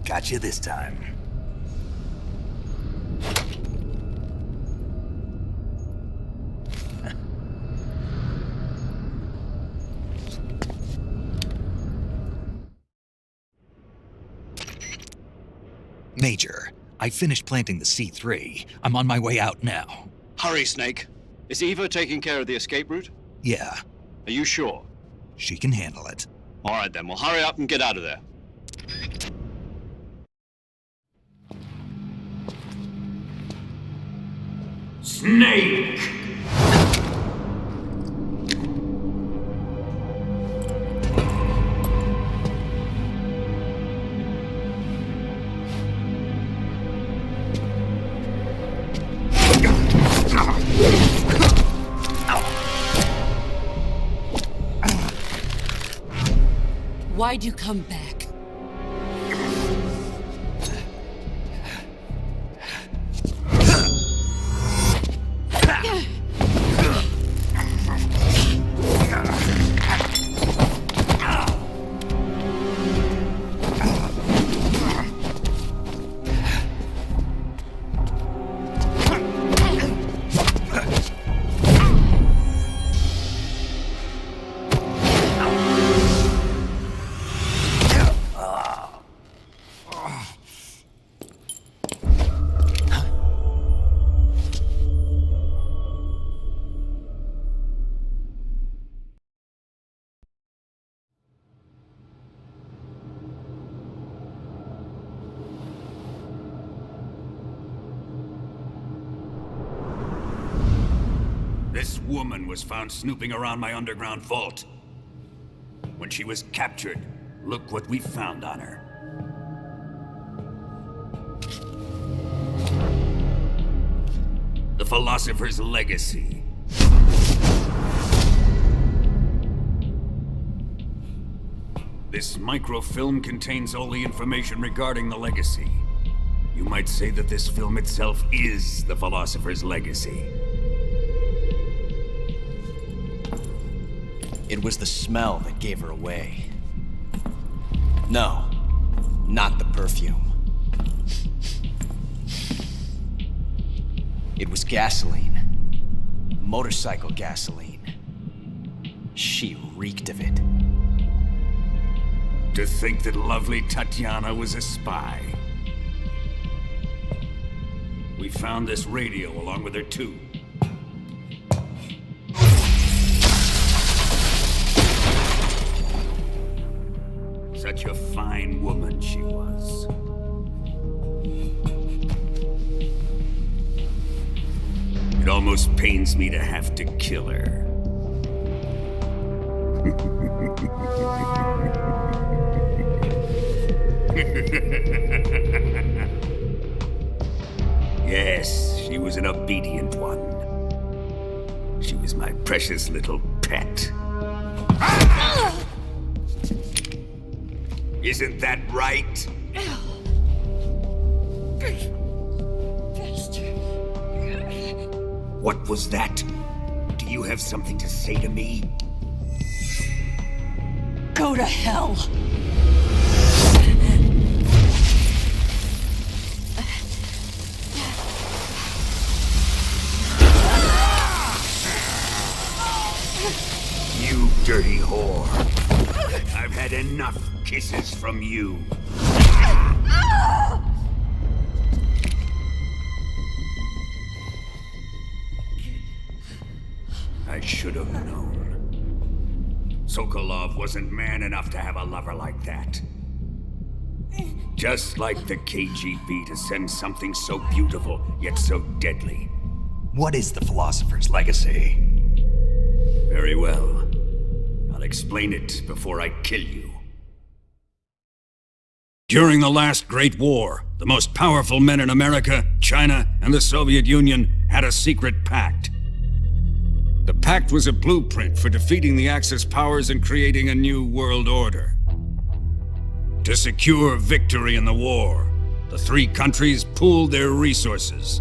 Got you this time. Major, I finished planting the C3. I'm on my way out now. Hurry, Snake. Is Eva taking care of the escape route? Yeah. Are you sure? She can handle it. All right, then. Well, hurry up and get out of there. Snake! Why'd you come back? This woman was found snooping around my underground vault. When she was captured, look what we found on her. The Philosopher's Legacy. This microfilm contains all the information regarding the legacy. You might say that this film itself is the Philosopher's Legacy. It was the smell that gave her away. No, not the perfume. It was gasoline. Motorcycle gasoline. She reeked of it. To think that lovely Tatiana was a spy. We found this radio along with her too. Such a fine woman she was. It almost pains me to have to kill her. Yes, she was an obedient one. She was my precious little pet. Isn't that right? What was that? Do you have something to say to me? Go to hell. You dirty whore. I've had enough kisses from you. I should have known. Sokolov wasn't man enough to have a lover like that. Just like the KGB to send something so beautiful, yet so deadly. What is the philosopher's legacy? Very well. I'll explain it before I kill you. During the last Great War, the most powerful men in America, China, and the Soviet Union had a secret pact. The pact was a blueprint for defeating the Axis powers and creating a new world order. To secure victory in the war, the three countries pooled their resources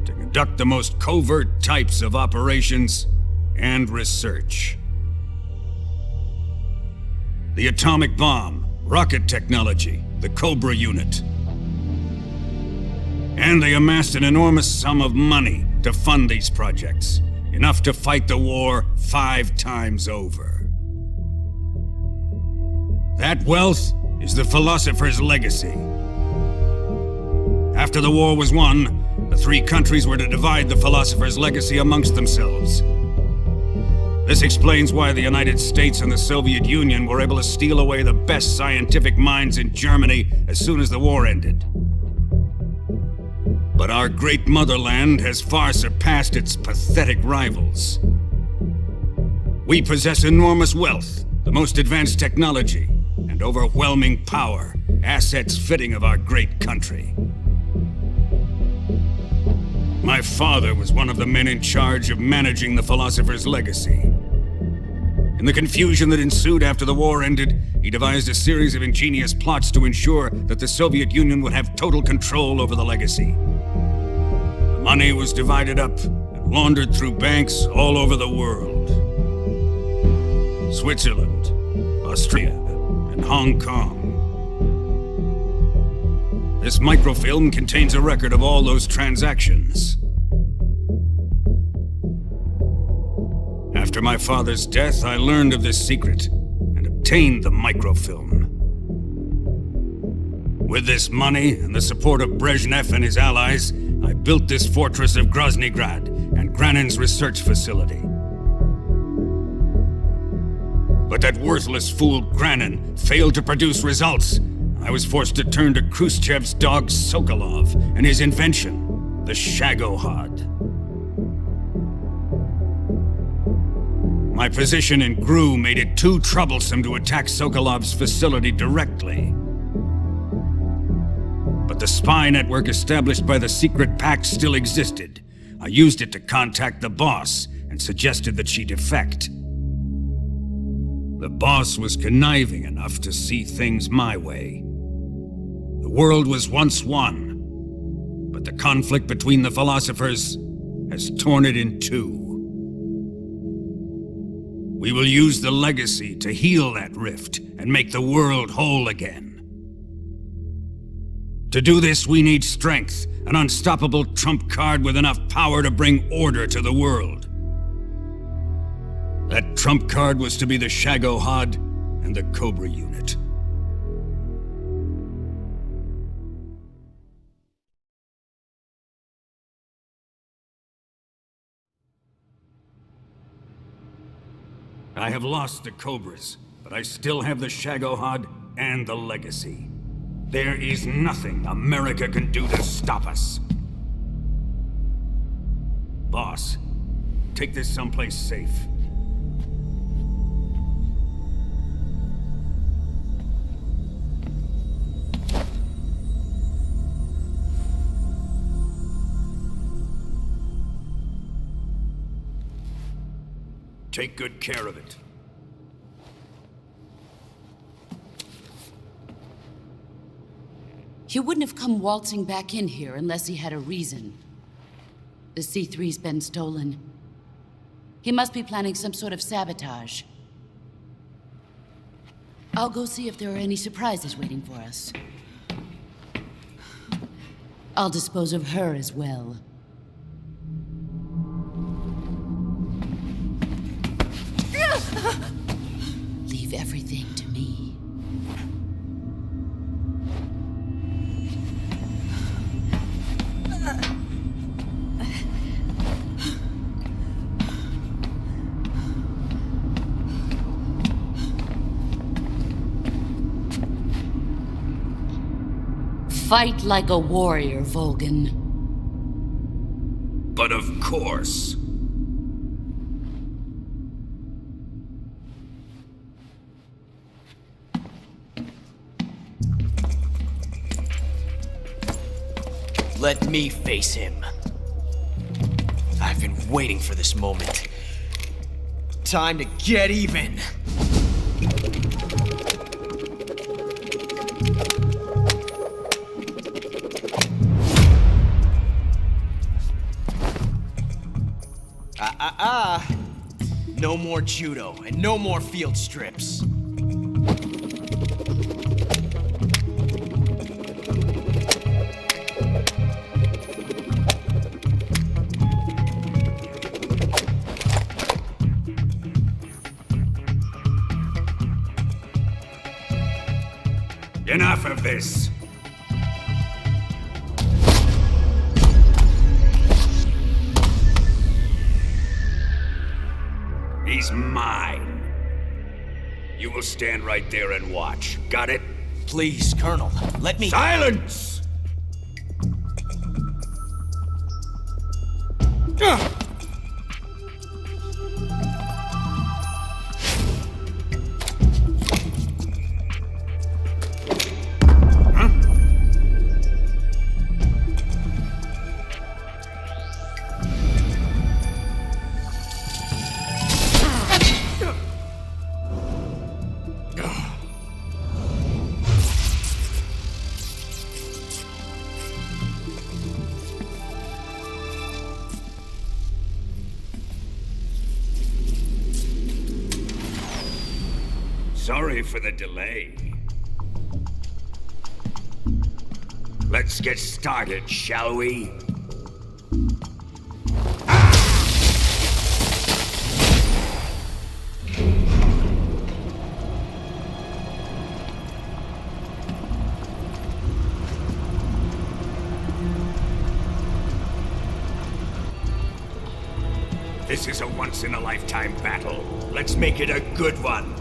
to conduct the most covert types of operations and research. The atomic bomb, rocket technology, the Cobra unit. And they amassed an enormous sum of money to fund these projects, enough to fight the war 5 times over. That wealth is the philosopher's legacy. After the war was won, the three countries were to divide the philosopher's legacy amongst themselves. This explains why the United States and the Soviet Union were able to steal away the best scientific minds in Germany as soon as the war ended. But our great motherland has far surpassed its pathetic rivals. We possess enormous wealth, the most advanced technology, and overwhelming power, assets fitting of our great country. My father was one of the men in charge of managing the philosopher's legacy. In the confusion that ensued after the war ended, he devised a series of ingenious plots to ensure that the Soviet Union would have total control over the legacy. The money was divided up and laundered through banks all over the world. Switzerland, Austria, and Hong Kong. This microfilm contains a record of all those transactions. After my father's death, I learned of this secret and obtained the microfilm. With this money and the support of Brezhnev and his allies, I built this fortress of Groznyj Grad and Granin's research facility. But that worthless fool Granin failed to produce results. I was forced to turn to Khrushchev's dog Sokolov and his invention, the Shagohod. My position in GRU made it too troublesome to attack Sokolov's facility directly. But the spy network established by the secret pact still existed. I used it to contact the boss and suggested that she defect. The boss was conniving enough to see things my way. The world was once one, but the conflict between the philosophers has torn it in two. We will use the legacy to heal that rift and make the world whole again. To do this, we need strength, an unstoppable trump card with enough power to bring order to the world. That trump card was to be the Shagohod and the Cobra unit. I have lost the Cobras, but I still have the Shagohod and the Legacy. There is nothing America can do to stop us. Boss, take this someplace safe. Take good care of it. He wouldn't have come waltzing back in here unless he had a reason. The C3's been stolen. He must be planning some sort of sabotage. I'll go see if there are any surprises waiting for us. I'll dispose of her as well. Leave everything to me. Fight like a warrior, Volgan. But of course. Let me face him. I've been waiting for this moment. Time to get even. No more judo and no more field strips. Enough of this. He's mine. You will stand right there and watch. Got it? Please, Colonel, let me— Silence! Sorry for the delay. Let's get started, shall we? This is a once-in-a-lifetime battle. Let's make it a good one.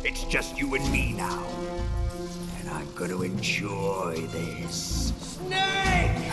It's just you and me now. And I'm gonna enjoy this. Snake!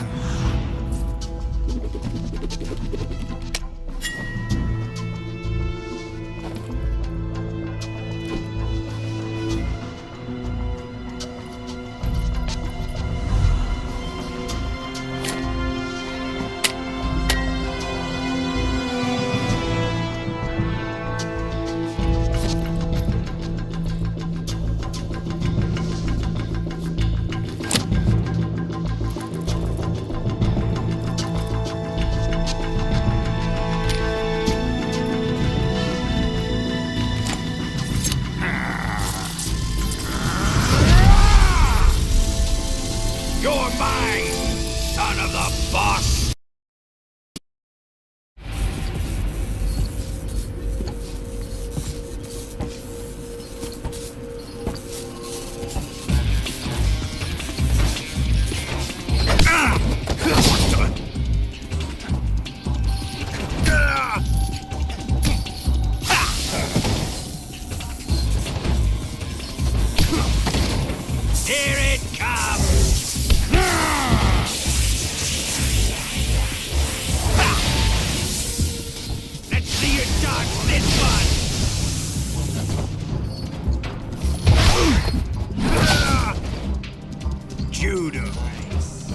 Judo race.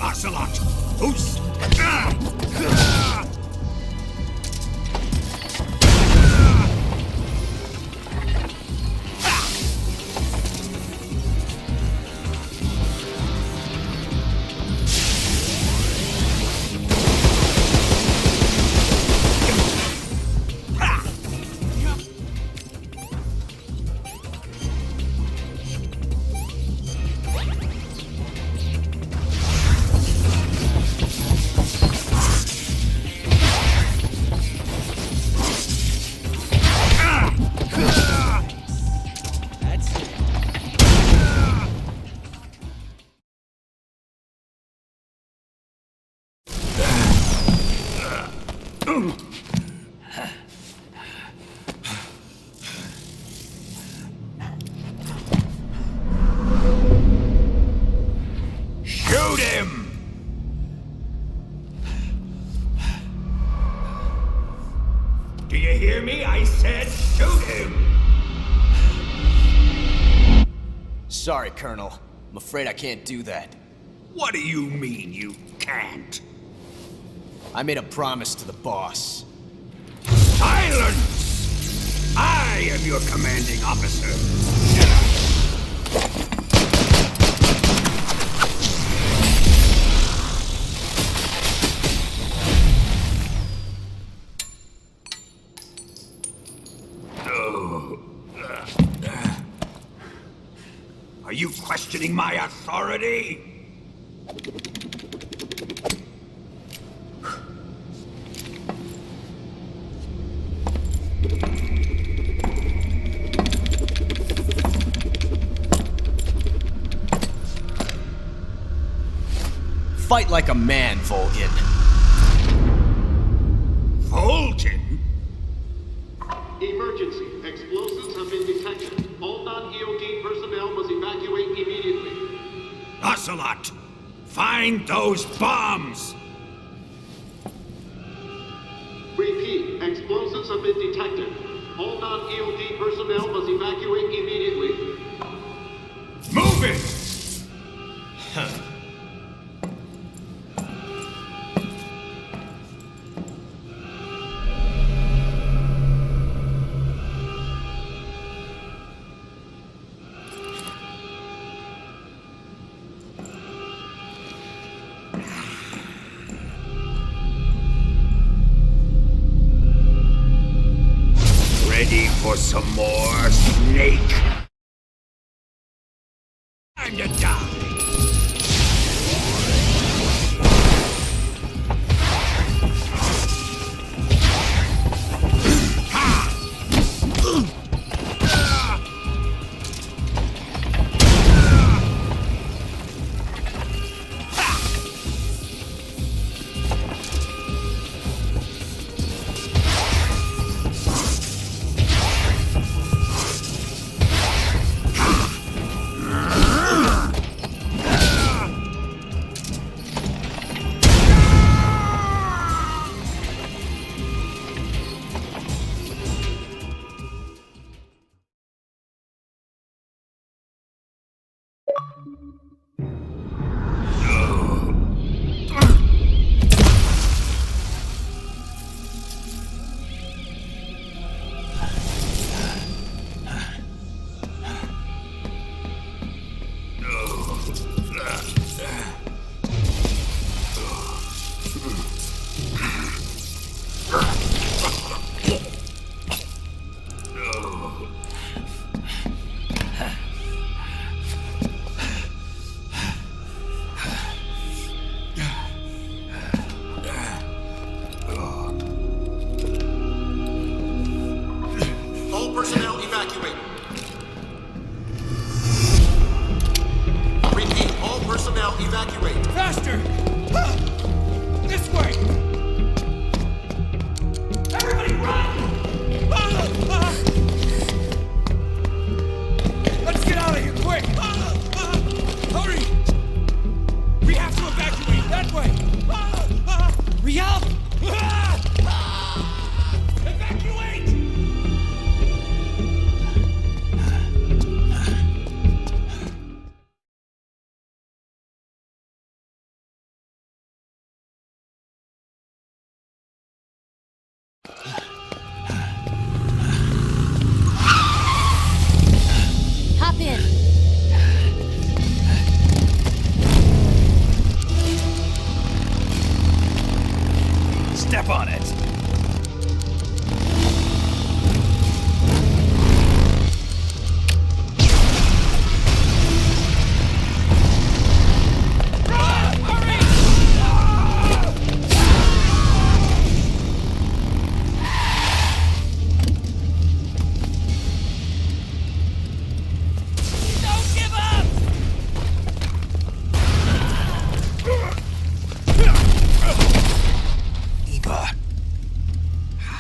Ocelot! Who's... Shoot him! Do you hear me? I said shoot him! Sorry, Colonel. I'm afraid I can't do that. What do you mean you can't? I made a promise to the boss. Silence! I am your commanding officer. Are you questioning my authority? Fight like a man, Volgin. Volgin? Emergency. Explosives have been detected. All non-EOD personnel must evacuate immediately. Ocelot! Find those bombs! Repeat. Explosives have been detected. All non-EOD personnel must evacuate immediately. Move it! Huh. Ready for some more, Snake? Time to die!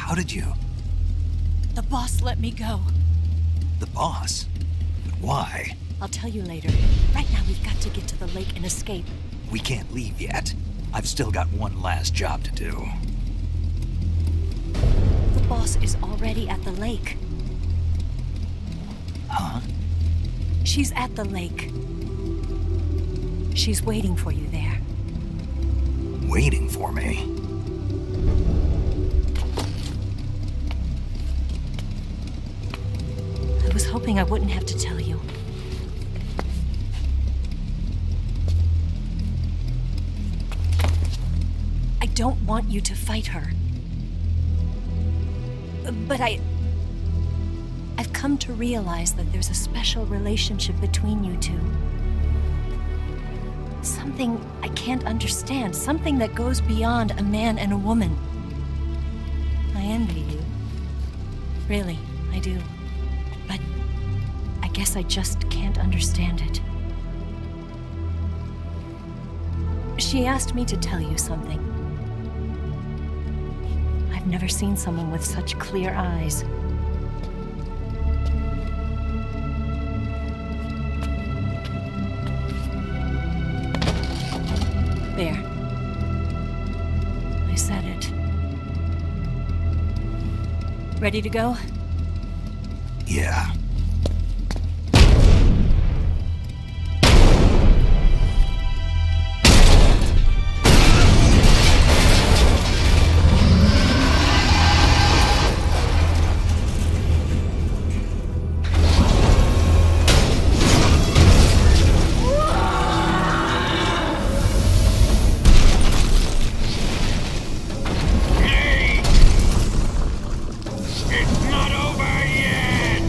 How did you? The boss let me go. The boss? But why? I'll tell you later. Right now, we've got to get to the lake and escape. We can't leave yet. I've still got one last job to do. The boss is already at the lake. Huh? She's at the lake. She's waiting for you there. Waiting for me? I was hoping I wouldn't have to tell you. I don't want you to fight her. But I've come to realize that there's a special relationship between you two. Something I can't understand, something that goes beyond a man and a woman. I envy you. Really, I do. But I guess I just can't understand it. She asked me to tell you something. I've never seen someone with such clear eyes. There. I said it. Ready to go? Yeah. It's not over yet!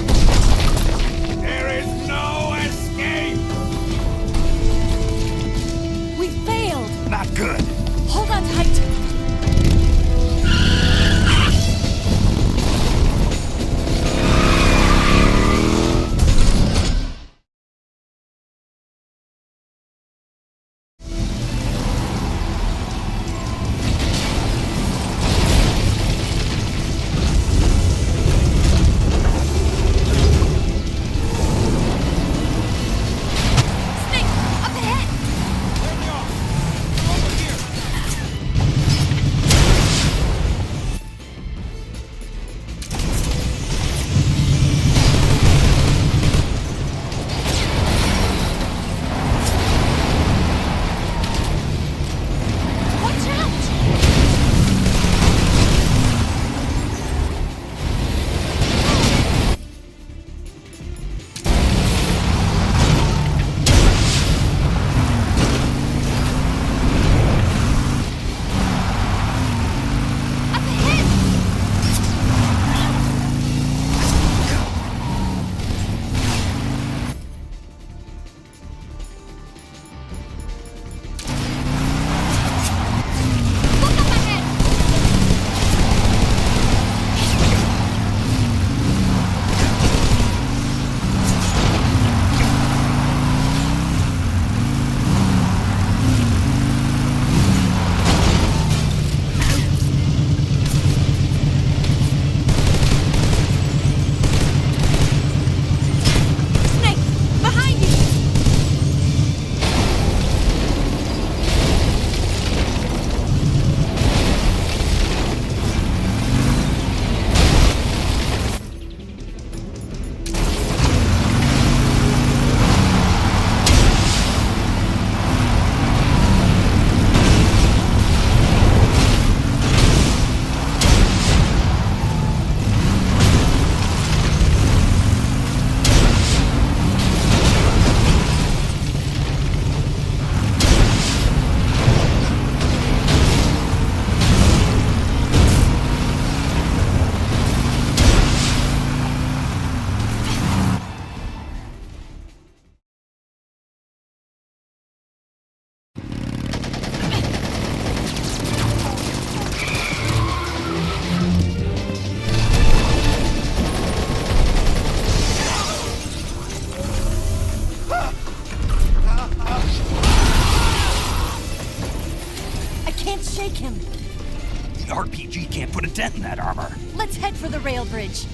put a dent in that armor. Let's head for the rail bridge.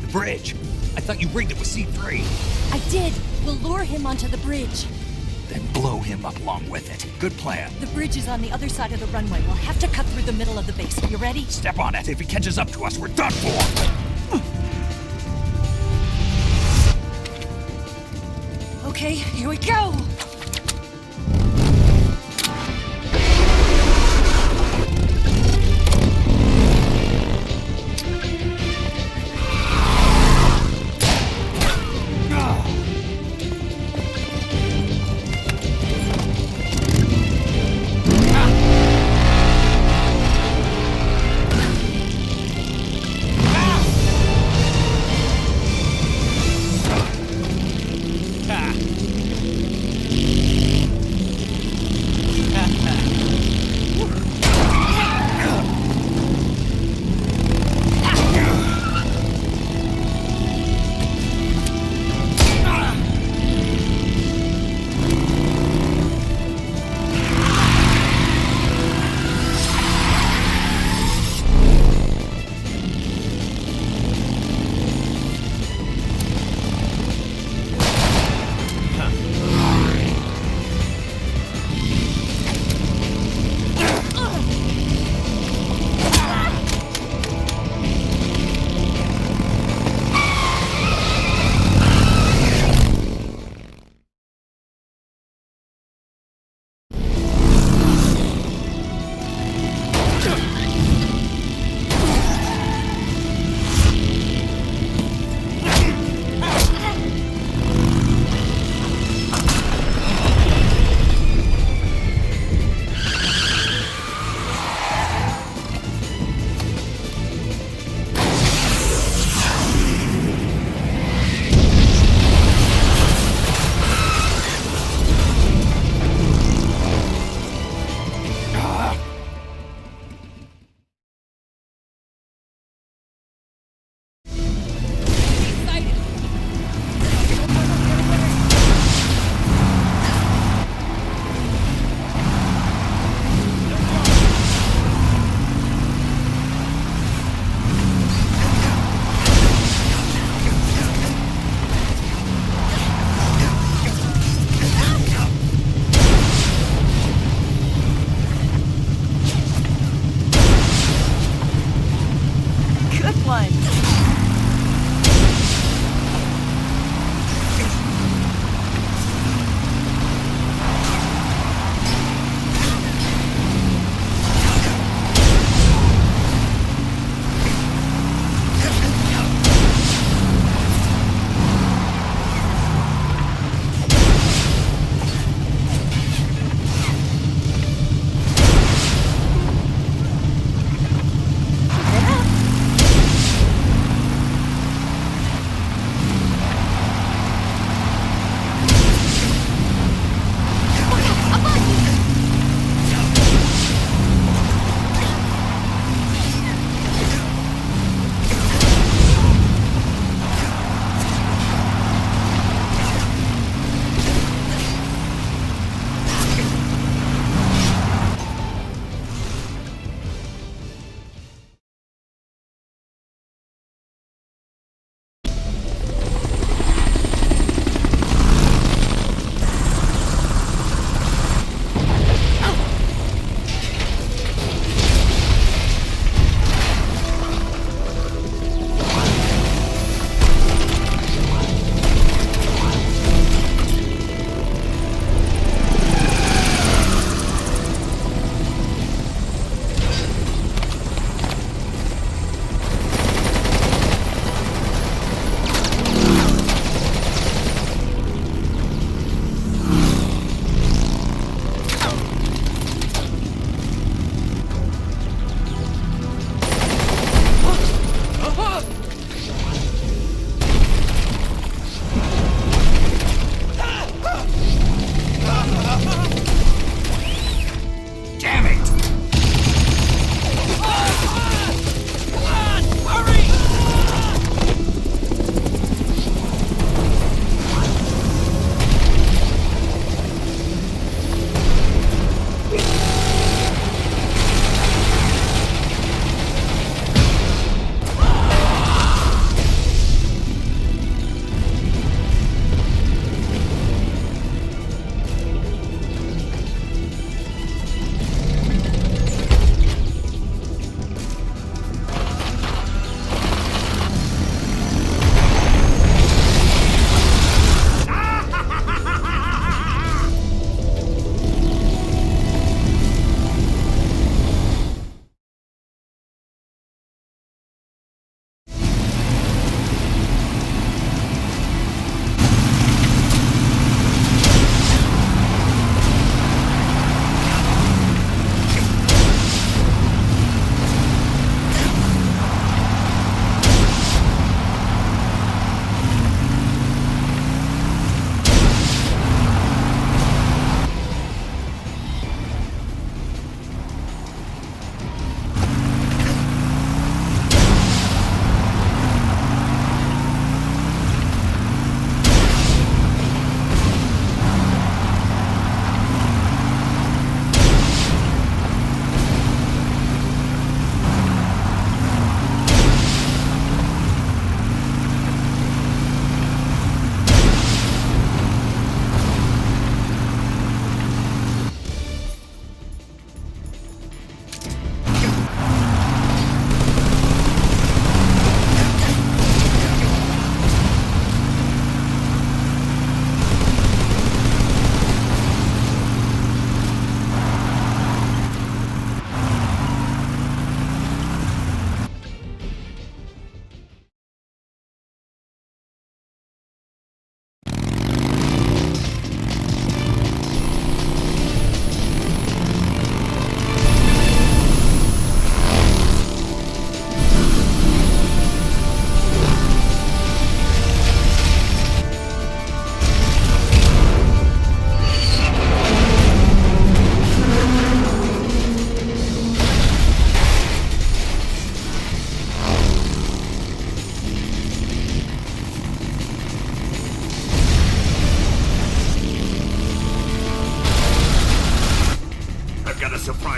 The bridge? I thought you rigged it with C3. I did. We'll lure him onto the bridge. Then blow him up along with it. Good plan. The bridge is on the other side of the runway. We'll have to cut through the middle of the base. You ready? Step on it. If he catches up to us, we're done for. Okay, here we go!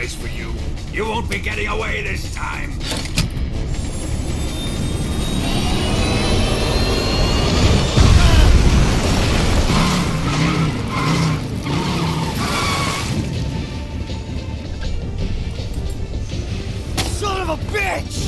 place for you. You won't be getting away this time. Son of a bitch!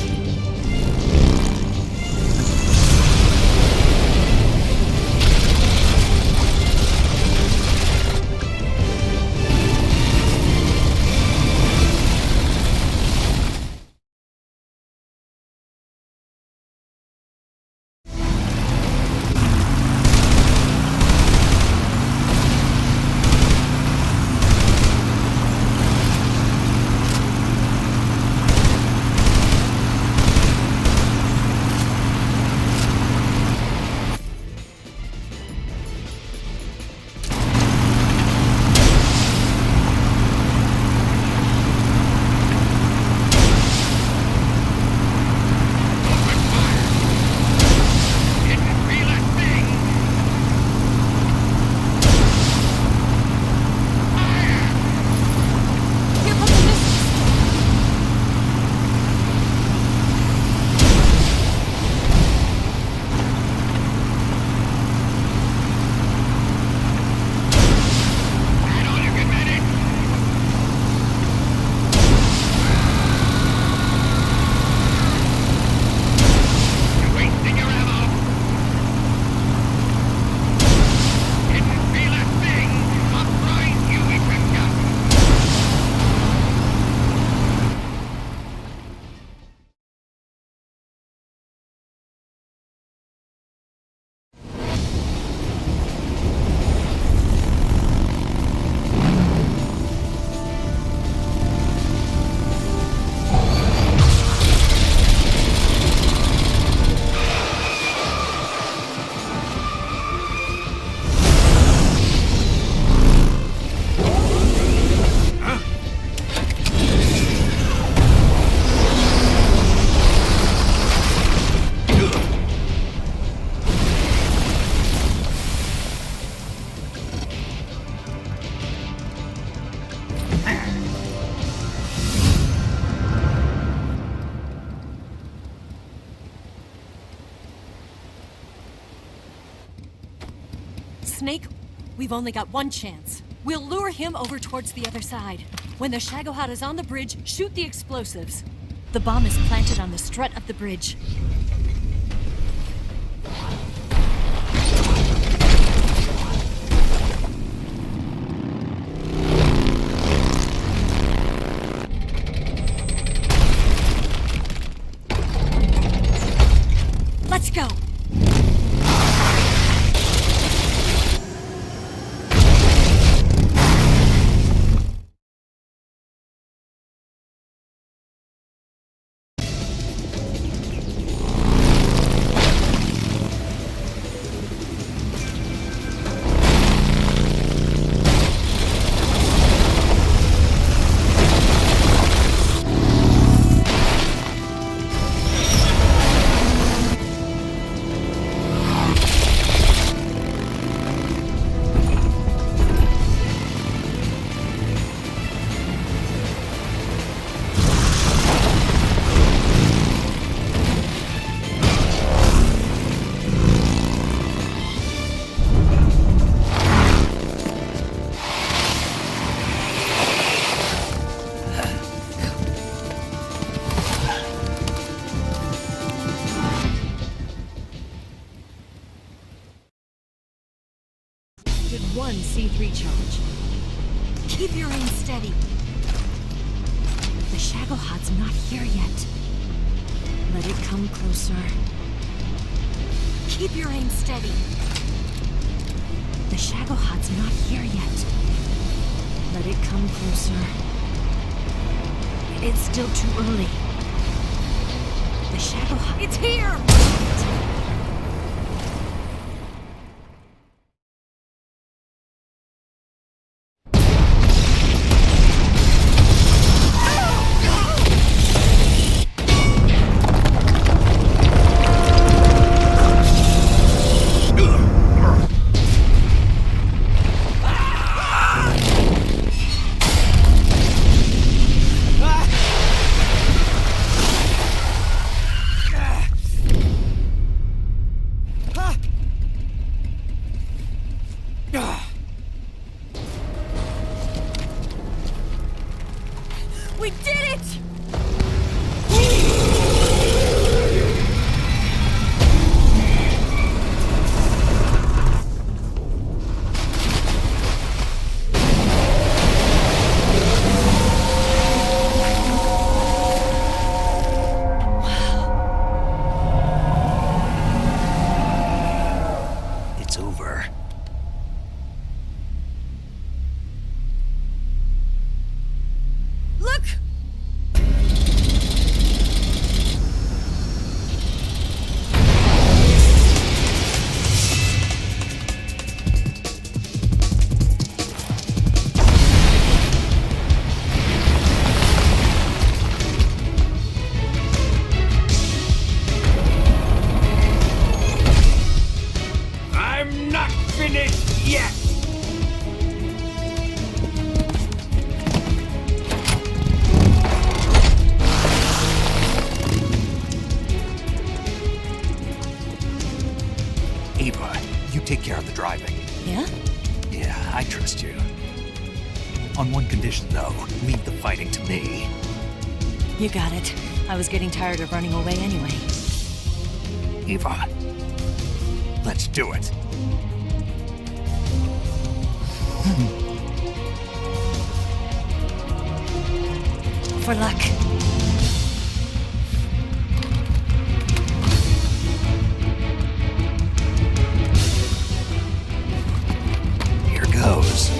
Snake, we've only got one chance. We'll lure him over towards the other side. When the Shagohod is on the bridge, shoot the explosives. The bomb is planted on the strut of the bridge. Let's go! One C3 charge. Keep your aim steady. The Shagohod's not here yet. Let it come closer. Keep your aim steady. The Shagohod's not here yet. Let it come closer. It's still too early. The Shagohod... It's here! Ava, you take care of the driving. Yeah? Yeah, I trust you. On one condition, though, leave the fighting to me. You got it. I was getting tired of running away anyway. Ava, let's do it. For luck. Here goes.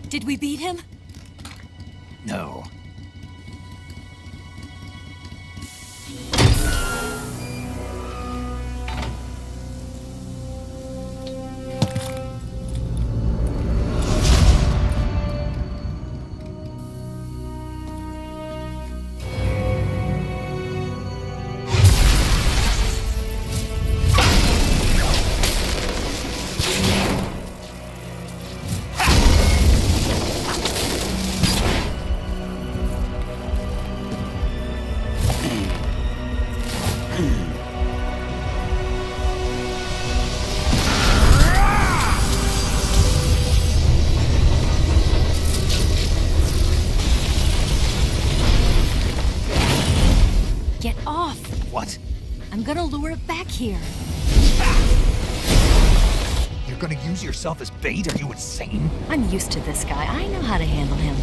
Did we beat him? No. Get off! What? I'm gonna lure it back here. You're gonna use yourself as bait? Are you insane? I'm used to this guy. I know how to handle him.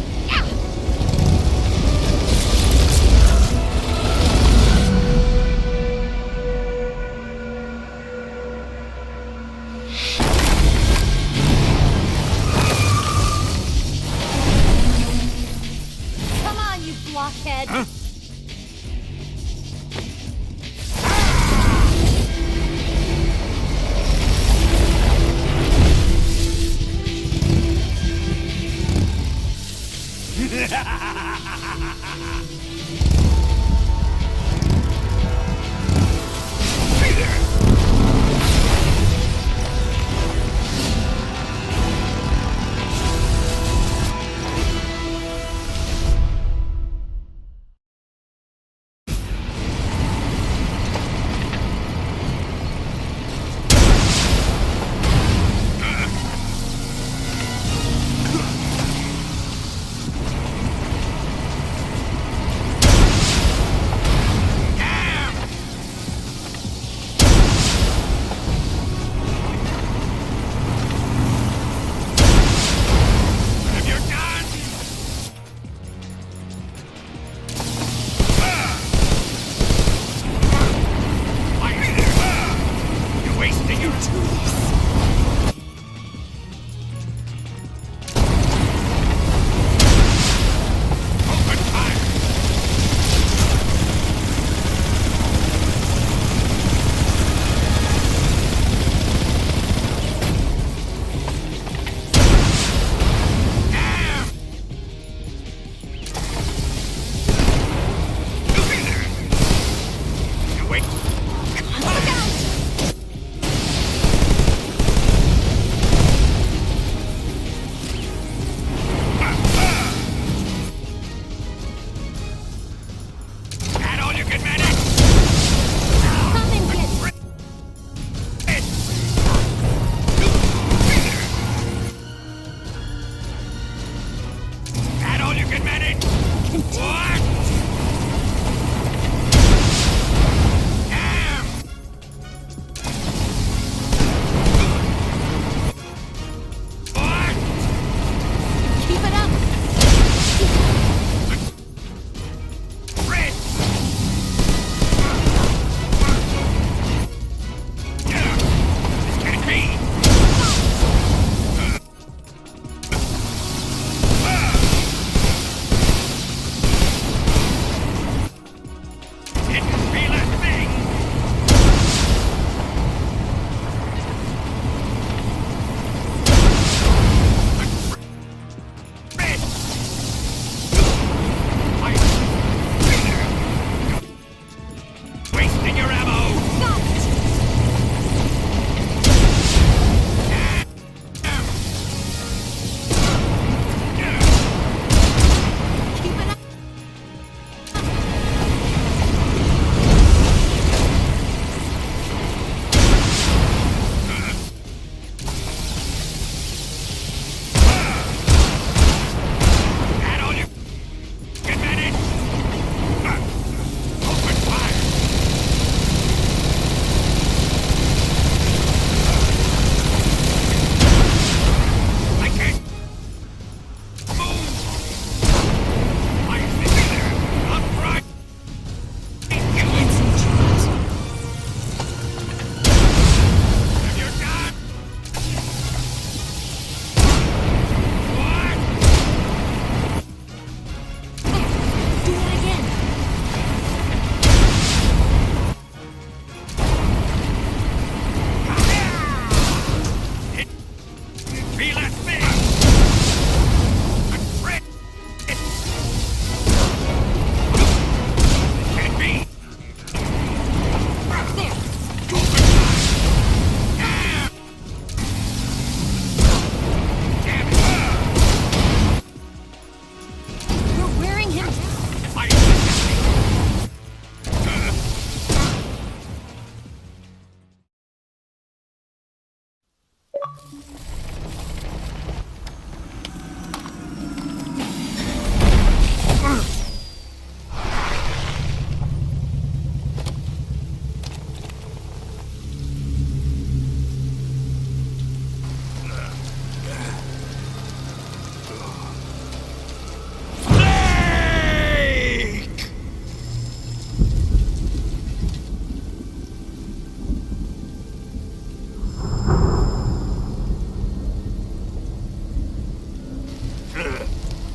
do this.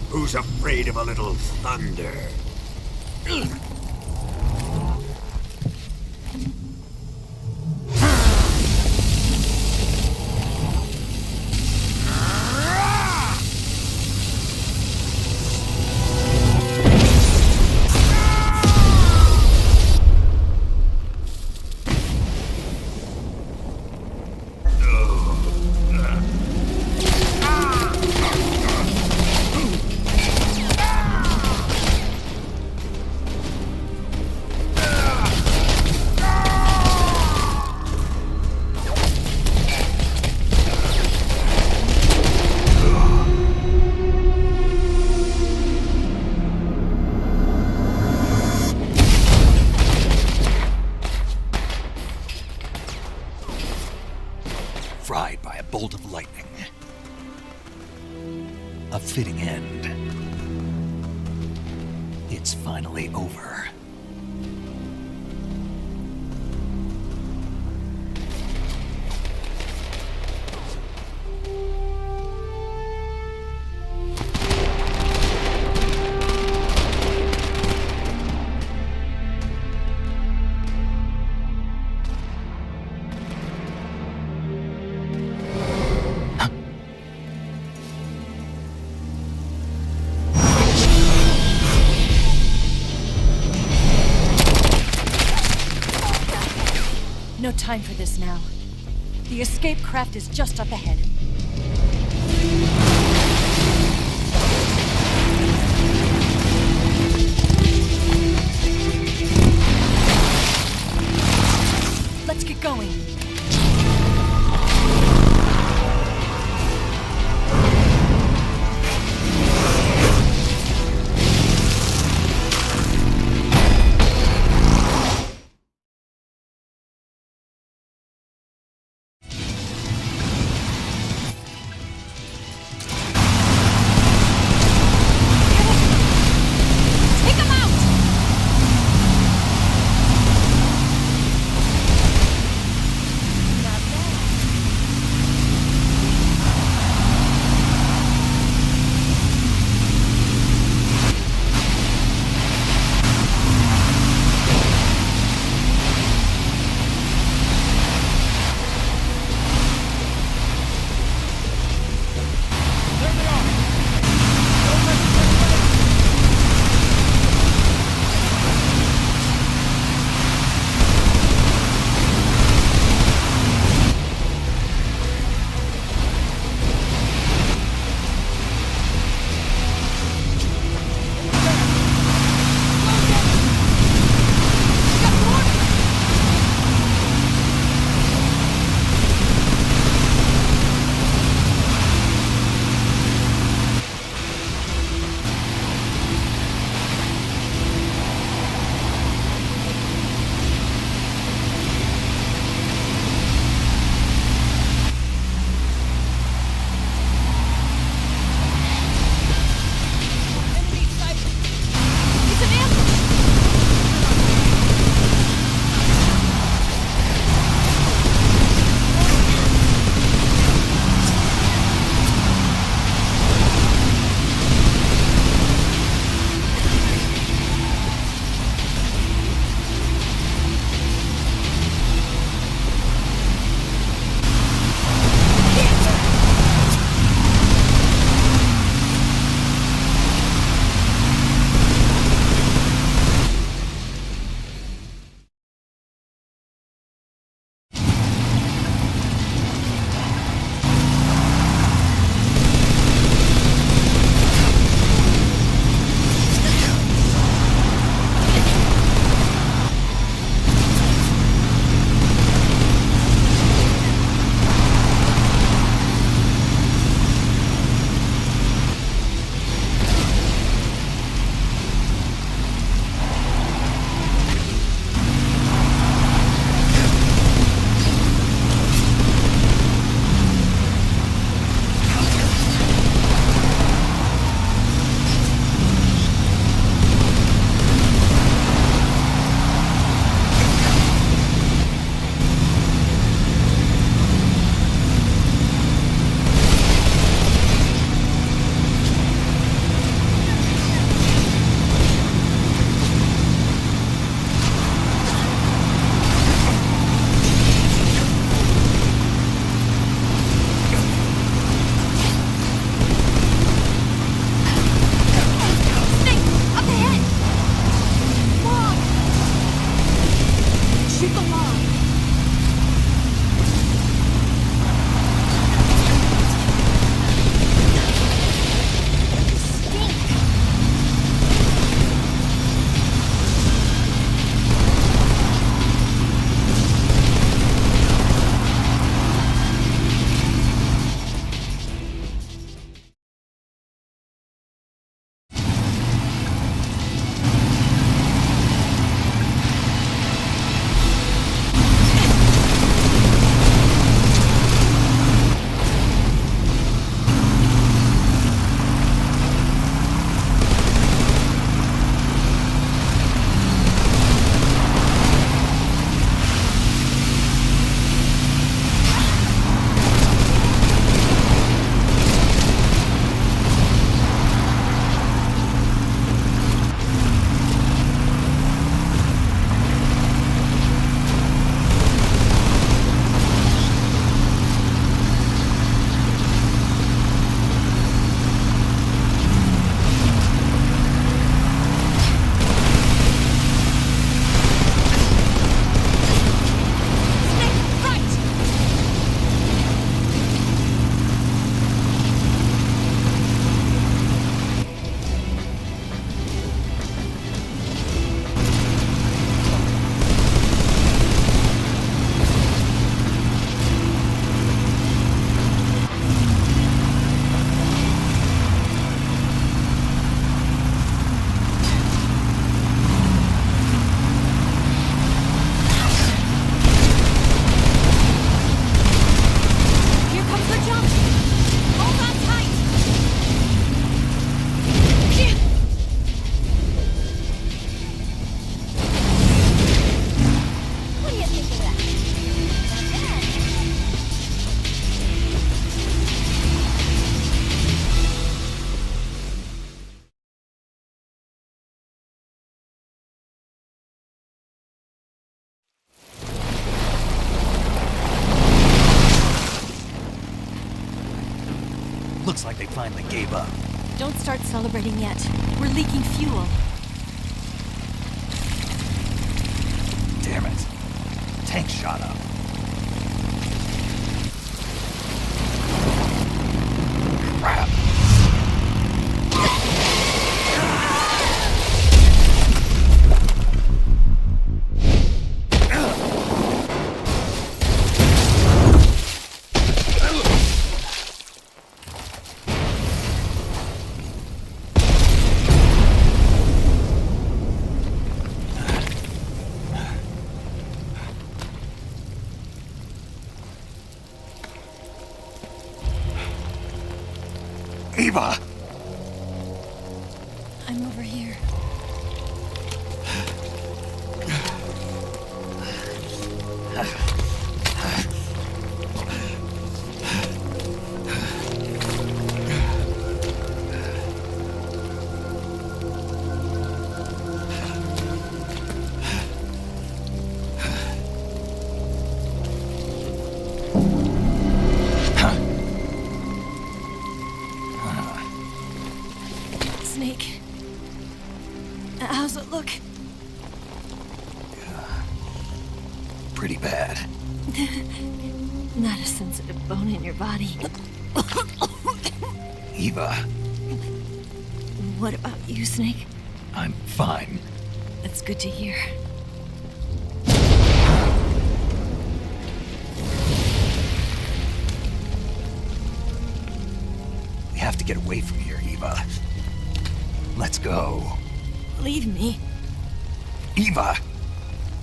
Who's afraid of a little thunder? Fried by a bolt of lightning. A fitting end. It's finally over. time for this now. The escape craft is just up ahead. Let's get going. Looks like they finally gave up. Don't start celebrating yet. We're leaking fuel. Damn it. Tank shot up. Crap. Eva! I'm over here. Snake. How's it look? Pretty bad. Not a sensitive bone in your body. Eva, What about you, Snake? I'm fine. That's good to hear. We have to get away from here, Eva. Let's go. Leave me. Eva!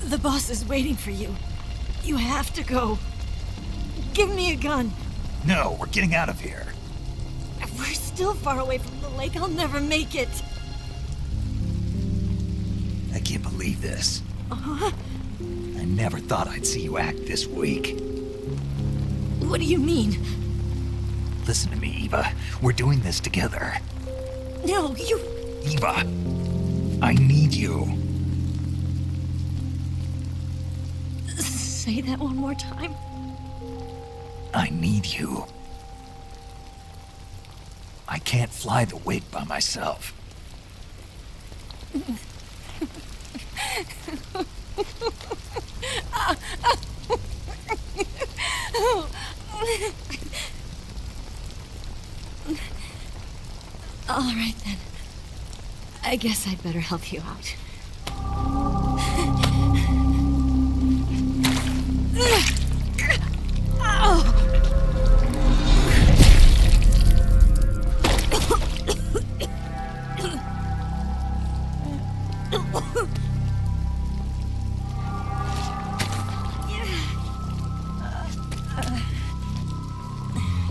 The boss is waiting for you. You have to go. Give me a gun. No, we're getting out of here. We're still far away from the lake. I'll never make it. I can't believe this. I never thought I'd see you act this weak. What do you mean? Listen to me, Eva. We're doing this together. No, you... Eva, I need you. Say that one more time. I need you. I can't fly the wig by myself. All right, then. I guess I'd better help you out.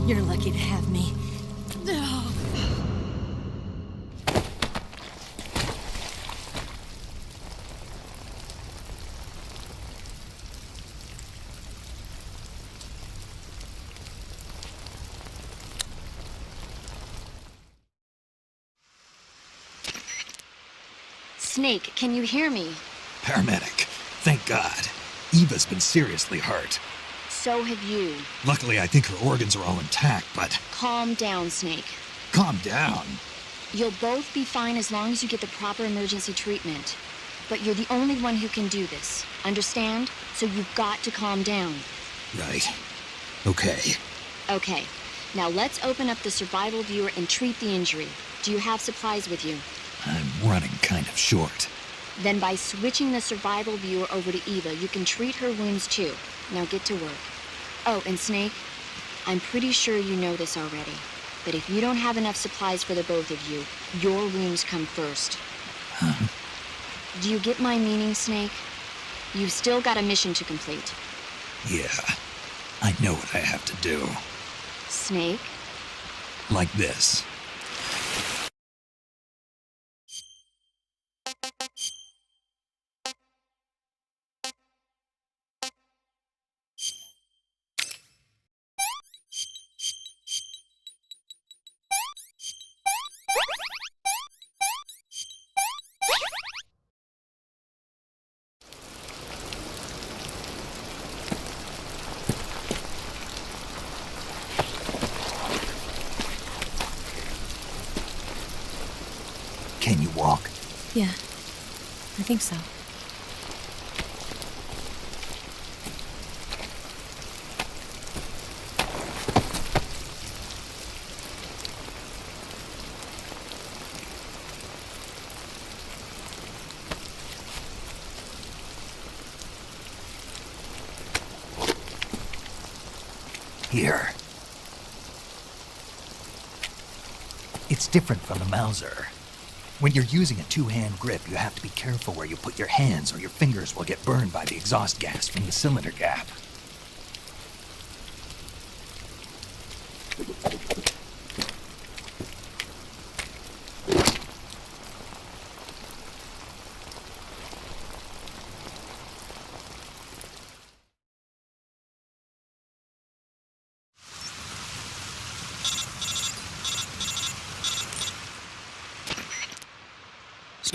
You're lucky to have me. Snake, can you hear me? Paramedic. Thank God. Eva's been seriously hurt. So have you. Luckily, I think her organs are all intact, but... Calm down, Snake. Calm down. You'll both be fine as long as you get the proper emergency treatment. But you're the only one who can do this. Understand? So you've got to calm down. Right. Okay. Okay. Now let's open up the survival viewer and treat the injury. Do you have supplies with you? I'm running kind of short. Then by switching the survival viewer over to Eva, you can treat her wounds too. Now get to work. Oh, and Snake, I'm pretty sure you know this already, but if you don't have enough supplies for the both of you, your wounds come first. Huh? Do you get my meaning, Snake? You've still got a mission to complete. Yeah. I know what I have to do. Snake? Like this. Can you walk? Yeah, I think so. Here. It's different from the Mauser. When you're using a two-hand grip, you have to be careful where you put your hands or your fingers will get burned by the exhaust gas from the cylinder gap.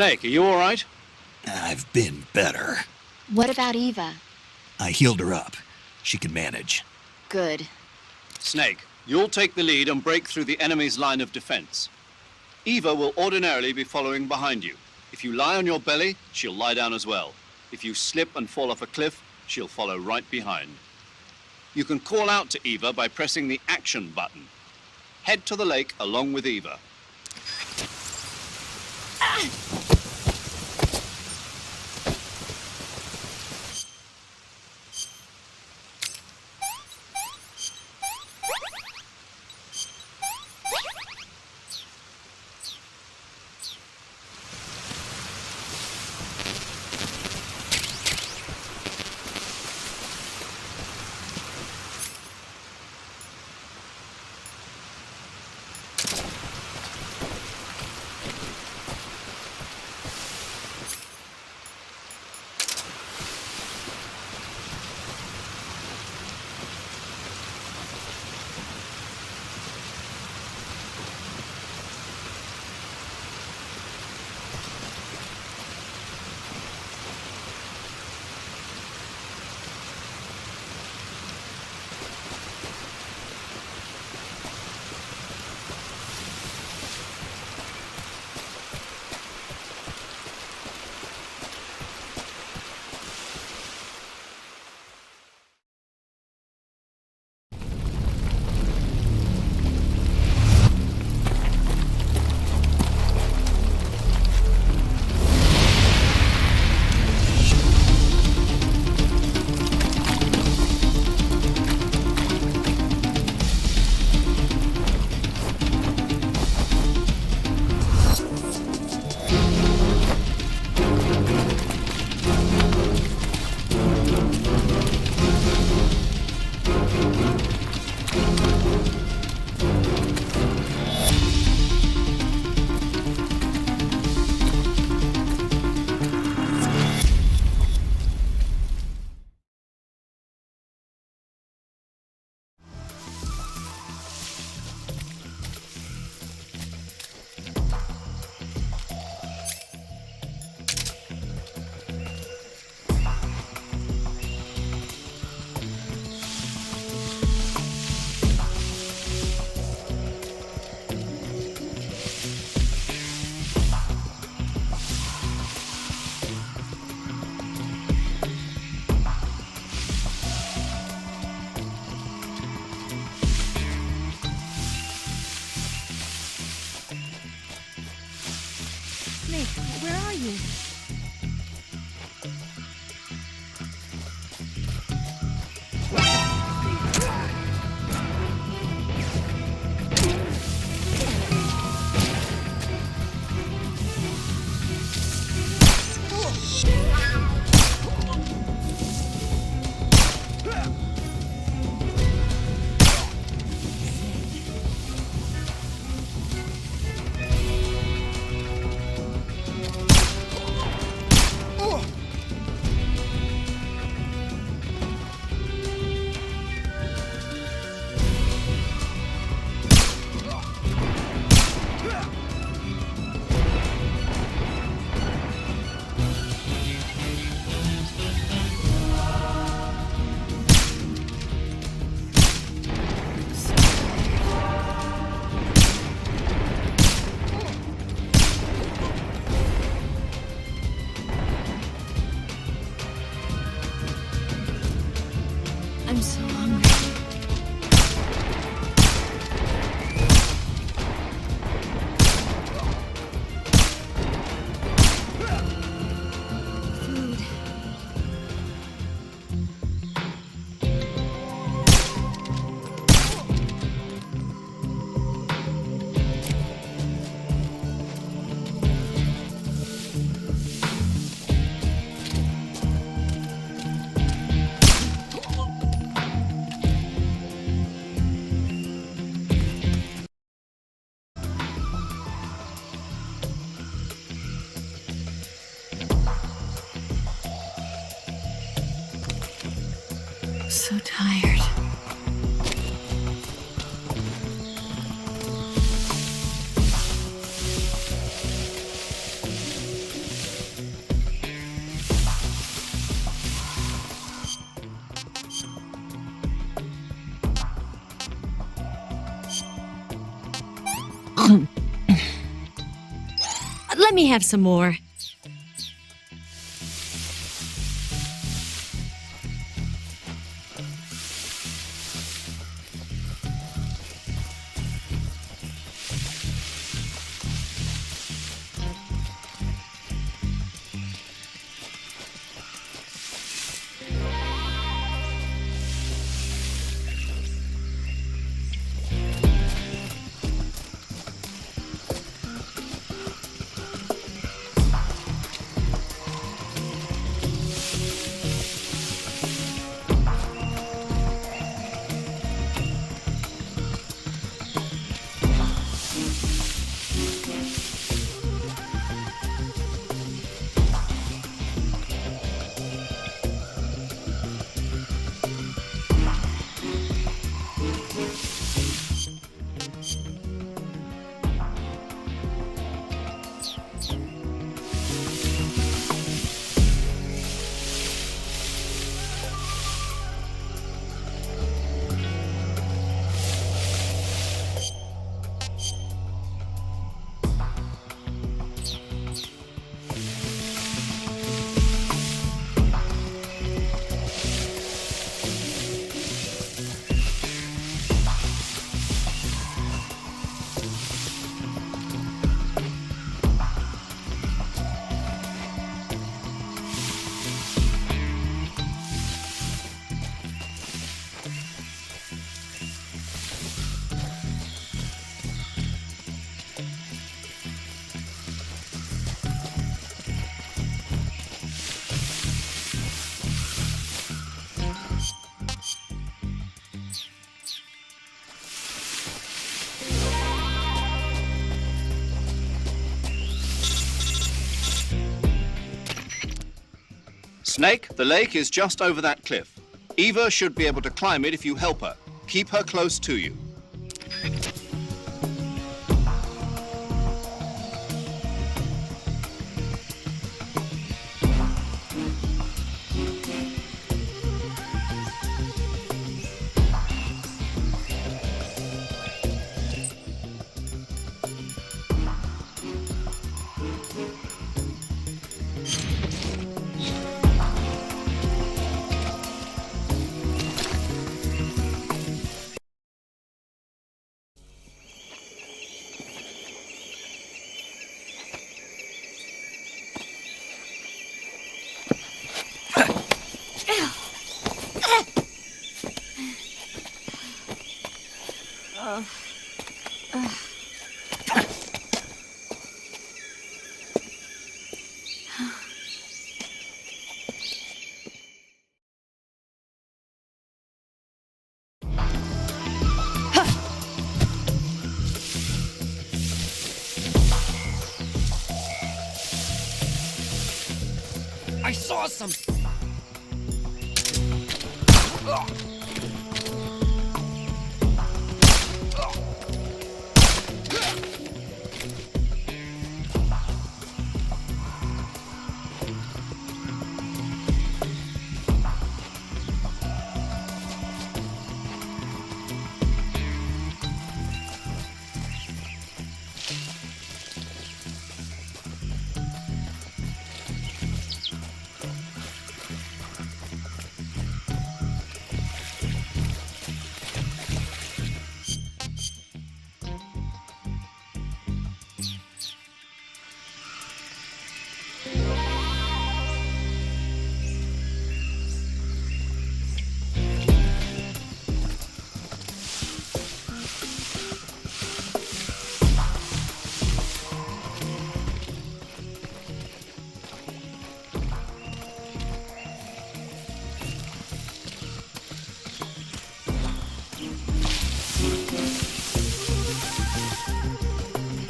Snake, are you all right? I've been better. What about Eva? I healed her up. She can manage. Good. Snake, you'll take the lead and break through the enemy's line of defense. Eva will ordinarily be following behind you. If you lie on your belly, she'll lie down as well. If you slip and fall off a cliff, she'll follow right behind. You can call out to Eva by pressing the action button. Head to the lake along with Eva. Nick, where are you? Let me have some more. Snake, the lake is just over that cliff. Eva should be able to climb it if you help her. Keep her close to you. I saw some...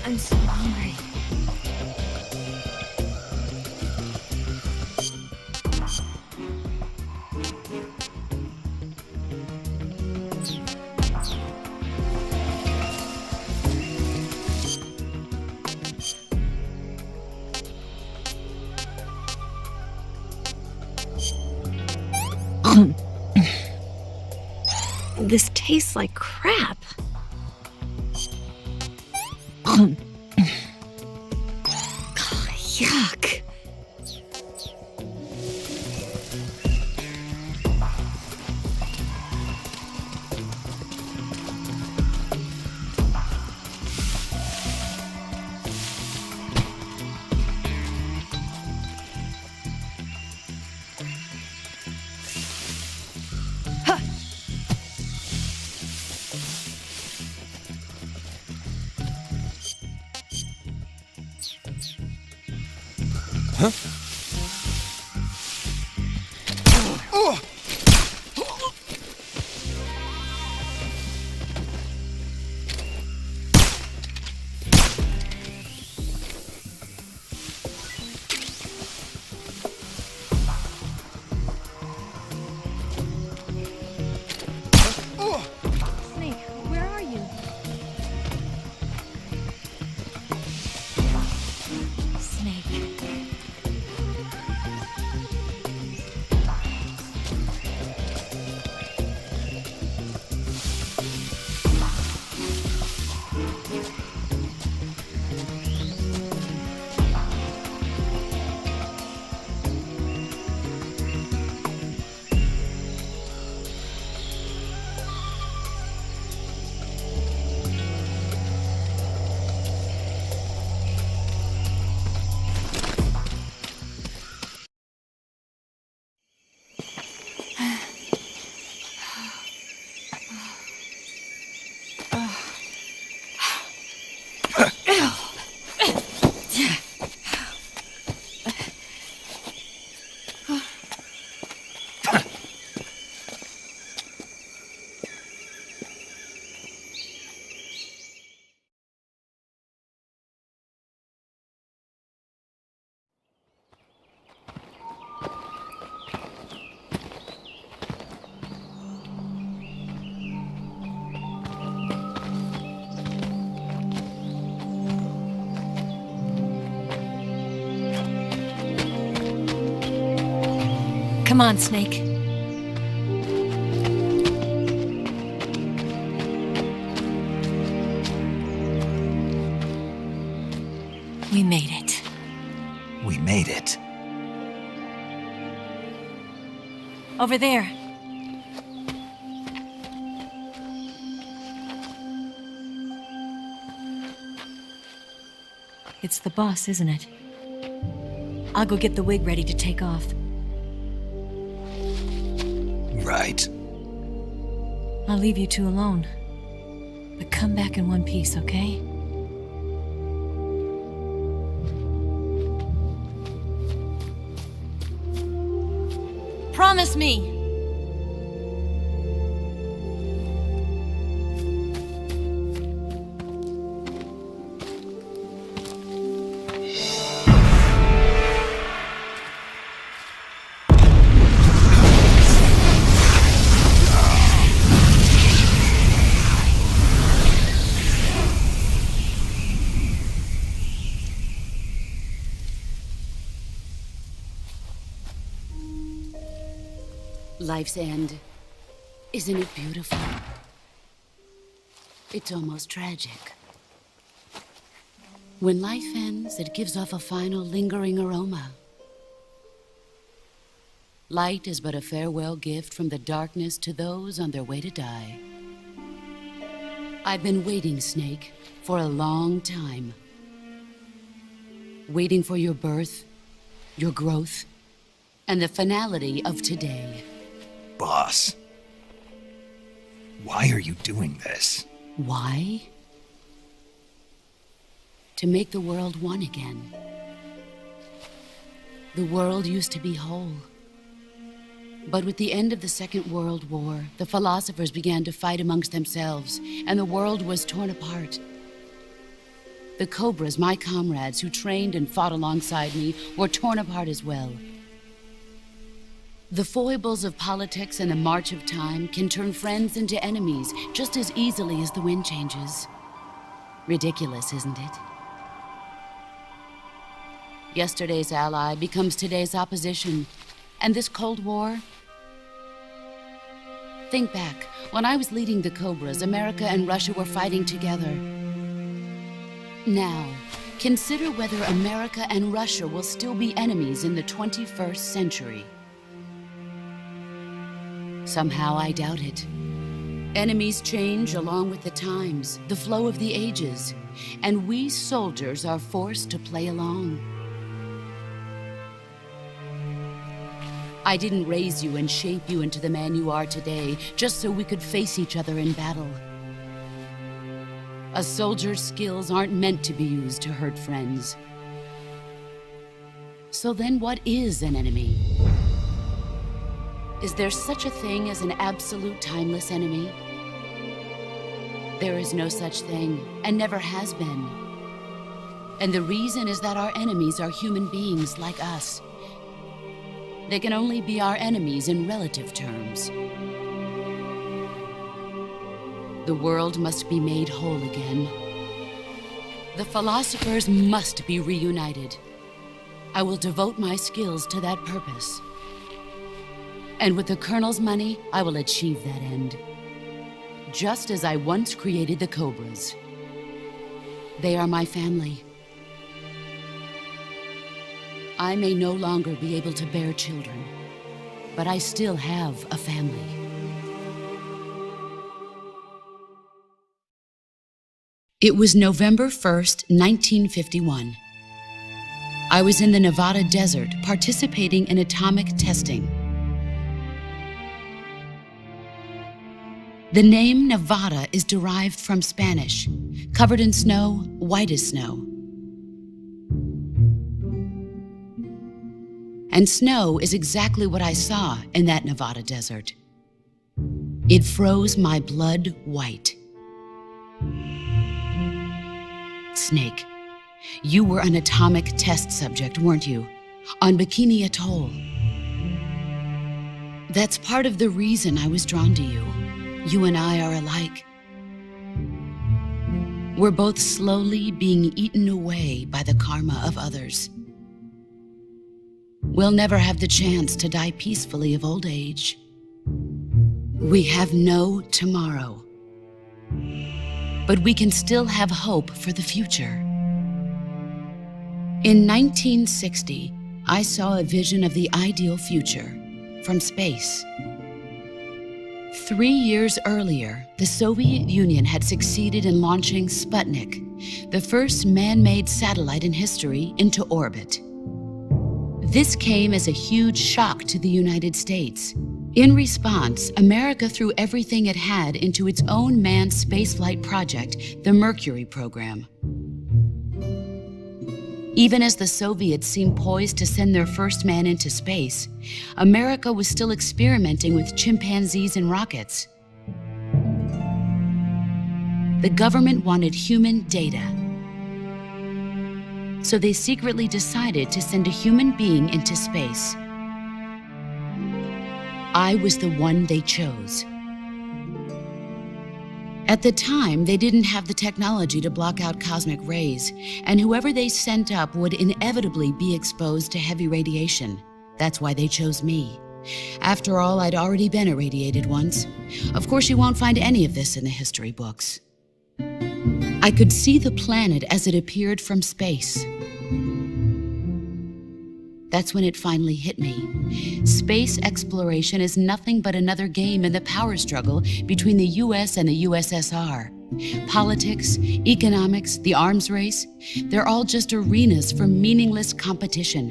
I'm so hungry. This tastes like crap. Yuck. Huh? Snake, where are you? Snake. Come on, Snake. We made it. We made it. Over there. It's the boss, isn't it? I'll go get the wig ready to take off. Right. I'll leave you two alone. But come back in one piece, okay? Promise me! Life's end. Isn't it beautiful? It's almost tragic. When life ends, it gives off a final lingering aroma. Light is but a farewell gift from the darkness to those on their way to die. I've been waiting, Snake, for a long time. Waiting for your birth, your growth, and the finality of today. Boss, why are you doing this? Why? To make the world one again. The world used to be whole. But with the end of the Second World War, the philosophers began to fight amongst themselves, and the world was torn apart. The Cobras, my comrades who trained and fought alongside me, were torn apart as well. The foibles of politics and the march of time can turn friends into enemies just as easily as the wind changes. Ridiculous, isn't it? Yesterday's ally becomes today's opposition, and this Cold War? Think back. When I was leading the Cobras, America and Russia were fighting together. Now, consider whether America and Russia will still be enemies in the 21st century. Somehow I doubt it. Enemies change along with the times, the flow of the ages, and we soldiers are forced to play along. I didn't raise you and shape you into the man you are today just so we could face each other in battle. A soldier's skills aren't meant to be used to hurt friends. So then what is an enemy? Is there such a thing as an absolute timeless enemy? There is no such thing, and never has been. And the reason is that our enemies are human beings like us. They can only be our enemies in relative terms. The world must be made whole again. The philosophers must be reunited. I will devote my skills to that purpose. And with the Colonel's money, I will achieve that end. Just as I once created the Cobras. They are my family. I may no longer be able to bear children, but I still have a family. It was November 1st, 1951. I was in the Nevada desert participating in atomic testing. The name Nevada is derived from Spanish, covered in snow, white as snow. And snow is exactly what I saw in that Nevada desert. It froze my blood white. Snake, you were an atomic test subject, weren't you? On Bikini Atoll. That's part of the reason I was drawn to you. You and I are alike. We're both slowly being eaten away by the karma of others. We'll never have the chance to die peacefully of old age. We have no tomorrow. But we can still have hope for the future. In 1960, I saw a vision of the ideal future from space. 3 years earlier, the Soviet Union had succeeded in launching Sputnik, the first man-made satellite in history, into orbit. This came as a huge shock to the United States. In response, America threw everything it had into its own manned spaceflight project, the Mercury program. Even as the Soviets seemed poised to send their first man into space, America was still experimenting with chimpanzees and rockets. The government wanted human data. So they secretly decided to send a human being into space. I was the one they chose. At the time, they didn't have the technology to block out cosmic rays, and whoever they sent up would inevitably be exposed to heavy radiation. That's why they chose me. After all, I'd already been irradiated once. Of course, you won't find any of this in the history books. I could see the planet as it appeared from space. That's when it finally hit me. Space exploration is nothing but another game in the power struggle between the US and the USSR. Politics, economics, the arms race, they're all just arenas for meaningless competition.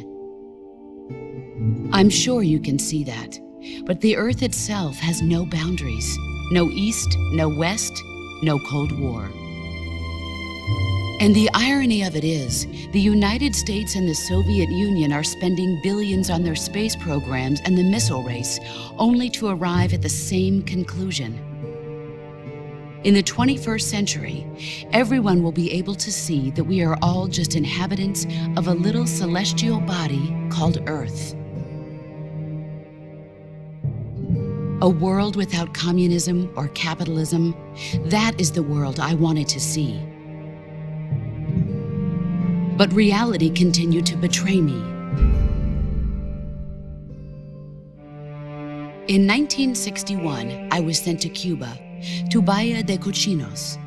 I'm sure you can see that, but the Earth itself has no boundaries. No East, no West, no Cold War. And the irony of it is, the United States and the Soviet Union are spending billions on their space programs and the missile race, only to arrive at the same conclusion. In the 21st century, everyone will be able to see that we are all just inhabitants of a little celestial body called Earth. A world without communism or capitalism, that is the world I wanted to see. But reality continued to betray me. In 1961, I was sent to Cuba, to Bahia de Cochinos.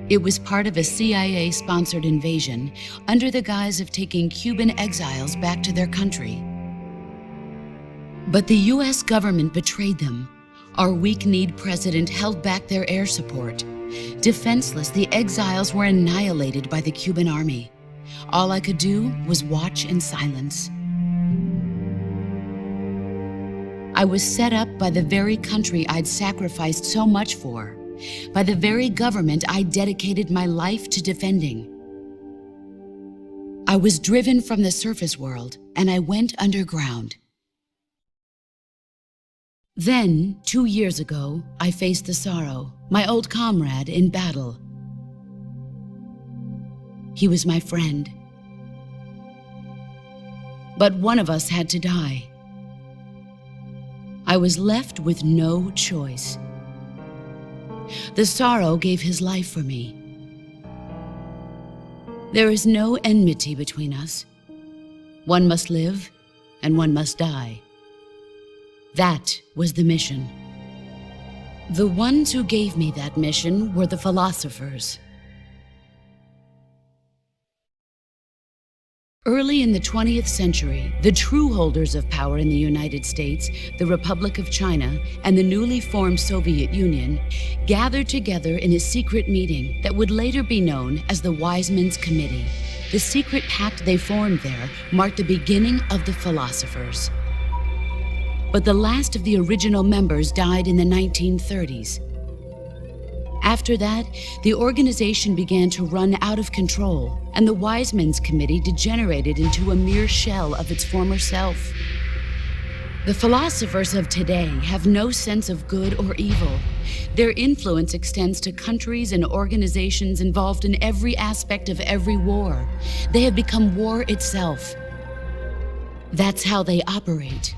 It was part of a CIA-sponsored invasion under the guise of taking Cuban exiles back to their country. But the US government betrayed them. Our weak-kneed president held back their air support. Defenseless, the exiles were annihilated by the Cuban army. All I could do was watch in silence. I was set up by the very country I'd sacrificed so much for, by the very government I dedicated my life to defending. I was driven from the surface world, and I went underground. Then, 2 years ago, I faced the Sorrow, my old comrade in battle. He was my friend. But one of us had to die. I was left with no choice. The Sorrow gave his life for me. There is no enmity between us. One must live, and one must die. That was the mission. The ones who gave me that mission were the philosophers. Early in the 20th century, the true holders of power in the United States, the Republic of China, and the newly formed Soviet Union gathered together in a secret meeting that would later be known as the Wise Men's Committee. The secret pact they formed there marked the beginning of the philosophers. But the last of the original members died in the 1930s. After that, the organization began to run out of control, and the Wise Men's Committee degenerated into a mere shell of its former self. The philosophers of today have no sense of good or evil. Their influence extends to countries and organizations involved in every aspect of every war. They have become war itself. That's how they operate.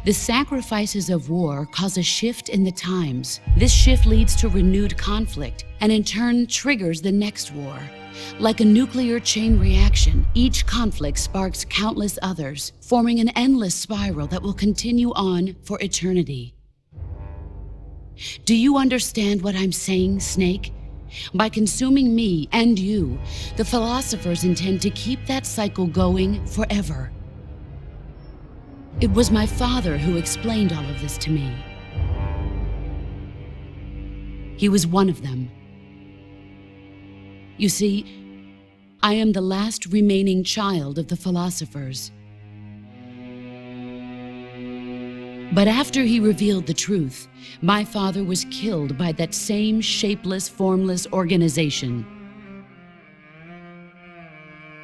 The sacrifices of war cause a shift in the times. This shift leads to renewed conflict and in turn triggers the next war. Like a nuclear chain reaction, each conflict sparks countless others, forming an endless spiral that will continue on for eternity. Do you understand what I'm saying, Snake? By consuming me and you, the philosophers intend to keep that cycle going forever. It was my father who explained all of this to me. He was one of them. You see, I am the last remaining child of the philosophers. But after he revealed the truth, my father was killed by that same shapeless, formless organization.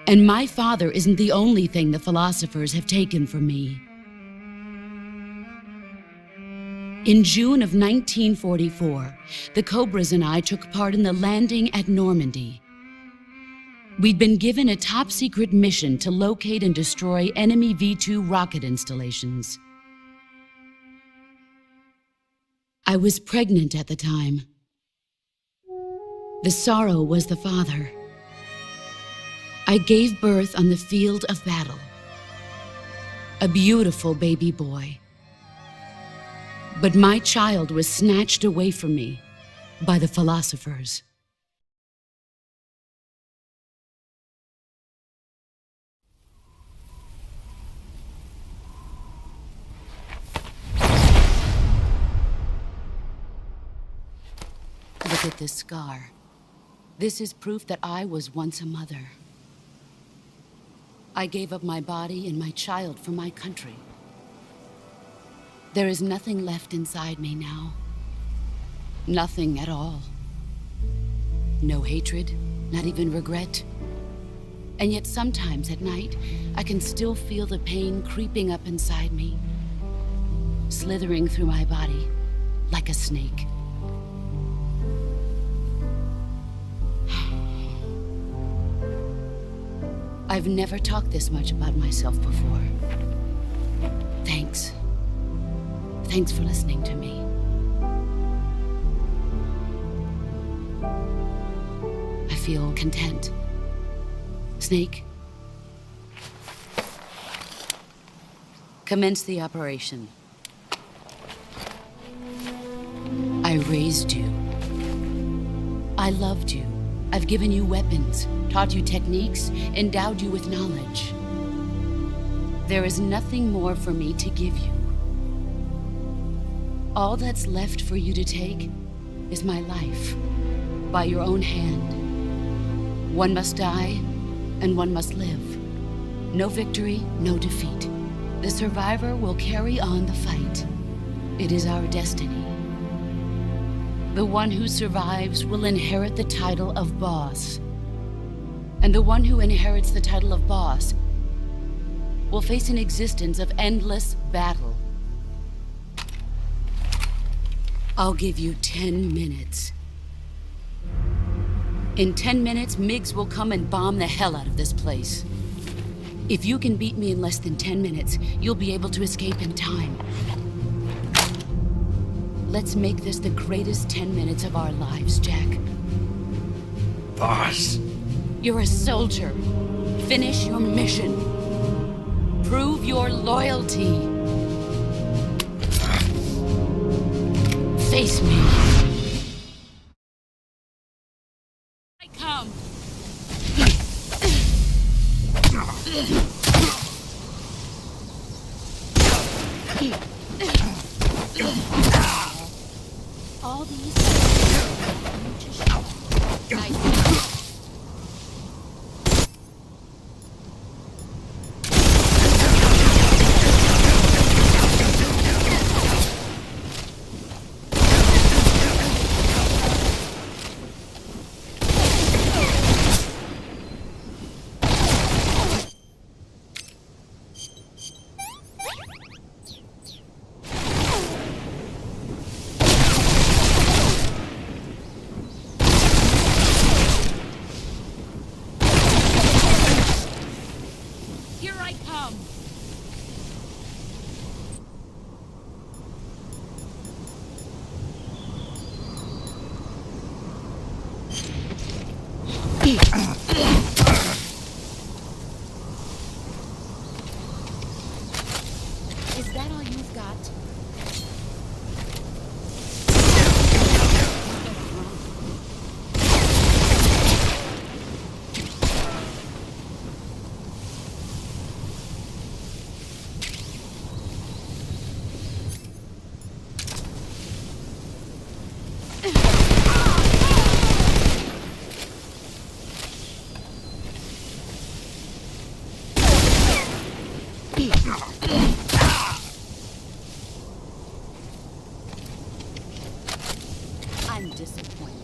And my father isn't the only thing the philosophers have taken from me. In June of 1944, the Cobras and I took part in the landing at Normandy. We'd been given a top-secret mission to locate and destroy enemy V-2 rocket installations. I was pregnant at the time. The Sorrow was the father. I gave birth on the field of battle. A beautiful baby boy. But my child was snatched away from me by the philosophers. Look at this scar. This is proof that I was once a mother. I gave up my body and my child for my country. There is nothing left inside me now. Nothing at all. No hatred, not even regret. And yet sometimes at night, I can still feel the pain creeping up inside me, slithering through my body like a snake. I've never talked this much about myself before. Thanks. Thanks for listening to me. I feel content. Snake, commence the operation. I raised you. I loved you. I've given you weapons, taught you techniques, endowed you with knowledge. There is nothing more for me to give you. All that's left for you to take is my life, by your own hand. One must die, and one must live. No victory, no defeat. The survivor will carry on the fight. It is our destiny. The one who survives will inherit the title of boss. And the one who inherits the title of boss will face an existence of endless battle. I'll give you 10 minutes. In 10 minutes, MiGs will come and bomb the hell out of this place. If you can beat me in less than 10 minutes, you'll be able to escape in time. Let's make this the greatest 10 minutes of our lives, Jack. Boss. You're a soldier. Finish your mission. Prove your loyalty. Face me. I come. All these Is that all you've got? I'm disappointed.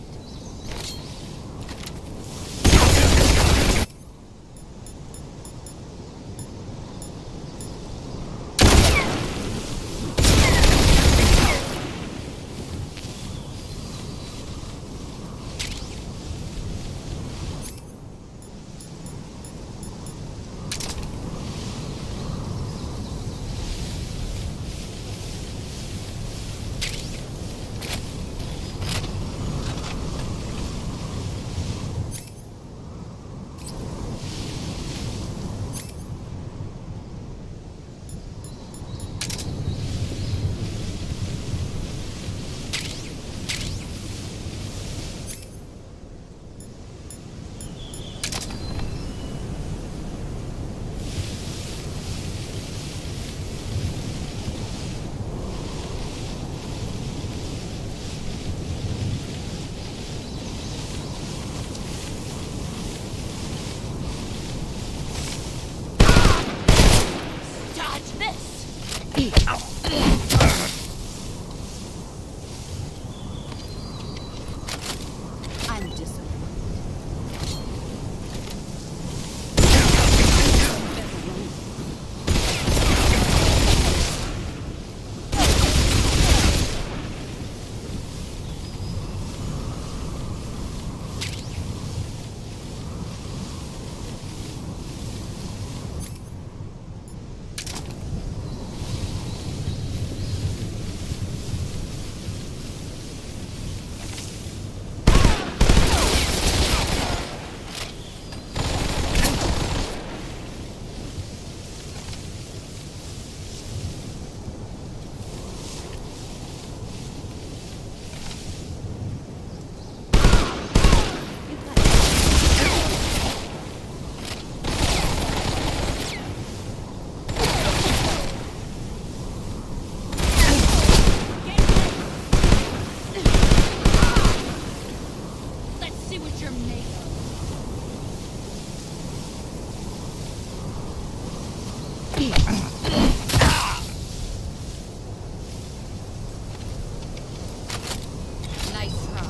what you're made of. Nice try.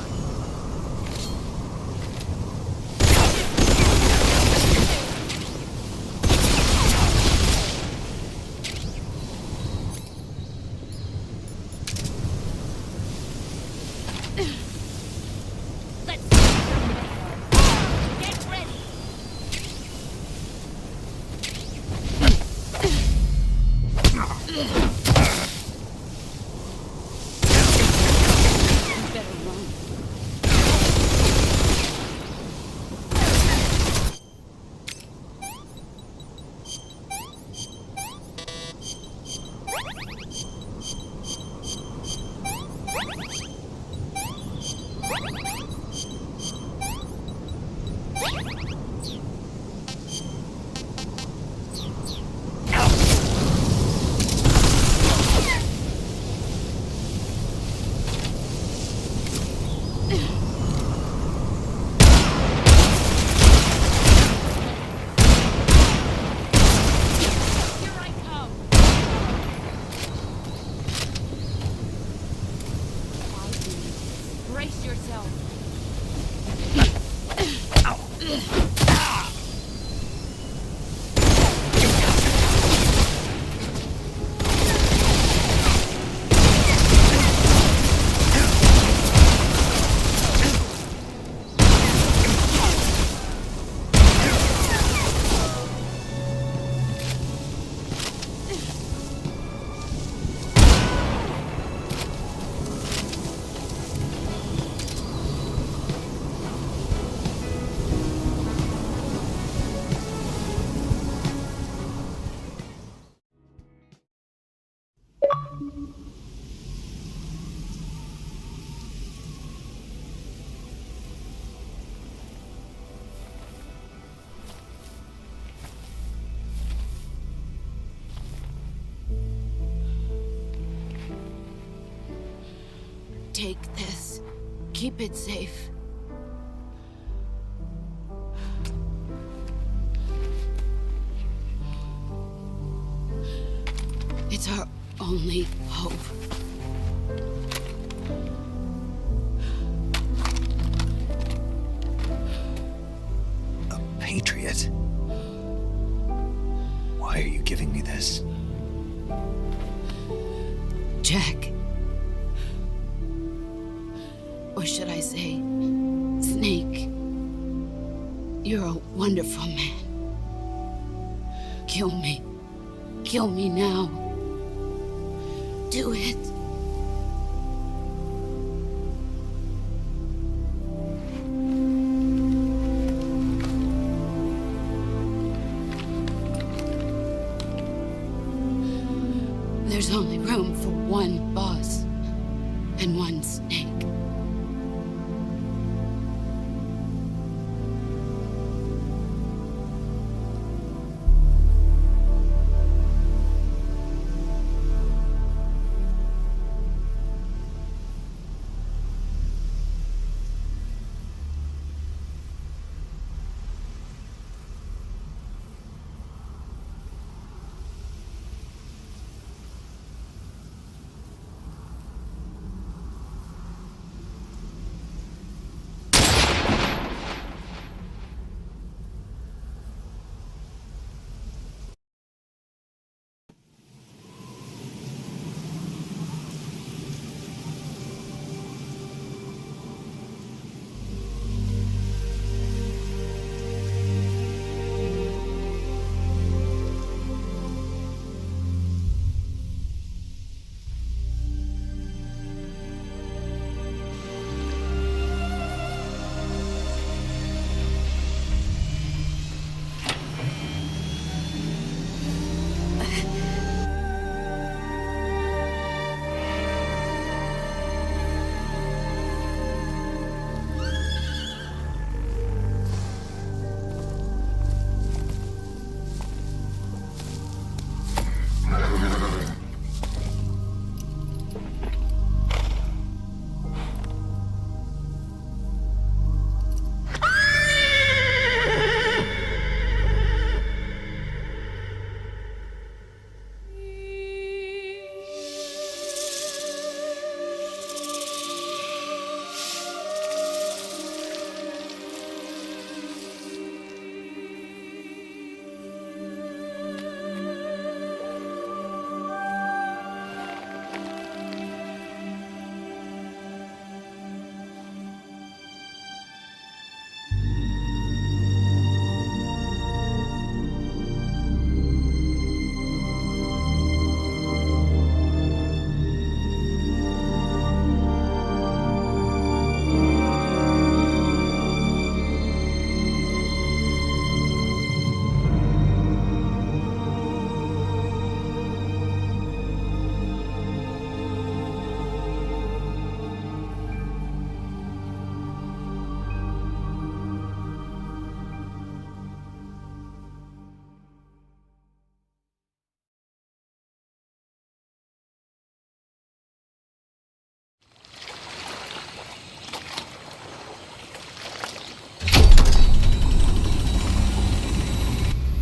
Brace yourself. Take this. Keep it safe. It's our only hope. A patriot? Why are you giving me this? Jack. Or should I say, Snake? You're a wonderful man. Kill me. Kill me now. Do it. There's only room for one boss and one Snake.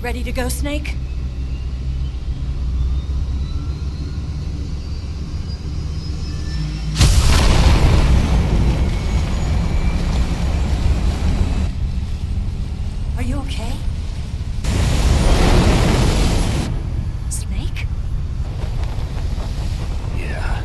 Ready to go, Snake? Are you okay? Snake? Yeah.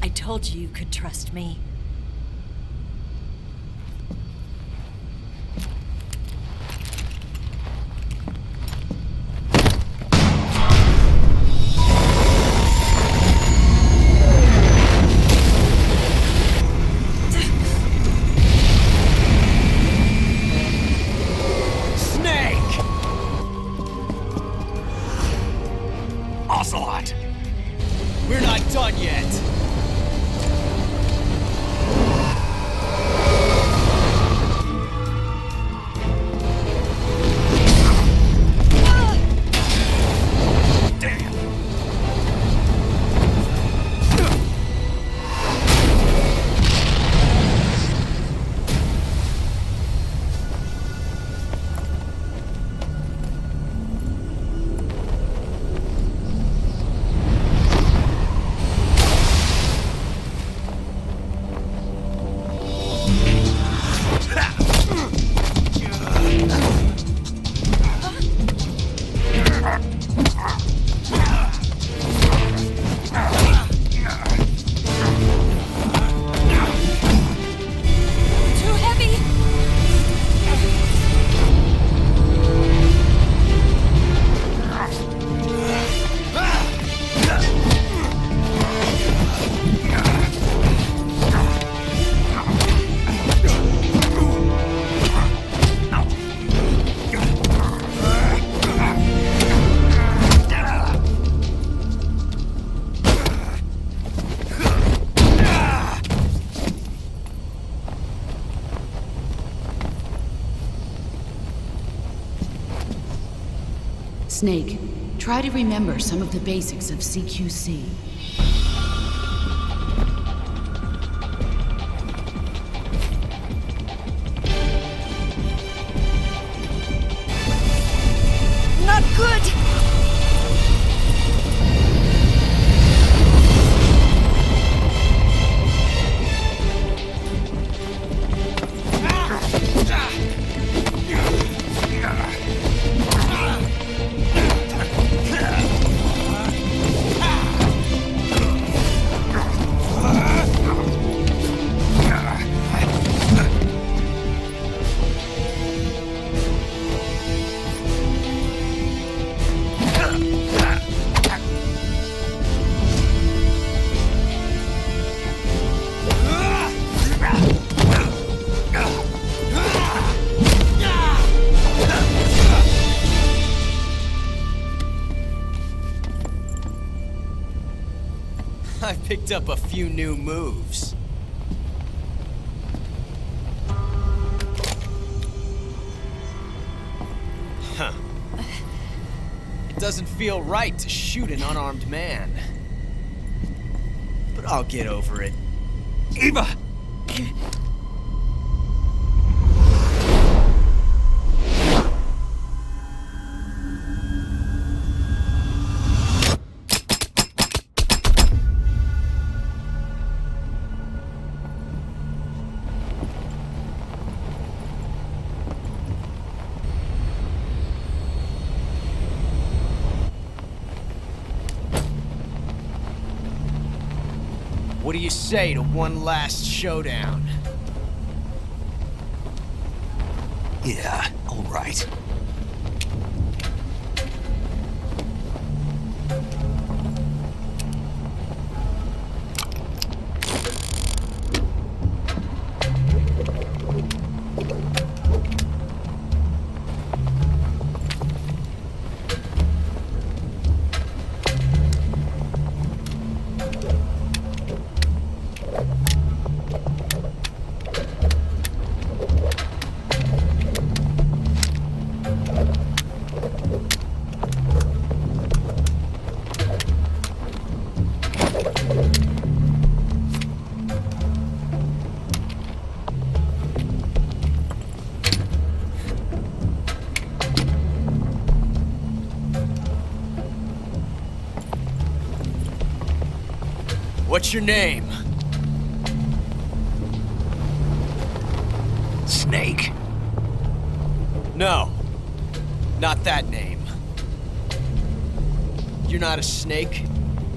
I told you you could trust me. Snake! Ocelot! We're not done yet! Snake, try to remember some of the basics of CQC. Not good! I picked up a few new moves. Huh. It doesn't feel right to shoot an unarmed man. But I'll get over it. Eva! What do you say to one last showdown? Yeah, all right. What's your name? Snake. No. Not that name. You're not a snake,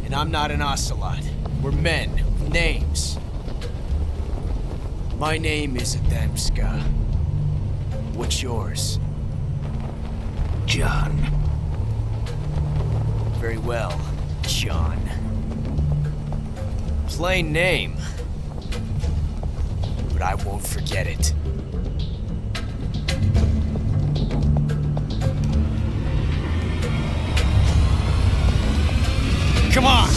and I'm not an ocelot. We're men with names. My name is Adamska. What's yours? John. Very well, John. Plain name. But I won't forget it. Come on!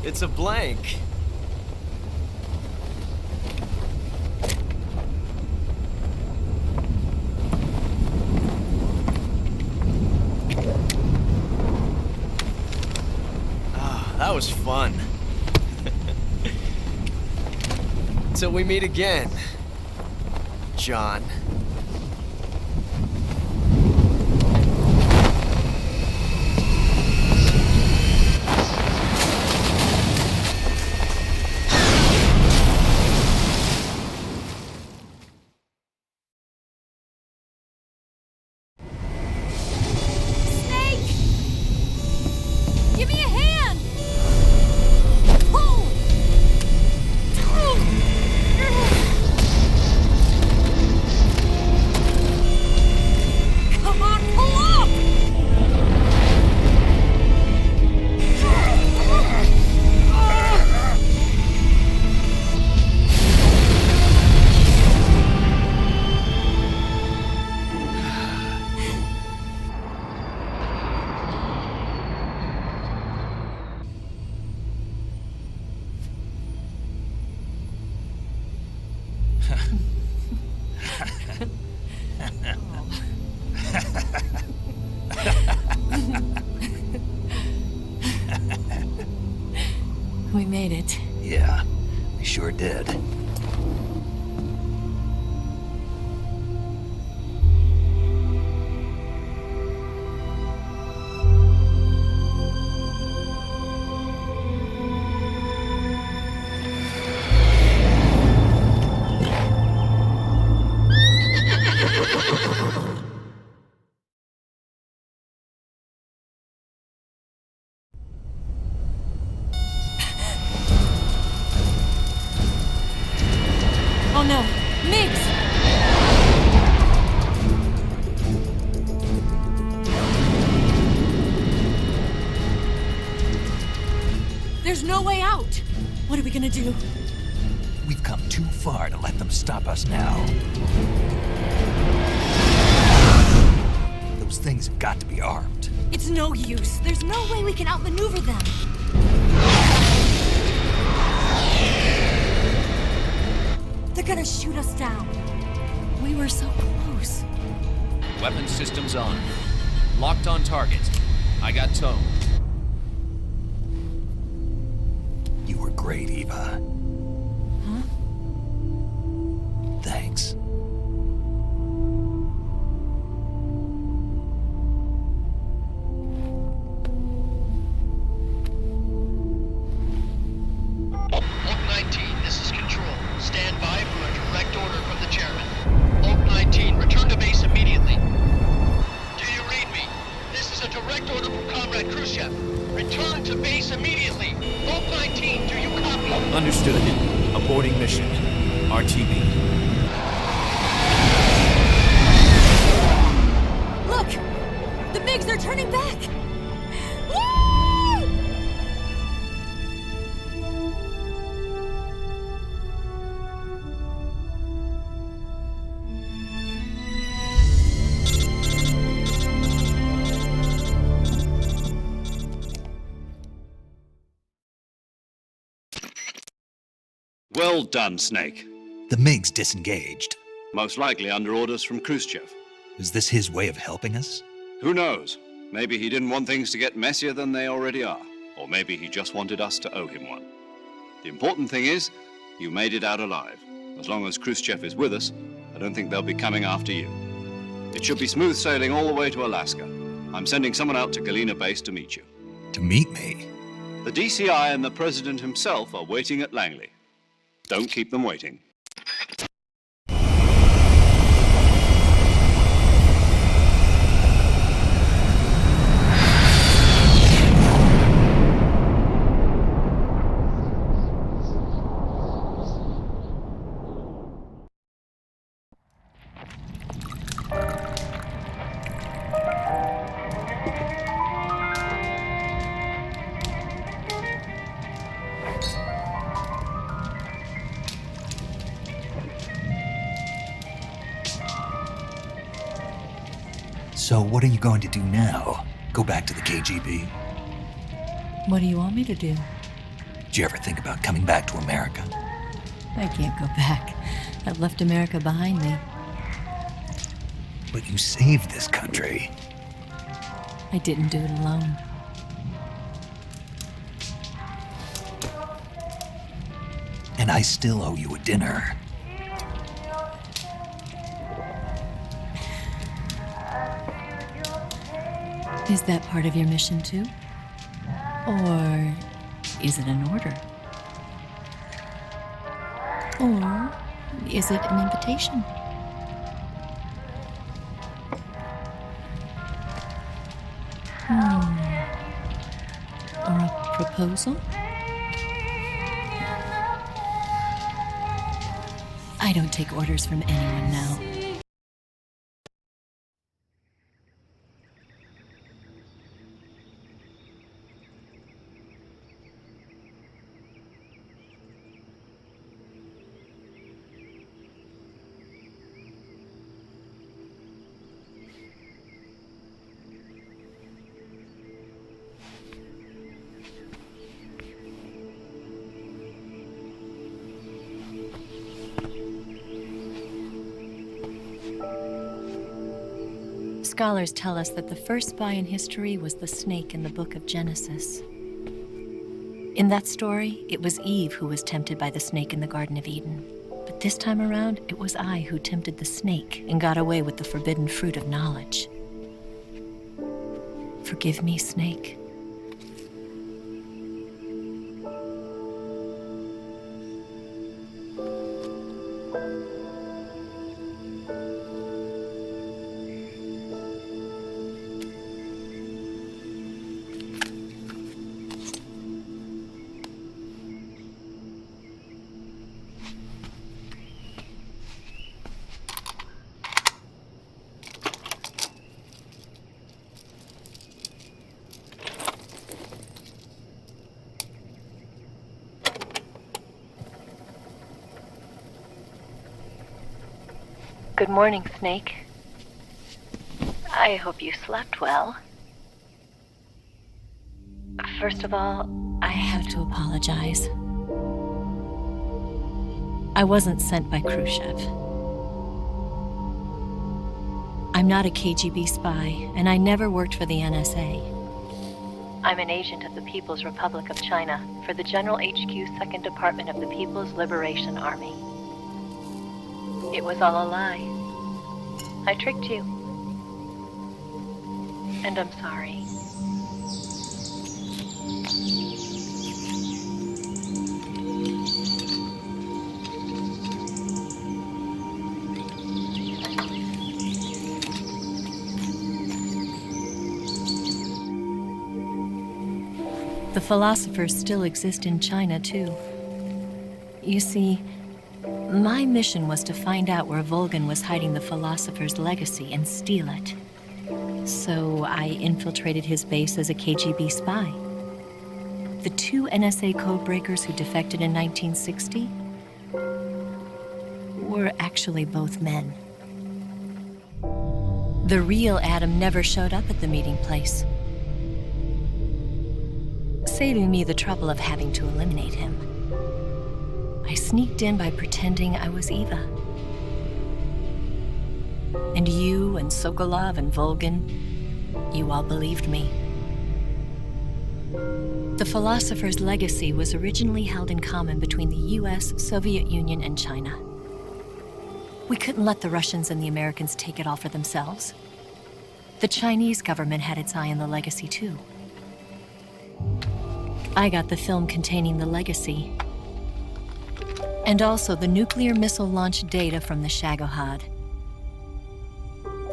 It's a blank. Ah, that was fun. Till we meet again, John. We made it. Yeah, we sure did. Oh no, Mix! There's no way out! What are we gonna do? We've come too far to let them stop us now. Those things have got to be armed. It's no use. There's no way we can outmaneuver them. They're gonna shoot us down. We were so close. Weapon systems on. Locked on target. I got tow. You were great, Eva. Huh? Thanks. Oak 19, this is Control. Stand by for a direct order from the chairman. Oak 19, return to base immediately. Do you read me? This is a direct Limited, aborting mission. RTB. Look! The MiGs are turning back! Well done, Snake. The MiGs disengaged. Most likely under orders from Khrushchev. Is this his way of helping us? Who knows? Maybe he didn't want things to get messier than they already are. Or maybe he just wanted us to owe him one. The important thing is, you made it out alive. As long as Khrushchev is with us, I don't think they'll be coming after you. It should be smooth sailing all the way to Alaska. I'm sending someone out to Galena Base to meet you. To meet me? The DCI and the President himself are waiting at Langley. Don't keep them waiting. So what are you going to do now? Go back to the KGB? What do you want me to do? Did you ever think about coming back to America? I can't go back. I've left America behind me. But you saved this country. I didn't do it alone. And I still owe you a dinner. Is that part of your mission too? Or is it an order? Or is it an invitation? Or a proposal? I don't take orders from anyone now. Scholars tell us that the first spy in history was the snake in the book of Genesis. In that story, it was Eve who was tempted by the snake in the Garden of Eden. But this time around, it was I who tempted the snake and got away with the forbidden fruit of knowledge. Forgive me, snake. Good morning, Snake. I hope you slept well. First of all, I have to apologize. I wasn't sent by Khrushchev. I'm not a KGB spy, and I never worked for the NSA. I'm an agent of the People's Republic of China for the General HQ 2nd Department of the People's Liberation Army. It was all a lie. I tricked you. And I'm sorry. The philosophers still exist in China, too. You see, my mission was to find out where Volgin was hiding the philosopher's legacy and steal it. So I infiltrated his base as a KGB spy. The 2 NSA codebreakers who defected in 1960 were actually both men. The real Adam never showed up at the meeting place, saving me the trouble of having to eliminate him. I sneaked in by pretending I was Eva. And you and Sokolov and Volgin, you all believed me. The philosopher's legacy was originally held in common between the US, Soviet Union, and China. We couldn't let the Russians and the Americans take it all for themselves. The Chinese government had its eye on the legacy, too. I got the film containing the legacy, and also the nuclear missile launch data from the Shagohod.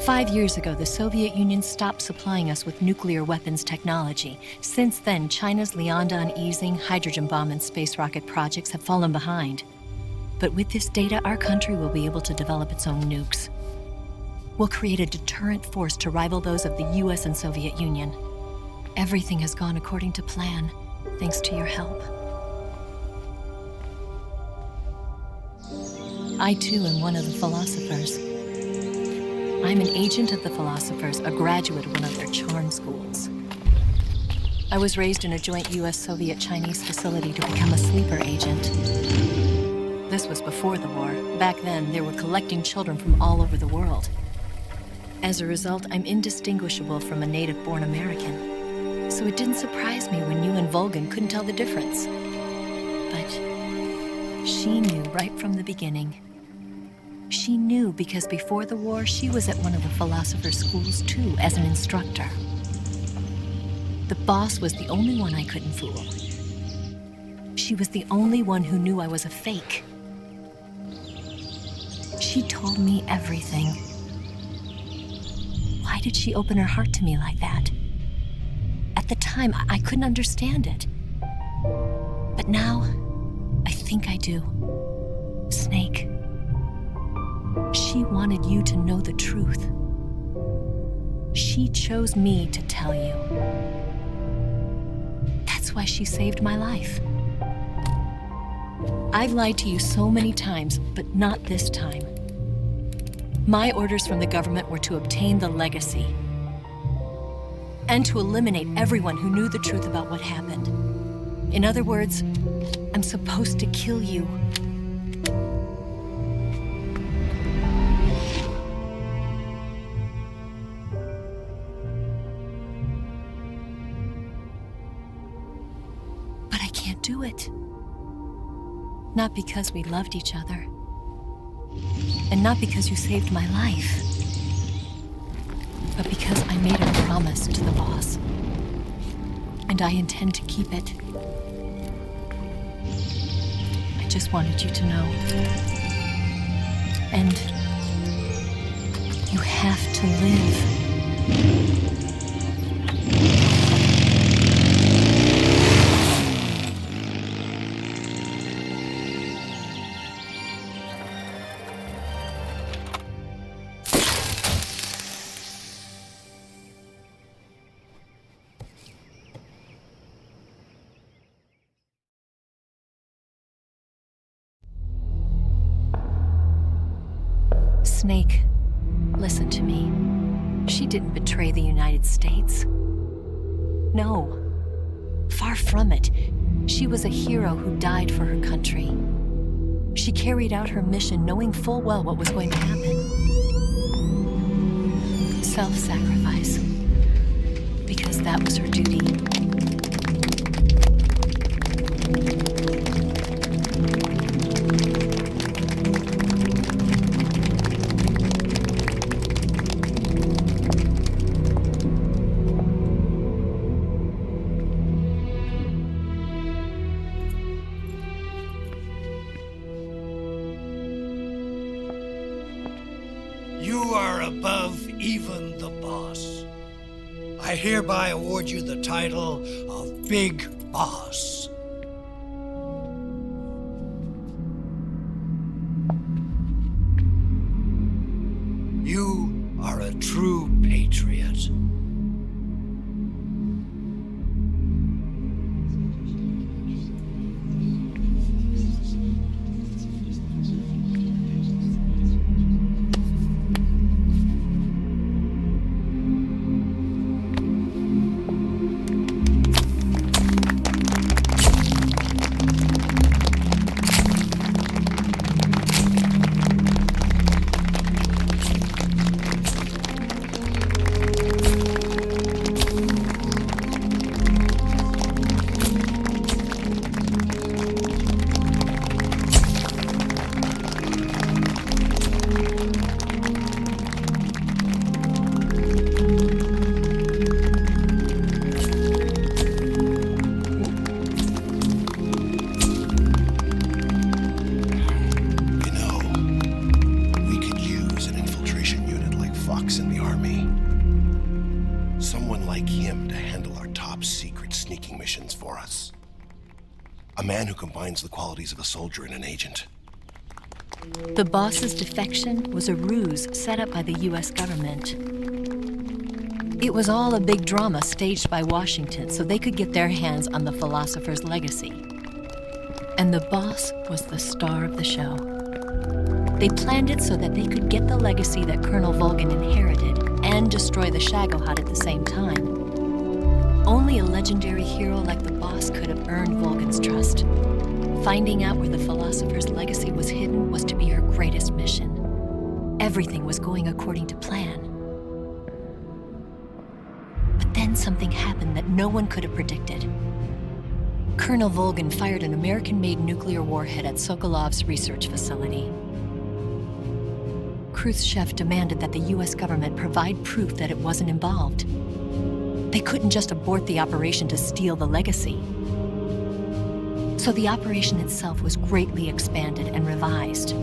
5 years ago, the Soviet Union stopped supplying us with nuclear weapons technology. Since then, China's Liaodong easing, hydrogen bomb, and space rocket projects have fallen behind. But with this data, our country will be able to develop its own nukes. We'll create a deterrent force to rival those of the US and Soviet Union. Everything has gone according to plan, thanks to your help. I, too, am one of the philosophers. I'm an agent of the philosophers, a graduate of one of their charm schools. I was raised in a joint US-Soviet-Chinese facility to become a sleeper agent. This was before the war. Back then, they were collecting children from all over the world. As a result, I'm indistinguishable from a native-born American. So it didn't surprise me when you and Volgin couldn't tell the difference. But she knew right from the beginning. She knew because before the war, she was at one of the philosopher's schools too, as an instructor. The boss was the only one I couldn't fool. She was the only one who knew I was a fake. She told me everything. Why did she open her heart to me like that? At the time, I couldn't understand it. But now, I think I do. Snake. She wanted you to know the truth. She chose me to tell you. That's why she saved my life. I've lied to you so many times, but not this time. My orders from the government were to obtain the legacy and to eliminate everyone who knew the truth about what happened. In other words, I'm supposed to kill you. But I can't do it. Not because we loved each other. And not because you saved my life. But because I made a promise to the boss. And I intend to keep it. I just wanted you to know. And you have to live. Snake, listen to me. She didn't betray the United States. No, far from it. She was a hero who died for her country. She carried out her mission knowing full well what was going to happen. Self-sacrifice. Because that was her duty. You are above even the boss. I hereby award you the title of Big Boss. true patriot. The qualities of a soldier and an agent. The boss's defection was a ruse set up by the US government. It was all a big drama staged by Washington so they could get their hands on the philosopher's legacy. And the boss was the star of the show. They planned it so that they could get the legacy that Colonel Volgin inherited and destroy the Shagohod at the same time. Only a legendary hero like the boss could have earned Volgin's trust. Finding out where the philosopher's legacy was hidden was to be her greatest mission. Everything was going according to plan. But then something happened that no one could have predicted. Colonel Volgin fired an American-made nuclear warhead at Sokolov's research facility. Khrushchev demanded that the US government provide proof that it wasn't involved. They couldn't just abort the operation to steal the legacy. So the operation itself was greatly expanded and revised.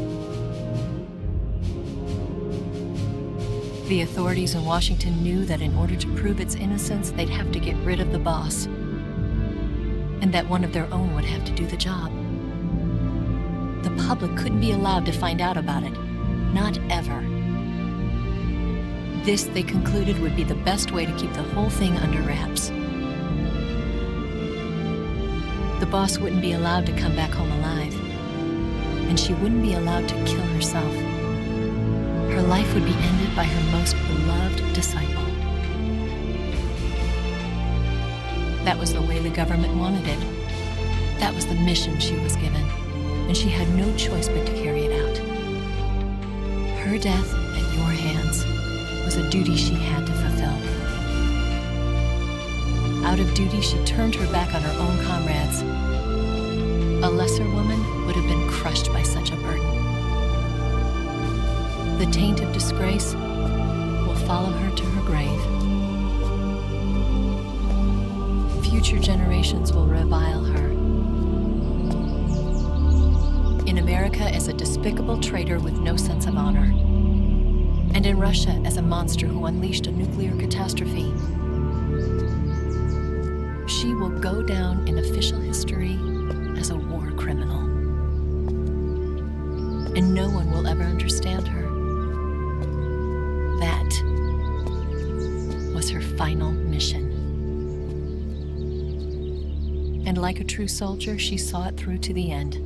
The authorities in Washington knew that in order to prove its innocence, they'd have to get rid of the boss, and that one of their own would have to do the job. The public couldn't be allowed to find out about it, not ever. This, they concluded, would be the best way to keep the whole thing under wraps. The boss wouldn't be allowed to come back home alive, and she wouldn't be allowed to kill herself. Her life would be ended by her most beloved disciple. That was the way the government wanted it. That was the mission she was given, and she had no choice but to carry it out. Her death at your hands was a duty she had to fulfill. Out of duty, she turned her back on her own comrades. A lesser woman would have been crushed by such a burden. The taint of disgrace will follow her to her grave. Future generations will revile her. In America as a despicable traitor with no sense of honor. And in Russia as a monster who unleashed a nuclear catastrophe. She will go down in official history as a war criminal. And no one will ever understand her. That was her final mission. And like a true soldier, she saw it through to the end.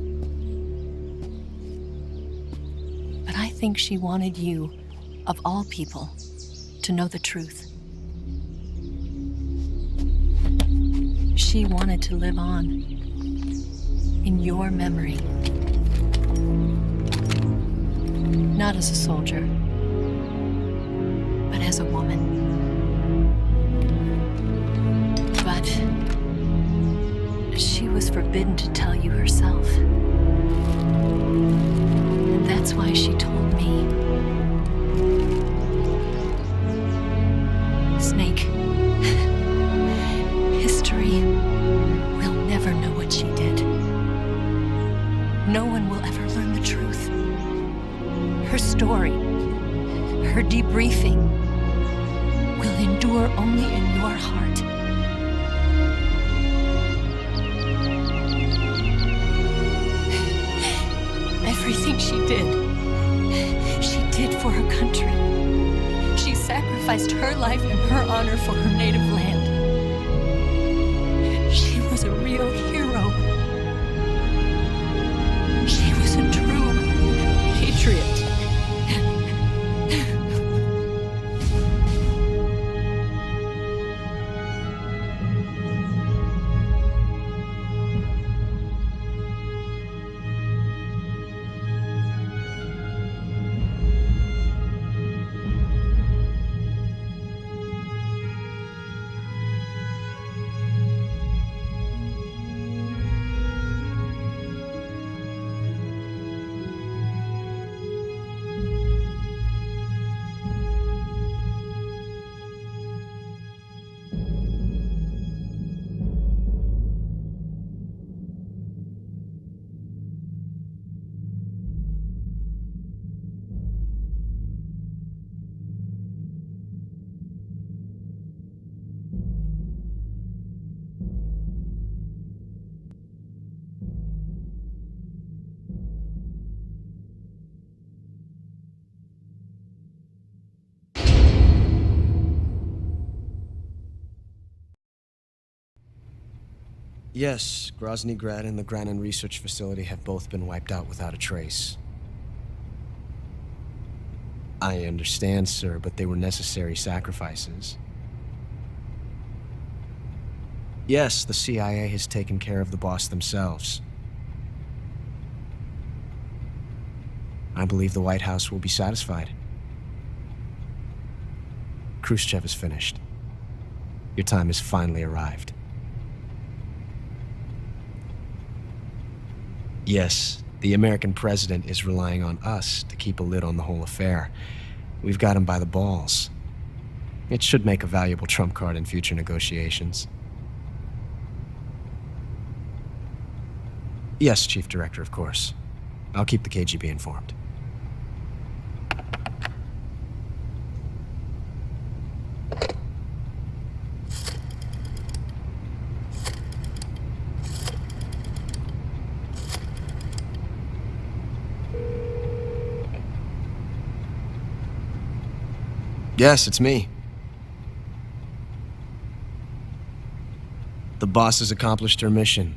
But I think she wanted you, of all people, to know the truth. She wanted to live on in your memory. Not as a soldier, but as a woman. But she was forbidden to tell you herself. And that's why she told me. Snake, history will never know what she did. No one will ever learn the truth. Her story, her debriefing, will endure only in your heart. Everything she did for her country. She sacrificed sacrificed her life and her honor for her native land. She was a real hero. She was a true patriot. Yes, Groznyj Grad and the Granin Research Facility have both been wiped out without a trace. I understand, sir, but they were necessary sacrifices. Yes, the CIA has taken care of the boss themselves. I believe the White House will be satisfied. Khrushchev is finished. Your time has finally arrived. Yes, the American president is relying on us to keep a lid on the whole affair. We've got him by the balls. It should make a valuable trump card in future negotiations. Yes, Chief Director, of course. I'll keep the KGB informed. Yes, it's me. The boss has accomplished her mission.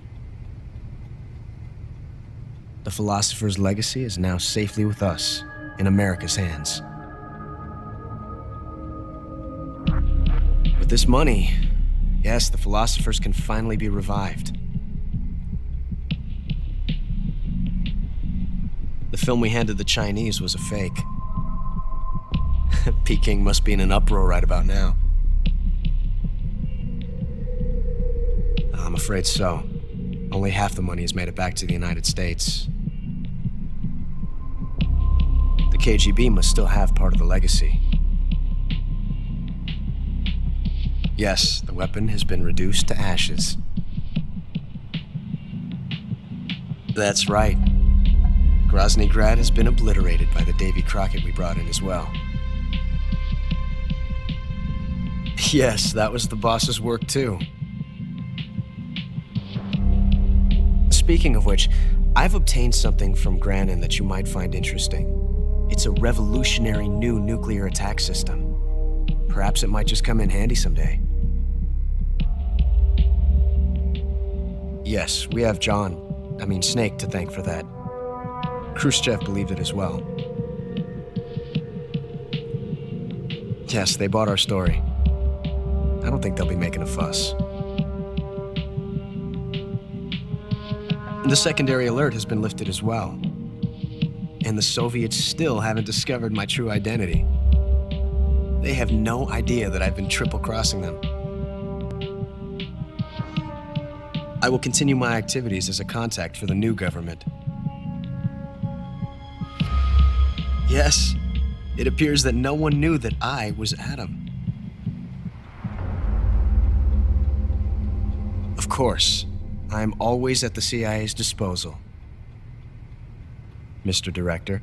The philosopher's legacy is now safely with us, in America's hands. With this money, yes, the philosophers can finally be revived. The film we handed the Chinese was a fake. Peking must be in an uproar right about now. I'm afraid so. Only half the money has made it back to the United States. The KGB must still have part of the legacy. Yes, the weapon has been reduced to ashes. That's right. Groznyj Grad has been obliterated by the Davy Crockett we brought in as well. Yes, that was the boss's work too. Speaking of which, I've obtained something from Granin that you might find interesting. It's a revolutionary new nuclear attack system. Perhaps it might just come in handy someday. Yes, we have Snake to thank for that. Khrushchev believed it as well. Yes, they bought our story. I don't think they'll be making a fuss. The secondary alert has been lifted as well. And the Soviets still haven't discovered my true identity. They have no idea that I've been triple-crossing them. I will continue my activities as a contact for the new government. Yes, it appears that no one knew that I was Adam. Of course, I'm always at the CIA's disposal, Mr. Director.